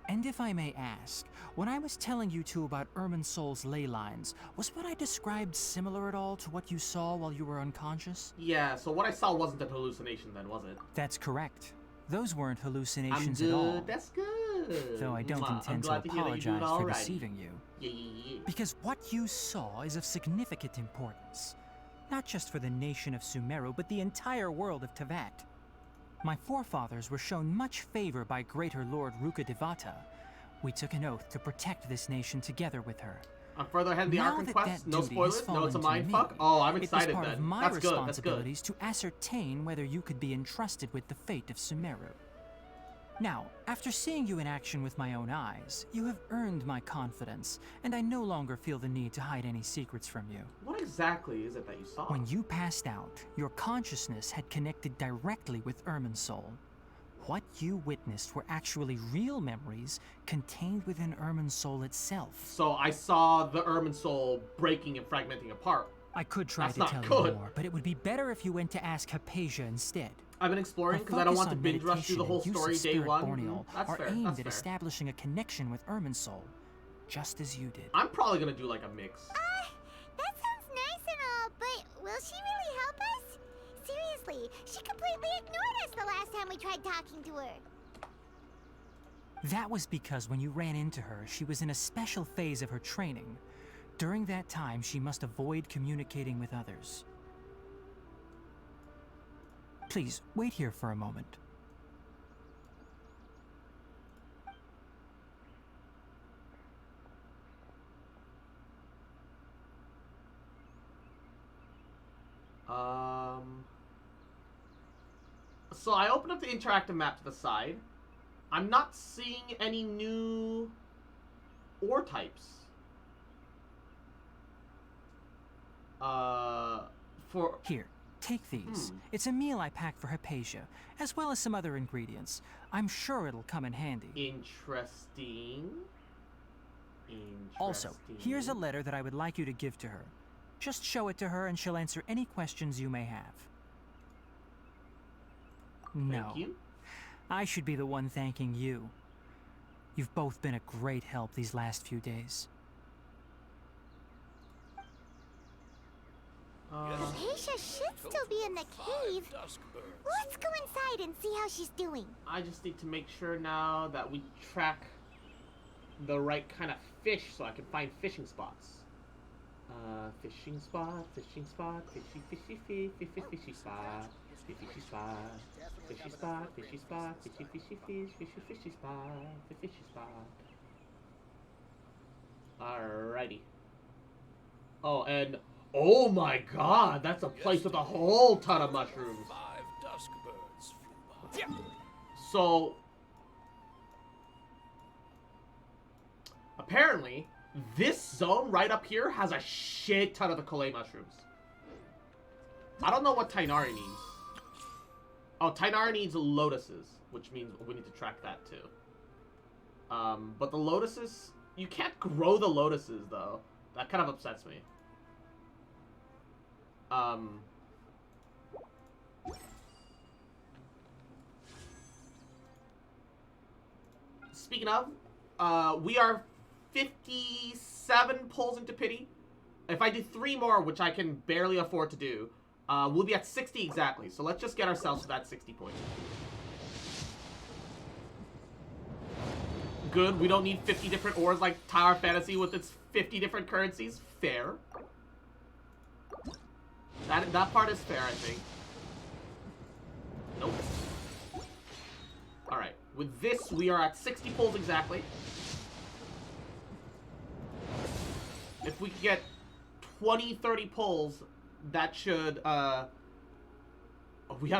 And if I may ask, when I was telling you two about Irmin's soul's ley lines, was what I described similar at all to what you saw while you were unconscious? Yeah, so what I saw wasn't an hallucination then, was it? That's correct. Those weren't I'm hallucinations good. at all. That's good. Though I don't Mwah. I'm intend to glad to hear that you're doing apologize for alrighty. deceiving you. Yeah. Because what you saw is of significant importance. Not just for the nation of SumerUwU, but the entire world of Teyvat. My forefathers were shown much favor by Greater Lord Rukkhadevata. We took an oath to protect this nation together with her. I'm further ahead in the Now Archon that quest. that No duty spoilers. has No, it's a fallen to mind me, fuck. Oh, I'm it was excited part then. of my That's good. That's good. responsibilities to ascertain whether you could be entrusted with the fate of SumerUwU. Now, after seeing you in action with my own eyes, you have earned my confidence, and I no longer feel the need to hide any secrets from you. What exactly is it that you saw? When you passed out, your consciousness had connected directly with Irmin's soul. What you witnessed were actually real memories contained within Irmin's soul itself. So I saw the Ermin soul breaking and fragmenting apart. I could try That's to not tell good. you more, but it would be better if you went to ask Hypatia instead. I've been exploring Our because I don't focus want to on binge rush through the whole meditation and use story of day spirit one. borneal That's are fair. aimed That's at fair. establishing a connection with Irmin's soul, just as you did. I'm probably gonna do like a mix. That sounds nice and all, but will she really help us? Seriously, she completely ignored us the last time we tried talking to her. That was because when you ran into her, she was in a special phase of her training. During that time, she must avoid communicating with others. Please, wait here for a moment. So I opened up the interactive map to the side. I'm not seeing any new ore types. Here, take these. It's a meal I packed for Hypatia, as well as some other ingredients. I'm sure it'll come in handy. Interesting. Also, here's a letter that I would like you to give to her. Just show it to her and she'll answer any questions you may have. No. Thank you. I should be the one thanking you. You've both been a great help these last few days. Hypatia should still be in the cave. Let's go inside and see how she's doing. I just need to make sure now that we track the right kind of fish so I can find fishing spots. Fishing spot, fishy, fishy, fishy, fishy spot. Fishy spot, fishy spot, fishy spot, fishy, fishy, fish, fishy, fishy spot, fishy spot. Alrighty. Oh, and oh my god, that's a place with a whole ton of mushrooms. So, apparently, this zone right up here has a shit ton of the Kolei mushrooms. I don't know what Tainari needs. Oh, Tainari needs lotuses, which means we need to track that too. But the lotuses, you can't grow the lotuses though. That kind of upsets me. Speaking of, we are 57 pulls into pity. If I do 3 more, which I can barely afford to do, we'll be at 60 exactly. So let's just get ourselves to that 60 point. Good, we don't need 50 different ores like Tower Fantasy with its 50 different currencies. Fair. That part is fair, I think. Nope. Alright, with this, we are at 60 pulls exactly. If we get 20, 30 pulls, that should, we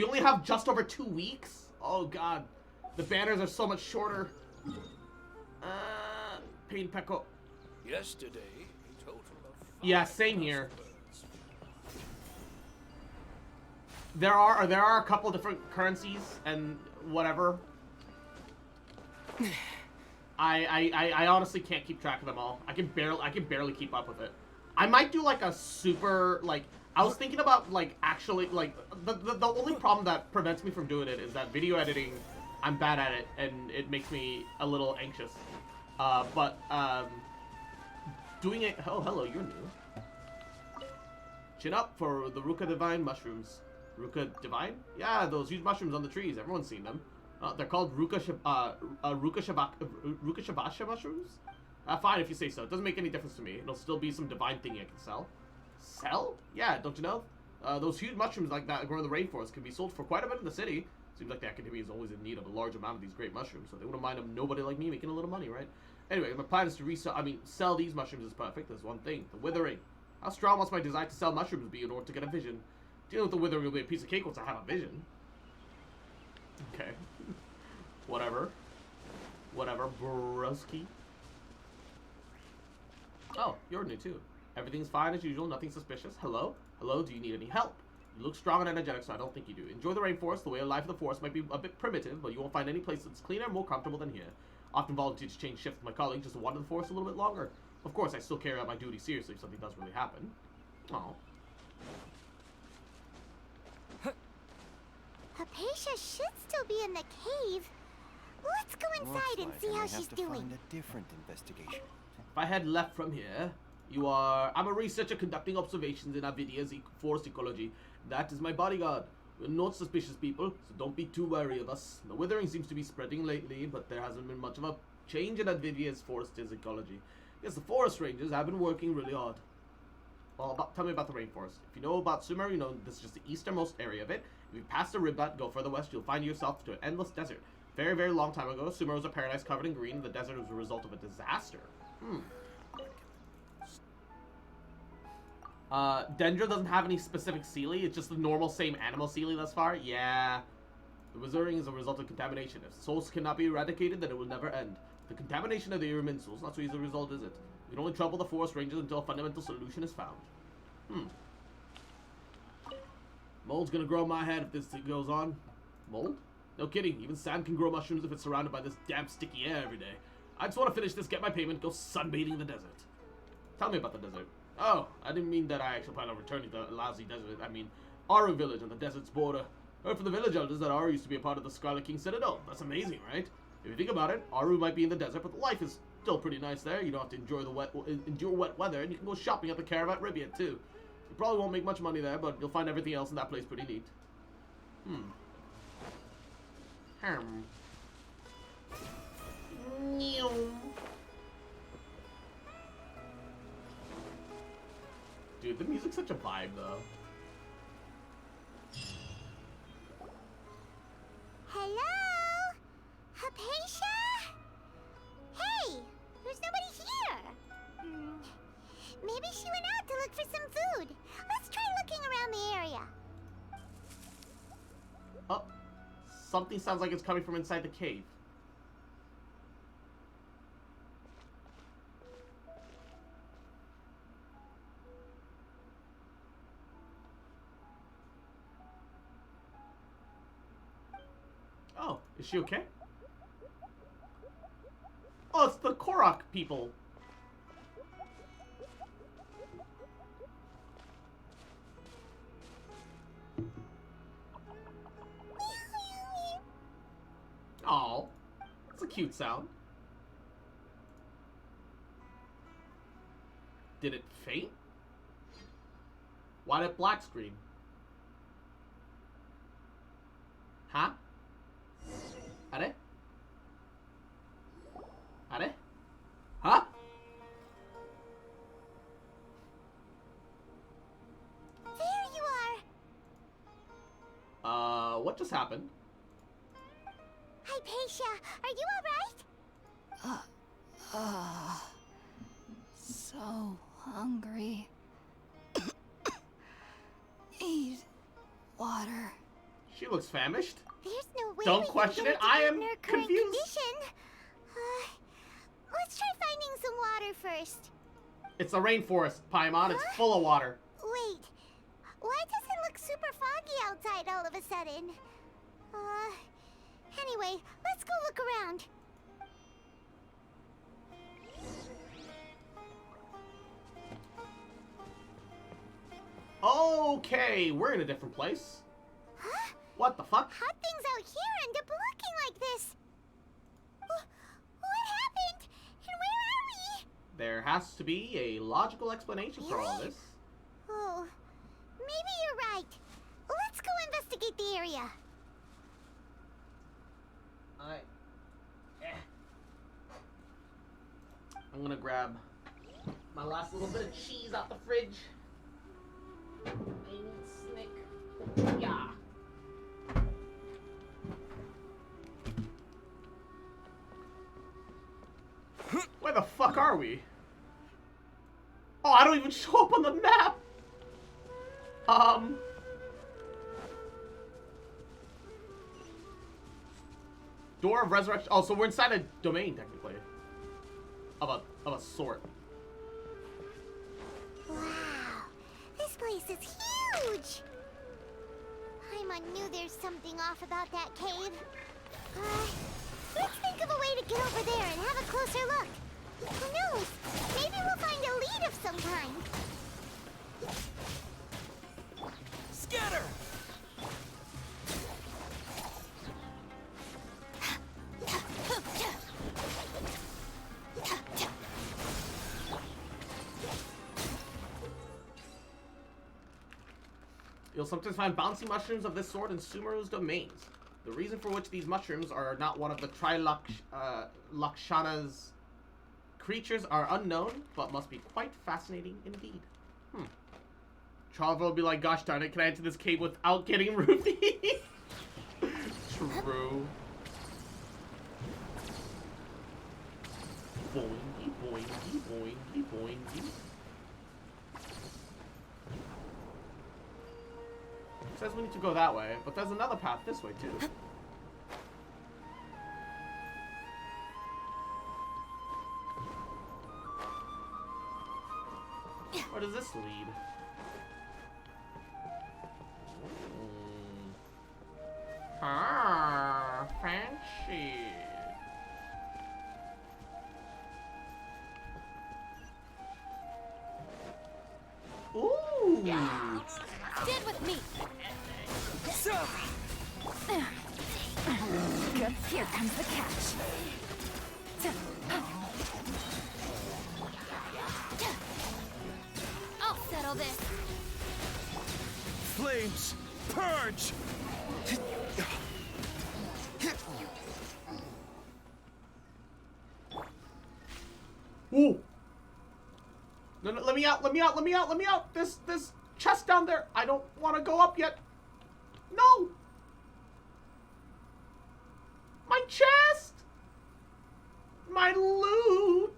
only have just over 2 weeks? Oh god. The banners are so much shorter. Pain Peko. Yesterday, a total of 5 Yeah, same here. There are a couple different currencies and whatever. I honestly can't keep track of them all. I can barely keep up with it. I might do like a super like I was thinking about like actually like the only problem that prevents me from doing it is that video editing, I'm bad at it and it makes me a little anxious. But doing it. Oh, hello, you're new. Chin up for the Ruka Divine mushrooms. Ruka Divine? Yeah, those huge mushrooms on the trees. Everyone's seen them. They're called Ruka Shabasha mushrooms? Fine if you say so. It doesn't make any difference to me. It'll still be some divine thing I can sell. Sell? Yeah, don't you know? Those huge mushrooms like that grow in the rainforest can be sold for quite a bit in the city. Seems like the Academy is always in need of a large amount of these great mushrooms, so they wouldn't mind nobody like me making a little money, right? Anyway, my plan is to sell these mushrooms is perfect. There's one thing, the withering. How strong must my desire to sell mushrooms be in order to get a vision? Dealing with the withering will be a piece of cake once I have a vision. Okay. Whatever. Whatever, broski. Oh, you're new too. Everything's fine as usual, nothing suspicious. Hello? Hello, do you need any help? You look strong and energetic, so I don't think you do. Enjoy the rainforest. The way of life of the forest might be a bit primitive, but you won't find any place that's cleaner and more comfortable than here. Often volunteer to change shifts with my colleagues just to wander the forest a little bit longer. Of course, I still carry out my duty seriously if something does really happen. Oh. Hypatia should still be in the cave. Let's go inside and see how she's doing. Find a different investigation. If I had left from here, I'm a researcher conducting observations in Avidia's forest ecology. That is my bodyguard. We're not suspicious people, so don't be too wary of us. The withering seems to be spreading lately, but there hasn't been much of a change in Avidia's forest ecology. Yes, the forest rangers have been working really hard. Well, tell me about the rainforest. If you know about Sumeru, you know this is just the easternmost area of it. If you pass the Ribbat, go further west, you'll find yourself to an endless desert. Very, very long time ago, Sumeru was a paradise covered in green. The desert was a result of a disaster. Dendra doesn't have any specific Seelie. It's just the normal same animal Seelie thus far. Yeah. The withering is a result of contamination. If souls cannot be eradicated, then it will never end. The contamination of the Irmin souls, not so easy a result, is it? We can only trouble the forest rangers until a fundamental solution is found. Mold's gonna grow my head if this thing goes on. Mold? No kidding. Even sand can grow mushrooms if it's surrounded by this damp, sticky air every day. I just want to finish this, get my payment, go sunbathing in the desert. Tell me about the desert. Oh, I didn't mean that I actually plan on returning to the lousy desert. I mean, Aru village on the desert's border. Heard from the village elders that Aru used to be a part of the Scarlet King Citadel. That's amazing, right? If you think about it, Aru might be in the desert, but life is still pretty nice there. You don't have to endure wet weather, and you can go shopping at the Caravat Riviera too. You probably won't make much money there, but you'll find everything else in that place pretty neat. Dude, the music's such a vibe, though. Hello? Hypatia? Hey, there's nobody here. Maybe she went out to look for some food. Let's try looking around the area. Oh, something sounds like it's coming from inside the cave. Oh, is she okay? Oh, it's the Korok people. Oh, that's a cute sound. Did it faint? Why did it black screen? Huh? Are? Are? Huh? There you are. What just happened? Hypatia, are you alright? So hungry. Need water. She looks famished. There's no way. Don't question it. I am confused. Condition. Let's try finding some water first. It's a rainforest, Paimon. It's full of water. Wait. Why does it look super foggy outside all of a sudden? Anyway, let's go look around. Okay, we're in a different place. Huh? What the fuck? How'd things out here end up looking like this? What happened? And where are we? There has to be a logical explanation for all this. Oh, maybe you're right. Let's go investigate the area. I'm gonna grab my last little bit of cheese out the fridge. I need Snick. Yeah. are we? Oh, I don't even show up on the map! Door of Resurrection. Oh, so we're inside a domain, technically. Of a sort. Wow, this place is huge! Paimon knew there's something off about that cave. Let's think of a way to get over there and have a closer look. Who knows? Maybe we'll find a lead of some kind. Scatter! You'll sometimes find bouncy mushrooms of this sort in SumerUwU's domains. The reason for which these mushrooms are not one of the Trilakshana's creatures are unknown, but must be quite fascinating indeed. Charvel will be like, gosh darn it, can I enter this cave without getting roofied? True. Boingy, boingy, boingy, boingy. It says we need to go that way, but there's another path this way too. Where does this lead? Ah, fancy. Ooh. Stand with me. Good. Here comes the catch. I'll settle this. Flames, purge! Ooh. No, let me out, let me out, let me out, let me out. This chest down there. I don't want to go up yet. No. My chest. My loot.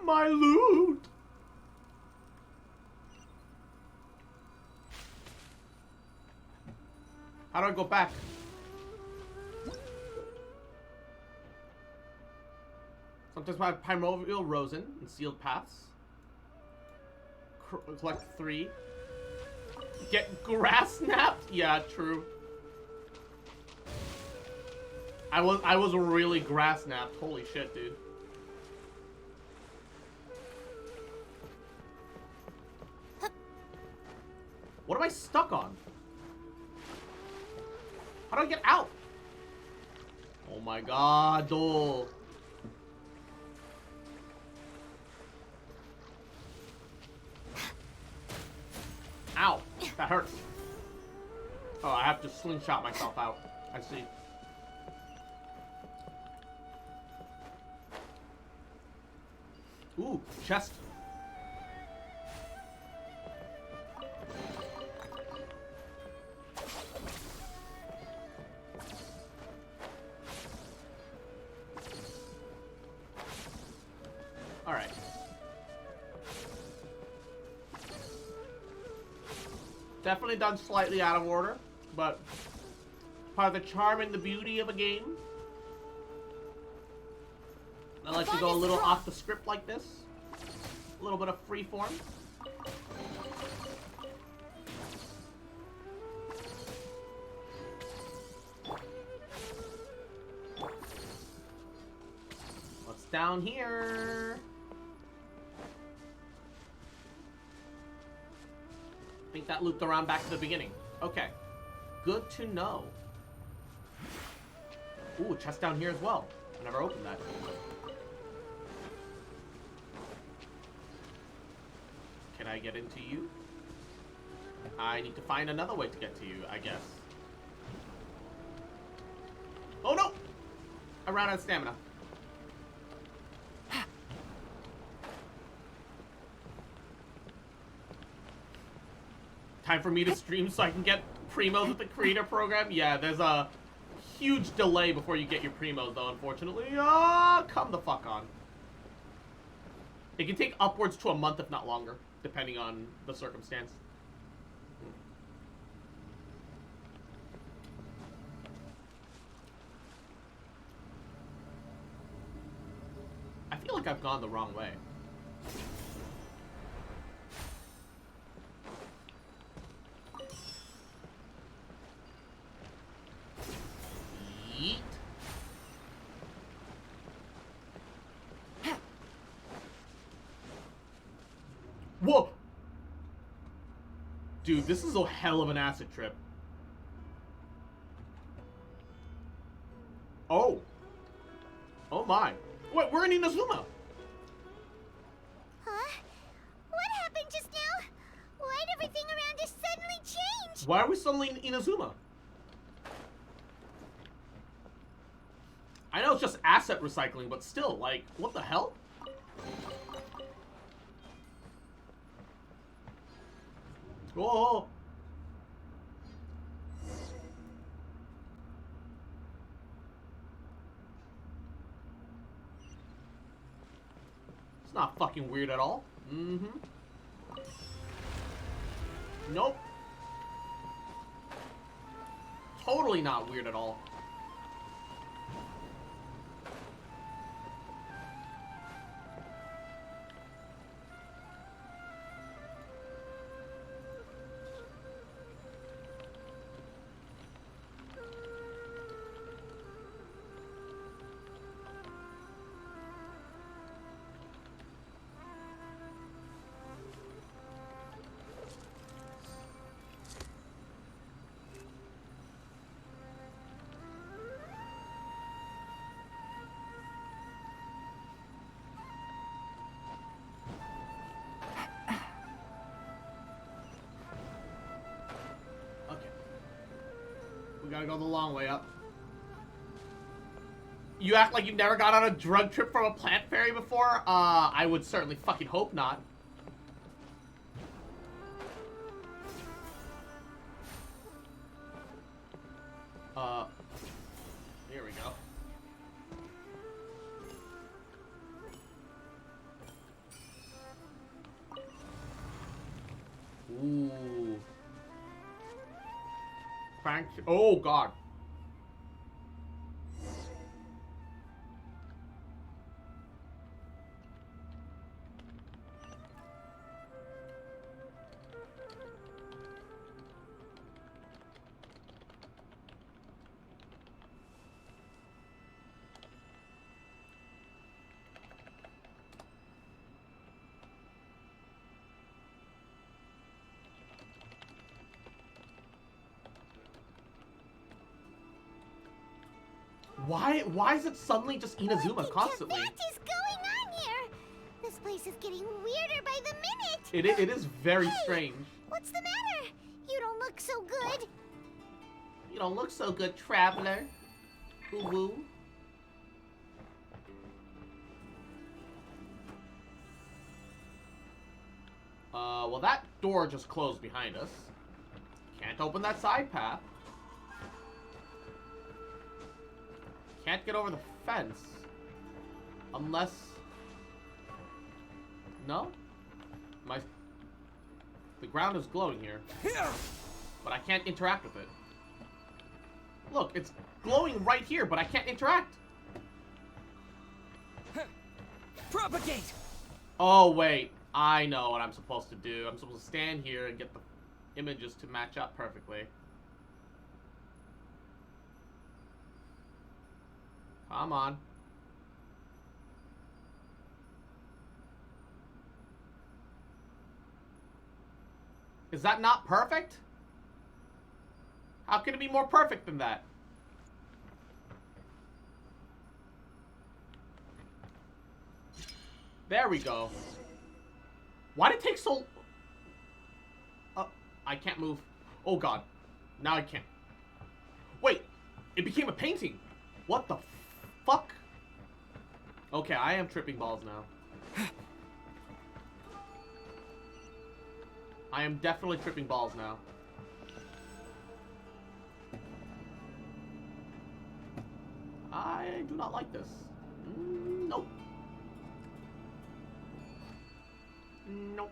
My loot. How do I go back? Sometimes I have primordial rosin and sealed paths. Collect 3. Get grass snapped? Yeah, true. I was really grass snapped. Holy shit, dude. What am I stuck on? How do I get out? Oh my god, dude. Ow, that hurts. Oh, I have to slingshot myself out. I see. Ooh, chest. All right. Definitely done slightly out of order, but part of the charm and the beauty of a game. I like to go a little off the script like this. A little bit of freeform. What's down here? I think that looped around back to the beginning. Okay. Good to know. Ooh, chest down here as well. I never opened that. Can I get into you? I need to find another way to get to you, I guess. Oh no! I ran out of stamina. Time for me to stream so I can get primos with the creator program? Yeah, there's a huge delay before you get your primos, though, unfortunately. Ah, come the fuck on. It can take upwards to a month, if not longer, depending on the circumstance. I feel like I've gone the wrong way. Yeet. Whoa! Dude, this is a hell of an acid trip. Oh. Oh my. Wait, we're in Inazuma. Huh? What happened just now? Why'd everything around us suddenly change? Why are we suddenly in Inazuma? I know it's just asset recycling, but still, like, what the hell? Whoa! It's not fucking weird at all. Mm-hmm. Nope. Totally not weird at all. We gotta go the long way up. You act like you've never got on a drug trip from a plant fairy before? I would certainly fucking hope not. Here we go. Ooh. Thanks. Oh, God. Why is it suddenly just Inazuma constantly? What is going on here? This place is getting weirder by the minute. It is very strange. What's the matter? You don't look so good. You don't look so good, traveler. Woo. Well, that door just closed behind us. Can't open that side path. Can't get over the fence. Unless... No? The ground is glowing here. But I can't interact with it. Look, it's glowing right here, but I can't interact. Propagate! Oh, wait. I know what I'm supposed to do. I'm supposed to stand here and get the images to match up perfectly. Come on. Is that not perfect? How can it be more perfect than that? There we go. Why did it take so... I can't move. Oh, God. Now I can't. Wait. It became a painting. What the fuck? Okay, I am tripping balls now. I am definitely tripping balls now. I do not like this. Nope. Nope.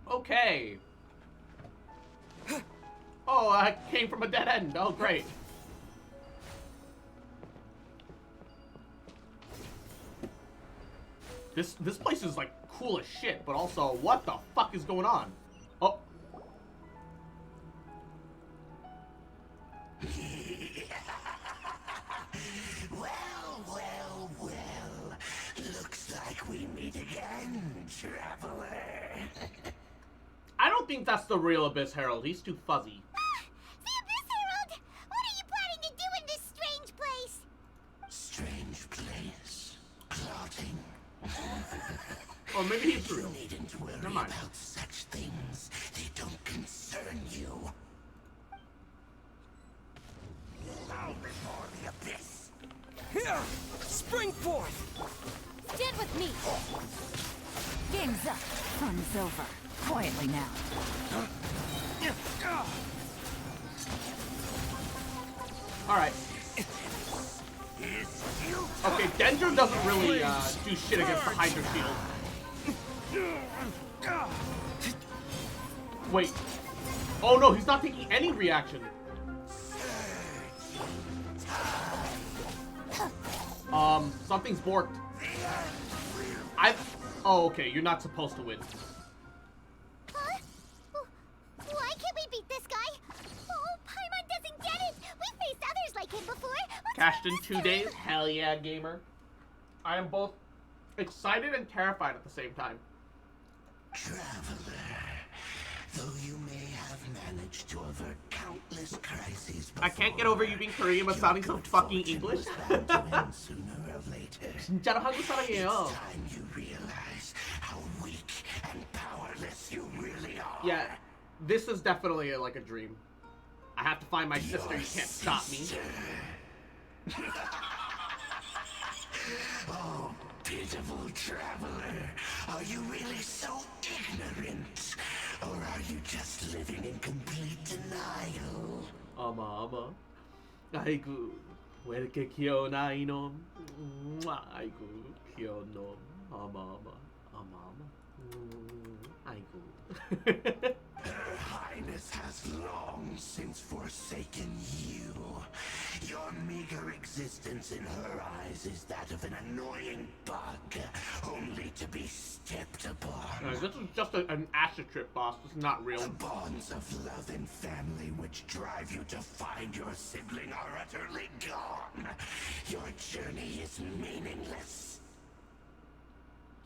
Okay. Oh, I came from a dead end. Oh, great. This place is like cool as shit, but also, what the fuck is going on? Oh. Well. Looks like we meet again, traveler. I don't think that's the real Abyss Herald. He's too fuzzy. The Abyss Herald! What are you planning to do in this strange place? Strange place. Plotting. Or maybe he's real. You needn't worry Never mind. about such things. They don't concern you. Bow before the abyss. Here! Spring forth! Stand with me! Game's up. Fun's over. Quietly now. Alright. Okay, Dendro doesn't really do shit against the Hydra Shield. Wait. Oh no, he's not taking any reaction. Something's borked. Oh, okay, you're not supposed to win. Huh? Why can't we beat this guy? Oh, Paimon doesn't get it! We've faced others like him before! Cashed in 2 days? Hell yeah, gamer. I am both excited and terrified at the same time. Traveler, though you may have managed to avert countless crises before, I can't get over you being Korean but sounding so fucking English. sooner or later. 진짜로 한국 사람이에요. It's time you realize how weak and powerless you really are. Yeah, this is definitely like a dream. I have to find my sister. You can't stop me. Oh, pitiful traveler. Are you really so ignorant? Or are you just living in complete denial? Ama. 아이고, 왜 이렇게 귀여우나 이놈. 아이고, 귀여운 놈. Ama. 아이고. Her Highness has long since forsaken you. Your meager existence in her eyes is that of an annoying bug, only to be stepped upon. This is just an acid trip, boss. This is not real. The bonds of love and family which drive you to find your sibling are utterly gone. Your journey is meaningless.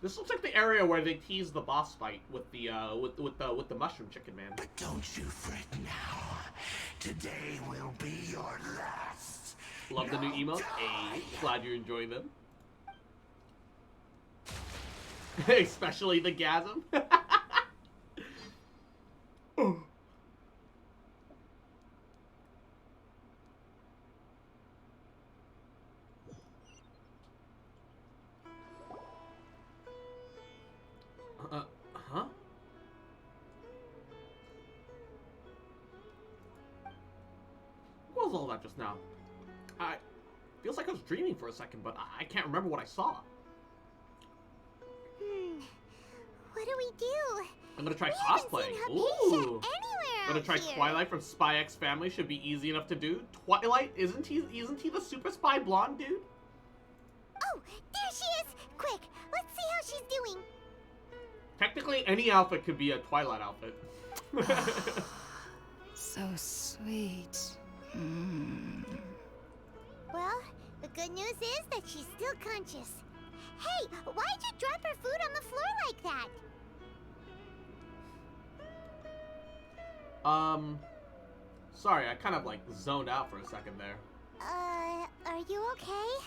This looks like the area where they tease the boss fight with the with the mushroom chicken man. But don't you fret now. Today will be your last. Love the new emotes. Hey, glad you're enjoying them. Especially the gasm. Oh. Huh? What was all that just now? Feels like I was dreaming for a second, but I can't remember what I saw. What do we do? I'm gonna try We haven't cosplay. seen Hypatia Ooh. anywhere I'm gonna out try here. Twilight from Spy X Family. Should be easy enough to do. Twilight, isn't he the super spy blonde dude? Oh, there she is! Quick, let's see how she's doing. Technically, any outfit could be a Twilight outfit. So sweet. Well, the good news is that she's still conscious. Hey, why'd you drop her food on the floor like that? Sorry, I kind of like zoned out for a second there. Are you okay?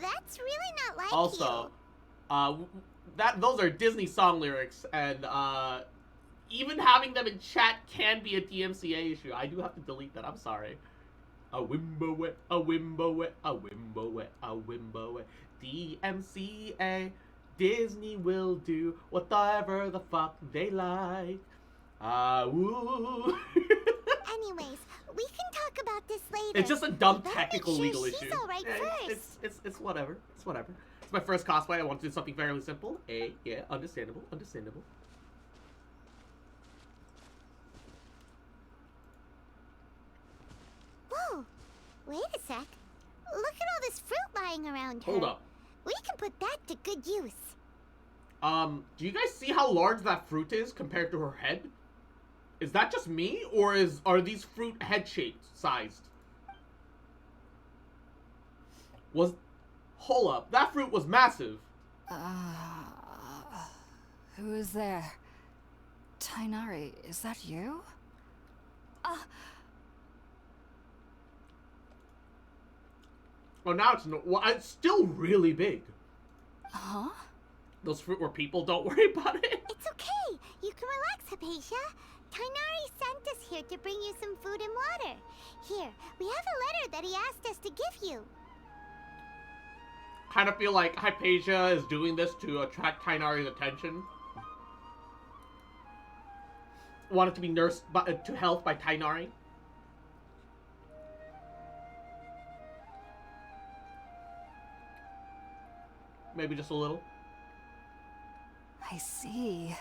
That's really not like Also, those are Disney song lyrics, and even having them in chat can be a DMCA issue. I do have to delete that. I'm sorry. A wimbo, a wimbo, a wimbo, a wimbo, DMCA, Disney will do whatever the fuck they like. Woo. Anyways, we can talk about this later. It's just a dumb Better technical make legal sure issue. She's all right first. It's whatever. It's whatever. It's my first cosplay. I want to do something fairly simple. Yeah, understandable. Understandable. Whoa! Wait a sec. Look at all this fruit lying around her. Hold up. We can put that to good use. Do you guys see how large that fruit is compared to her head? Is that just me, or are these fruit head-shaped sized? Hold up, that fruit was massive. Who is there? Tainari, is that you? Well, now it's still really big. Huh? Those fruit were people, don't worry about it. It's okay. You can relax, Hypatia. Tainari sent us here to bring you some food and water. Here, we have a letter that he asked us to give you. Kind of feel like Hypatia is doing this to attract Tainari's attention. Wanted to be nursed to health by Tainari. Maybe just a little. I see.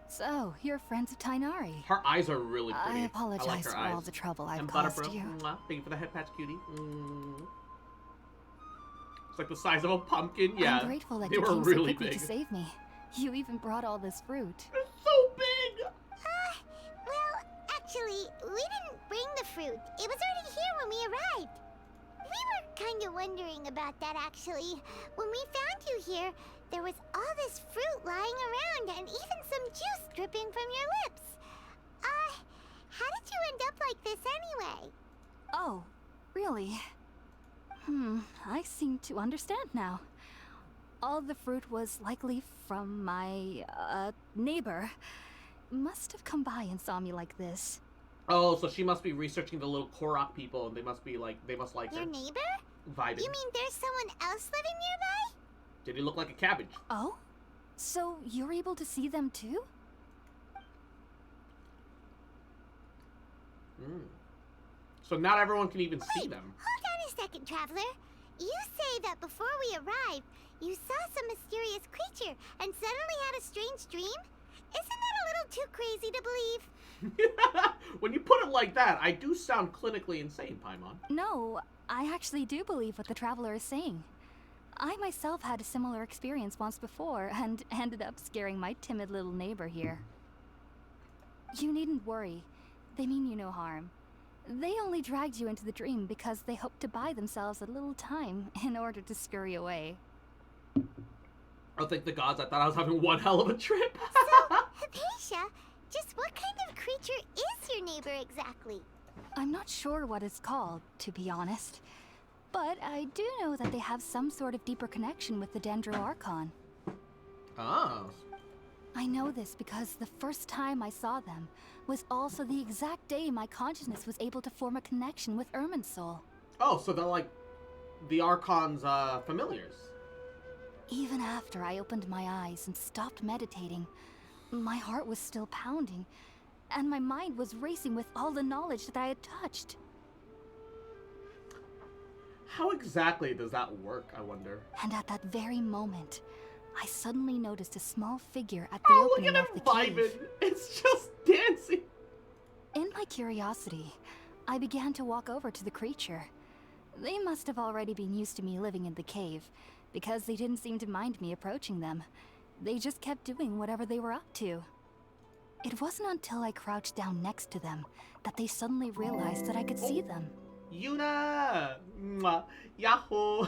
So, you're friends of Tainari. Her eyes are really pretty. I apologize like her for eyes. all the trouble I've And caused Butterbro, you. mwah, thank you for the head patch, cutie. It's like the size of a pumpkin. Yeah, I'm grateful that they you were came really so quickly big. to save me. You even brought all this fruit. It's so big. Well, actually, we didn't bring the fruit. It was already here when we arrived. We were kind of wondering about that, actually. When we found you here, there was all this fruit lying around and even some juice dripping from your lips. How did you end up like this anyway? Oh, really? I seem to understand now. All the fruit was likely from my, neighbor. Must have come by and saw me like this. Oh, so she must be researching the little Korok people, and they must like Your her. neighbor? Vibing. You mean there's someone else living nearby? Did he look like a cabbage? Oh? So you're able to see them too? So not everyone can even see them. Hold on a second, Traveler. You say that before we arrived, you saw some mysterious creature and suddenly had a strange dream? Isn't that a little too crazy to believe? When you put it like that, I do sound clinically insane, Paimon. No, I actually do believe what the Traveler is saying. I myself had a similar experience once before and ended up scaring my timid little neighbor here. You needn't worry. They mean you no harm. They only dragged you into the dream because they hoped to buy themselves a little time in order to scurry away. Oh, thank the gods, I thought I was having one hell of a trip. So, Hypatia, just what kind of creature is your neighbor exactly? I'm not sure what it's called, to be honest. But I do know that they have some sort of deeper connection with the Dendro Archon. Oh. I know this because the first time I saw them was also the exact day my consciousness was able to form a connection with Irminsul. Oh, so they're like the Archon's familiars. Even after I opened my eyes and stopped meditating, my heart was still pounding, and my mind was racing with all the knowledge that I had touched. How exactly does that work, I wonder? And at that very moment, I suddenly noticed a small figure at the opening look at of the him vibing. cave. It's just dancing. In my curiosity, I began to walk over to the creature. They must have already been used to me living in the cave, because they didn't seem to mind me approaching them. They just kept doing whatever they were up to. It wasn't until I crouched down next to them that they suddenly realized that I could see them. Yuna! Mwah. Yahoo!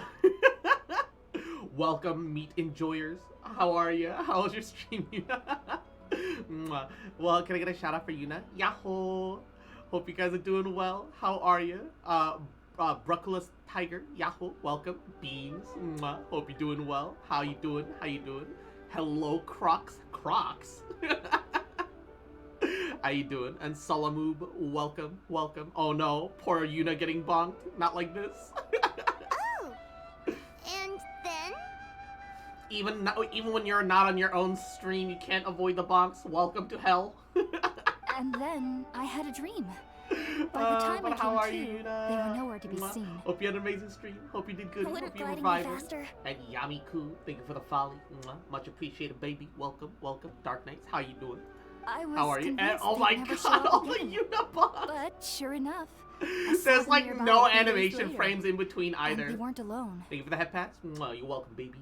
Welcome, meat enjoyers. How are you? How was your stream, Yuna? Mwah. Well, can I get a shout out for Yuna? Yahoo! Hope you guys are doing well. How are you? Bruckless Tiger, Yahoo! Welcome. Beans, mwah. Hope you're doing well. How you doing? How you doing? Hello, Crocs. Crocs? How you doing? And Salamoob, welcome, welcome. Oh no, poor Yuna getting bonked. Not like this. Oh! And then? Even when you're not on your own stream, you can't avoid the bonks. Welcome to hell. And then I had a dream. By the time I came to, they were nowhere to be seen. Hope you had an amazing stream. Hope you did good. Would Hope it you gliding revived. me faster? And Yamiku, thank you for the folly. Much appreciated, baby. Welcome, welcome. Dark Knights, how you doing? I was How are you? And, convinced oh my they'd never show god, up all the again. Unabomb! But sure enough, I saw There's them like nearby no a few days animation later. frames in between either. And they weren't alone. Thank you for the head pats. You're welcome, baby.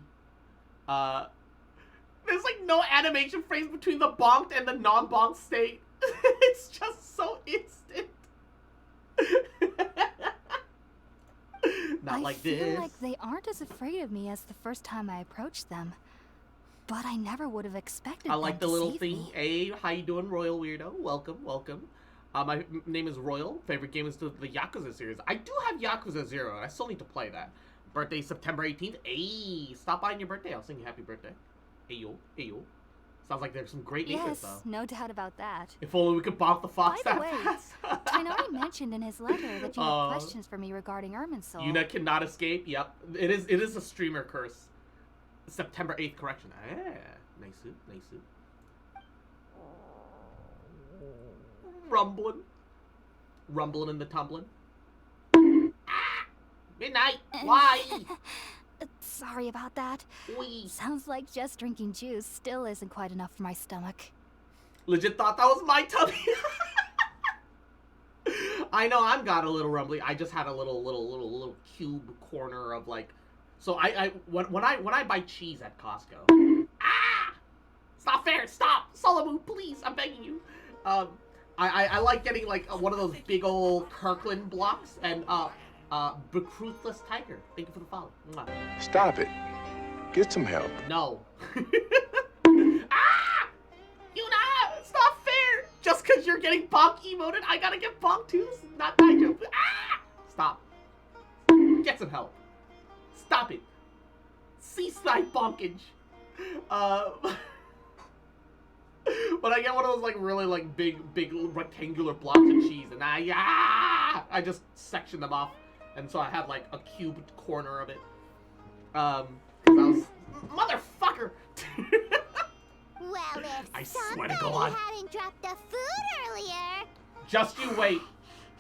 There's like no animation frames between the bonked and the non-bonked state. It's just so instant. Not like this. I feel like they aren't as afraid of me as the first time I approached them. But I never would have expected I like the them to little save thing. me. Hey, how you doing, Royal Weirdo? Welcome, welcome. My name is Royal. Favorite game is the Yakuza series. I do have Yakuza 0, and I still need to play that. Birthday September 18th. Hey, stop by on your birthday. I'll sing you happy birthday. Hey yo, hey yo. Sounds like there's some great names Yes, though. no doubt about that. If only we could bonk the fox By the that way, fast. Tainari mentioned in his letter that you had questions for me regarding Irminsul. Yuna cannot escape. Yep, it is a streamer curse. September 8th correction. Yeah, nice suit, nice suit. Rumbling in the tumbling. Ah! Midnight. Why? Sorry about that. Wee. Sounds like just drinking juice still isn't quite enough for my stomach. Legit thought that was my tummy. I know I'm got a little rumbly. I just had a little cube corner of like. So when I buy cheese at Costco. Ah! It's not fair. Stop, SumerUwU, please. I'm begging you. I like getting like one of those big old Kirkland blocks and Recruitless Tiger. Thank you for the follow. Mwah. Stop it. Get some help. No. Ah! Yuna! It's not fair! Just because you're getting bonk emoted, I gotta get bonk too? This is not that joke. Ah! Stop. Get some help. Stop it. Cease thy bonkage. But I get one of those like really like big rectangular blocks of cheese and I just section them off. And so I have like a cubed corner of it. 'Cause I was motherfucker. Well, if I swear somebody to God. hadn't dropped the food earlier. Just you wait.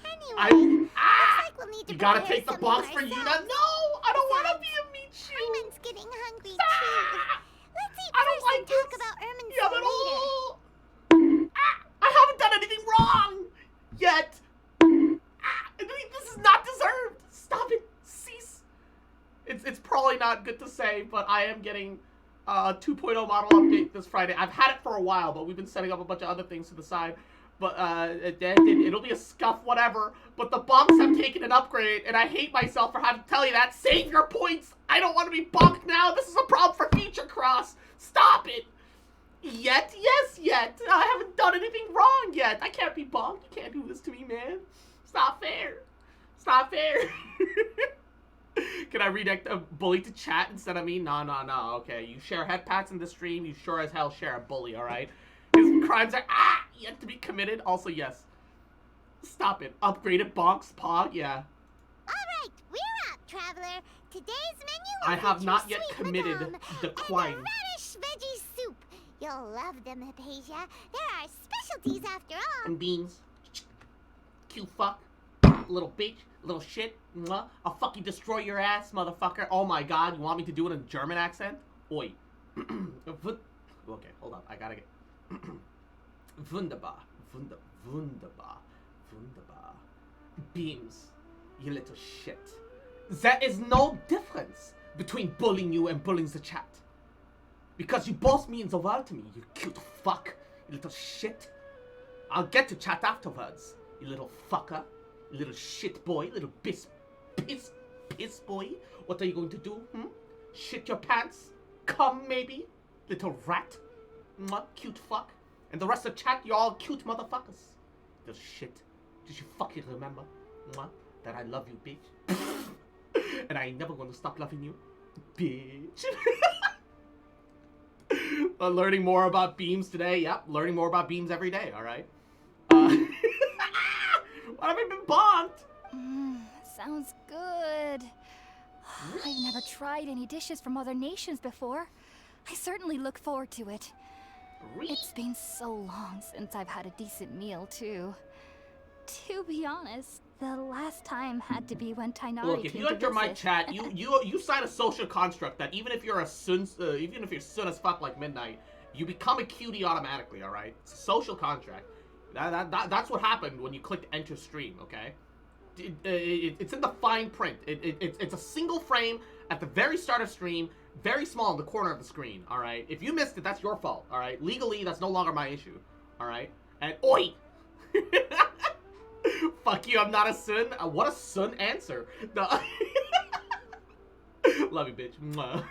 Anyway, looks like we'll need to You gotta prepare take the something box for Yuna. ourselves. No, I don't want to be a meat shoe. Herman's getting hungry too. Let's eat I don't first like and talk this. about Herman's Yeah, but later. I haven't done anything wrong yet. This is not deserved. Stop it. Cease. It's probably not good to say, but I am getting a 2.0 model update this Friday. I've had it for a while, but we've been setting up a bunch of other things to the side. But it'll be a scuff, whatever. But the bonks have taken an upgrade, and I hate myself for having to tell you that. Save your points. I don't want to be bonked now. This is a problem for Future Cross. Stop it. Yet? Yes, yet. I haven't done anything wrong yet. I can't be bonked. You can't do this to me, man. It's not fair. It's not fair. Can I redirect a bully to chat instead of me? No. Okay, you share head pats in the stream. You sure as hell share a bully, alright? His crimes are yet to be committed. Also, yes. Stop it. Upgraded bonks, pog, yeah. Alright, we're out, traveler. Today's menu will I have feature not yet sweet committed madame the and crime. a radish veggie soup. You'll love them, Hypatia. There are specialties after all. And beans. Cute fuck. Little bitch. Little shit. Mwah. I'll fucking destroy your ass, motherfucker. Oh my god, you want me to do it in a German accent? Oi. Okay, hold on. I gotta get... Wunderbar. Wunderbar. Beams. You little shit. There is no difference between bullying you and bullying the chat. Because you both mean the world to me, you cute fuck. You little shit. I'll get to chat afterwards, you little fucker. You little shit boy, little piss boy. What are you going to do, Shit your pants? Come, maybe? Little rat? Mwah, cute fuck. And the rest of chat, you're all cute motherfuckers. Little shit. Did you fucking remember, mwah, that I love you, bitch? And I ain't never gonna stop loving you, bitch. Learning more about beams today. Yep, learning more about beams every day, alright? Why have I been bonked? Sounds good. I've never tried any dishes from other nations before. I certainly look forward to it. Really? It's been so long since I've had a decent meal, too. To be honest, the last time had to be when Tainari Look, if came you to enter my visit. chat, you sign a social construct that even if you're even if you're soon as fuck like Midnight, you become a cutie automatically. All right, it's a social contract. That's what happened when you clicked enter stream. Okay, it's in the fine print. It's a single frame at the very start of stream, very small in the corner of the screen. All right, if you missed it, that's your fault. All right, legally, that's no longer my issue. All right, and oi. Fuck you, I'm not a Sun. What a Sun answer. No. Love you, bitch. Mwah.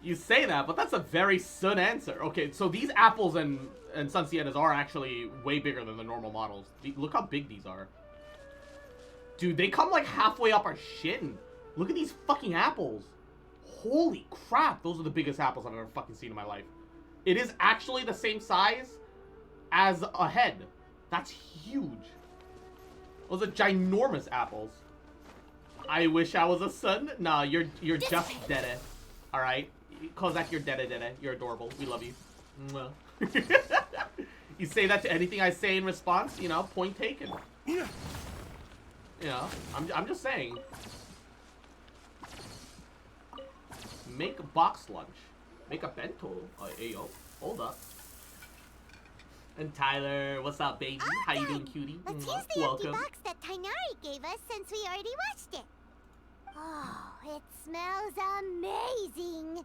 You say that, but that's a very Sun answer. Okay, so these apples and Sun Sienas are actually way bigger than the normal models. Look how big these are. Dude, they come like halfway up our shin. Look at these fucking apples. Holy crap, those are the biggest apples I've ever fucking seen in my life. It is actually the same size as a head. That's huge. Those are ginormous apples. I wish I was a Sun. Nah, you're just dede. Alright? Kozak, you're dede. You're adorable. We love you. Mwah. You say that to anything I say in response, you know, point taken. You know, I'm just saying. Make a box lunch. Make a bento. Ayo. Hold up. And Tyler, what's up, baby? Awesome. How you doing, cutie? Let's use the Welcome. empty box that Tainari gave us since we already watched it. Oh, it smells amazing.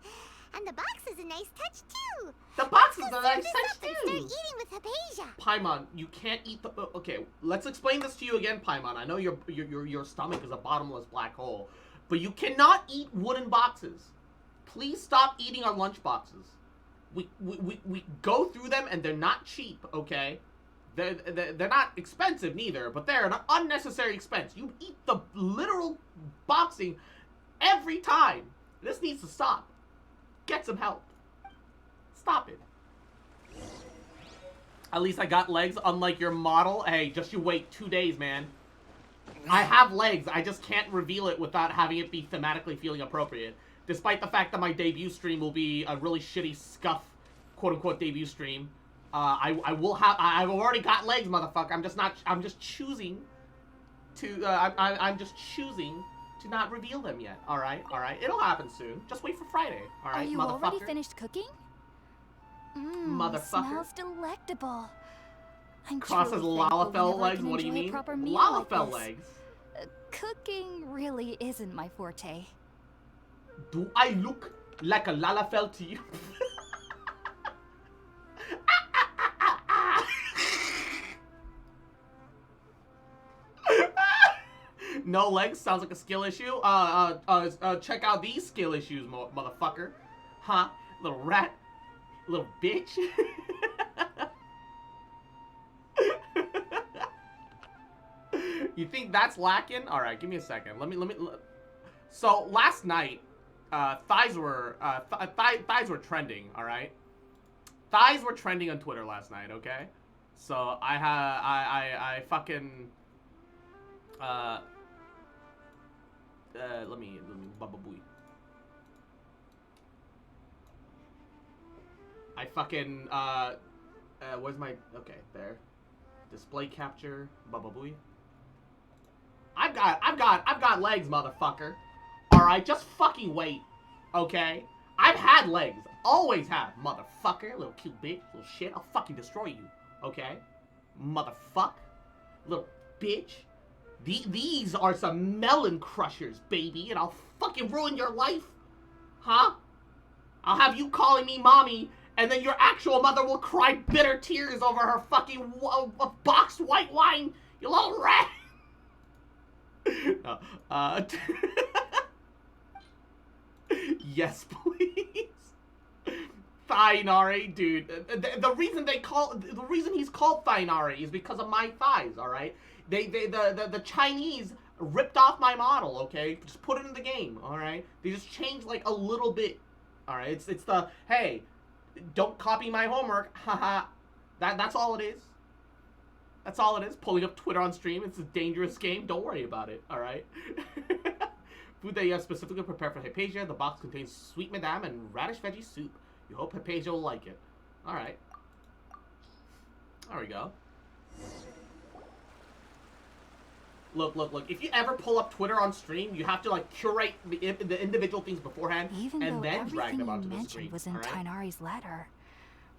And the box is a nice touch, too. The box is Let's a go nice serve this touch, up and too. start eating with Hypatia. Paimon, you can't eat the... okay, let's explain this to you again, Paimon. I know your stomach is a bottomless black hole, but you cannot eat wooden boxes. Please stop eating our lunch boxes. We go through them and they're not cheap, okay? They're not expensive neither, but they're an unnecessary expense. You eat the literal boxing every time. This needs to stop. Get some help. Stop it. At least I got legs, unlike your model. Hey, just you wait 2 days, man. I have legs. I just can't reveal it without having it be thematically feeling appropriate. Despite the fact that my debut stream will be a really shitty scuff, quote-unquote, debut stream. I've already got legs, motherfucker. I'm just choosing to, I'm just choosing to not reveal them yet. Alright? It'll happen soon. Just wait for Friday. Alright, Are you motherfucker? already finished cooking? Motherfucker. Smells delectable. I'm Crosses truly thankful Lalafell whenever I legs? can What do you enjoy a mean? proper meal like Lalafell this. legs? Cooking really isn't my forte. Do I look like a Lalafell to you? No legs sounds like a skill issue. Check out these skill issues, motherfucker. Huh? Little rat. Little bitch. You think that's lacking? All right, give me a second. Let me. So last night, thighs were trending. All right, thighs were trending on Twitter last night. Okay, so I fucking let me baba booey. I fucking where's my okay there display capture baba booey. I've got legs, motherfucker. Alright, just fucking wait. Okay? I've had legs. Always have, motherfucker. Little cute bitch. Little shit. I'll fucking destroy you. Okay? Motherfuck. Little bitch. These are some melon crushers, baby. And I'll fucking ruin your life. Huh? I'll have you calling me mommy. And then your actual mother will cry bitter tears over her fucking boxed white wine. You little rat. Yes, please. Thainari, dude. The reason he's called Thainari is because of my thighs. All right. The Chinese ripped off my model. Okay, just put it in the game. All right. They just changed like a little bit. All right. It's the hey, don't copy my homework. Haha. That's all it is. That's all it is. Pulling up Twitter on stream. It's a dangerous game. Don't worry about it. All right. Food that you have specifically prepared for Hypatia. The box contains sweet madame and radish veggie soup. You hope Hypatia will like it. Alright. There we go. Look, look, look. If you ever pull up Twitter on stream, you have to, like, curate the individual things beforehand and then drag them onto the screen. Was in Tighnari's letter.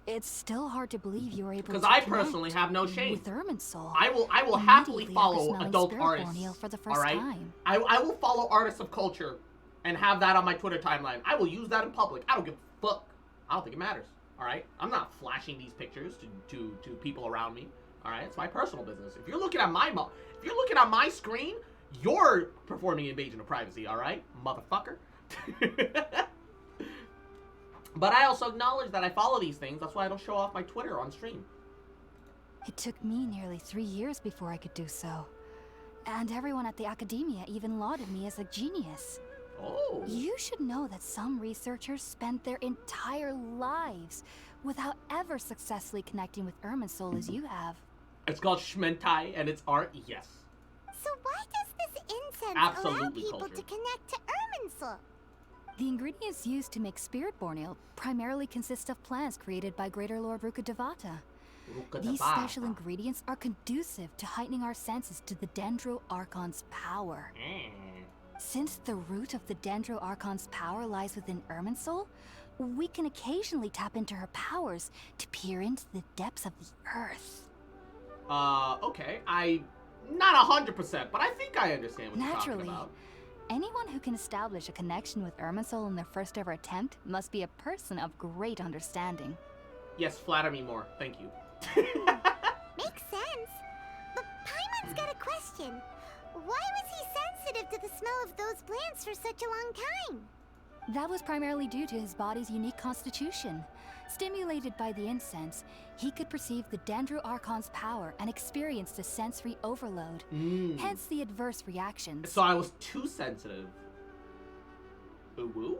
It's still hard to believe you were able to because I personally have no shame. With Irminsul. I will happily follow adult artists. For the first time. I will follow artists of culture and have that on my Twitter timeline. I will use that in public. I don't give a fuck. I don't think it matters. Alright? I'm not flashing these pictures to people around me. Alright? It's my personal business. If you're looking at my screen, you're performing invasion of privacy, alright? Motherfucker. But I also acknowledge that I follow these things. That's why I don't show off my Twitter on stream. It took me nearly 3 years before I could do so. And everyone at the academia even lauded me as a genius. Oh. You should know that some researchers spent their entire lives without ever successfully connecting with Irminsul as you have. It's called Shmentai, and it's art, yes. So why does this incense allow people to connect to Irminsul? The ingredients used to make Spirit Borneo primarily consist of plants created by Greater Lord Rukkhadevata. These special ingredients are conducive to heightening our senses to the Dendro Archon's power. Since the root of the Dendro Archon's power lies within Irminsul, we can occasionally tap into her powers to peer into the depths of the earth. Okay. Not 100%, but I think I understand what you're talking about. Anyone who can establish a connection with Irminsul in their first ever attempt must be a person of great understanding. Yes, flatter me more. Thank you. Makes sense. But Paimon's got a question. Why was he sensitive to the smell of those plants for such a long time? That was primarily due to his body's unique constitution. Stimulated by the incense, he could perceive the Dendro Archon's power and experienced a sensory overload. Hence the adverse reactions. So I was too sensitive. Uwu?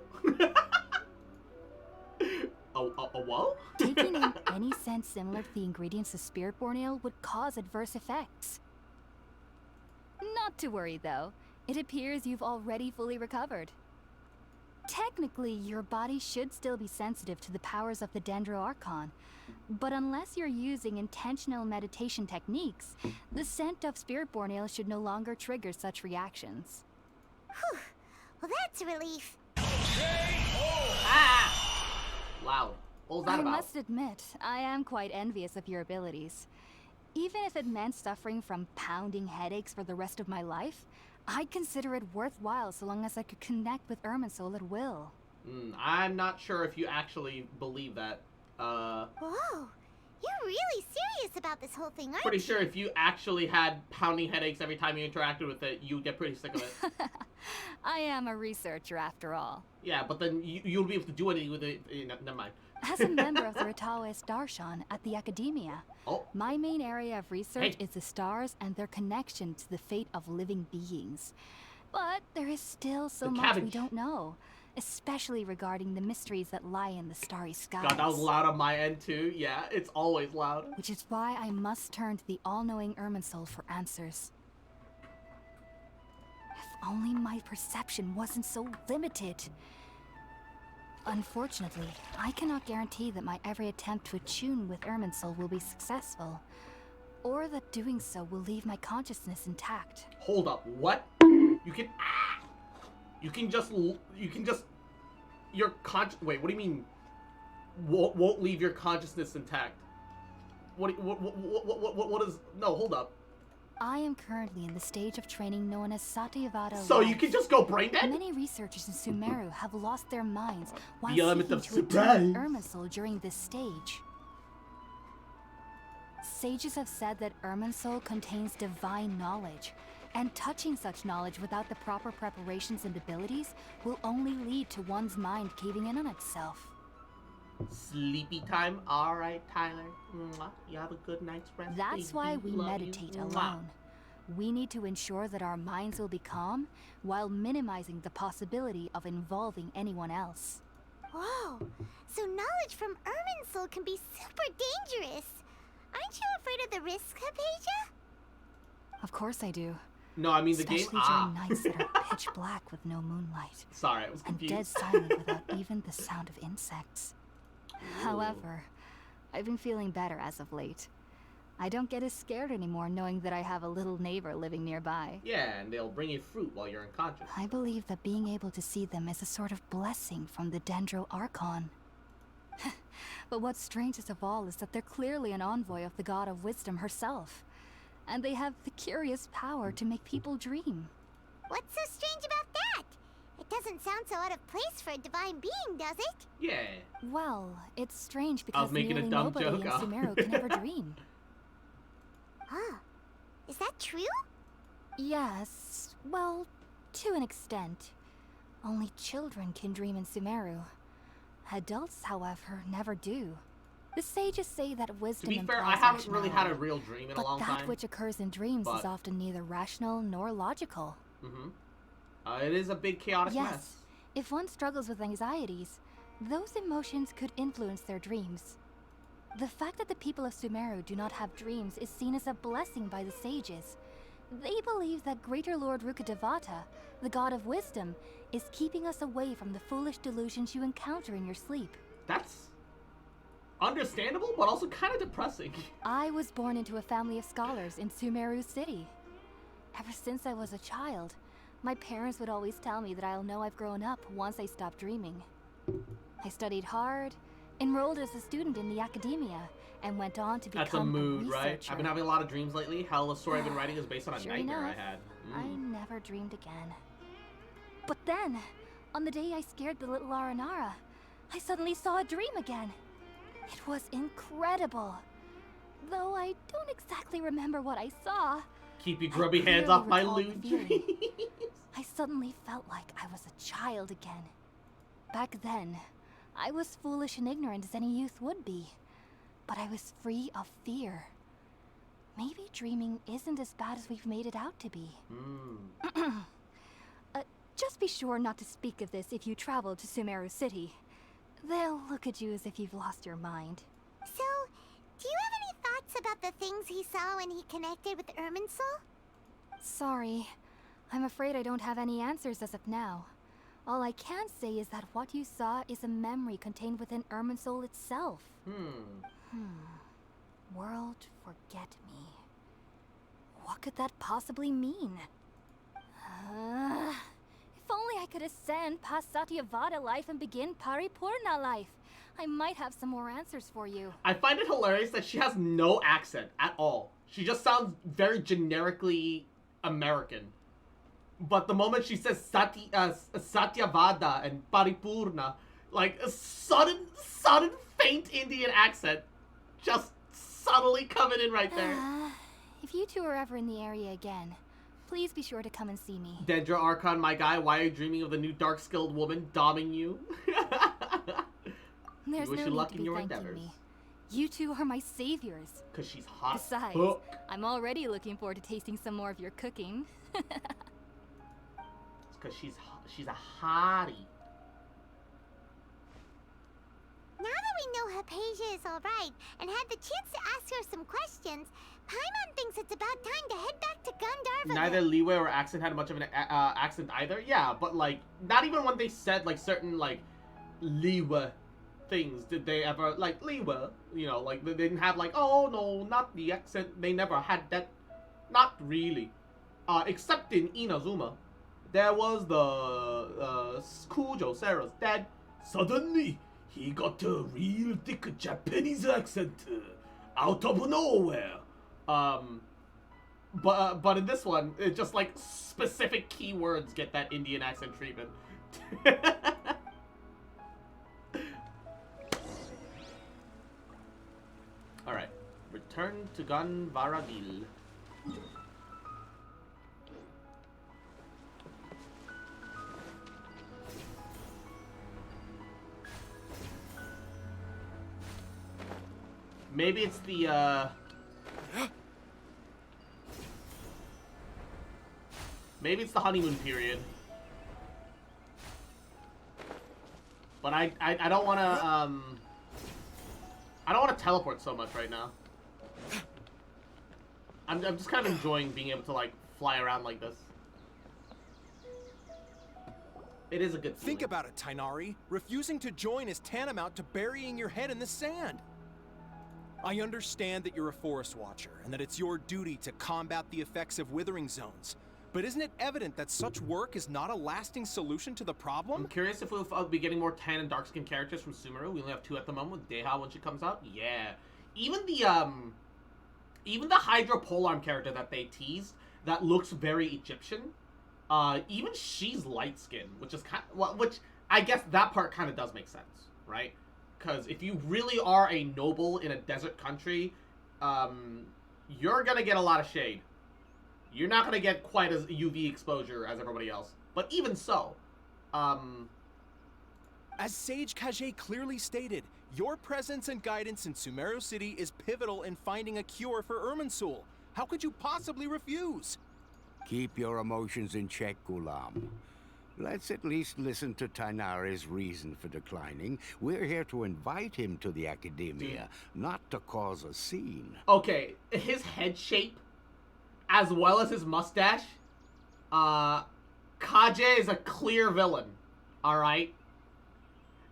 Whoa? Taking in any sense similar to the ingredients of Spirit Borneo would cause adverse effects. Not to worry though. It appears you've already fully recovered. Technically, your body should still be sensitive to the powers of the Dendro Archon, but unless you're using intentional meditation techniques, the scent of Spirit Borneo should no longer trigger such reactions. Whew. Well, that's a relief. Loud. What was that about? I must admit, I am quite envious of your abilities. Even if it meant suffering from pounding headaches for the rest of my life, I'd consider it worthwhile so long as I could connect with Irminsul at will. I'm not sure if you actually believe that. Whoa, you're really serious about this whole thing, aren't you? Pretty sure if you actually had pounding headaches every time you interacted with it, you'd get pretty sick of it. I am a researcher after all. Yeah, but then you'll be able to do anything with it. Never mind. As a member of the Ritaoist Darshan at the Academia, my main area of research is the stars and their connection to the fate of living beings. But there is still so much we don't know, especially regarding the mysteries that lie in the starry skies. God, that was loud on my end too. Yeah, it's always loud. Which is why I must turn to the all-knowing Irminsul for answers. If only my perception wasn't so limited. Unfortunately, I cannot guarantee that my every attempt to attune with Irminsul will be successful, or that doing so will leave my consciousness intact. Hold up, what? You can just, wait, what do you mean, won't leave your consciousness intact? What is, no, hold up. I am currently in the stage of training known as Satyavada. So you can just go brain dead? Many researchers in SumerUwU have lost their minds while the element seeking of to surprise. attune Irminsul during this stage. Sages have said that Irminsul contains divine knowledge, and touching such knowledge without the proper preparations and abilities will only lead to one's mind caving in on itself. Sleepy time? Alright, Tyler. Mwah. You have a good night's rest. That's why we meditate alone. We need to ensure that our minds will be calm while minimizing the possibility of involving anyone else. Whoa, so knowledge from Irminsul can be super dangerous. Aren't you afraid of the risk, Hypatia? Of course I do. No, I mean the Especially game. during nights that are pitch black with no moonlight. Sorry, I was And confused. dead silent without even the sound of insects. However, I've been feeling better as of late. I don't get as scared anymore knowing that I have a little neighbor living nearby. Yeah, and they'll bring you fruit while you're unconscious. I believe that being able to see them is a sort of blessing from the Dendro Archon. But what's strangest of all is that they're clearly an envoy of the God of Wisdom herself. And they have the curious power to make people dream. What's so strange about that? It doesn't sound so out of place for a divine being, does it? Yeah. Well, it's strange I was because making a nearly dumb nobody joke. in Sumeru can ever dream. Huh. Is that true? Yes, well, to an extent. Only children can dream in Sumeru. Adults, however, never do. The sages say that wisdom To be fair, I implies haven't really had a rationality, real dream in a long but time. that which occurs in dreams is but- often neither rational nor logical. It is a big chaotic Yes, mess. if one struggles with anxieties, those emotions could influence their dreams. The fact that the people of Sumeru do not have dreams is seen as a blessing by the sages. They believe that Greater Lord Rukkhadevata, the god of wisdom, is keeping us away from the foolish delusions you encounter in your sleep. That's understandable, but also kind of depressing. I was born into a family of scholars in SumerUwU City. Ever since I was a child, my parents would always tell me that I'll know I've grown up once I stop dreaming. I studied hard, enrolled as a student in the academia, and went on to become That's a mood, researcher. right? I've been having a lot of dreams lately. Hell, the story I've been writing is based on a Sure nightmare enough, I had. I never dreamed again. But then, on the day I scared the little Aranara, I suddenly saw a dream again. It was incredible. Though I don't exactly remember what I saw. Keep your grubby I hands clearly off my recall the loot. feeling. I suddenly felt like I was a child again. Back then, I was foolish and ignorant as any youth would be. But I was free of fear. Maybe dreaming isn't as bad as we've made it out to be. Just be sure not to speak of this if you travel to SumerUwU City. They'll look at you as if you've lost your mind. So, do you have any thoughts about the things he saw when he connected with Irminsul? Sorry. I'm afraid I don't have any answers as of now. All I can say is that what you saw is a memory contained within Irminsul itself. World forget me. What could that possibly mean? If only I could ascend past Satyavada life and begin Paripurna life. I might have some more answers for you. I find it hilarious that she has no accent at all. She just sounds very generically American. But the moment she says Satyavada and Paripurna, like a sudden faint Indian accent, just subtly coming in right there. If you two are ever in the area again, please be sure to come and see me. Dendro Archon, my guy, why are you dreaming of the new dark-skilled woman doming you? There's wish no you need luck to in be your thanking endeavors. me. You two are my saviors. Because she's hot. Besides, Huh. I'm already looking forward to tasting some more of your cooking. It's because she's a hottie. Now that we know Hypatia is alright and had the chance to ask her some questions, Paimon thinks it's about time to head back to Gandharva. Neither Leeway or Accent had much of an accent either. Yeah, but like, not even when they said like certain like Leeway things did they ever like Leeway. You know, like they didn't have like, oh no, not the accent. They never had that. Not really. Except in Inazuma, there was the Kujo, Sarah's dad. Suddenly, he got a real thick Japanese accent out of nowhere. But in this one, it just like specific keywords get that Indian accent treatment. Alright. Return to Ganvaraville. Maybe it's the, maybe it's the honeymoon period. But I don't want to, I don't want to teleport so much right now. I'm just kind of enjoying being able to, like, fly around like this. It is a good feeling. Think about it, Tainari. Refusing to join is tantamount to burying your head in the sand. I understand that you're a forest watcher, and that it's your duty to combat the effects of withering zones. But isn't it evident that such work is not a lasting solution to the problem? I'm curious if we'll be getting more tan and dark skin characters from SumerUwU. We only have 2 at the moment with Deha when she comes out. Yeah. Even the Hydro Polearm character that they teased that looks very Egyptian, even she's light skinned, which is kind of, which I guess that part kind of does make sense, right? Because if you really are a noble in a desert country, you're gonna get a lot of shade. You're not gonna get quite as UV exposure as everybody else. But even so, as Sage Kage clearly stated, your presence and guidance in SumerUwU City is pivotal in finding a cure for Irminsul. How could you possibly refuse? Keep your emotions in check, Ghulam. Let's at least listen to Tainari's reason for declining. We're here to invite him to the academia, not to cause a scene. Okay, his head shape, as well as his mustache, Kage is a clear villain, alright?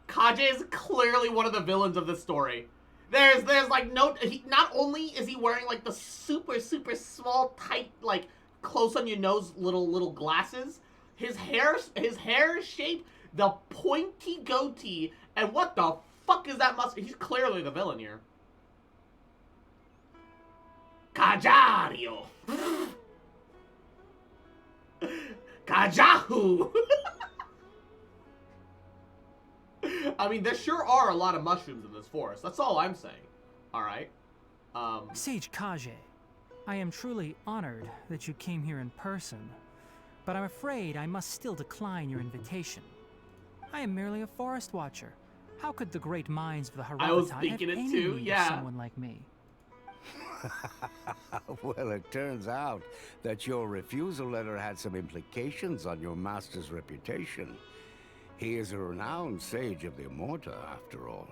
Kage is clearly one of the villains of this story. There's like no, not only is he wearing like the super small, tight, like close on your nose little glasses, his hair shape, the pointy goatee, and what the fuck is that mustache? He's clearly the villain here. Kajario. Kajahu. I mean, there sure are a lot of mushrooms in this forest. That's all I'm saying. Alright. Sage Kage, I am truly honored that you came here in person, but I'm afraid I must still decline your invitation. I am merely a forest watcher. How could the great minds of the Haravatai I was have thinking it any too, need yeah. of someone like me? Well, it turns out that your refusal letter had some implications on your master's reputation. He is a renowned sage of the Immorta, after all.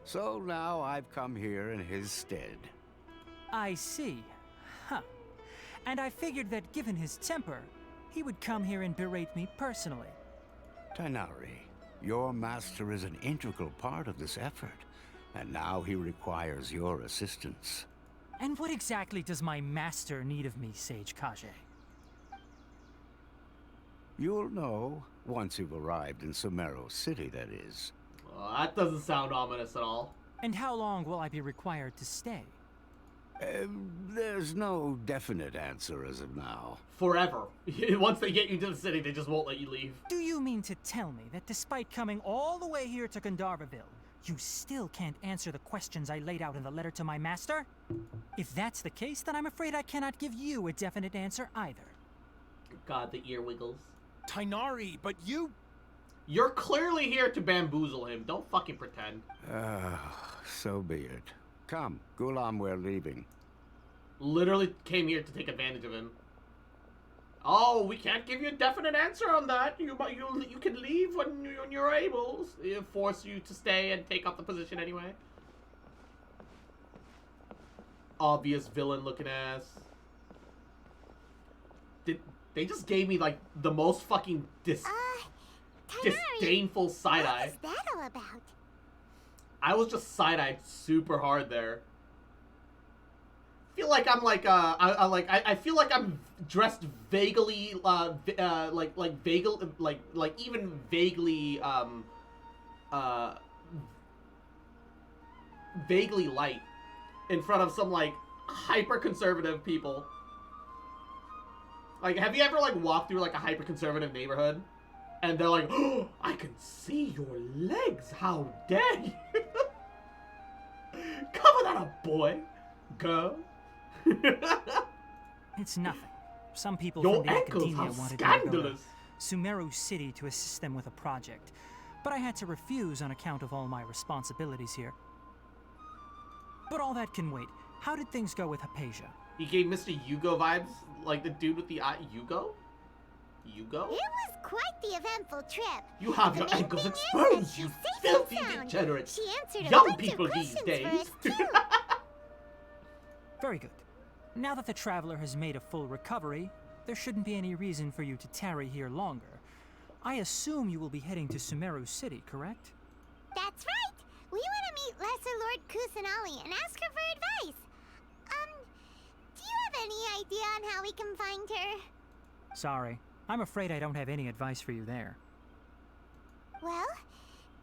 So now I've come here in his stead. I see. Huh. And I figured that given his temper, he would come here and berate me personally. Tainari, your master is an integral part of this effort, and now he requires your assistance. And what exactly does my master need of me, Sage Kage? You'll know once you've arrived in SumerUwU City, that is. Well, that doesn't sound ominous at all. And how long will I be required to stay? There's no definite answer as of now. Forever. Once they get you to the city, they just won't let you leave. Do you mean to tell me that despite coming all the way here to Gandharvaville, you still can't answer the questions I laid out in the letter to my master? If that's the case, then I'm afraid I cannot give you a definite answer either. God, the ear wiggles. Tainari, but you... You're clearly here to bamboozle him. Don't fucking pretend. So be it. Come, Ghulam, we're leaving. Literally came here to take advantage of him. Oh, we can't give you a definite answer on that. You can leave when you're able. It'll force you to stay and take up the position anyway. Obvious villain-looking ass. They just gave me like the most fucking disdainful side eye. What was that all about? I was just side-eyed super hard there. I feel like I'm like I feel like I'm dressed vaguely even vaguely vaguely light in front of some like hyper conservative people. Like, have you ever like walked through like a hyper conservative neighborhood and they're like, "Oh, I can see your legs. How dare you?" Cover that up, boy. Girl. It's nothing. Some people Your from the ankles, academia how wanted me to go to scandalous. SumerUwU City to assist them with a project, but I had to refuse on account of all my responsibilities here. But all that can wait. How did things go with Hypatia? He gave Mr. Yugo vibes, like the dude with the eye. Yugo? Yugo? It was quite the eventful trip. You have your ankles exposed, you filthy degenerate. She answered a Young bunch people of these questions for days. us, too. Very good. Now that the traveler has made a full recovery, there shouldn't be any reason for you to tarry here longer. I assume you will be heading to SumerUwU City, correct? That's right! We want to meet Lesser Lord Kusanali and ask her for advice. Do you have any idea on how we can find her? Sorry, I'm afraid I don't have any advice for you there. Well,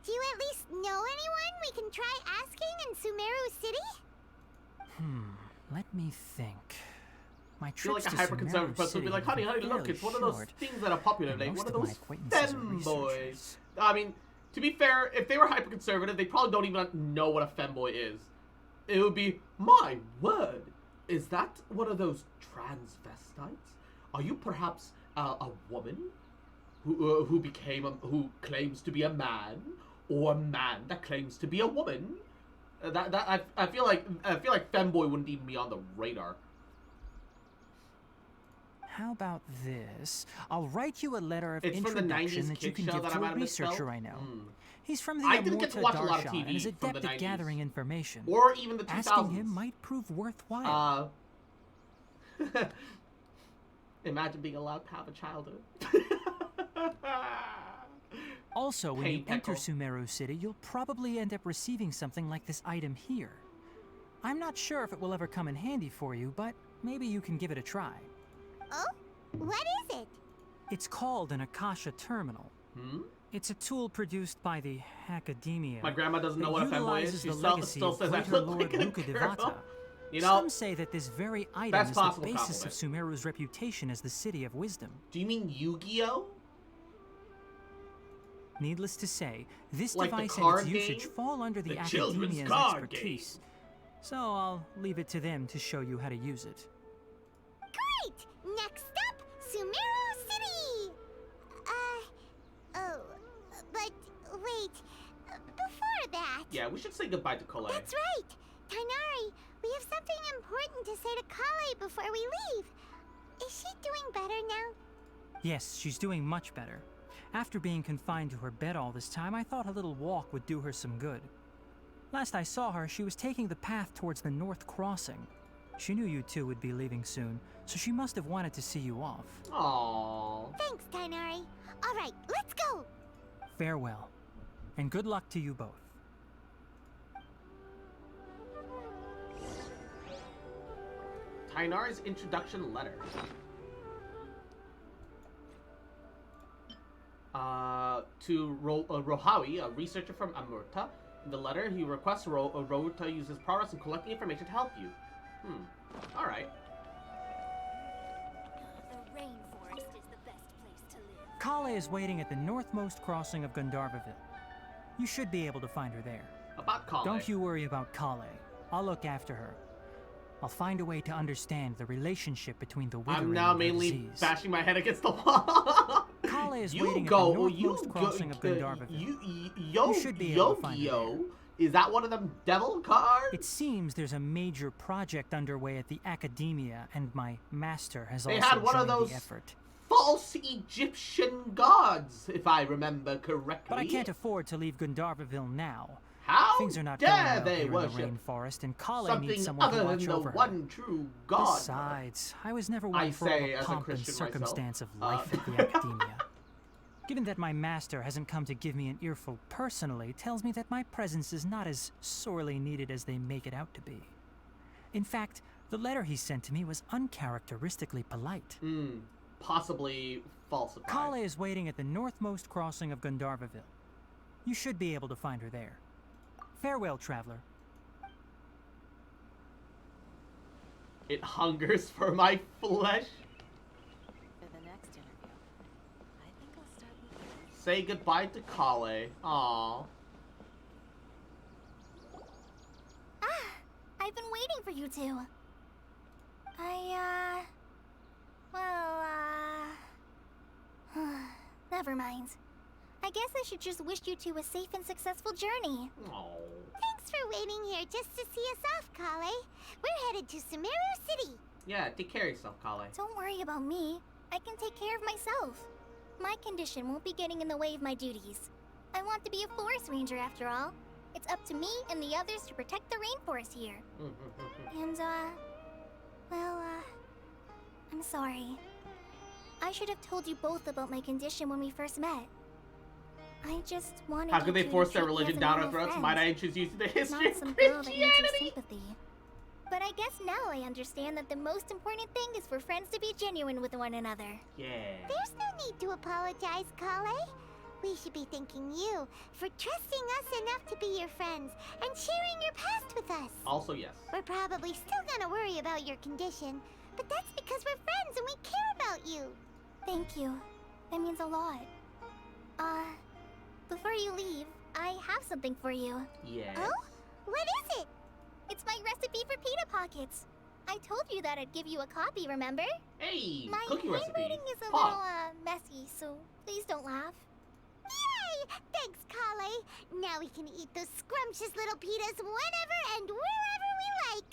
do you at least know anyone we can try asking in SumerUwU City? Let me think. My I feel trips like a to hyper-conservative SumerUwU person City would be like, have honey, been look, it's fairly one of those short, things that are popular and today, most one of of my those acquaintances are femboys. researchers. I mean, to be fair, if they were hyper-conservative, they probably don't even know what a femboy is. It would be, my word, is that one of those transvestites? Are you perhaps a woman who claims to be a man, or a man that claims to be a woman? I feel like femboy wouldn't even be on the radar. How about this? I'll write you a letter of It's from the introduction 90s that you kid can show give that to I a might have researcher misspelled. I know. He's from the I didn't get to watch a lot of Darshan and is TV from the adept at 90s. gathering information. Or even the 2000s. Asking him might prove worthwhile. Imagine being allowed to have a childhood. Also, when you Pain enter pickle. SumerUwU City, you'll probably end up receiving something like this item here. I'm not sure if it will ever come in handy for you, but maybe you can give it a try. Oh? What is it? It's called an Akasha Terminal. It's a tool produced by the Academia. My grandma doesn't know that what a femboy is. utilizes She the still legacy says of I Greater look Lord like a Luca girl. Devata. You know, Some say that this very item best is the possible basis of compliment. SumerUwU's reputation as the City of Wisdom. Do you mean Yu-Gi-Oh? Needless to say, this Like the device and card its usage game? fall under the, The children's Academia's card expertise. So I'll leave it to them to show you how to use it. Great! Next up, SumerUwU City! But wait, before that... Yeah, we should say goodbye to Colette. That's right! Tainari, we have something important to say to Kale before we leave. Is she doing better now? Yes, she's doing much better. After being confined to her bed all this time, I thought a little walk would do her some good. Last I saw her, she was taking the path towards the North Crossing. She knew you two would be leaving soon, so she must have wanted to see you off. Aww. Thanks, Tainari. All right, let's go! Farewell, and good luck to you both. Tainari's introduction letter. To Rohawi, a researcher from Amurta. In the letter, he requests Rohu to use his prowess in collecting information to help you. Alright. The rainforest is the best place to live. Kale is waiting at the northmost crossing of Gandharvaville. You should be able to find her there. About Kale. Don't you worry about Kale. I'll look after her. I'll find a way to understand the relationship between the withering I'm now and the mainly disease. bashing my head against the wall. Kale is You waiting go, at the you northmost crossing of Gandharvaville. You should be able to find her there. Yu-Gi-Oh! Is that one of them devil cards? It seems there's a major project underway at the Academia, and my master has They also had one of joined those the effort. false Egyptian gods, if I remember correctly. But I can't afford to leave Gandharvaville now. How Things are not dare going well they here in worship the rainforest, and Kale something needs someone to other watch than the over her. one true God. Besides, I was never I one for all say the as a pomp and Christian myself. circumstance of life at the Academia. Given that my master hasn't come to give me an earful personally, tells me that my presence is not as sorely needed as they make it out to be. In fact, the letter he sent to me was uncharacteristically polite. Possibly falsified. Kale is waiting at the northmost crossing of Gandharvaville. You should be able to find her there. Farewell, traveler. It hungers for my flesh. For the next interview, I think I'll start with... Say goodbye to Kale. Aww. I've been waiting for you two. Never mind. I guess I should just wish you two a safe and successful journey. Aww. Thanks for waiting here just to see us off, Kale. We're headed to SumerUwU City. Yeah, take care of yourself, Kale. Don't worry about me. I can take care of myself. My condition won't be getting in the way of my duties. I want to be a forest ranger after all. It's up to me and the others to protect the rainforest here. And, I'm sorry. I should have told you both about my condition when we first met. I just wanted How could they you force to their treat me religion as a down our normal throats? friend, Might I introduce you to the history not of some girl that needs your Christianity? sympathy. But I guess now I understand that the most important thing is for friends to be genuine with one another. Yeah. There's no need to apologize, Kale. We should be thanking you for trusting us enough to be your friends and sharing your past with us. Also, yes. We're probably still gonna worry about your condition, but that's because we're friends and we care about you. Thank you. That means a lot. Before you leave, I have something for you. Yes. Oh? What is it? It's my recipe for pita pockets. I told you that I'd give you a copy, remember? Hey, My cookie recipe. handwriting is a Pop. little, messy, so please don't laugh. Yay! Thanks, Kale. Now we can eat those scrumptious little pitas whenever and wherever we like.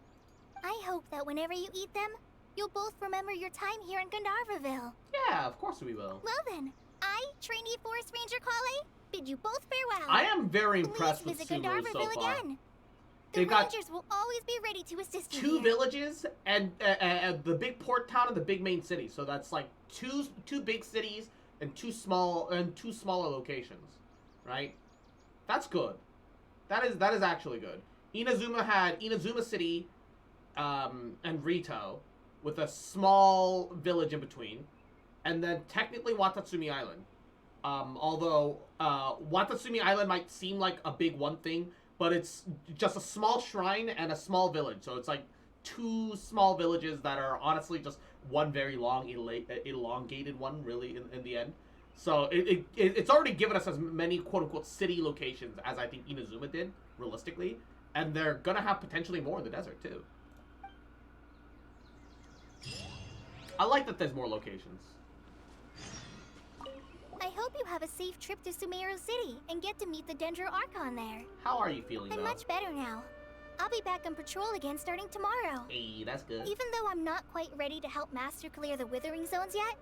I hope that whenever you eat them, you'll both remember your time here in Gandharvaville. Yeah, of course we will. Well then, I, trainee Forest Ranger Kale, bid you both farewell. I am very impressed Please with visit SumerUwU so Gandharvaville far. again. The They've got Rangers will always be ready to assist you 2 here. villages and the big port town and the big main city. So that's like two big cities and two smaller locations, right? That's good. That is actually good. Inazuma had Inazuma City and Rito with a small village in between, and then technically Watatsumi Island. Although Watatsumi Island might seem like a big one thing, but it's just a small shrine and a small village. So it's like 2 small villages that are honestly just one very long, elongated one, really, in the end. So it's already given us as many quote-unquote city locations as I think Inazuma did, realistically. And they're gonna have potentially more in the desert, too. I like that there's more locations. I hope you have a safe trip to SumerUwU City and get to meet the Dendro Archon there. How are you feeling, I'm though? much better now. I'll be back on patrol again starting tomorrow. Hey, that's good. Even though I'm not quite ready to help Master clear the Withering Zones yet,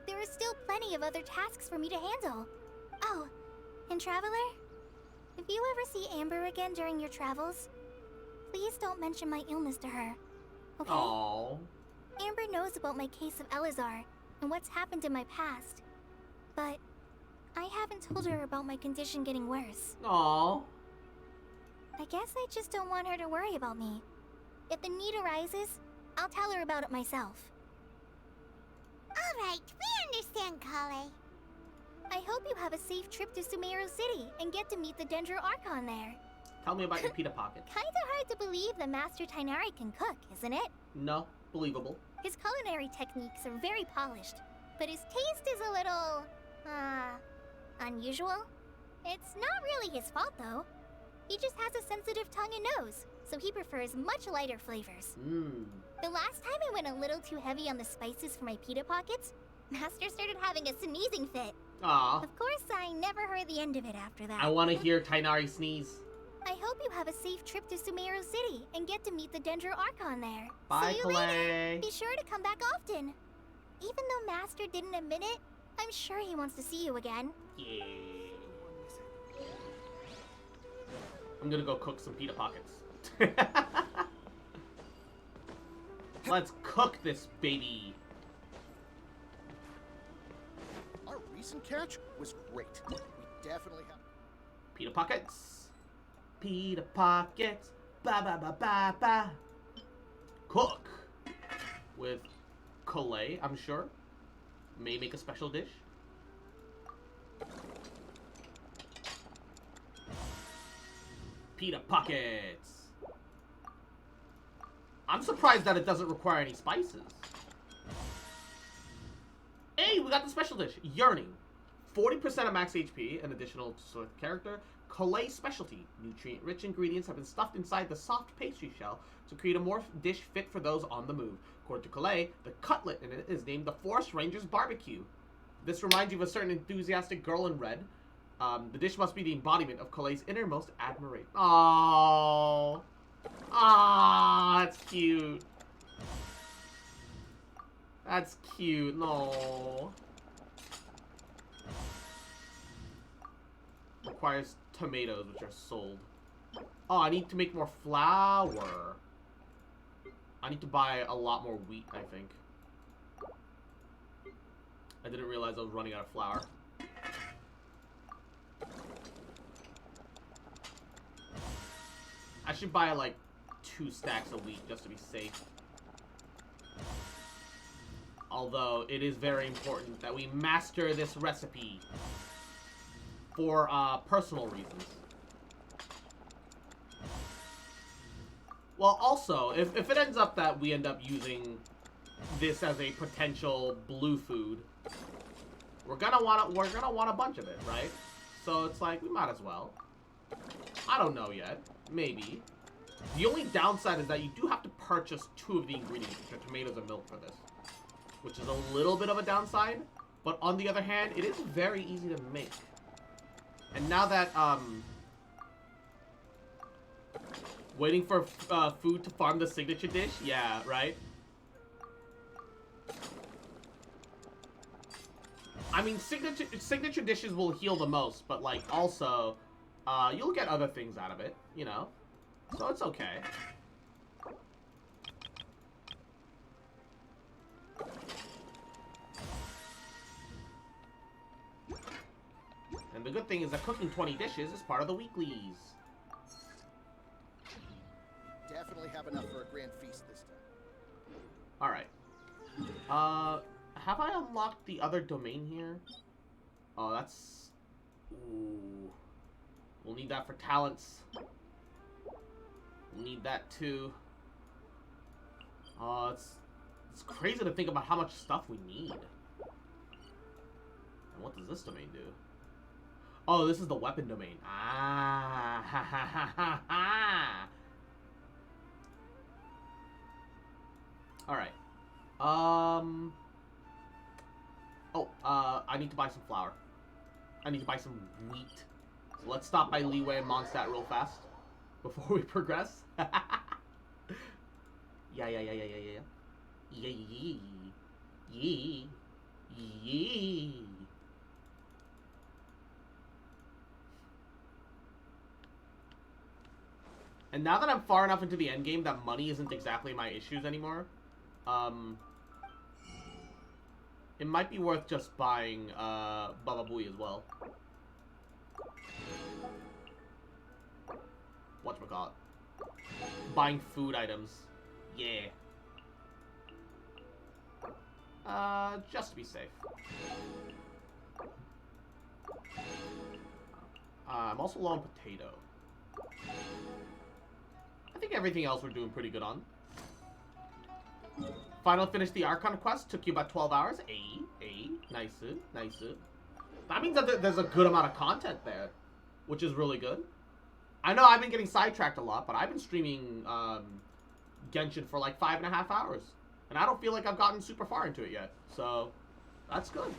there are still plenty of other tasks for me to handle. Oh, and Traveler, if you ever see Amber again during your travels, please don't mention my illness to her, okay? Aww. Amber knows about my case of Elazar and what's happened in my past, but I haven't told her about my condition getting worse. Aww. I guess I just don't want her to worry about me. If the need arises, I'll tell her about it myself. All right, we understand, Kale. I hope you have a safe trip to SumerUwU City and get to meet the Dendro Archon there. Tell me about your pita pockets. Kinda hard to believe that Master Tainari can cook, isn't it? No, believable. His culinary techniques are very polished, but his taste is a little, unusual. It's not really his fault, though. He just has a sensitive tongue and nose, so he prefers much lighter flavors. The last time I went a little too heavy on the spices for my pita pockets, Master started having a sneezing fit. Aw. Of course, I never heard the end of it after that. I want to hear Tainari sneeze. I hope you have a safe trip to SumerUwU City and get to meet the Dendro Archon there. Bye, See you Clay. later. Be sure to come back often. Even though Master didn't admit it, I'm sure he wants to see you again. Yeah. I'm gonna go cook some pita pockets. Let's cook this baby. Our recent catch was great. We definitely have Pita pockets. Pita pockets. Ba ba ba ba ba. Cook. With Collet, I'm sure. May make a special dish. Pita pockets. I'm surprised that it doesn't require any spices. Hey, we got the special dish. Yearning. 40% of max HP, an additional sort of character. Collet specialty. Nutrient-rich ingredients have been stuffed inside the soft pastry shell to create a more dish fit for those on the move. According to Collet, the cutlet in it is named the Forest Ranger's Barbecue. This reminds you of a certain enthusiastic girl in red. The dish must be the embodiment of Collet's innermost admiration. Aww. Aww, that's cute. That's cute. No. Requires tomatoes, which are sold. Oh, I need to make more flour. I need to buy a lot more wheat, I think. I didn't realize I was running out of flour. I should buy like 2 stacks a week just to be safe. Although it is very important that we master this recipe for personal reasons. Well, also, if it ends up that we end up using this as a potential blue food, we're gonna want a bunch of it, right? So it's like we might as well. I don't know yet. Maybe. The only downside is that you do have to purchase 2 of the ingredients, which are tomatoes and milk for this, which is a little bit of a downside. But on the other hand, it is very easy to make. And now that waiting for food to farm the signature dish, yeah, right. I mean, signature dishes will heal the most, but like also, you'll get other things out of it, you know. So it's okay. And the good thing is that cooking 20 dishes is part of the weeklies. Definitely have enough for a grand feast this time. Alright. Have I unlocked the other domain here? Oh, that's... Ooh. We'll need that for talents. We'll need that too. Oh, it's crazy to think about how much stuff we need. And what does this domain do? Oh, this is the weapon domain. Ah, ha ha ha ha ha. Alright. I need to buy some flour. I need to buy some wheat. So let's stop by Leeway and Mondstadt real fast before we progress. Yeah. And now that I'm far enough into the endgame that money isn't exactly my issues anymore, it might be worth just buying Baba Booey as well. Whatchamacallit? Buying food items. Yeah. Just to be safe. I'm also low on potato. I think everything else we're doing pretty good on. Finally finished the Archon quest. Took you about 12 hours. Nice. That means that there's a good amount of content there, which is really good. I know I've been getting sidetracked a lot, but I've been streaming Genshin for like 5.5 hours. And I don't feel like I've gotten super far into it yet. So, that's good.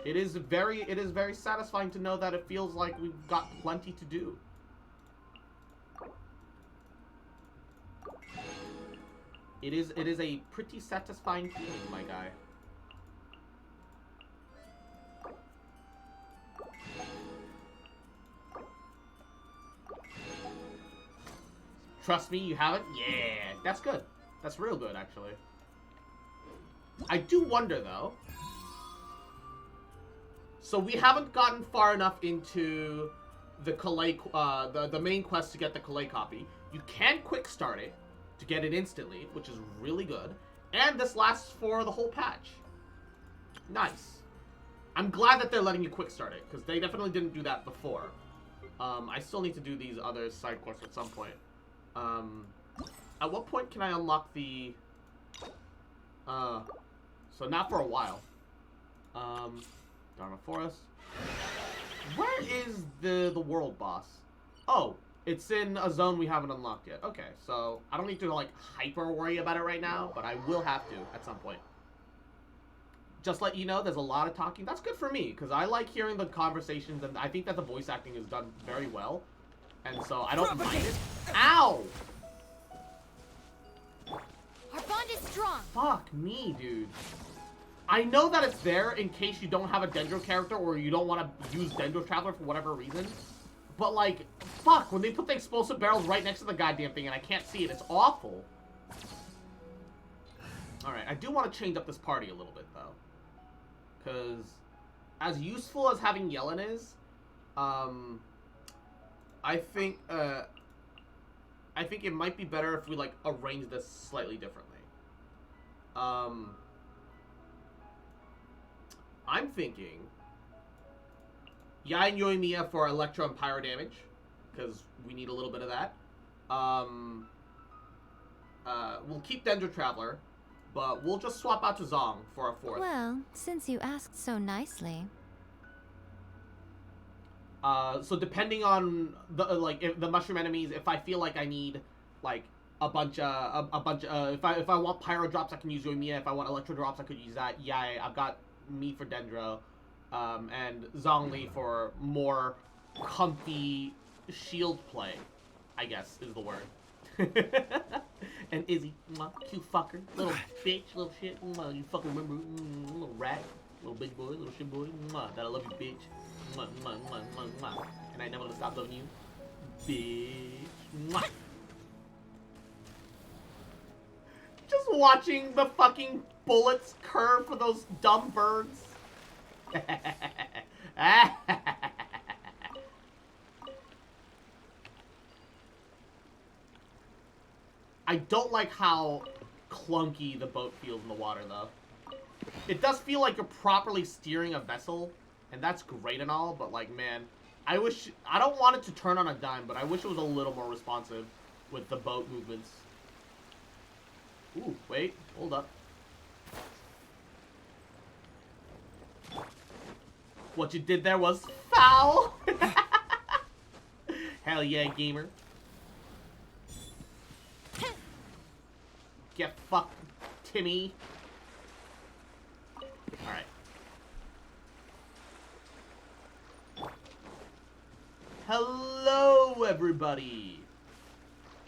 It is very satisfying to know that it feels like we've got plenty to do. It is a pretty satisfying feeling, my guy. Trust me, you haven't? Yeah, that's good. That's real good, actually. I do wonder, though. So we haven't gotten far enough into the Calais, the main quest to get the Calais copy. You can quick start it to get it instantly, which is really good. And this lasts for the whole patch. Nice. I'm glad that they're letting you quick start it, because they definitely didn't do that before. I still need to do these other side quests at some point. At what point can I unlock the... so not for a while. Dharma Forest. Where is the world boss? Oh, it's in a zone we haven't unlocked yet. Okay, so I don't need to, like, hyper worry about it right now, but I will have to at some point. Just let you know, there's a lot of talking. That's good for me, because I like hearing the conversations, and I think that the voice acting is done very well. And so I don't mind it. Ow! Our bond is strong. Fuck me, dude. I know that it's there in case you don't have a Dendro character or you don't want to use Dendro Traveler for whatever reason. But, like, fuck, when they put the explosive barrels right next to the goddamn thing and I can't see it, it's awful. Alright, I do want to change up this party a little bit, though. Because as useful as having Yellen is, I think it might be better if we like arrange this slightly differently. I'm thinking Yai and Yoimiya for Electro and Pyro damage, because we need a little bit of that. We'll keep Dendro Traveler, but we'll just swap out to Zong for our 4th. Well, since you asked so nicely. So depending on the if the mushroom enemies, if I feel like I need like a bunch of if I want Pyro drops, I can use Yoimiya. If I want Electro drops, I could use that. Yai, I've got me for Dendro. And Zhongli for more comfy shield play, I guess is the word. And Izzy, cute fucker, little bitch, little shit, you fucking remember, little rat, little big boy, little shit boy, that I love you, bitch, and I never gonna stop loving you, bitch. Just watching the fucking bullets curve for those dumb birds. I don't like how clunky the boat feels in the water, though. It does feel like you're properly steering a vessel, and that's great and all, but like, man, I don't want it to turn on a dime, but I wish it was a little more responsive with the boat movements. Ooh, wait, hold up. What you did there was foul! Hell yeah, gamer. Get fucked, Timmy. Alright. Hello, everybody.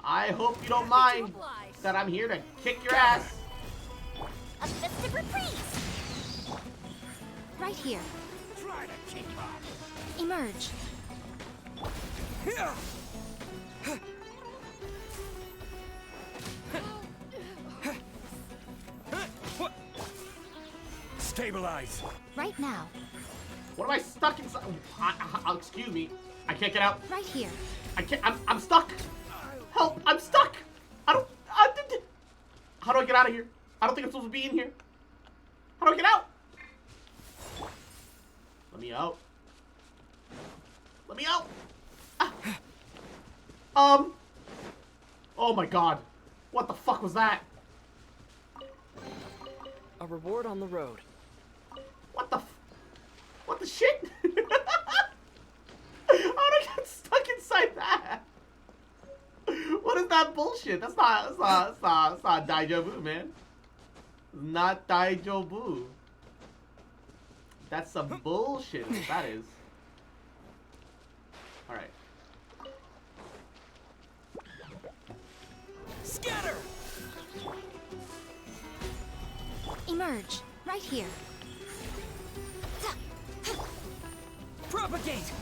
I hope you don't mind that I'm here to kick your ass. A festive reprise. Right here. Try to keep up. Emerge. Stabilize. Right now. What am I stuck inside? Excuse me. I can't get out. Right here. I can't. I'm stuck. Help! I'm stuck. How do I get out of here? I don't think I'm supposed to be in here. How do I get out? Let me out. Let me out. Oh my god. What the fuck was that? A reward on the road. What the shit? How did I get stuck inside that? What is that bullshit? That's not Daijobu, man. Not Daijobu. That's some bullshit, what that is. Alright. Scatter! Emerge. Right here. Propagate!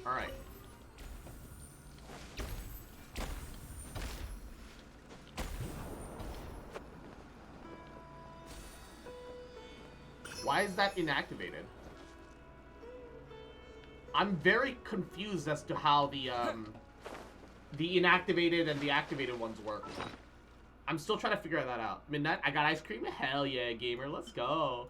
Alright. Why is that inactivated? I'm very confused as to how the inactivated and the activated ones work. I'm still trying to figure that out. Midnight, I got ice cream? Hell yeah, gamer, let's go.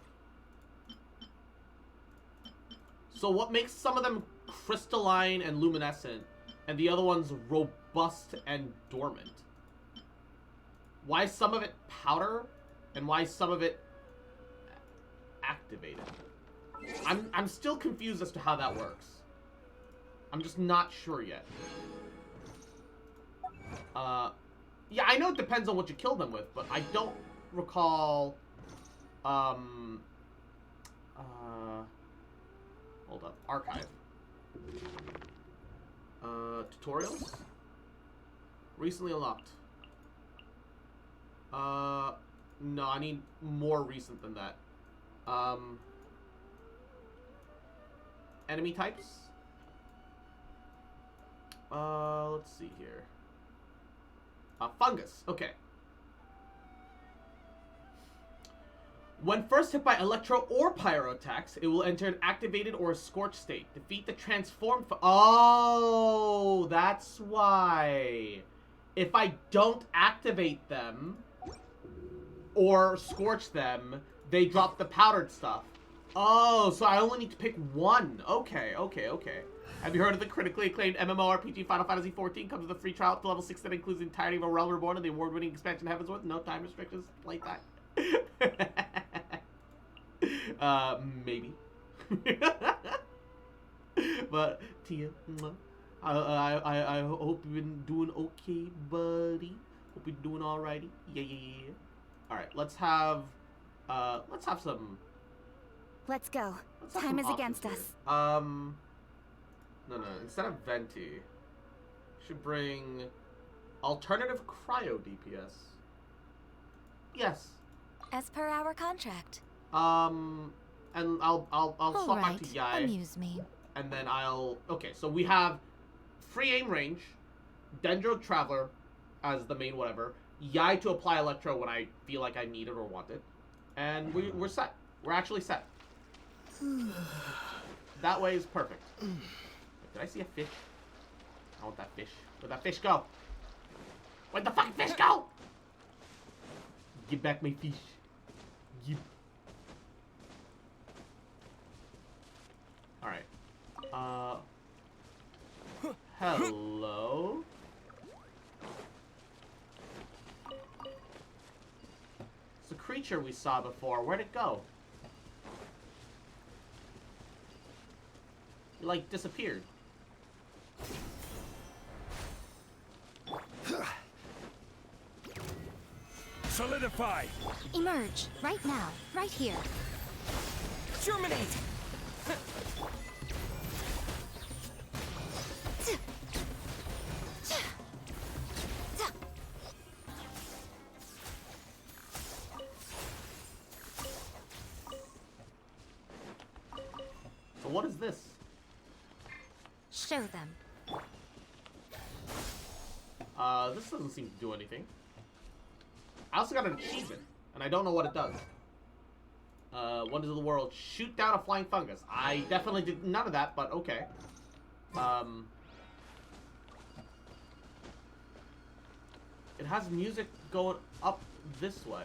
So what makes some of them crystalline and luminescent, and the other ones robust and dormant? Why is some of it powder, and why is some of it activated? I'm still confused as to how that works. I'm just not sure yet. Yeah, I know it depends on what you kill them with, but I don't recall, hold up, archive. Tutorials? Recently unlocked. No, I need more recent than that. Enemy types? Let's see here. Fungus, okay. When first hit by electro or pyro attacks, it will enter an activated or a scorched state. Defeat the transformed oh, that's why. If I don't activate them or scorch them, they drop the powdered stuff. Oh, so I only need to pick one. Okay. Have you heard of the critically acclaimed MMORPG Final Fantasy XIV? Comes with a free trial up to level 6 that includes the entirety of A Realm Reborn and the award-winning expansion Heavensward. No time restrictions like that. Maybe. But Tia, I hope you've been doing okay, buddy. Hope you're doing alrighty. Yeah. All right, let's have some. Let's go. Have Time some is against options us. here. No. Instead of Venti, should bring alternative cryo DPS. Yes. As per our contract. And I'll swap back to Yai. Amuse me. And then okay, so we have free aim range, Dendro Traveler as the main whatever, Yai to apply Electro when I feel like I need it or want it, and we're set. We're actually set. That way is perfect. Did I see a fish? I want that fish. Where'd that fish go? Where'd the fucking fish go? Give back my fish. Give. Alright. Hello? It's a creature we saw before. Where'd it go? It, like, disappeared. Solidify! Emerge. Right now. Right here. Germinate! So what is this? Show them. This doesn't seem to do anything. I also got an achievement, and I don't know what it does. Wonders of the World. Shoot down a flying fungus. I definitely did none of that, but okay. It has music going up this way.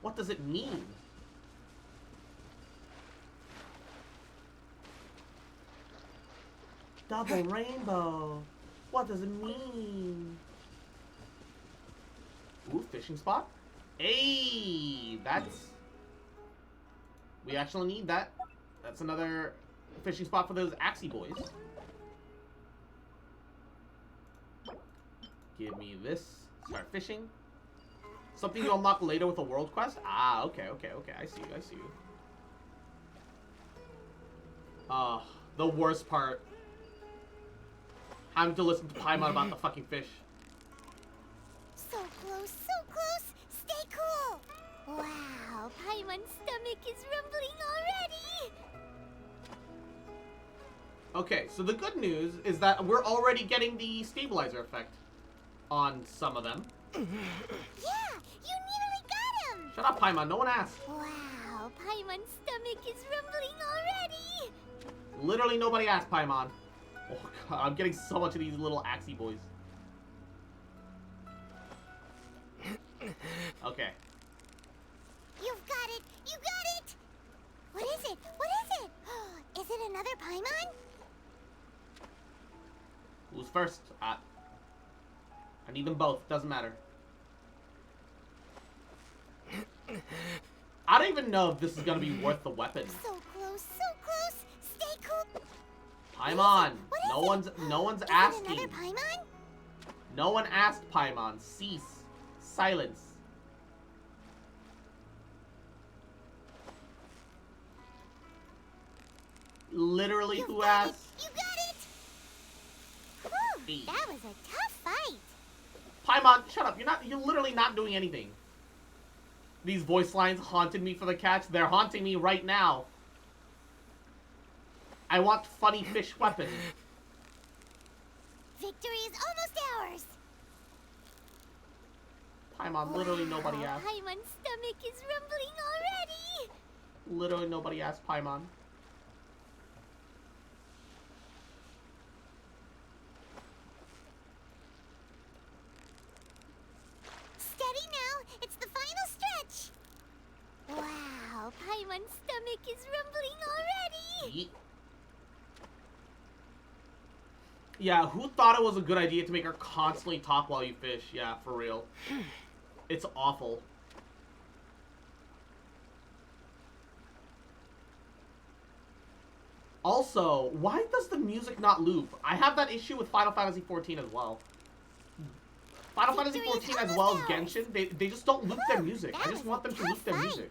What does it mean? Double rainbow. What does it mean? Ooh, fishing spot. Hey, that's... We actually need that. That's another fishing spot for those Axie boys. Give me this. Start fishing. Something you unlock later with a world quest? Ah, okay. I see you. The worst part. Having to listen to Paimon about the fucking fish. So close. Stay cool. Wow, Paimon's stomach is rumbling already. Okay, so the good news is that we're already getting the stabilizer effect on some of them. Yeah, you nearly got him. Shut up, Paimon. No one asked. Wow, Paimon's stomach is rumbling already. Literally nobody asked, Paimon. Oh god, I'm getting so much of these little Axie boys. Okay. You've got it. You got it. What is it? Is it another Paimon? Who's first? I need them both. Doesn't matter. I don't even know if this is gonna be worth the weapon. So close. Stay cool. Paimon, no one's asking. Another Paimon? No one asked, Paimon. Cease. Silence. Literally, who asked? You got it. Whew, that was a tough fight. Paimon, shut up. You're literally not doing anything. These voice lines haunted me for the catch. They're haunting me right now. I want funny fish weapons. Victory is almost ours. Paimon, literally nobody asked. Paimon's stomach is rumbling already! Literally nobody asked Paimon. Steady now, it's the final stretch! Wow, Paimon's stomach is rumbling already! Yeah, who thought it was a good idea to make her constantly talk while you fish? Yeah, for real. It's awful. Also, why does the music not loop? I have that issue with Final Fantasy XIV as well. Final Fantasy XIV as well as Genshin, they just don't loop their music. I just want them to loop their music.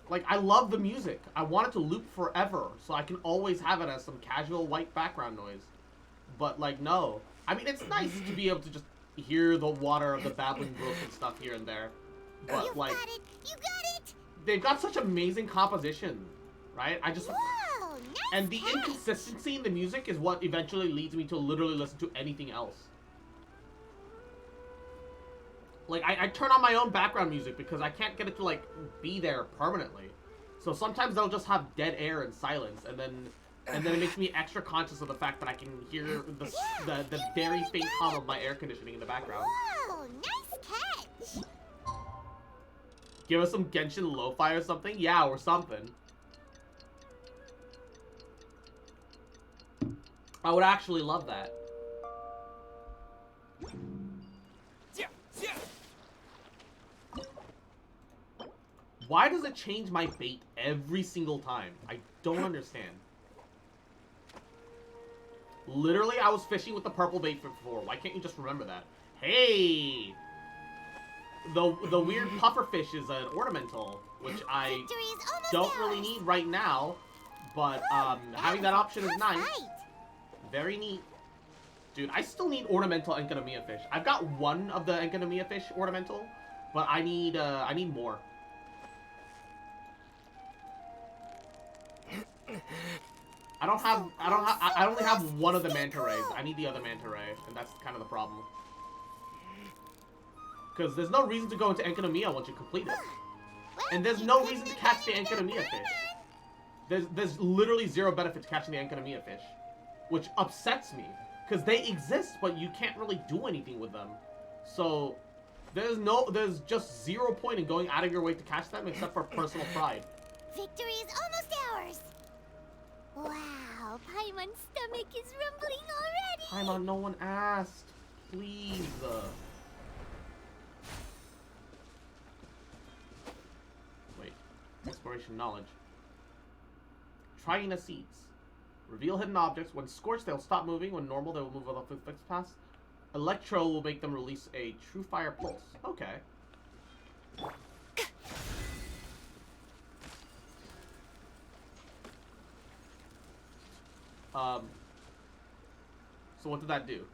Like, I love the music. I want it to loop forever, so I can always have it as some casual white background noise. But, like, no. I mean, it's nice to be able to just hear the water of the babbling brook and stuff here and there. But, like, You got it! they've got such amazing composition, right? I just... Whoa, nice and the inconsistency in the music is what eventually leads me to literally listen to anything else. Like, I turn on my own background music because I can't get it to, like, be there permanently. So sometimes they'll just have dead air and silence, and then it makes me extra conscious of the fact that I can hear the very faint hum of my air conditioning in the background. Whoa, nice catch! Give us some Genshin lo-fi or something? Yeah, or something. I would actually love that. Why does it change my bait every single time? I don't understand. Literally, I was fishing with the purple bait before. Why can't you just remember that? Hey! The weird pufferfish is an ornamental, which I don't really need right now, but having that option is nice. Very neat. Dude, I still need ornamental Enkanomiya fish. I've got one of the Enkanomiya fish ornamental, but I need more. I only have one of the manta rays. I need the other manta ray, and that's kind of the problem. Because there's no reason to go into Enkanomiya once you complete it. And there's no reason to catch the Enkanomiya fish. There's literally zero benefit to catching the Enkanomiya fish. Which upsets me. Because they exist, but you can't really do anything with them. So, there's just zero point in going out of your way to catch them except for personal pride. Victory is almost ours! Wow, Paimon's stomach is rumbling already! Paimon, no one asked. Please. Wait. Exploration knowledge. Triana seeds. Reveal hidden objects. When scorched, they'll stop moving. When normal, they will move up the fixed path. Electro will make them release a true fire pulse. Okay. So what did that do?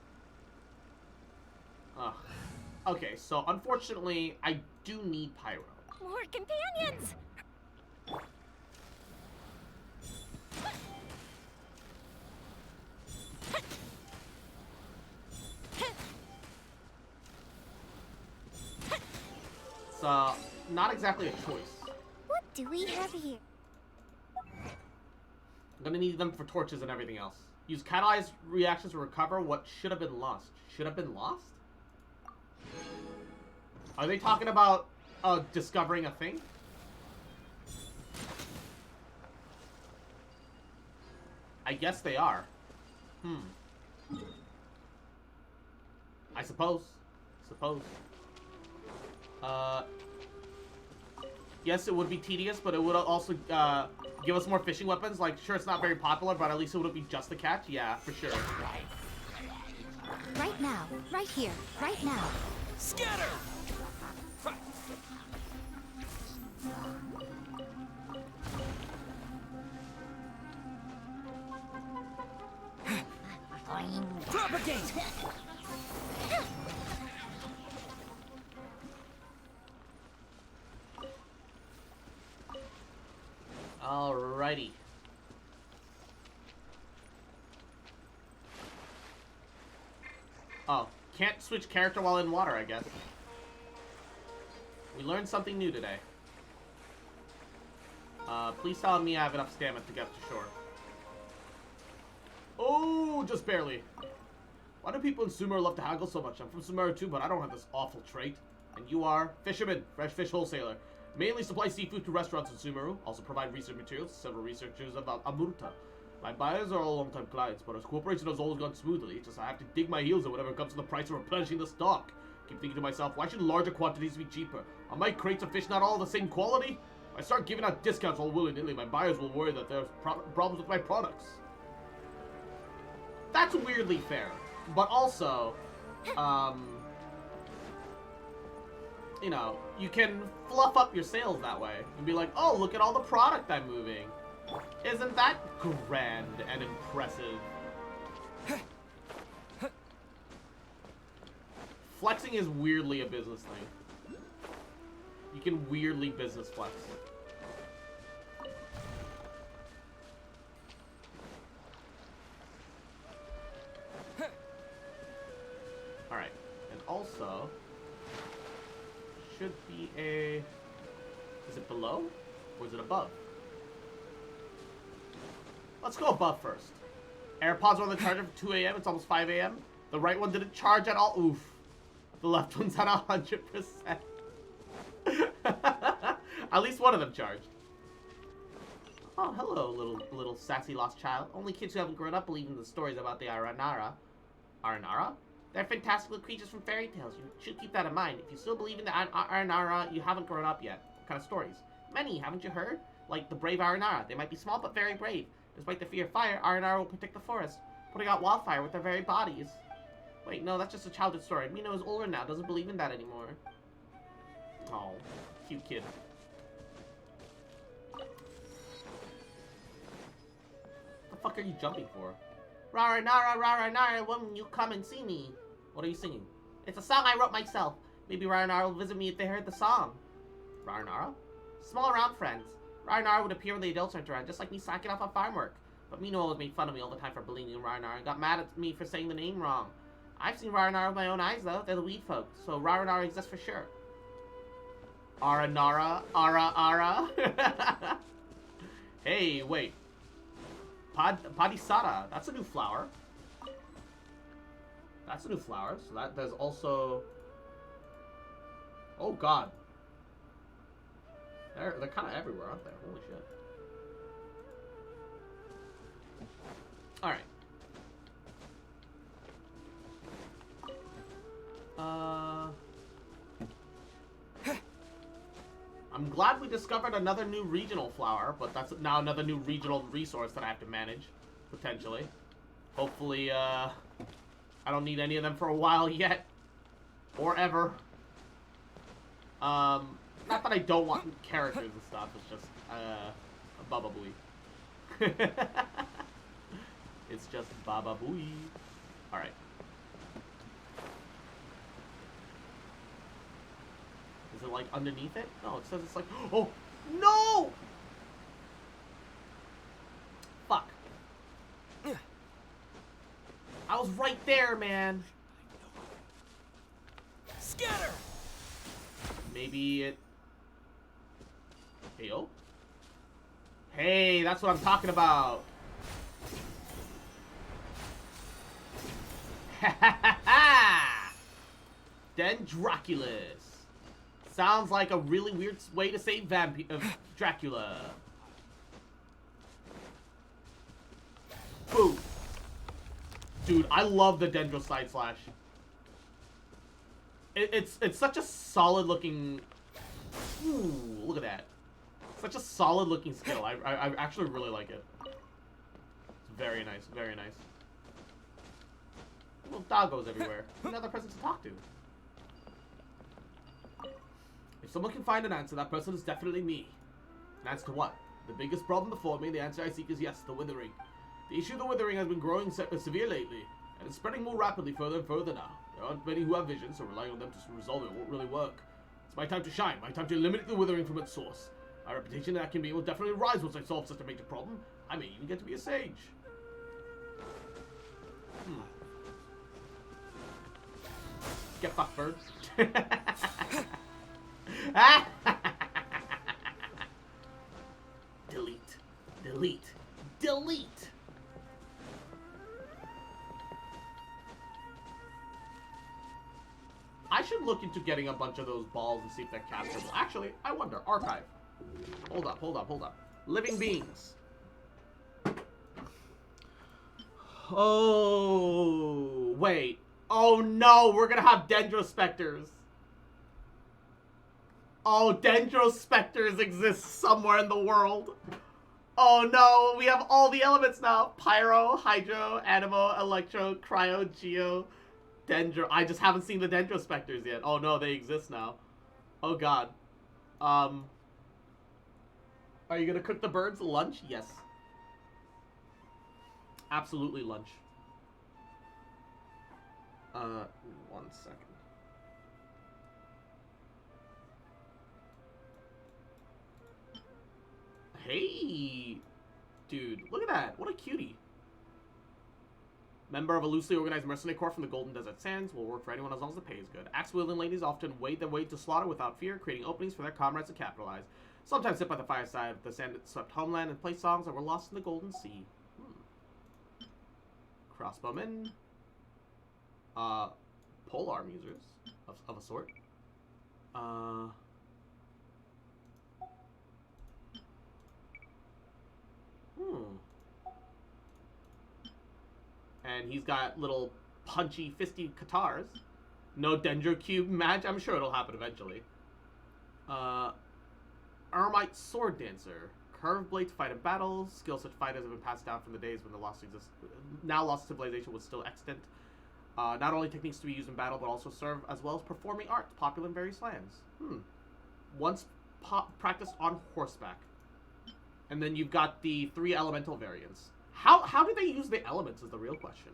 Okay, so unfortunately, I do need Pyro. More companions! It's not exactly a choice. What do we have here? I'm gonna need them for torches and everything else. Use catalyzed reactions to recover what should have been lost. Should have been lost? Are they talking about discovering a thing? I guess they are. I suppose. Yes, it would be tedious, but it would also give us more fishing weapons. Like, sure, it's not very popular, but at least it would be just the catch. Yeah, for sure. Right now. Right here. Right now. Scatter! Propagate! Alrighty. Oh, can't switch character while in water, I guess. learned something new today. Please tell me I have enough stamina to get to shore. Oh, just barely. Why do people in SumerUwU love to haggle so much? I'm from SumerUwU too, but I don't have this awful trait. And you are? Fisherman, fresh fish wholesaler. Mainly supply seafood to restaurants in SumerUwU. Also provide research materials to several researchers about Amurta. My buyers are all long-time clients, but our cooperation has always gone smoothly. It's just I have to dig my heels in whenever it comes to the price of replenishing the stock. Keep thinking to myself, why should larger quantities be cheaper? Are my crates of fish not all the same quality? If I start giving out discounts all willy-nilly, my buyers will worry that there's problems with my products. That's weirdly fair. But also, you know, you can fluff up your sales that way. And be like, oh, look at all the product I'm moving. Isn't that grand and impressive? Flexing is weirdly a business thing. You can weirdly business flex. Alright, and also, should be a... Is it below? Or is it above? Let's go above first. AirPods are on the charger for 2 a.m. It's almost 5 a.m. The right one didn't charge at all. Oof. The left one's at 100%. At least one of them charged. Oh, hello, little sassy lost child. Only kids who haven't grown up believe in the stories about the Aranara. Aranara? They're fantastical creatures from fairy tales. You should keep that in mind. If you still believe in the Aranara, you haven't grown up yet. What kind of stories? Many, haven't you heard? Like the brave Aranara. They might be small, but very brave. Despite the fear of fire, Aranara will protect the forest, putting out wildfire with their very bodies. Wait, no, that's just a childhood story. Mino is older now, doesn't believe in that anymore. Oh, cute kid. What the fuck are you jumping for? Raranara, when you come and see me. What are you singing? It's a song I wrote myself. Maybe Raranara will visit me if they heard the song. Raranara? Small round friends. Raranara would appear when the adults aren't around, just like me slacking off on farm work. But Mino always made fun of me all the time for believing in Raranara and got mad at me for saying the name wrong. I've seen Raranara with my own eyes, though. They're the weed folk, so Raranara exists for sure. Aranara? Ara? Hey, wait. Padisata. That's a new flower. That's a new flower. So there's also... Oh, God. They're kind of everywhere, aren't they? Holy shit. Alright. I'm glad we discovered another new regional flower, but that's now another new regional resource that I have to manage, potentially. Hopefully, I don't need any of them for a while yet. Or ever. Not that I don't want characters and stuff, it's just, a Baba Booey. It's just Baba Booey. Alright. Is it, like, underneath it? No, it says it's like... Oh! No! Fuck. I was right there, man. Scatter! Maybe it... Hey, yo. Hey, that's what I'm talking about. Ha ha ha ha! Dendroculus. Sounds like a really weird way to say Dracula. Boom. Dude, I love the Dendro side slash. It's such a solid looking... Ooh, look at that. Such a solid looking skill. I actually really like it. It's very nice, very nice. Little doggos everywhere. Another person to talk to. If someone can find an answer, that person is definitely me. An answer to what? The biggest problem before me, the answer I seek is yes, the withering. The issue of the withering has been growing severe lately, and it's spreading more rapidly further and further now. There aren't many who have vision, so relying on them to resolve it won't really work. It's my time to shine, my time to eliminate the withering from its source. My reputation in Akimbe will definitely rise once I solve such a major problem. I may even get to be a sage. Get fucked, bird. Delete. Delete. Delete. I should look into getting a bunch of those balls and see if they're capturable. Actually, I wonder. Archive. Hold up, hold up, hold up. Living beings. Oh, wait. Oh no, we're gonna have Dendrospecters. Oh, Dendrospecters exist somewhere in the world. Oh no, we have all the elements now. Pyro, Hydro, Animo, Electro, Cryo, Geo, Dendro. I just haven't seen the Dendrospecters yet. Oh no, they exist now. Oh god. Are you gonna cook the birds lunch? Yes. Absolutely lunch. 1 second. Hey! Dude, look at that. What a cutie. Member of a loosely organized mercenary corps from the Golden Desert Sands, will work for anyone as long as the pay is good. Axe-wielding ladies often wade their way to slaughter without fear, creating openings for their comrades to capitalize. Sometimes sit by the fireside of the sand-swept homeland and play songs that were lost in the Golden Sea. Crossbowmen. Polearm users of a sort. And he's got little punchy, fisty katars. No Dendro Cube match. I'm sure it'll happen eventually. Ermite Sword Dancer. Curved blade to fight in battles. Skills such fighters have been passed down from the days when the now lost civilization was still extant. Not only techniques to be used in battle, but also serve as well as performing arts popular in various lands. Once practiced on horseback. And then you've got the 3 elemental variants. How do they use the elements is the real question.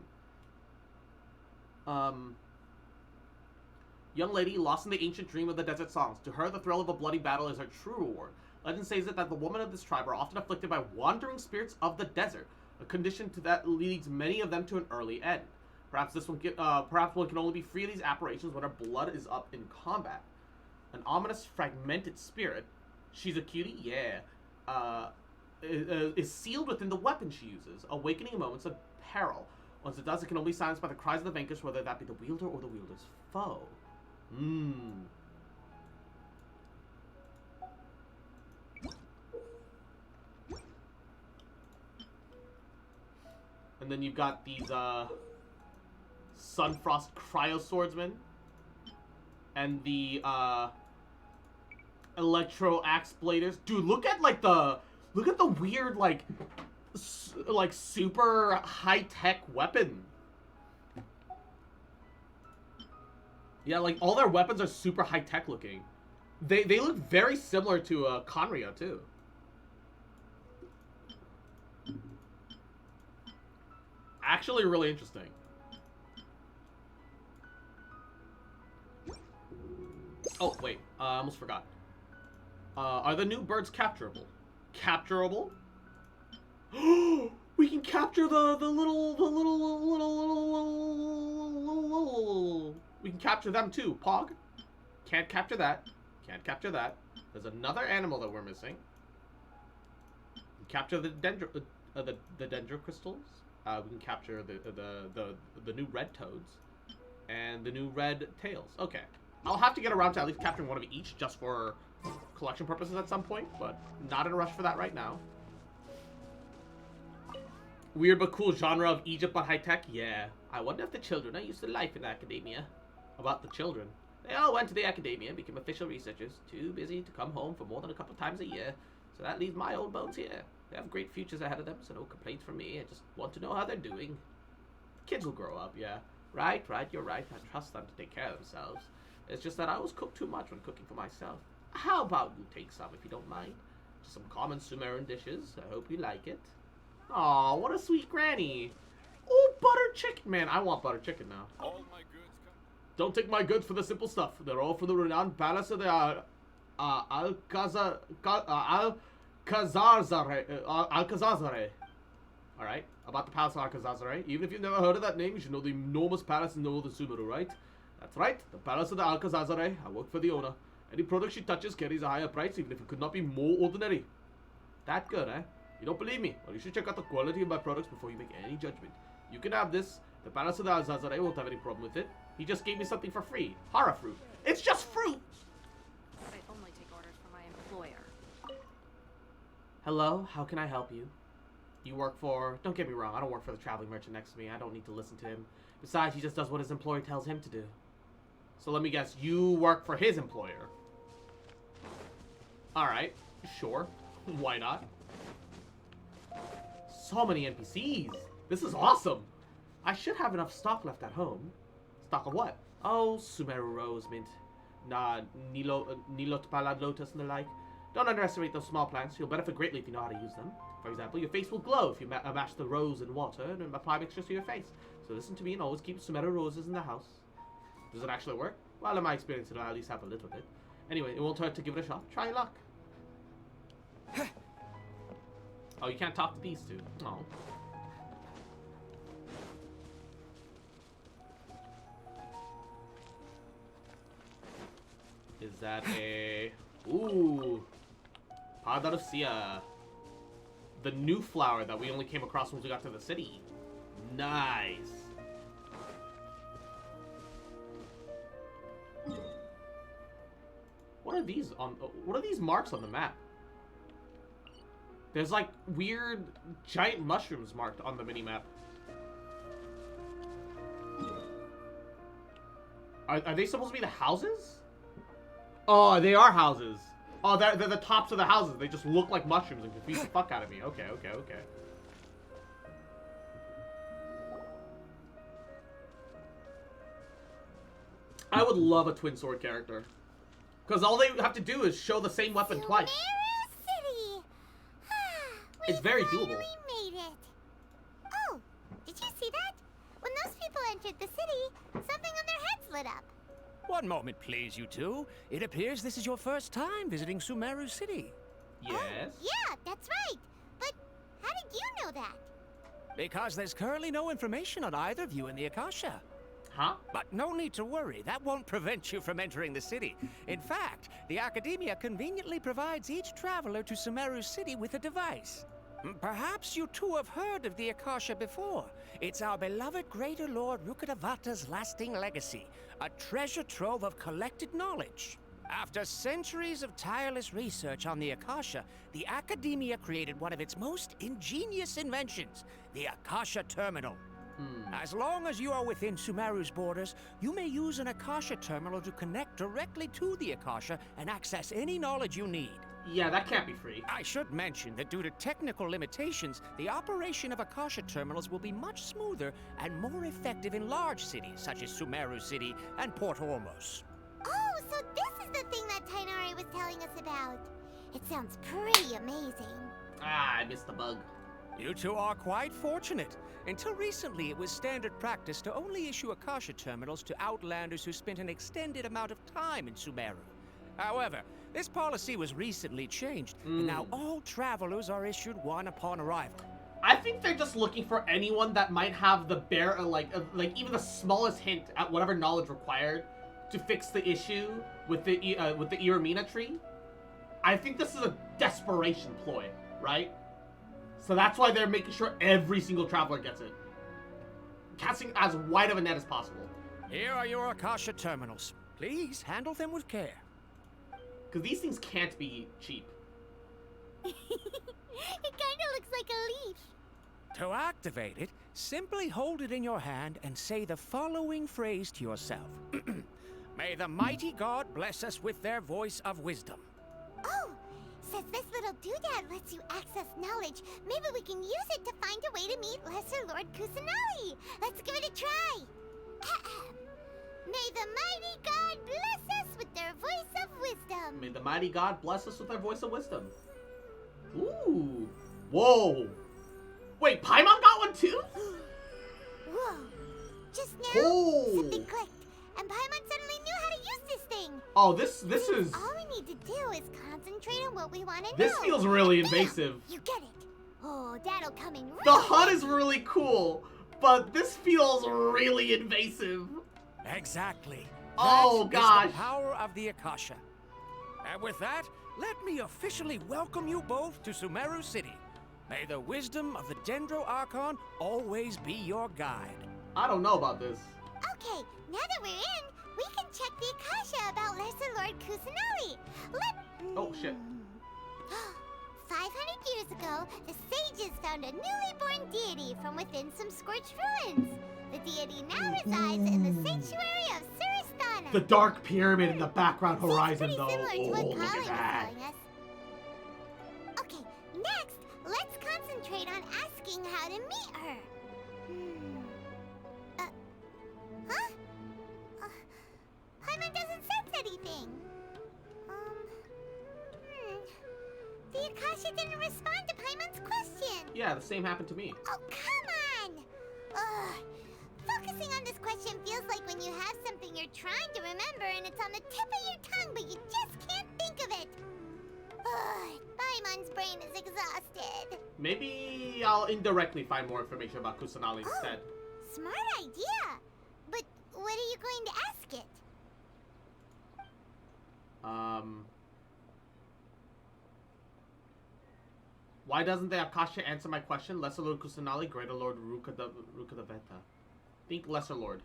Young lady lost in the ancient dream of the desert songs. To her, the thrill of a bloody battle is her true reward. Legend says that the women of this tribe are often afflicted by wandering spirits of the desert, a condition that leads many of them to an early end. Perhaps one can only be free of these apparitions when her blood is up in combat. An ominous, fragmented spirit. She's a cutie, yeah. Is sealed within the weapon she uses, awakening in moments of peril. Once it does, it can only be silenced by the cries of the vanquished, whether that be the wielder or the wielder's foe. And then you've got these, Sunfrost Cryo Swordsman. And the, Electro Axe Bladers. Dude, look at, like, the weird, like super high-tech weapon. Yeah, like, all their weapons are super high-tech looking. They look very similar to, Conria, too. Actually really interesting. Oh, wait. I almost forgot. Are the new birds capturable? Capturable? We can capture the little... We can capture them too, Pog. Can't capture that. Can't capture that. There's another animal that we're missing. Capture the dendro crystals. We can capture the new red toads and the new red tails. Okay, I'll have to get around to at least capturing one of each just for collection purposes at some point, but not in a rush for that right now. Weird but cool genre of Egypt but high tech. Yeah, I wonder if the children are used to life in academia. About the children. They all went to the academia and became official researchers, too busy to come home for more than a couple times a year. So that leaves my old bones here. They have great futures ahead of them, so no complaints from me. I just want to know how they're doing. Kids will grow up, yeah. Right, you're right. I trust them to take care of themselves. It's just that I always cook too much when cooking for myself. How about you take some if you don't mind? Just some common Sumerian dishes. I hope you like it. Aw, what a sweet granny. Oh, butter chicken. Man, I want butter chicken now. All my goods Don't take my goods for the simple stuff. They're all for the renowned palace of the Alcazar. Alright, about the palace of Alcazar. Even if you've never heard of that name, you should know the enormous palace in the northern Sumeru, right? That's right, the palace of the Alcazar. I work for the owner. Any product she touches carries a higher price, even if it could not be more ordinary. That good, eh? You don't believe me? Well, you should check out the quality of my products before you make any judgment. You can have this. The Palace of the Azazare won't have any problem with it. He just gave me something for free. Hara fruit. It's just fruit! I only take orders from my employer. Hello, how can I help you? You work for... Don't get me wrong, I don't work for the traveling merchant next to me. I don't need to listen to him. Besides, he just does what his employer tells him to do. So let me guess, you work for his employer. Alright, sure. Why not? So many NPCs. This is awesome. I should have enough stock left at home. Stock of what? Oh, SumerUwU rose mint. Nilotpalad lotus and the like. Don't underestimate those small plants. You'll benefit greatly if you know how to use them. For example, your face will glow if you mash the rose in water and apply mixtures to your face. So listen to me and always keep SumerUwU roses in the house. Does it actually work? Well, in my experience, it'll at least have a little bit. Anyway, it won't hurt to give it a shot. Try your luck. Oh, you can't talk to these two. Oh. Is that a... Ooh. Padarusia. The new flower that we only came across once we got to the city. Nice. What are these on... What are these marks on the map? There's like weird giant mushrooms marked on the mini-map. Are they supposed to be the houses? Oh, they are houses. Oh, they're the tops of the houses. They just look like mushrooms and confuse the fuck out of me. Okay, okay, okay. I would love a twin sword character. Because all they have to do is show the same weapon twice. City. It's very doable. We made it. Oh, did you see that? When those people entered the city, something on their heads lit up. One moment, please, you two. It appears this is your first time visiting SumerUwU City. Yes? Oh, yeah, that's right. But how did you know that? Because there's currently no information on either of you in the Akasha. Huh? But no need to worry. That won't prevent you from entering the city. In fact, the Academia conveniently provides each traveler to SumerUwU City with a device. Perhaps you two have heard of the Akasha before. It's our beloved Greater Lord Rukkhadevata's lasting legacy, a treasure trove of collected knowledge. After centuries of tireless research on the Akasha, the Academia created one of its most ingenious inventions, the Akasha Terminal. As long as you are within SumerUwU's borders, you may use an Akasha Terminal to connect directly to the Akasha and access any knowledge you need. Yeah, that can't be free. I should mention that due to technical limitations, the operation of Akasha terminals will be much smoother and more effective in large cities such as SumerUwU City and Port Ormos. Oh, so this is the thing that Tainari was telling us about. It sounds pretty amazing. Ah, I missed the bug. You two are quite fortunate. Until recently, it was standard practice to only issue Akasha terminals to outlanders who spent an extended amount of time in SumerUwU. However, this policy was recently changed, and now all travelers are issued one upon arrival. I think they're just looking for anyone that might have the bare, like even the smallest hint at whatever knowledge required to fix the issue with the Iramina tree. I think this is a desperation ploy, right? So that's why they're making sure every single traveler gets it. Casting as wide of a net as possible. Here are your Akasha terminals. Please handle them with care. Because these things can't be cheap. It kinda looks like a leaf. To activate it, simply hold it in your hand and say the following phrase to yourself. May the mighty God bless us with their voice of wisdom. Oh, since this little doodad lets you access knowledge, maybe we can use it to find a way to meet Lesser Lord Kusanali. Let's give it a try. May the mighty God bless us with their voice of wisdom. May the mighty God bless us with their voice of wisdom. Ooh. Whoa. Wait, Paimon got one too? Whoa. Just now, something clicked, and Paimon suddenly knew how to use this thing. Oh, this is... All we need to do is concentrate on what we want to know. This feels really invasive. You get it. Oh, that'll come in really The HUD is really cool, but this feels really invasive. Exactly. Oh, That gosh. is the power of the Akasha. And with that, let me officially welcome you both to SumerU City. May the wisdom of the Dendro Archon always be your guide. I don't know about this. Okay, now that we're in, we can check the Akasha about Lesser Lord Kusanali. Oh, shit. 500 years ago, the sages found a newly born deity from within some scorched ruins. The deity now resides in the sanctuary of Suristana. The dark pyramid in the background horizon, Seems though. pretty similar to Oh, what look Colin at was that. telling us. Okay, next, let's concentrate on asking how to meet her. Paimon doesn't sense anything. The Akasha didn't respond to Paimon's question. Yeah, the same happened to me. Oh, come on! Ugh. Focusing on this question feels like when you have something you're trying to remember and it's on the tip of your tongue, but you just can't think of it. Ugh. Paimon's brain is exhausted. Maybe I'll indirectly find more information about Kusanali instead. Smart idea. But what are you going to ask it? Why doesn't the Akasha answer my question? Lesser Lord Kusanali, Greater Lord Ruka the Veta. Think Lesser Lord.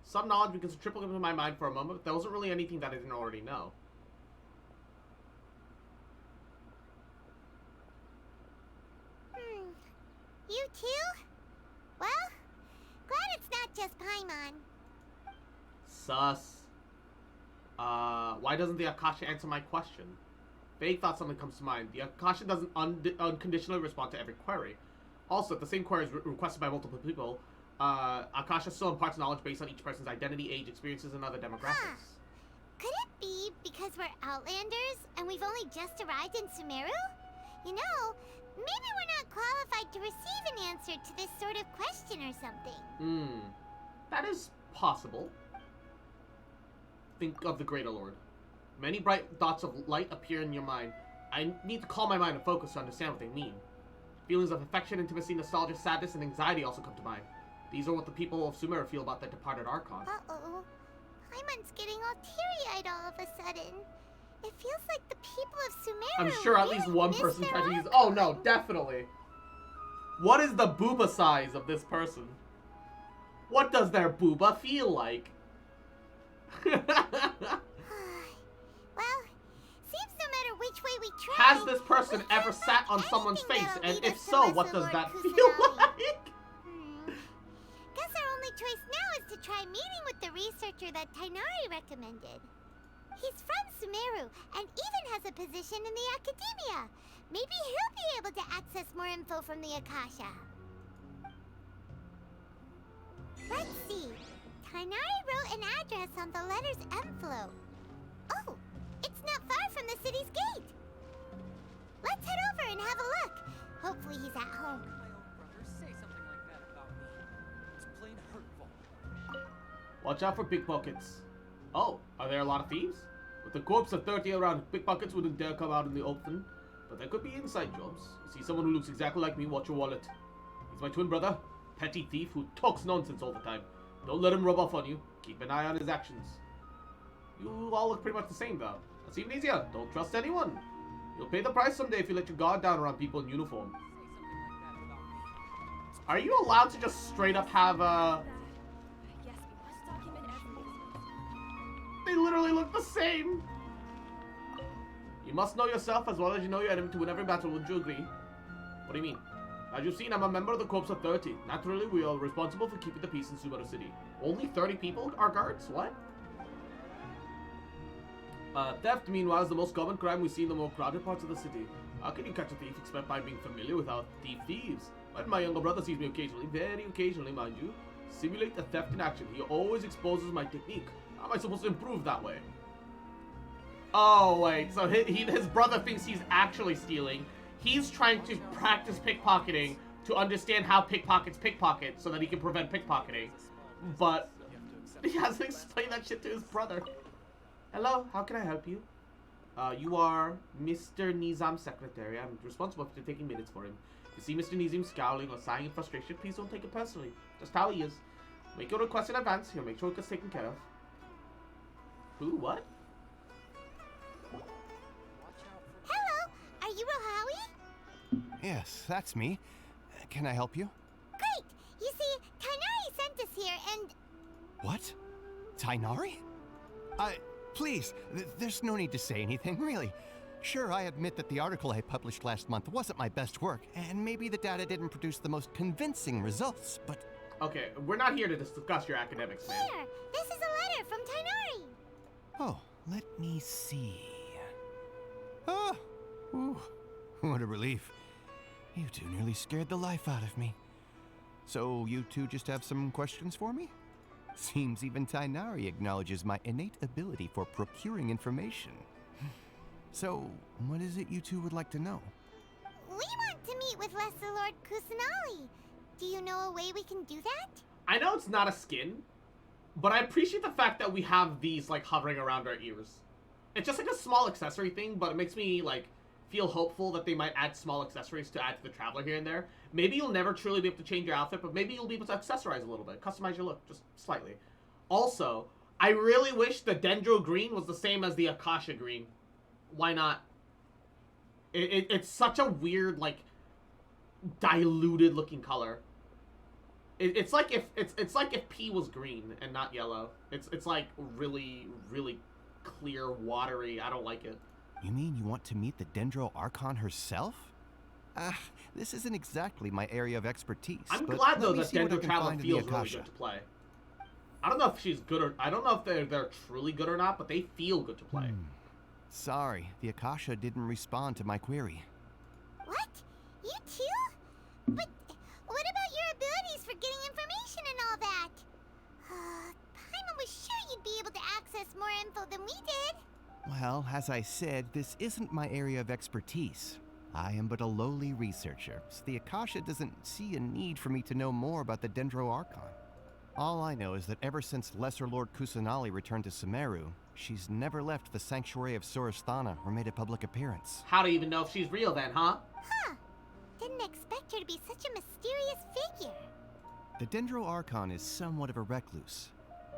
Some knowledge begins to trickle into my mind for a moment, but there wasn't really anything that I didn't already know. You too? Well, glad it's not just Paimon. Sus. Why doesn't the Akasha answer my question? Vague thought something comes to mind. The Akasha doesn't unconditionally respond to every query. Also, if the same query is requested by multiple people, Akasha still imparts knowledge based on each person's identity, age, experiences, and other demographics. Could it be because we're Outlanders and we've only just arrived in SumerU? You know, maybe we're not qualified to receive an answer to this sort of question or something. That is possible. Think of the Greater Lord. Many bright dots of light appear in your mind. I need to calm my mind and focus to understand what they mean. Feelings of affection, intimacy, nostalgia, sadness, and anxiety also come to mind. These are what the people of SumerU feel about their departed Archon. Uh-oh. Paimon's getting all teary-eyed all of a sudden. It feels like the people of SumerU I'm sure at really least one miss person their tried to use... Archon. Oh no, definitely. What is the booba size of this person? What does their booba feel like? Well, seems no matter which way we try... Has this person ever sat on someone's face? And if so, what does that feel like? Guess our only choice now is to try meeting with the researcher that Tainari recommended. He's from SumerU and even has a position in the Academia. Maybe he'll be able to access more info from the Akasha. Let's see. Tainari wrote an address on the letter's envelope. Oh, it's not far from the city's gate. Let's head over and have a look. Hopefully he's at home. Watch out for pickpockets. Oh, are there a lot of thieves? With the corpse of 30 around, pickpockets wouldn't dare come out in the open. But there could be inside jobs. You see someone who looks exactly like me, watch your wallet. He's my twin brother, petty thief who talks nonsense all the time. Don't let him rub off on you. Keep an eye on his actions. You all look pretty much the same though. That's even easier. Don't trust anyone. You'll pay the price someday if you let your guard down around people in uniform. Are you allowed to just straight up have They literally look the same! You must know yourself as well as you know your enemy to win every battle, would you agree? What do you mean? As you've seen, I'm a member of the Corps of 30. Naturally, we are responsible for keeping the peace in SumerU City. Only 30 people are guards? What? Theft, meanwhile, is the most common crime we see in the more crowded parts of the city. How can you catch a thief except by being familiar with how thieves? When my younger brother sees me occasionally, very occasionally, mind you, simulate a theft in action, he always exposes my technique. How am I supposed to improve that way? Oh, wait. So his brother thinks he's actually stealing. He's trying to practice pickpocketing to understand how pickpockets pickpocket so that he can prevent pickpocketing. But he hasn't explained that shit to his brother. Hello, how can I help you? You are Mr. Nizam's secretary. I'm responsible for taking minutes for him. If you see Mr. Nizam scowling or sighing in frustration, please don't take it personally. Just how he is. Make your request in advance. He'll make sure it gets taken care of. Who? What? Yes, that's me. Can I help you? Great! You see, Kainari sent us here and... What? Tainari? Please, there's no need to say anything, really. Sure, I admit that the article I published last month wasn't my best work, and maybe the data didn't produce the most convincing results, but... Okay, we're not here to discuss your academics, man. Here! This is a letter from Tainari! Oh, let me see... Oh! Ooh, what a relief. You two nearly scared the life out of me. So, you two just have some questions for me? Seems even Tainari acknowledges my innate ability for procuring information. So, what is it you two would like to know? We want to meet with Lesser Lord Kusanali. Do you know a way we can do that? I know it's not a skin, but I appreciate the fact that we have these, like, hovering around our ears. It's just like a small accessory thing, but it makes me, like, feel hopeful that they might add small accessories to add to the Traveler here and there. Maybe you'll never truly be able to change your outfit, but maybe you'll be able to accessorize a little bit, customize your look, just slightly. Also, I really wish the Dendro green was the same as the Akasha green. Why not? It's such a weird, like, diluted looking color. It's like if P was green and not yellow. It's like really, really clear, watery. I don't like it. You mean you want to meet the Dendro Archon herself? This isn't exactly my area of expertise. I'm glad though that Dendro Traveler feels really good to play. I don't know if she's good or I don't know if they're truly good or not, but they feel good to play. Sorry, the Akasha didn't respond to my query. What? You too? But what about your abilities for getting information and all that? Paimon was sure you'd be able to access more info than we did. Well, as I said, this isn't my area of expertise. I am but a lowly researcher, so the Akasha doesn't see a need for me to know more about the Dendro Archon. All I know is that ever since Lesser Lord Kusanali returned to SumerUwU, she's never left the Sanctuary of Sorasthana or made a public appearance. How do you even know if she's real then, huh? Huh. Didn't expect her to be such a mysterious figure. The Dendro Archon is somewhat of a recluse.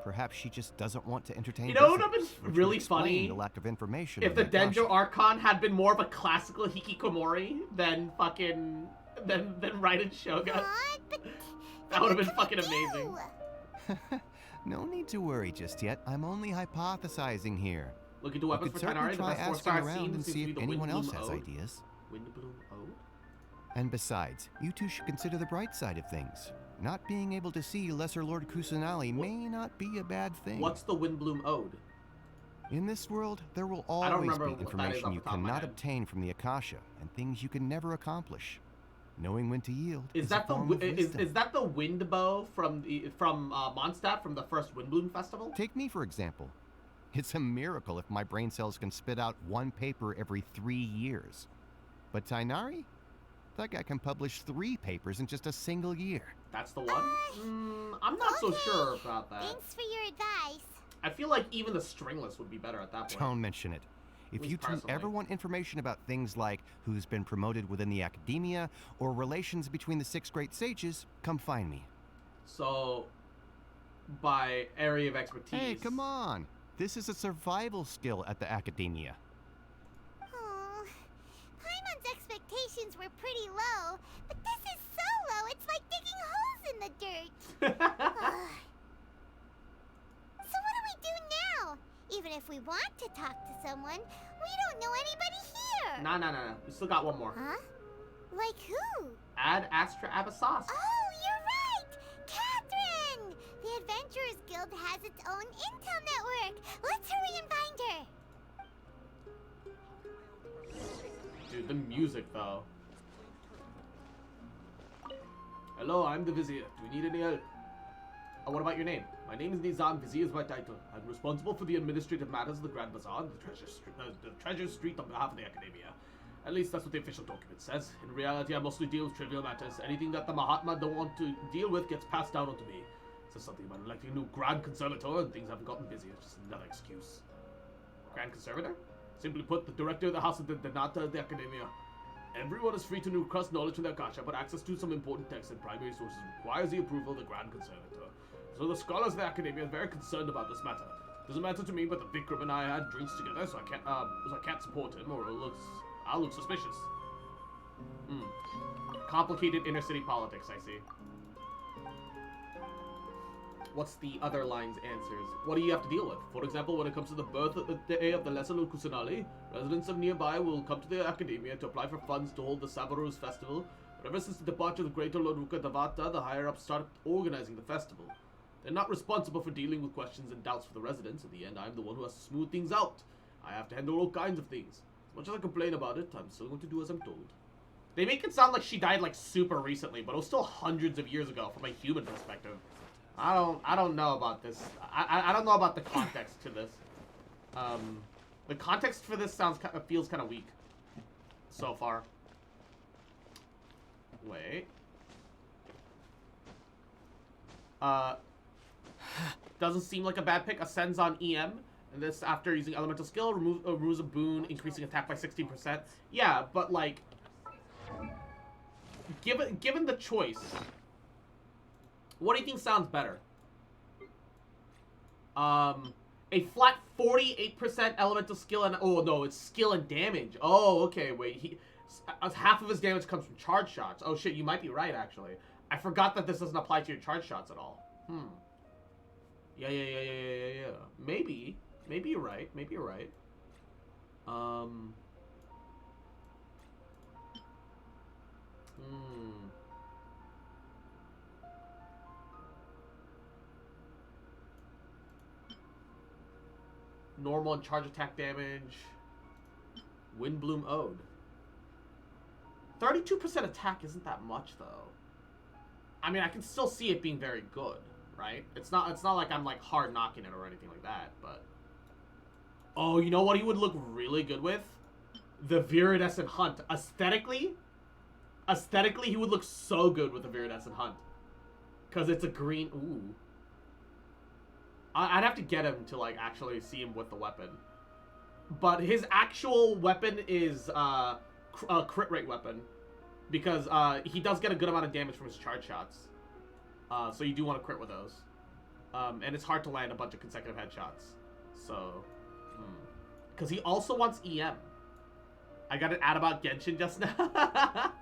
Perhaps she just doesn't want to entertain. You know what would have been really funny? The lack of information. If the Dendro Archon had been more of a classical hikikomori than fucking than Raiden Shogun. That would have been fucking amazing. No need to worry just yet. I'm only hypothesizing here. Look into weapons for Tainari. The Try best asking four-star around scene and seems see to if be the anyone else Windbloom has Ode. ideas. Windbloom Ode? And besides, you two should consider the bright side of things. Not being able to see Lesser Lord Kusanali may not be a bad thing. What's the Windbloom Ode? In this world, there will always be information you cannot obtain from the Akasha, and things you can never accomplish. Knowing when to yield is that the wind bow from Mondstadt from the first Windbloom Festival? Take me for example. It's a miracle if my brain cells can spit out one paper every 3 years. But Tainari? That guy can publish 3 papers in just a single year. That's the one? I'm not so sure about that. Thanks for your advice. I feel like even the stringless would be better at that point. Don't mention it. If you two ever want information about things like who's been promoted within the academia or relations between the 6 great sages, come find me. So, by area of expertise... Hey, come on! This is a survival skill at the academia. Oh, Paimon's expectations were pretty low, but this is so low, it's like digging holes in the dirt. So what do we do now? Even if we want to talk to someone, we don't know anybody here. No. We still got one more. Huh? Like who? Add Astra Abyssos. Oh, you're right! Catherine! The Adventurers Guild has its own intel network. Let's hurry and find her. Dude, the music, though. Hello, I'm the Vizier. Do you need any help? Oh, what about your name? My name is Nizam. Vizier is my title. I'm responsible for the administrative matters of the Grand Bazaar and the Treasure Street on behalf of the Academia. At least that's what the official document says. In reality, I mostly deal with trivial matters. Anything that the Mahatma don't want to deal with gets passed down onto me. It says something about electing a new Grand Conservator and things haven't gotten busy. It's just another excuse. Grand Conservator? Simply put, the director of the House of the Donata of the Academia. Everyone is free to new cross knowledge from the Akasha, but access to some important texts and primary sources requires the approval of the Grand Conservator. So the scholars of the Academia are very concerned about this matter. Doesn't matter to me, but the Vikram and I had drinks together, so I can't support him, or I'll look suspicious. Complicated inner-city politics, I see. What's the other line's answers? What do you have to deal with? For example, when it comes to the birth of the day of the Lesser Lord Kusanali, residents of nearby will come to the Academia to apply for funds to hold the SumerUwU's festival. But ever since the departure of the Greater Lord Ruka Devata, the higher-ups started organizing the festival. They're not responsible for dealing with questions and doubts for the residents. In the end, I'm the one who has to smooth things out. I have to handle all kinds of things. As much as I complain about it, I'm still going to do as I'm told. They make it sound like she died like super recently, but it was still hundreds of years ago from a human perspective. I don't know about this. I don't know about the context to this. The context for this feels kind of weak so far. Wait. Doesn't seem like a bad pick. Ascends on EM, and this after using elemental skill removes a boon, increasing attack by 16%. Yeah, but like, given the choice, what do you think sounds better? A flat 48% elemental skill and oh no, it's skill and damage. Oh, okay, wait. Half of his damage comes from charge shots. Oh shit, you might be right actually. I forgot that this doesn't apply to your charge shots at all. Yeah. Maybe you're right. Maybe you're right. Normal and charge attack damage. Windbloom Ode. 32% attack isn't that much though. I mean, I can still see it being very good, right? It's not like I'm like hard knocking it or anything like that, but oh, you know what he would look really good with? The Viridescent Hunt. Aesthetically, he would look so good with the Viridescent Hunt. Cause it's a green ooh. I'd have to get him to like actually see him with the weapon. But his actual weapon is a crit rate weapon. Because he does get a good amount of damage from his charge shots. So you do want to crit with those. And it's hard to land a bunch of consecutive headshots. So, because he also wants EM. I got an ad about Genshin just now.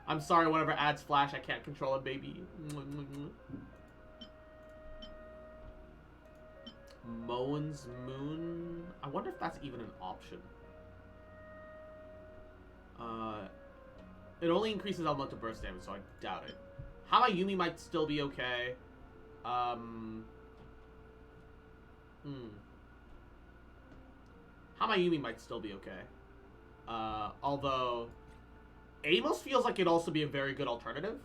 I'm sorry, whatever ads flash, I can't control it, baby. Moen's Moon. I wonder if that's even an option. It only increases elemental burst damage, so I doubt it. Hamayumi might still be okay. Hamayumi might still be okay. Although Amos feels like it'd also be a very good alternative.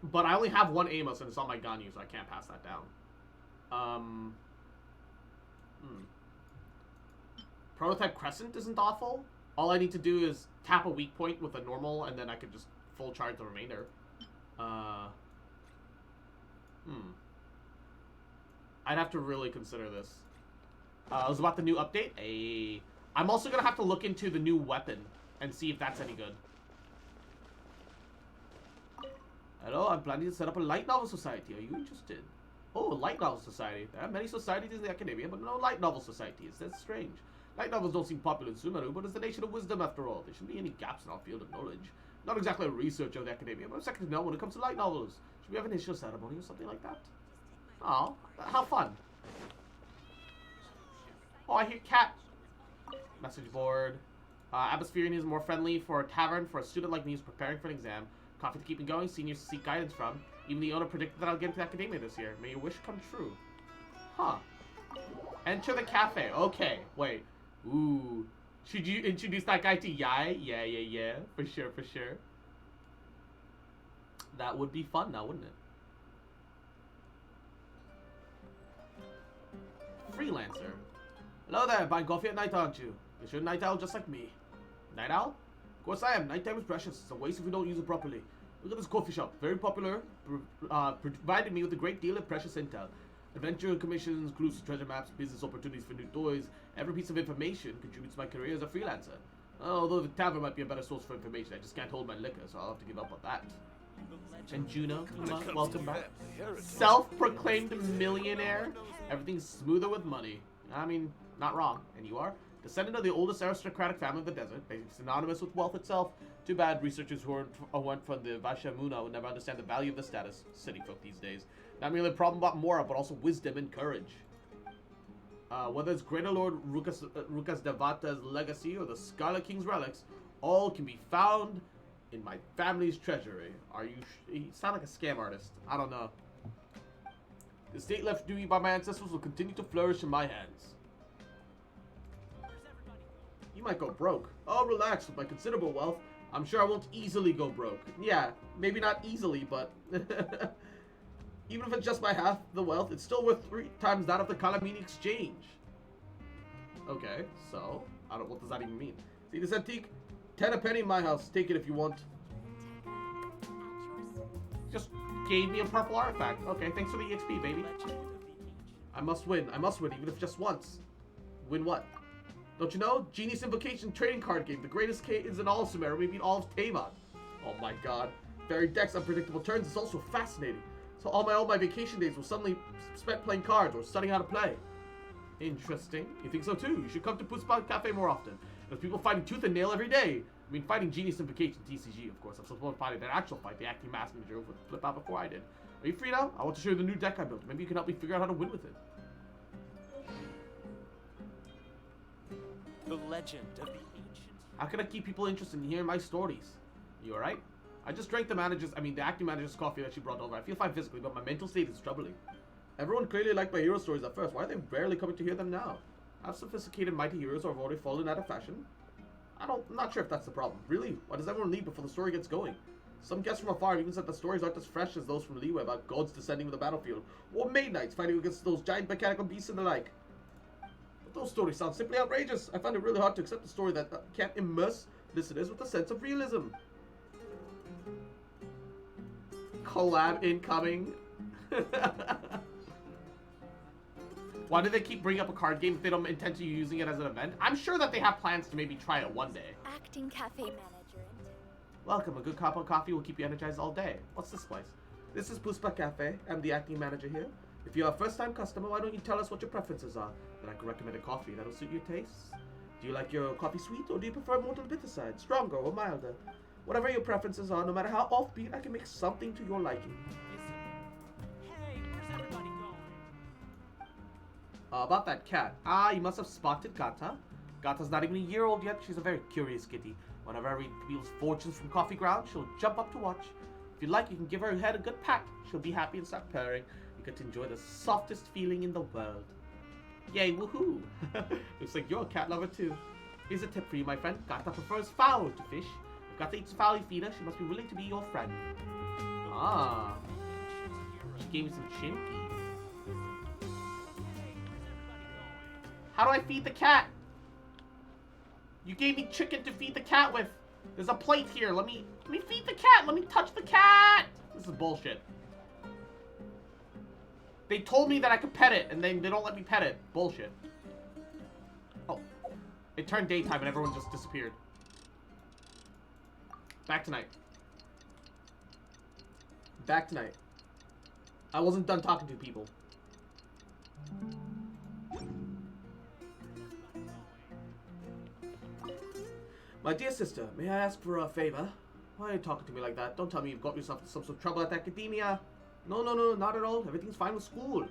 But I only have one Amos and it's on my Ganyu, so I can't pass that down. Prototype Crescent isn't awful. All I need to do is tap a weak point with a normal, and then I could just full charge the remainder. I'd have to really consider this. It was about the new update. I'm also gonna have to look into the new weapon and see if that's any good. Hello, I'm planning to set up a light novel society. Are you interested? Oh, light novel society. There are many societies in the academia, but no light novel societies. That's strange. Light novels don't seem popular in SumerUwU, but it's the nation of wisdom after all. There shouldn't be any gaps in our field of knowledge. Not exactly a researcher of the academia, but I'm second to none when it comes to light novels. Should we have an initial ceremony or something like that? Oh, how fun. Oh, I hear cat. Message board. Atmospherian is more friendly for a tavern for a student like me who's preparing for an exam. Coffee to keep me going, seniors to seek guidance from. Even the owner predicted that I'll get into the academia this year. May your wish come true. Huh. Enter the cafe. Okay, wait. Ooh. Should you introduce that guy to Yai? Yeah. For sure. That would be fun now, wouldn't it? Freelancer. Hello there, buying coffee at night, aren't you? You're a night owl just like me. Night owl? Of course I am. Nighttime is precious. It's a waste if we don't use it properly. Look at this coffee shop. Very popular. Provided me with a great deal of precious intel. Adventure commissions, clues to treasure maps, business opportunities for new toys. Every piece of information contributes to my career as a freelancer. Although the tavern might be a better source for information, I just can't hold my liquor, so I'll have to give up on that. And Juno, welcome back. Self-proclaimed millionaire. Everything's smoother with money. I mean, not wrong. And you are? Descendant of the oldest aristocratic family of the desert, synonymous with wealth itself. Too bad researchers who weren't from the Vashamuna would never understand the value of the status. City folk these days. Not merely a problem about Mora, but also wisdom and courage. Whether it's Greater Lord Rukas Devata's legacy or the Scarlet King's relics, all can be found in my family's treasury. You sound like a scam artist. I don't know. The estate left to me by my ancestors will continue to flourish in my hands. You might go broke. Oh, relax. With my considerable wealth, I'm sure I won't easily go broke. Yeah, maybe not easily, but... Even if it's just by half the wealth, it's still worth 3 times that of the Kalamini exchange. Okay, so, what does that even mean? See this antique? 10 a penny in my house. Take it if you want. Just gave me a purple artifact. Okay, thanks for the EXP, baby. I must win, even if just once. Win what? Don't you know? Genius Invocation trading card game. The greatest is in all of Sumeru, maybe in all of Taemon. Oh my god. Varied decks, unpredictable turns is also fascinating. So all my vacation days will suddenly spent playing cards or studying how to play. Interesting. You think so too? You should come to Puspa Cafe more often. There's people fighting tooth and nail every day. I mean, fighting Genius Invocation, TCG, of course. I'm supposed to fight that actual fight, the acting mask manager would flip out before I did. Are you free now? I want to show you the new deck I built. Maybe you can help me figure out how to win with it. The legend of the ancient. How can I keep people interested in hearing my stories? You alright? I just drank the acting manager's coffee that she brought over. I feel fine physically, but my mental state is troubling. Everyone clearly liked my hero stories at first. Why are they rarely coming to hear them now? Have sophisticated mighty heroes or have already fallen out of fashion? I'm not sure if that's the problem. Really? Why does everyone leave before the story gets going? Some guests from afar even said the stories aren't as fresh as those from Liyue about gods descending on the battlefield, or Maid Knights fighting against those giant mechanical beasts and the like. But those stories sound simply outrageous. I find it really hard to accept a story that can't immerse listeners with a sense of realism. Collab incoming. Why do they keep bringing up a card game if they don't intend to using it as an event? I'm sure that they have plans to maybe try it one day. Acting cafe manager. Welcome. A good cup of coffee will keep you energized all day. What's this place? This is Puspa Cafe. I'm the acting manager here. If you're a first-time customer, why don't you tell us what your preferences are? Then I can recommend a coffee that'll suit your tastes. Do you like your coffee sweet, or do you prefer more to the bitter side, stronger or milder? Whatever your preferences are, no matter how offbeat, I can make something to your liking. Hey, where's everybody going? About that cat. You must have spotted Gata. Gata's not even a year old yet. She's a very curious kitty. Whenever I read people's fortunes from Coffee Ground, she'll jump up to watch. If you'd like, you can give her head a good pat. She'll be happy and start purring. You get to enjoy the softest feeling in the world. Yay, woohoo! Looks like you're a cat lover too. Here's a tip for you, my friend. Gata prefers fowl to fish. If Gata eats fowl you feed her, she must be willing to be your friend. Ah. She gave me some chimki. How do I feed the cat? You gave me chicken to feed the cat with. There's a plate here. Let me feed the cat. Let me touch the cat. This is bullshit. They told me that I could pet it, and they don't let me pet it. Bullshit. Oh. It turned daytime and everyone just disappeared. Back tonight. Back tonight. I wasn't done talking to people. My dear sister, may I ask for a favor? Why are you talking to me like that? Don't tell me you've got yourself into some sort of trouble at academia. No, not at all. Everything's fine with school.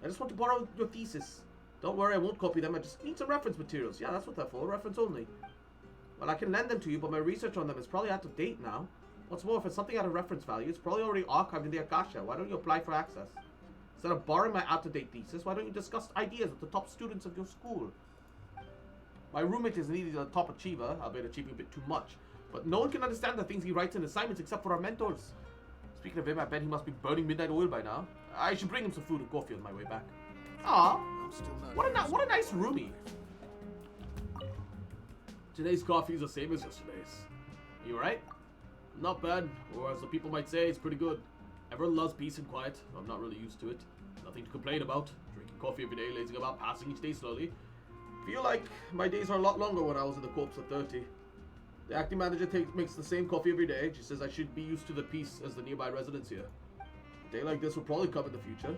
I just want to borrow your thesis. Don't worry, I won't copy them. I just need some reference materials. Yeah, that's what they're for. Reference only. Well, I can lend them to you, but my research on them is probably out of date now. What's more, if it's something out of reference value, it's probably already archived in the Akasha. Why don't you apply for access? Instead of borrowing my out-of-date thesis, why don't you discuss ideas with the top students of your school? My roommate is indeed a top achiever, albeit achieving a bit too much. But no one can understand the things he writes in assignments except for our mentors. Speaking of him, I bet he must be burning midnight oil by now. I should bring him some food and coffee on my way back. Aw, what a nice roomie. Today's coffee is the same as yesterday's. You alright? Not bad, or as the people might say, it's pretty good. Everyone loves peace and quiet. I'm not really used to it. Nothing to complain about. Drinking coffee every day, lazing about, passing each day slowly. Feel like my days are a lot longer when I was in the corps at 30. The acting manager makes the same coffee every day. She says I should be used to the peace as the nearby residents here. A day like this will probably come in the future.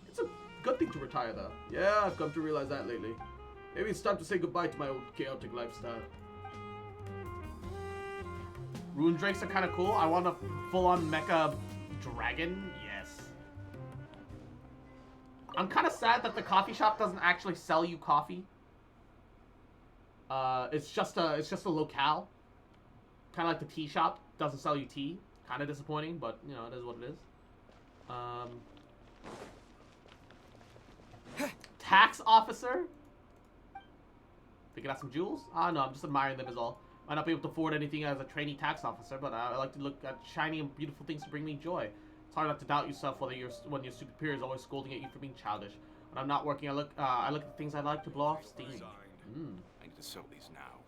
It's a good thing to retire though. Yeah, I've come to realize that lately. Maybe it's time to say goodbye to my old chaotic lifestyle. Rune drakes are kind of cool. I want a full-on mecha dragon. Yes. I'm kind of sad that the coffee shop doesn't actually sell you coffee. It's just a locale. Kind of like the tea shop doesn't sell you tea. Kind of disappointing, but you know it is what it is. Tax officer. Picking out some jewels? Ah, no, I'm just admiring them is all. Might not be able to afford anything as a trainee tax officer, but I like to look at shiny and beautiful things to bring me joy. It's hard not to doubt yourself when your superior is always scolding at you for being childish. When I'm not working, I look at the things I like to blow off steam. I need to sell these now.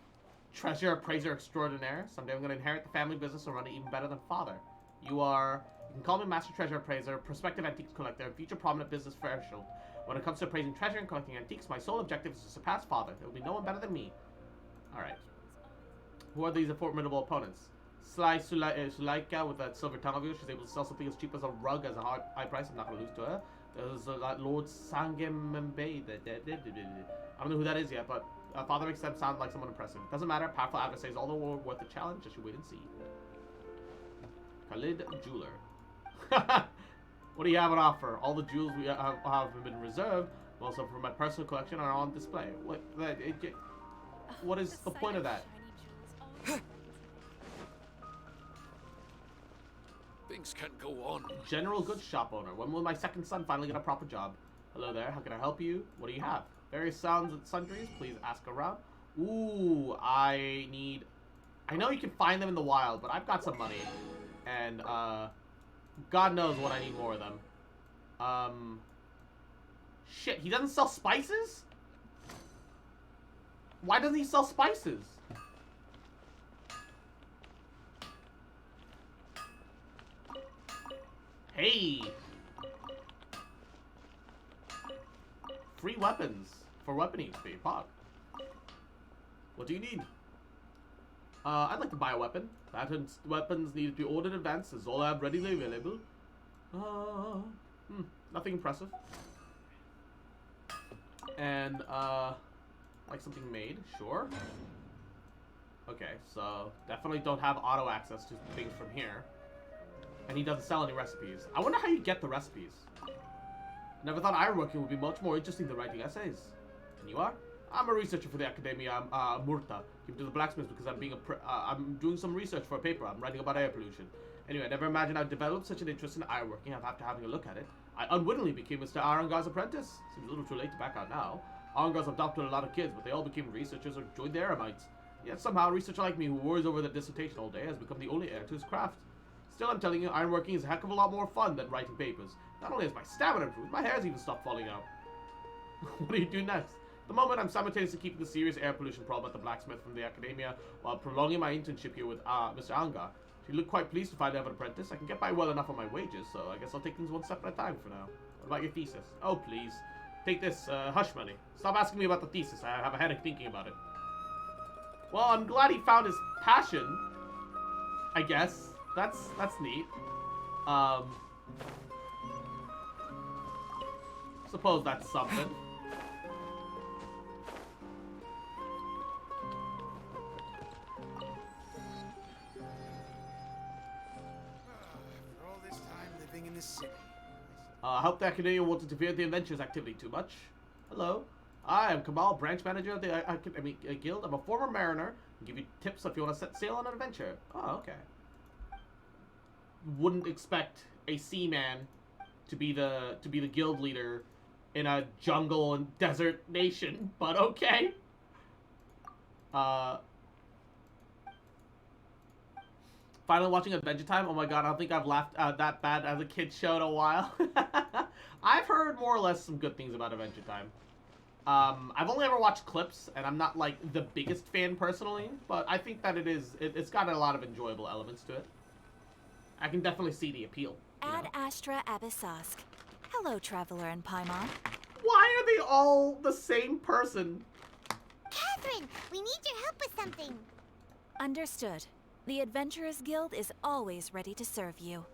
Treasure appraiser extraordinaire. Someday I'm going to inherit the family business and run it even better than father. You can call me Master Treasure Appraiser, prospective antiques collector, and future prominent business professional. When it comes to appraising treasure and collecting antiques, my sole objective is to surpass father. There will be no one better than me. Alright. Who are these formidable opponents? Sulaika with that silver tunnel view. She's able to sell something as cheap as a rug as a high price. I'm not going to lose to her. There's Lord Sangembe. I don't know who that is yet, but father makes them sound like someone impressive. Doesn't matter. Powerful adversaries, all the more worth the challenge. Just you wait and see. Khalid Jeweler. What do you have on offer? All the jewels we have been reserved, also for my personal collection, are on display. What is the point of that? Things can't go on. General goods shop owner. When will my second son finally get a proper job? Hello there. How can I help you? What do you have? Various sounds and sundries. Please ask around. Ooh, I know you can find them in the wild, but I've got some money, and God knows what I need more of them. Shit, he doesn't sell spices? Why doesn't he sell spices? Hey! Free weapons for weaponing XP. Pog. What do you need? I'd like to buy a weapon. Weapons need to be ordered in advance. Is all I have readily available. Nothing impressive. And, like something made, sure. Okay, so definitely don't have auto access to things from here. And he doesn't sell any recipes. I wonder how you get the recipes. Never thought ironworking would be much more interesting than writing essays. And you are? I'm a researcher for the Academia Murta. Came to the blacksmith because I'm doing some research for a paper. I'm writing about air pollution. Anyway, I never imagined I'd develop such an interest in ironworking after having a look at it. I unwittingly became Mr. Arangar's apprentice. Seems a little too late to back out now. Arangar's adopted a lot of kids, but they all became researchers or joined the Eremites. Yet somehow, a researcher like me who worries over the dissertation all day has become the only heir to his craft. Still, I'm telling you, ironworking is a heck of a lot more fun than writing papers. Not only has my stamina improved, my hair's even stopped falling out. What do you do next? At the moment, I'm simultaneously keeping the serious air pollution problem at the blacksmith from the Academia while prolonging my internship here with Mr. Anga. She looked quite pleased to find I have an apprentice. I can get by well enough on my wages, so I guess I'll take things one step at a time for now. What about your thesis? Oh, please. Take this, hush money. Stop asking me about the thesis. I have a headache thinking about it. Well, I'm glad he found his passion. I guess. That's neat. Suppose that's something. After all this time living in the city. I hope the Academia won't interfere with the Adventures activity too much. Hello. I am Kamal, branch manager of the guild. I'm a former mariner. I'll give you tips if you want to set sail on an adventure. Oh, okay. Wouldn't expect a seaman to be the guild leader in a jungle and desert nation, but okay. Finally watching Adventure Time. Oh my god, I don't think I've laughed that bad as a kid show in a while. I've heard more or less some good things about Adventure Time. I've only ever watched clips, and I'm not like the biggest fan personally, but I think that it's got a lot of enjoyable elements to it. I can definitely see the appeal. Ad Astra Abyssosk. Hello, Traveler and Paimon. Why are they all the same person? Catherine, we need your help with something. Understood. The Adventurers Guild is always ready to serve you.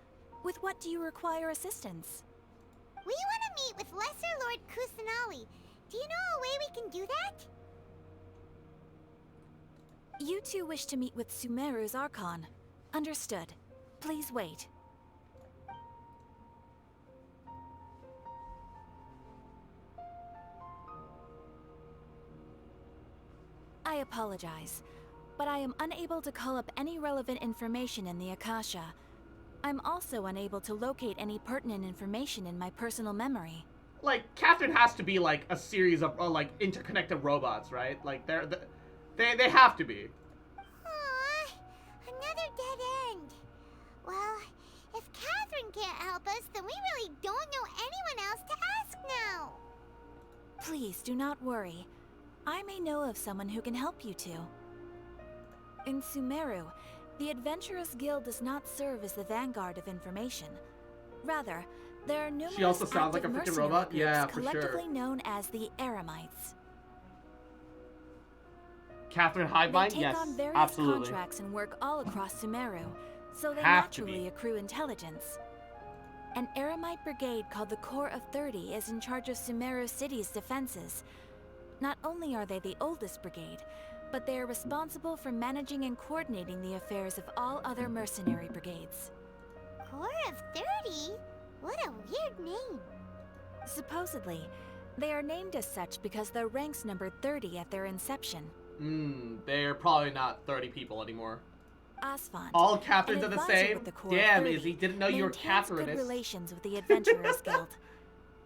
With what do you require assistance? We want to meet with Lesser Lord Kusanali. Do you know a way we can do that? You two wish to meet with SumerUwU's Archon. Understood. Please wait. I apologize, but I am unable to call up any relevant information in the Akasha. I'm also unable to locate any pertinent information in my personal memory. Like, Catherine has to be, like, a series of, like, interconnected robots, right? Like, they have to be. Aww, another dead end. Well, if Catherine can't help us, then we really don't know anyone else to ask now. Please do not worry. I may know of someone who can help you two. In SumerUwU, the Adventurers Guild does not serve as the vanguard of information. Rather, there are numerous She also sounds like a freaking robot? Yeah, for sure. collectively known as the Eremites. Catherine Hivemind? They take Yes, on various absolutely. contracts and work all across SumerUwU, so they Have to be. naturally accrue intelligence. An Eremite brigade called the Corps of 30 is in charge of SumerUwU City's defenses. Not only are they the oldest brigade, but they are responsible for managing and coordinating the affairs of all other mercenary brigades. Corps of 30? What a weird name. Supposedly, they are named as such because their ranks numbered 30 at their inception. They're probably not 30 people anymore. Asphalt, All Catherines are an the advisor same? with the Corps of Damn, 30, Izzy, didn't know you were maintains good Catherinist. relations with the Adventurers Guild.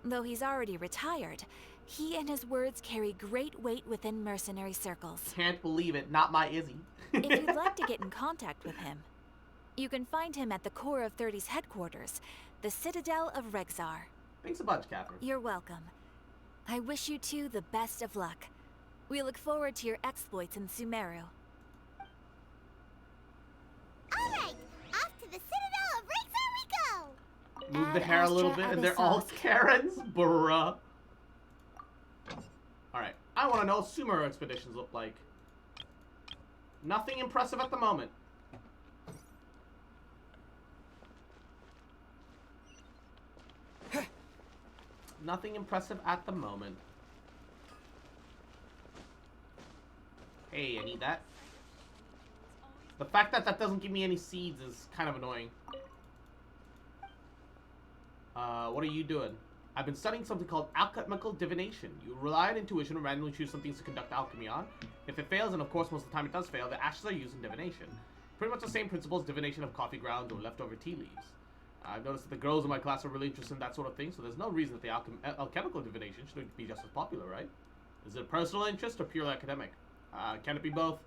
Though he's already retired, he and his words carry great weight within mercenary circles. Can't believe it, not my Izzy. If you'd like to get in contact with him, you can find him at the Corps of 30's headquarters, the Citadel of Rexar. Thanks a bunch, Catherine. You're welcome. I wish you two the best of luck. We look forward to your exploits in SumerUwU. Alright, off to the Citadel of Rexar we go! Move the hair a little bit, and they're all Karens? Bruh. Alright, I want to know what SumerUwU expeditions look like. Nothing impressive at the moment. Nothing impressive at the moment. Hey, I need that. The fact that that doesn't give me any seeds is kind of annoying. What are you doing? I've been studying something called alchemical divination. You rely on intuition and randomly choose some things to conduct alchemy on. If it fails, and of course most of the time it does fail, the ashes are used in divination. Pretty much the same principle as divination of coffee grounds or leftover tea leaves. I've noticed that the girls in my class are really interested in that sort of thing, so there's no reason that the alchemical divination shouldn't be just as popular, right? Is it a personal interest or purely academic? Can it be both?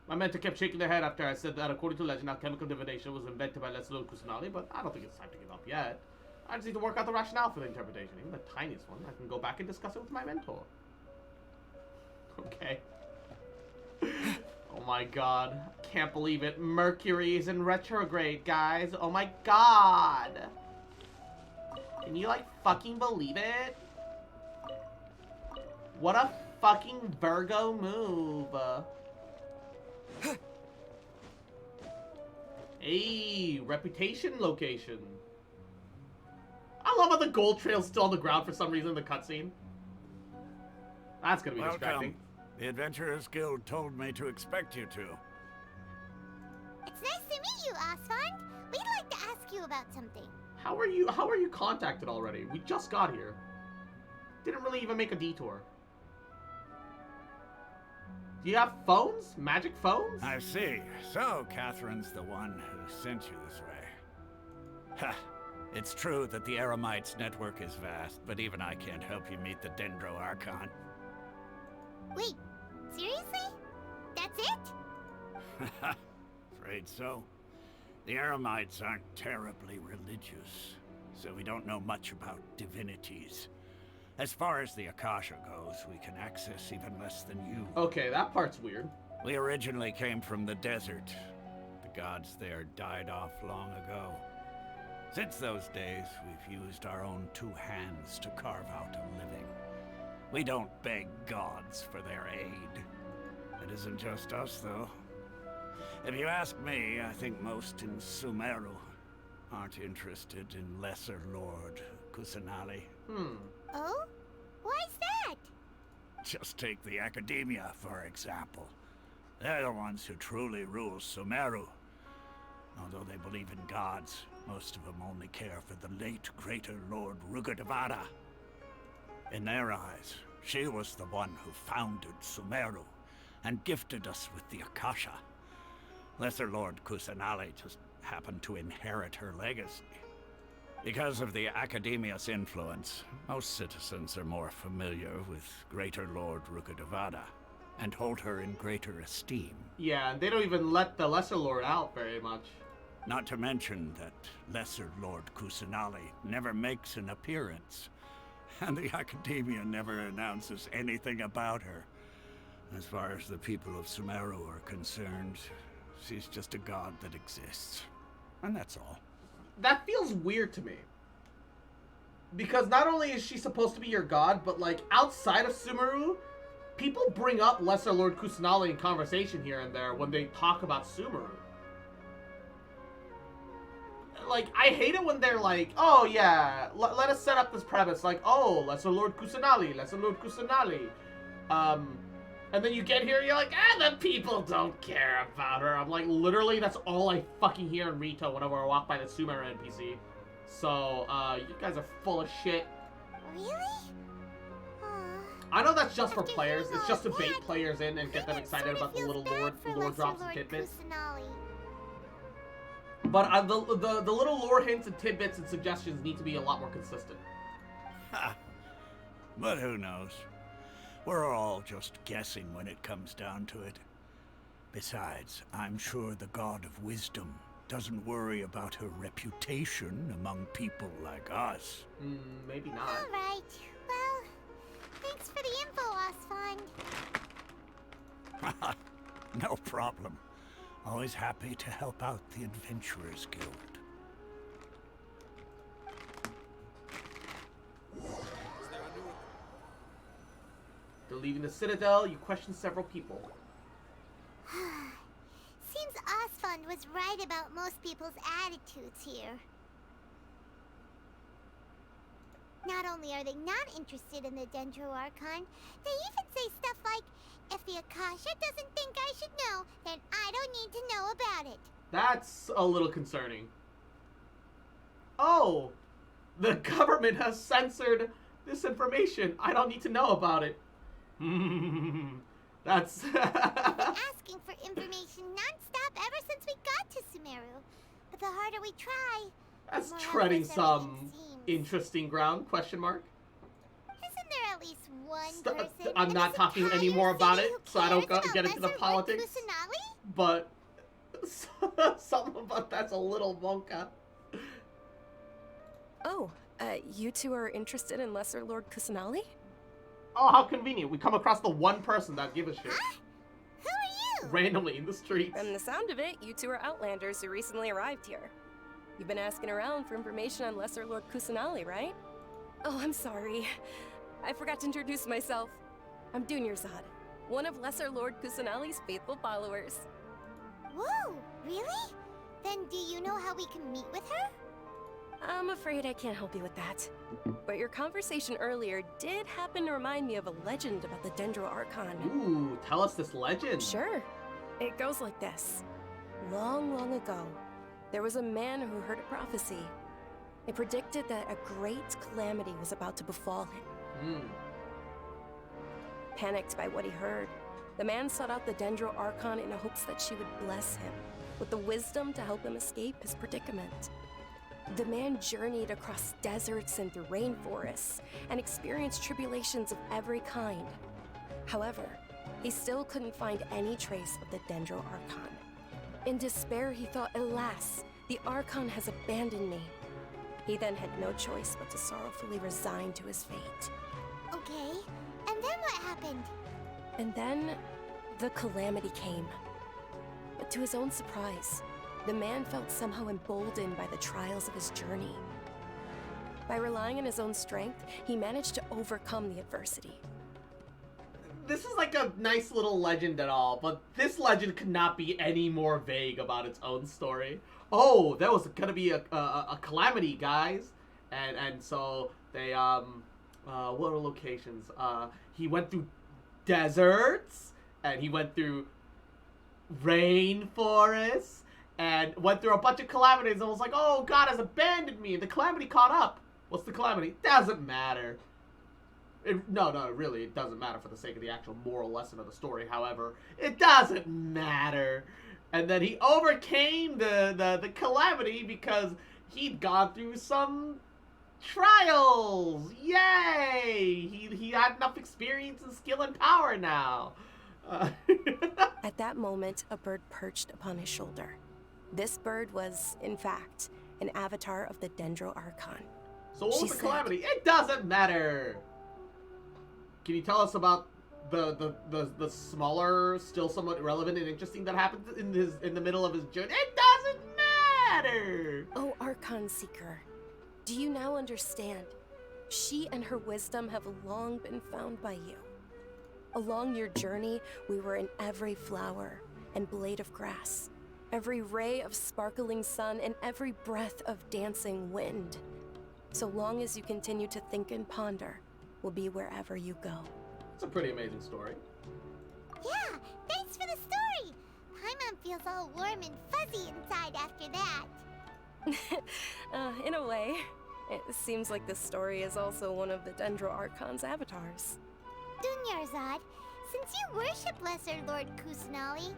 My mentor kept shaking their head after I said that according to legend, alchemical divination was invented by SumerUwU Kusanali, but I don't think it's time to give up yet. I just need to work out the rationale for the interpretation, even the tiniest one. I can go back and discuss it with my mentor. Okay. Oh my god. Can't believe it. Mercury is in retrograde, guys. Oh my god. Can you, like, fucking believe it? What a fucking Virgo move. Hey, reputation location. I love how the gold trail's still on the ground for some reason in the cutscene. That's gonna be distracting. The Adventurers Guild told me to expect you two. It's nice to meet you, Asfand. We'd like to ask you about something. How are you contacted already? We just got here. Didn't really even make a detour. Do you have phones? Magic phones? I see. So, Catherine's the one who sent you this way. Ha! It's true that the Eremites' network is vast, but even I can't help you meet the Dendro Archon. Wait, seriously? That's it? Afraid so. The Eremites aren't terribly religious, so we don't know much about divinities. As far as the Akasha goes, we can access even less than you. Okay, that part's weird. We originally came from the desert. The gods there died off long ago. Since those days, we've used our own two hands to carve out a living. We don't beg gods for their aid. It isn't just us, though. If you ask me, I think most in SumerUwU aren't interested in Lesser Lord Kusanali. Oh? Why's that? Just take the Academia, for example. They're the ones who truly rule Sumeru. Although they believe in gods, most of them only care for the late Greater Lord Rukkhadevata. In their eyes, she was the one who founded Sumeru and gifted us with the Akasha. Lesser Lord Kusanali just happened to inherit her legacy. Because of the Academia's influence, most citizens are more familiar with Greater Lord Rukkhadevata and hold her in greater esteem. Yeah, and they don't even let the Lesser Lord out very much. Not to mention that Lesser Lord Kusanali never makes an appearance, and the Academia never announces anything about her. As far as the people of Sumeru are concerned, she's just a god that exists. And that's all. That feels weird to me. Because not only is she supposed to be your god, but like outside of SumerUwU, people bring up Lesser Lord Kusanali in conversation here and there when they talk about SumerUwU. Like, I hate it when they're like, oh yeah, let us set up this premise, like, oh, Lesser Lord Kusanali, Lesser Lord Kusanali. And then you get here and you're like, the people don't care about her. I'm like, literally, that's all I fucking hear in Rito whenever I walk by the Sumeru NPC. So, you guys are full of shit. Really? I know that's just for players. It's just to bait players in and get them excited about the little lore drops and tidbits. But the little lore hints and tidbits and suggestions need to be a lot more consistent. Ha! But who knows? We're all just guessing when it comes down to it. Besides, I'm sure the God of Wisdom doesn't worry about her reputation among people like us. Maybe not. Alright, well, thanks for the info, Osfond. No problem. Always happy to help out the Adventurers Guild. After leaving the Citadel, you question several people. Seems Osfond was right about most people's attitudes here. Not only are they not interested in the Dendro Archon, they even say stuff like, if the Akasha doesn't think I should know, then I don't need to know about it. That's a little concerning. Oh, the government has censored this information. I don't need to know about it. That's... We've been asking for information non-stop ever since we got to Sumeru. But the harder we try, that's the more treading obvious some everything seems. interesting ground, question mark. Isn't there at least one person I'm not talking any more about it, so I don't get into the Lesser Lord politics. Kusanali? But something about that's a little wonka. Oh, you two are interested in Lesser Lord Kusanali? Oh, how convenient. We come across the one person that give a shit. Huh? Who are you? Randomly in the streets. From the sound of it, you two are Outlanders who recently arrived here. You've been asking around for information on Lesser Lord Kusanali, right? Oh, I'm sorry. I forgot to introduce myself. I'm Dunyarzad, one of Lesser Lord Kusanali's faithful followers. Whoa, really? Then do you know how we can meet with her? I'm afraid I can't help you with that. But your conversation earlier did happen to remind me of a legend about the Dendro Archon. Ooh, tell us this legend. Sure. It goes like this. Long, long ago, there was a man who heard a prophecy. It predicted that a great calamity was about to befall him. Panicked by what he heard, the man sought out the Dendro Archon in hopes that she would bless him with the wisdom to help him escape his predicament. The man journeyed across deserts and through rainforests and experienced tribulations of every kind. However, he still couldn't find any trace of the Dendro Archon. In despair, he thought, alas, the Archon has abandoned me. He then had no choice but to sorrowfully resign to his fate. Okay, and then what happened? And then, the calamity came. But to his own surprise, the man felt somehow emboldened by the trials of his journey. By relying on his own strength, he managed to overcome the adversity. This is like a nice little legend and all, but this legend could not be any more vague about its own story. Oh, there was gonna be a calamity, guys, and so they what are locations? He went through deserts, and he went through rainforest and went through a bunch of calamities and was like, oh, God has abandoned me. And the calamity caught up. What's the calamity? Doesn't matter. No, really, it doesn't matter for the sake of the actual moral lesson of the story. However, it doesn't matter. And then he overcame the calamity because he'd gone through some trials. Yay! He had enough experience and skill and power now. At that moment, a bird perched upon his shoulder. This bird was, in fact, an avatar of the Dendro Archon. So what was the calamity? It doesn't matter. Can you tell us about the smaller, still somewhat relevant and interesting that happened in the middle of his journey? It doesn't matter. Oh, Archon Seeker, do you now understand? She and her wisdom have long been found by you. Along your journey, we were in every flower and blade of grass, every ray of sparkling sun, and every breath of dancing wind. So long as you continue to think and ponder, we'll be wherever you go. It's a pretty amazing story. Yeah, thanks for the story. Paimon feels all warm and fuzzy inside after that. In a way, it seems like this story is also one of the Dendro Archon's avatars. Dunyarzad, since you worship Lesser Lord Kusanali,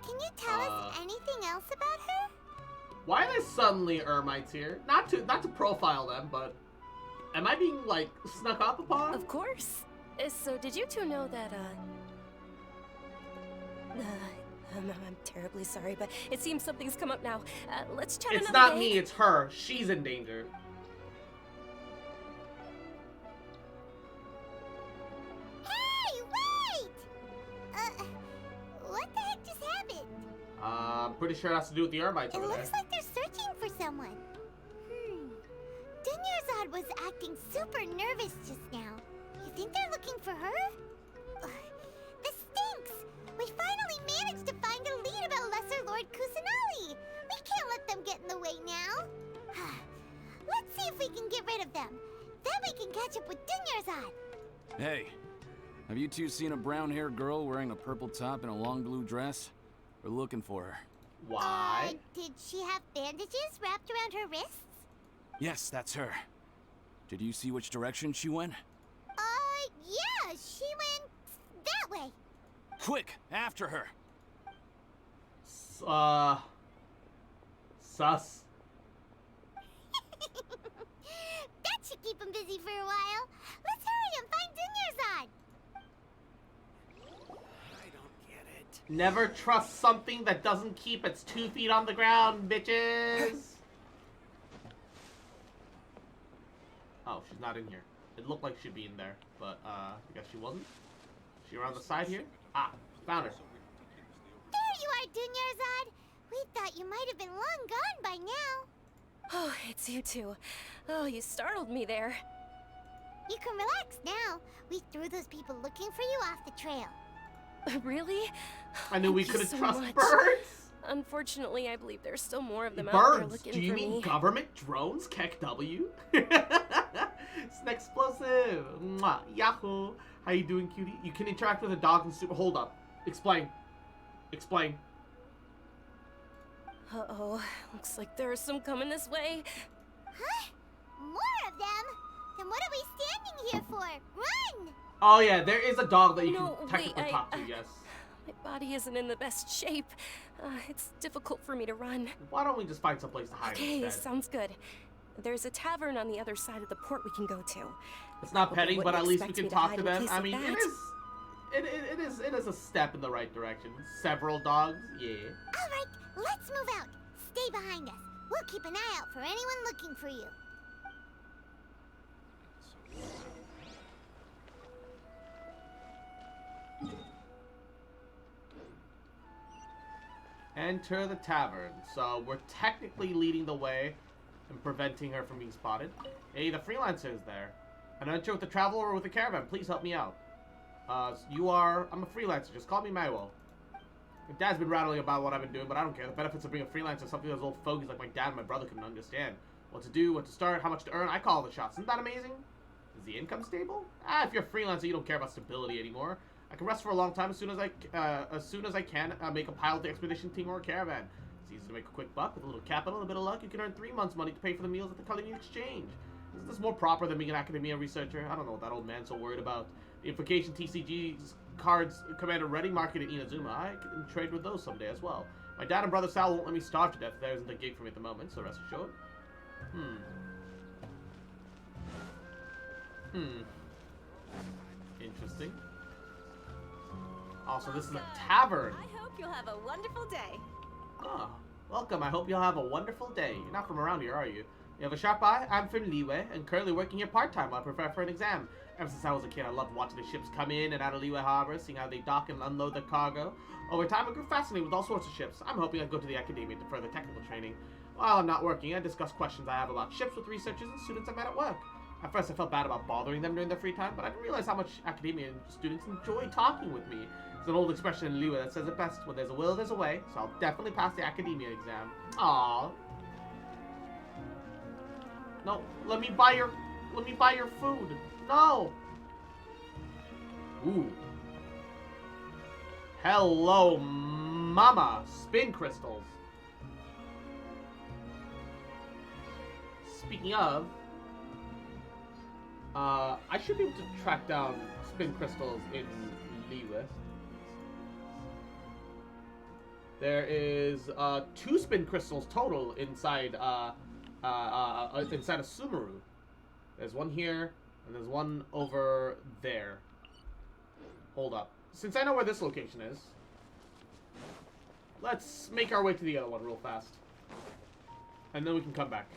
can you tell us anything else about her? Why are there suddenly Ermites here? Not to profile them, but am I being like snuck up upon? Of course. So did you two know that I'm terribly sorry, but it seems something's come up now. Let's chat It's another not day. me, it's her. She's in danger. Hey, wait! What the heck just happened? I'm pretty sure it has to do with the Ermites It over there. looks like they're searching for someone. Dunyarzad was acting super nervous just now. You think they're looking for her? This stinks! We finally managed to find a lead about Lesser Lord Kusanali! We can't let them get in the way now. Let's see if we can get rid of them. Then we can catch up with Dunyarzad. Hey, have you two seen a brown-haired girl wearing a purple top and a long blue dress? We're looking for her. Why? Did she have bandages wrapped around her wrists? Yes, that's her. Did you see which direction she went? Yeah, she went that way. Quick, after her. Sus. That should keep him busy for a while. Let's hurry and find Dunyarzad. I don't get it. Never trust something that doesn't keep its 2 feet on the ground, bitches. Oh, she's not in here. It looked like she'd be in there, but I guess she wasn't. She around the side here? Ah, found her. There you are, Dunyarzad. We thought you might have been long gone by now. Oh, it's you two. Oh, you startled me there. You can relax now. We threw those people looking for you off the trail. Really? I knew we Thank you couldn't so trust much. birds. Unfortunately, I believe there's still more of them out there Birds? looking Do you for mean me. government drones? Keck W? It's an explosive. Mwah. Yahoo. How you doing, cutie? You can interact with a dog and super. Hold up. Explain. Explain. Uh-oh. Looks like there are some coming this way. Huh? More of them? Then what are we standing here for? Run! Oh yeah, there is a dog that you No, can technically wait, talk to. Yes. My body isn't in the best shape. It's difficult for me to run. Why don't we just find some place to hide Okay, instead? sounds good. There's a tavern on the other side of the port we can go to. It's not Hope they petting, but wouldn't at least we expect can me to talk hide to in them. case I of mean, that. it is a step in the right direction. Several dogs, yeah. All right, let's move out. Stay behind us. We'll keep an eye out for anyone looking for you. Enter the tavern. So we're technically leading the way and preventing her from being spotted. Hey, the freelancer is there. I'm not sure with the traveler or with the caravan. Please help me out. I'm a freelancer. Just call me Manuel. My dad's been rattling about what I've been doing, but I don't care. The benefits of being a freelancer is something those old fogies like my dad and my brother couldn't understand. What to do, what to start, how much to earn, I call the shots. Isn't that amazing? Is the income stable? If you're a freelancer, you don't care about stability anymore. I can rest for a long time as soon as I can make a pilot expedition team or a caravan. It's easy to make a quick buck with a little capital and a bit of luck. You can earn 3 months' money to pay for the meals at the Colony Exchange. Isn't this more proper than being an academia researcher? I don't know what that old man's so worried about. The Invocation TCG's cards command a ready market in Inazuma. I can trade with those someday as well. My dad and brother Sal won't let me starve to death if there isn't a gig for me at the moment, so rest assured. Interesting. Also, this is a tavern. I hope you'll have a wonderful day. Ah, welcome. I hope you'll have a wonderful day. You're not from around here, are you? You have a sharp eye? I'm from Liyue, and currently working here part-time while I prepare for an exam. Ever since I was a kid, I loved watching the ships come in and out of Liyue Harbor, seeing how they dock and unload their cargo. Over time, I grew fascinated with all sorts of ships. I'm hoping I go to the academia to further technical training. While I'm not working, I discuss questions I have about ships with researchers and students I met at work. At first, I felt bad about bothering them during their free time, but I didn't realize how much academia students enjoy talking with me. There's an old expression in Liyue that says it best: when there's a will, there's a way, so I'll definitely pass the academia exam. Aww. No, let me buy your food. No. Ooh. Hello, mama. Spin crystals. Speaking of, I should be able to track down spin crystals in Liyue. There is 2 spin crystals total inside inside of SumerUwU. There's one here, and there's one over there. Hold up. Since I know where this location is, let's make our way to the other one real fast. And then we can come back.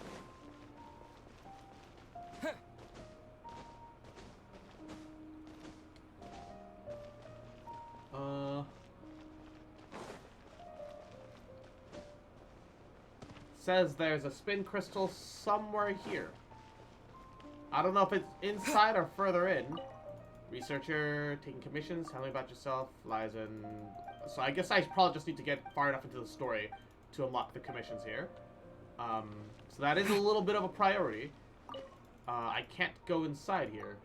Says there's a spin crystal somewhere here. I don't know if it's inside or further in. Researcher, taking commissions, tell me about yourself, lies in... So I guess I probably just need to get far enough into the story to unlock the commissions here. So that is a little bit of a priority. I can't go inside here.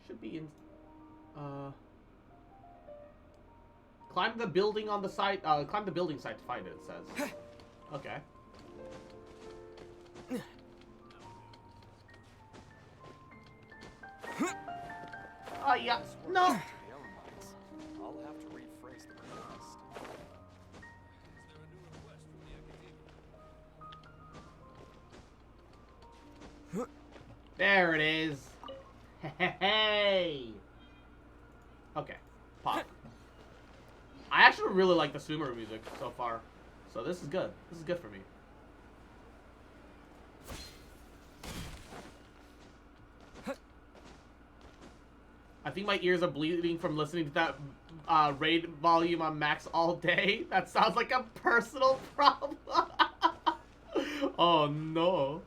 Should be in... Climb the building on the side. Climb the building site to find it, it says. Okay. Oh, yeah. No! I'll have to rephrase the request. There it is. Hey! Okay. Pop. I actually really like the SumerUwU music so far. So this is good. This is good for me. I think my ears are bleeding from listening to that raid volume on max all day. That sounds like a personal problem. Oh no.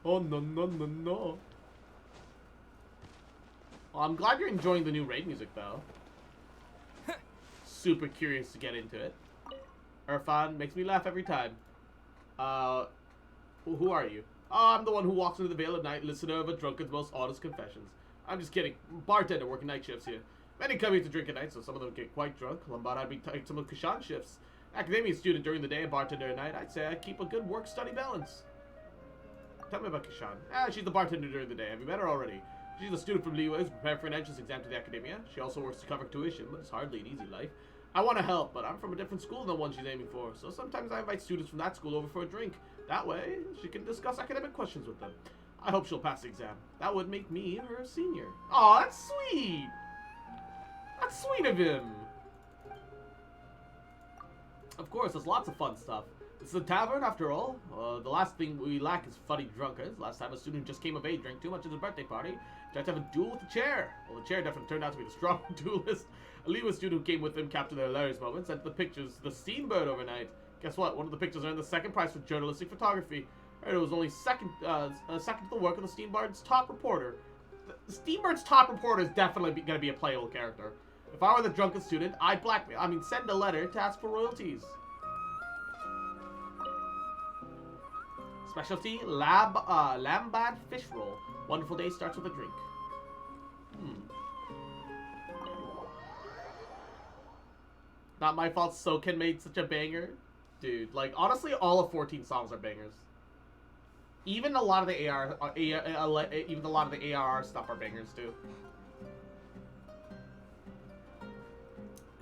Oh no no no no. Well, I'm glad you're enjoying the new raid music though. Super curious to get into it. Irfan makes me laugh every time. Who are you? Oh, I'm the one who walks into the Veil at night, listener of a drunken's most honest confessions. I'm just kidding. Bartender working night shifts here. Many come here to drink at night, so some of them get quite drunk. Lombard, I'd be taking some of Kashan shifts. Academia student during the day and bartender at night. I'd say I keep a good work-study balance. Tell me about Kashan. She's the bartender during the day. Have you met her already? She's a student from Liyue who's preparing for an entrance exam to the academia. She also works to cover tuition, but it's hardly an easy life. I want to help, but I'm from a different school than the one she's aiming for, so sometimes I invite students from that school over for a drink. That way, she can discuss academic questions with them. I hope she'll pass the exam. That would make me her senior. Aw, that's sweet! That's sweet of him! Of course, there's lots of fun stuff. It's a tavern, after all. The last thing we lack is funny drunkards. Last time a student just came of age, drank too much at his birthday party, tried to have a duel with the chair. Well, the chair definitely turned out to be the strong duelist. A Liyue student who came with him captured the hilarious moment, sent the pictures to the Steambird overnight. Guess what? One of the pictures earned the second prize for journalistic photography. It was only second to the work of the Steambird's top reporter. The Steambird's top reporter is definitely going to be a playable character. If I were the drunken student, I'd send a letter to ask for royalties. Specialty, lambad fish roll. Wonderful day starts with a drink. Not my fault Soken made such a banger. Dude, like, honestly, all of 14 songs are bangers. Even a lot of the even a lot of the ARR stuff are bangers, too.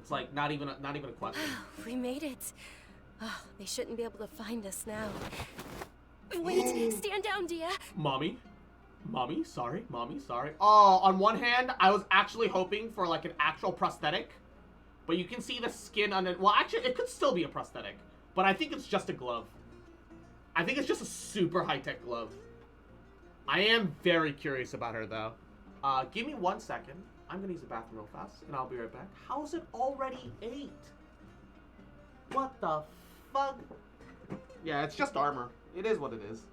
It's like, not even a question. We made it. Oh, they shouldn't be able to find us now. Wait, stand down, Dia. Mommy? Mommy? Sorry? Mommy? Sorry? Oh, on one hand, I was actually hoping for, like, an actual prosthetic. But you can see the skin on it. Well, actually, it could still be a prosthetic. But I think it's just a glove. I think it's just a super high-tech glove. I am very curious about her, though. Give me 1 second. I'm gonna use the bathroom real fast, and I'll be right back. How is it already 8? What the fuck? Yeah, it's just armor. It is what it is.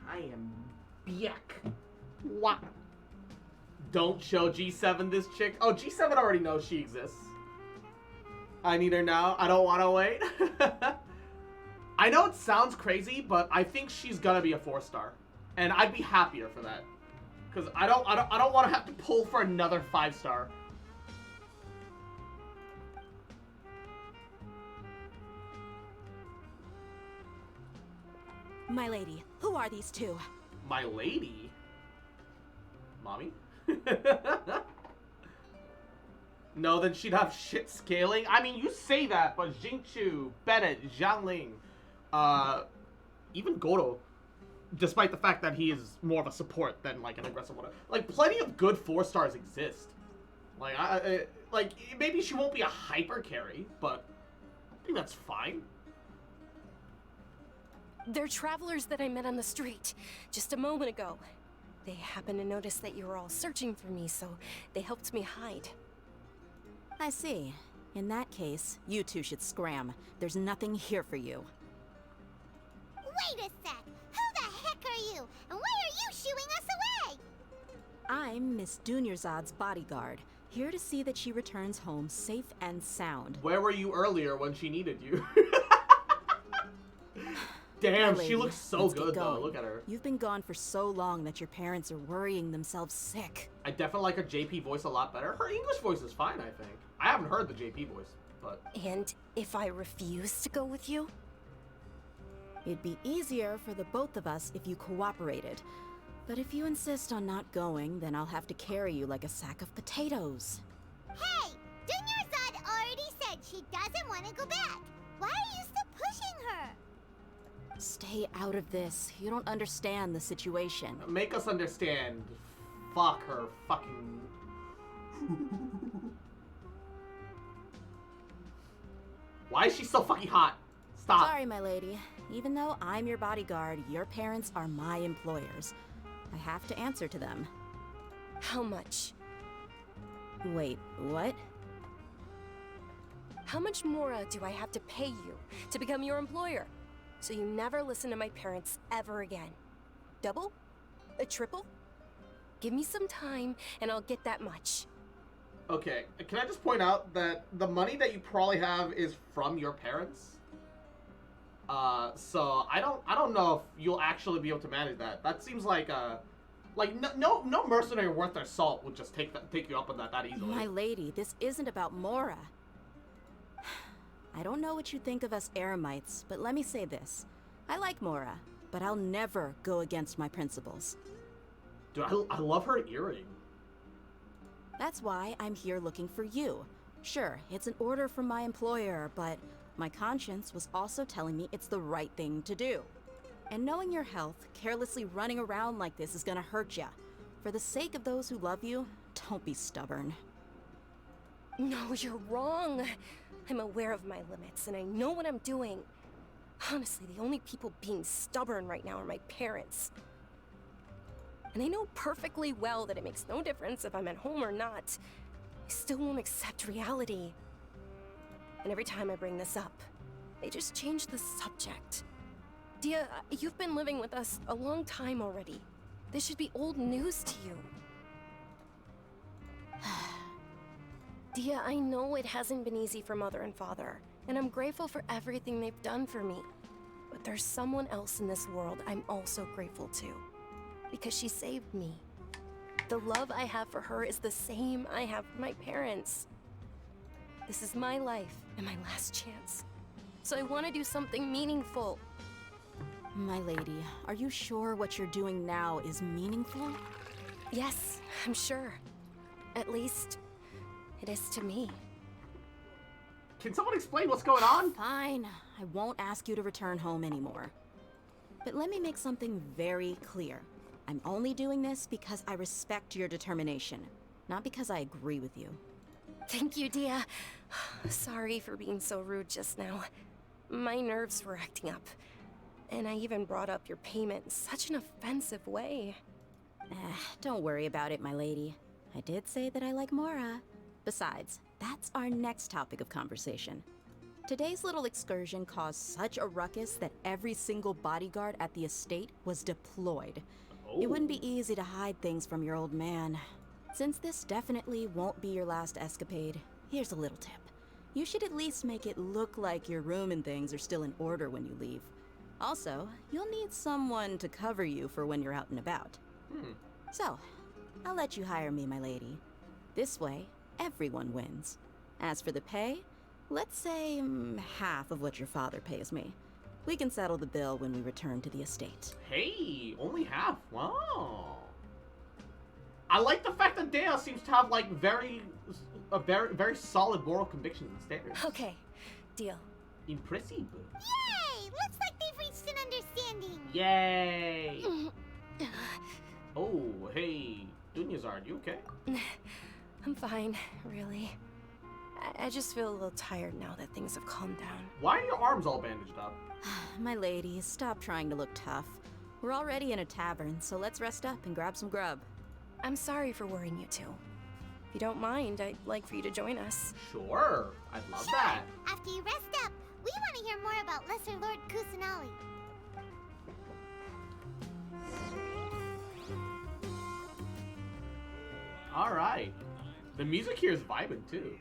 I am back. What? Don't show G7 this chick. Oh, G7 already knows she exists. I need her now. I don't want to wait. I know it sounds crazy, but I think she's gonna be a 4-star, and I'd be happier for that. Cause I don't want to have to pull for another 5-star. My lady, who are these two? My lady? Mommy? No, then she'd have shit scaling. I mean, you say that, but Jingchu, Bennett, Jiangling, even Goro, despite the fact that he is more of a support than like an aggressive one, like plenty of good 4-stars exist. Like like maybe she won't be a hyper carry, but I think that's fine. They're travelers that I met on the street just a moment ago. They happened to notice that you were all searching for me, so they helped me hide. I see. In that case, you two should scram. There's nothing here for you. Wait a sec! Who the heck are you? And why are you shooing us away? I'm Miss Dunyarzad's bodyguard, here to see that she returns home safe and sound. Where were you earlier when she needed you? Damn, My she lady, looks so let's get good, though. going. Look at her. You've been gone for so long that your parents are worrying themselves sick. I definitely like her JP voice a lot better. Her English voice is fine, I think. I haven't heard the JP voice, but... And if I refuse to go with you? It'd be easier for the both of us if you cooperated. But if you insist on not going, then I'll have to carry you like a sack of potatoes. Hey! Dunyarzad already said she doesn't want to go back. Why are you still pushing her? Stay out of this. You don't understand the situation. Make us understand. Fuck her fucking... Why is she so fucking hot? Stop. Sorry, my lady. Even though I'm your bodyguard, your parents are my employers. I have to answer to them. How much? Wait, what? How much more do I have to pay you to become your employer? So you never listen to my parents ever again. Double? A triple? Give me some time and I'll get that much. Okay, can I just point out that the money that you probably have is from your parents? So I don't know if you'll actually be able to manage that. That seems like no mercenary worth their salt would just take you up on that easily. My lady, this isn't about Mora. I don't know what you think of us Eremites, but let me say this. I like Mora, but I'll never go against my principles. Dude, I love her earring. That's why I'm here looking for you. Sure, it's an order from my employer, but my conscience was also telling me it's the right thing to do. And knowing your health, carelessly running around like this is gonna hurt ya. For the sake of those who love you, don't be stubborn. No, you're wrong. I'm aware of my limits and I know what I'm doing. Honestly, the only people being stubborn right now are my parents. And I know perfectly well that it makes no difference if I'm at home or not. I still won't accept reality. And every time I bring this up, they just change the subject. Dia, you've been living with us a long time already. This should be old news to you. Dia, I know it hasn't been easy for Mother and Father, and I'm grateful for everything they've done for me. But there's someone else in this world I'm also grateful to, because she saved me. The love I have for her is the same I have for my parents. This is my life and my last chance, so I want to do something meaningful. My lady, are you sure what you're doing now is meaningful? Yes, I'm sure. At least, it is to me. Can someone explain what's going on? Fine. I won't ask you to return home anymore. But let me make something very clear. I'm only doing this because I respect your determination, not because I agree with you. Thank you, Dia. Sorry for being so rude just now. My nerves were acting up. And I even brought up your payment in such an offensive way. Don't worry about it, my lady. I did say that I like Mora. Besides, that's our next topic of conversation. Today's little excursion caused such a ruckus that every single bodyguard at the estate was deployed. It wouldn't be easy to hide things from your old man. Since this definitely won't be your last escapade, here's a little tip. You should at least make it look like your room and things are still in order when you leave. Also, you'll need someone to cover you for when you're out and about. So, I'll let you hire me, my lady. This way, everyone wins. As for the pay, let's say half of what your father pays me. We can settle the bill when we return to the estate. Hey, only half. Wow. I like the fact that Dea seems to have like very solid moral convictions and standards. Okay, deal. Impressive. Yay! Looks like they've reached an understanding. Yay! Oh, hey, Dunyarzad, you okay? I'm fine, really. I just feel a little tired now that things have calmed down. Why are your arms all bandaged up? My lady, stop trying to look tough. We're already in a tavern, so let's rest up and grab some grub. I'm sorry for worrying you two. If you don't mind, I'd like for you to join us. Sure, I'd love that. After you rest up, we want to hear more about Lesser Lord Kusanali. Alright. The music here is vibing too.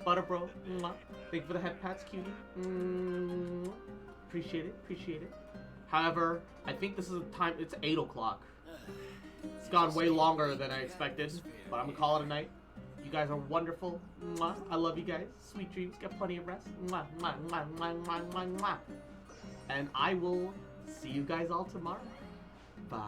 Butter bro. Mwah. Thank you for the head pats, cutie. Appreciate it. Appreciate it. However, I think this is the time. It's 8 o'clock. It's gone way longer than I expected, but I'm gonna call it a night. You guys are wonderful. Mwah. I love you guys. Sweet dreams. Get plenty of rest. Mwah, mwah, mwah, mwah, mwah, mwah, mwah. And I will see you guys all tomorrow. Bye.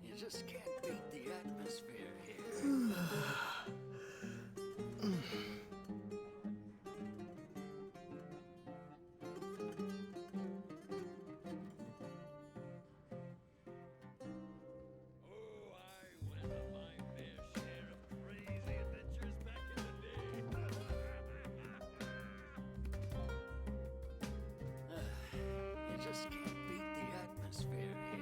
You just can't beat the atmosphere here. You just can't beat the atmosphere here.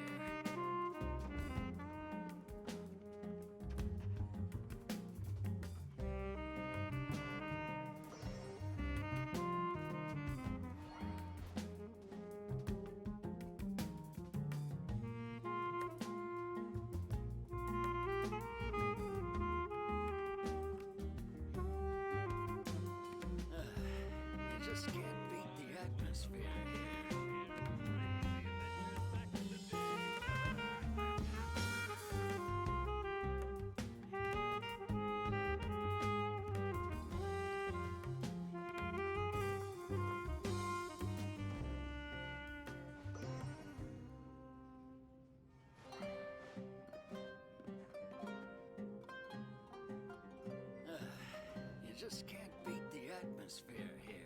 You just can't beat the atmosphere here. You just can't beat the atmosphere here.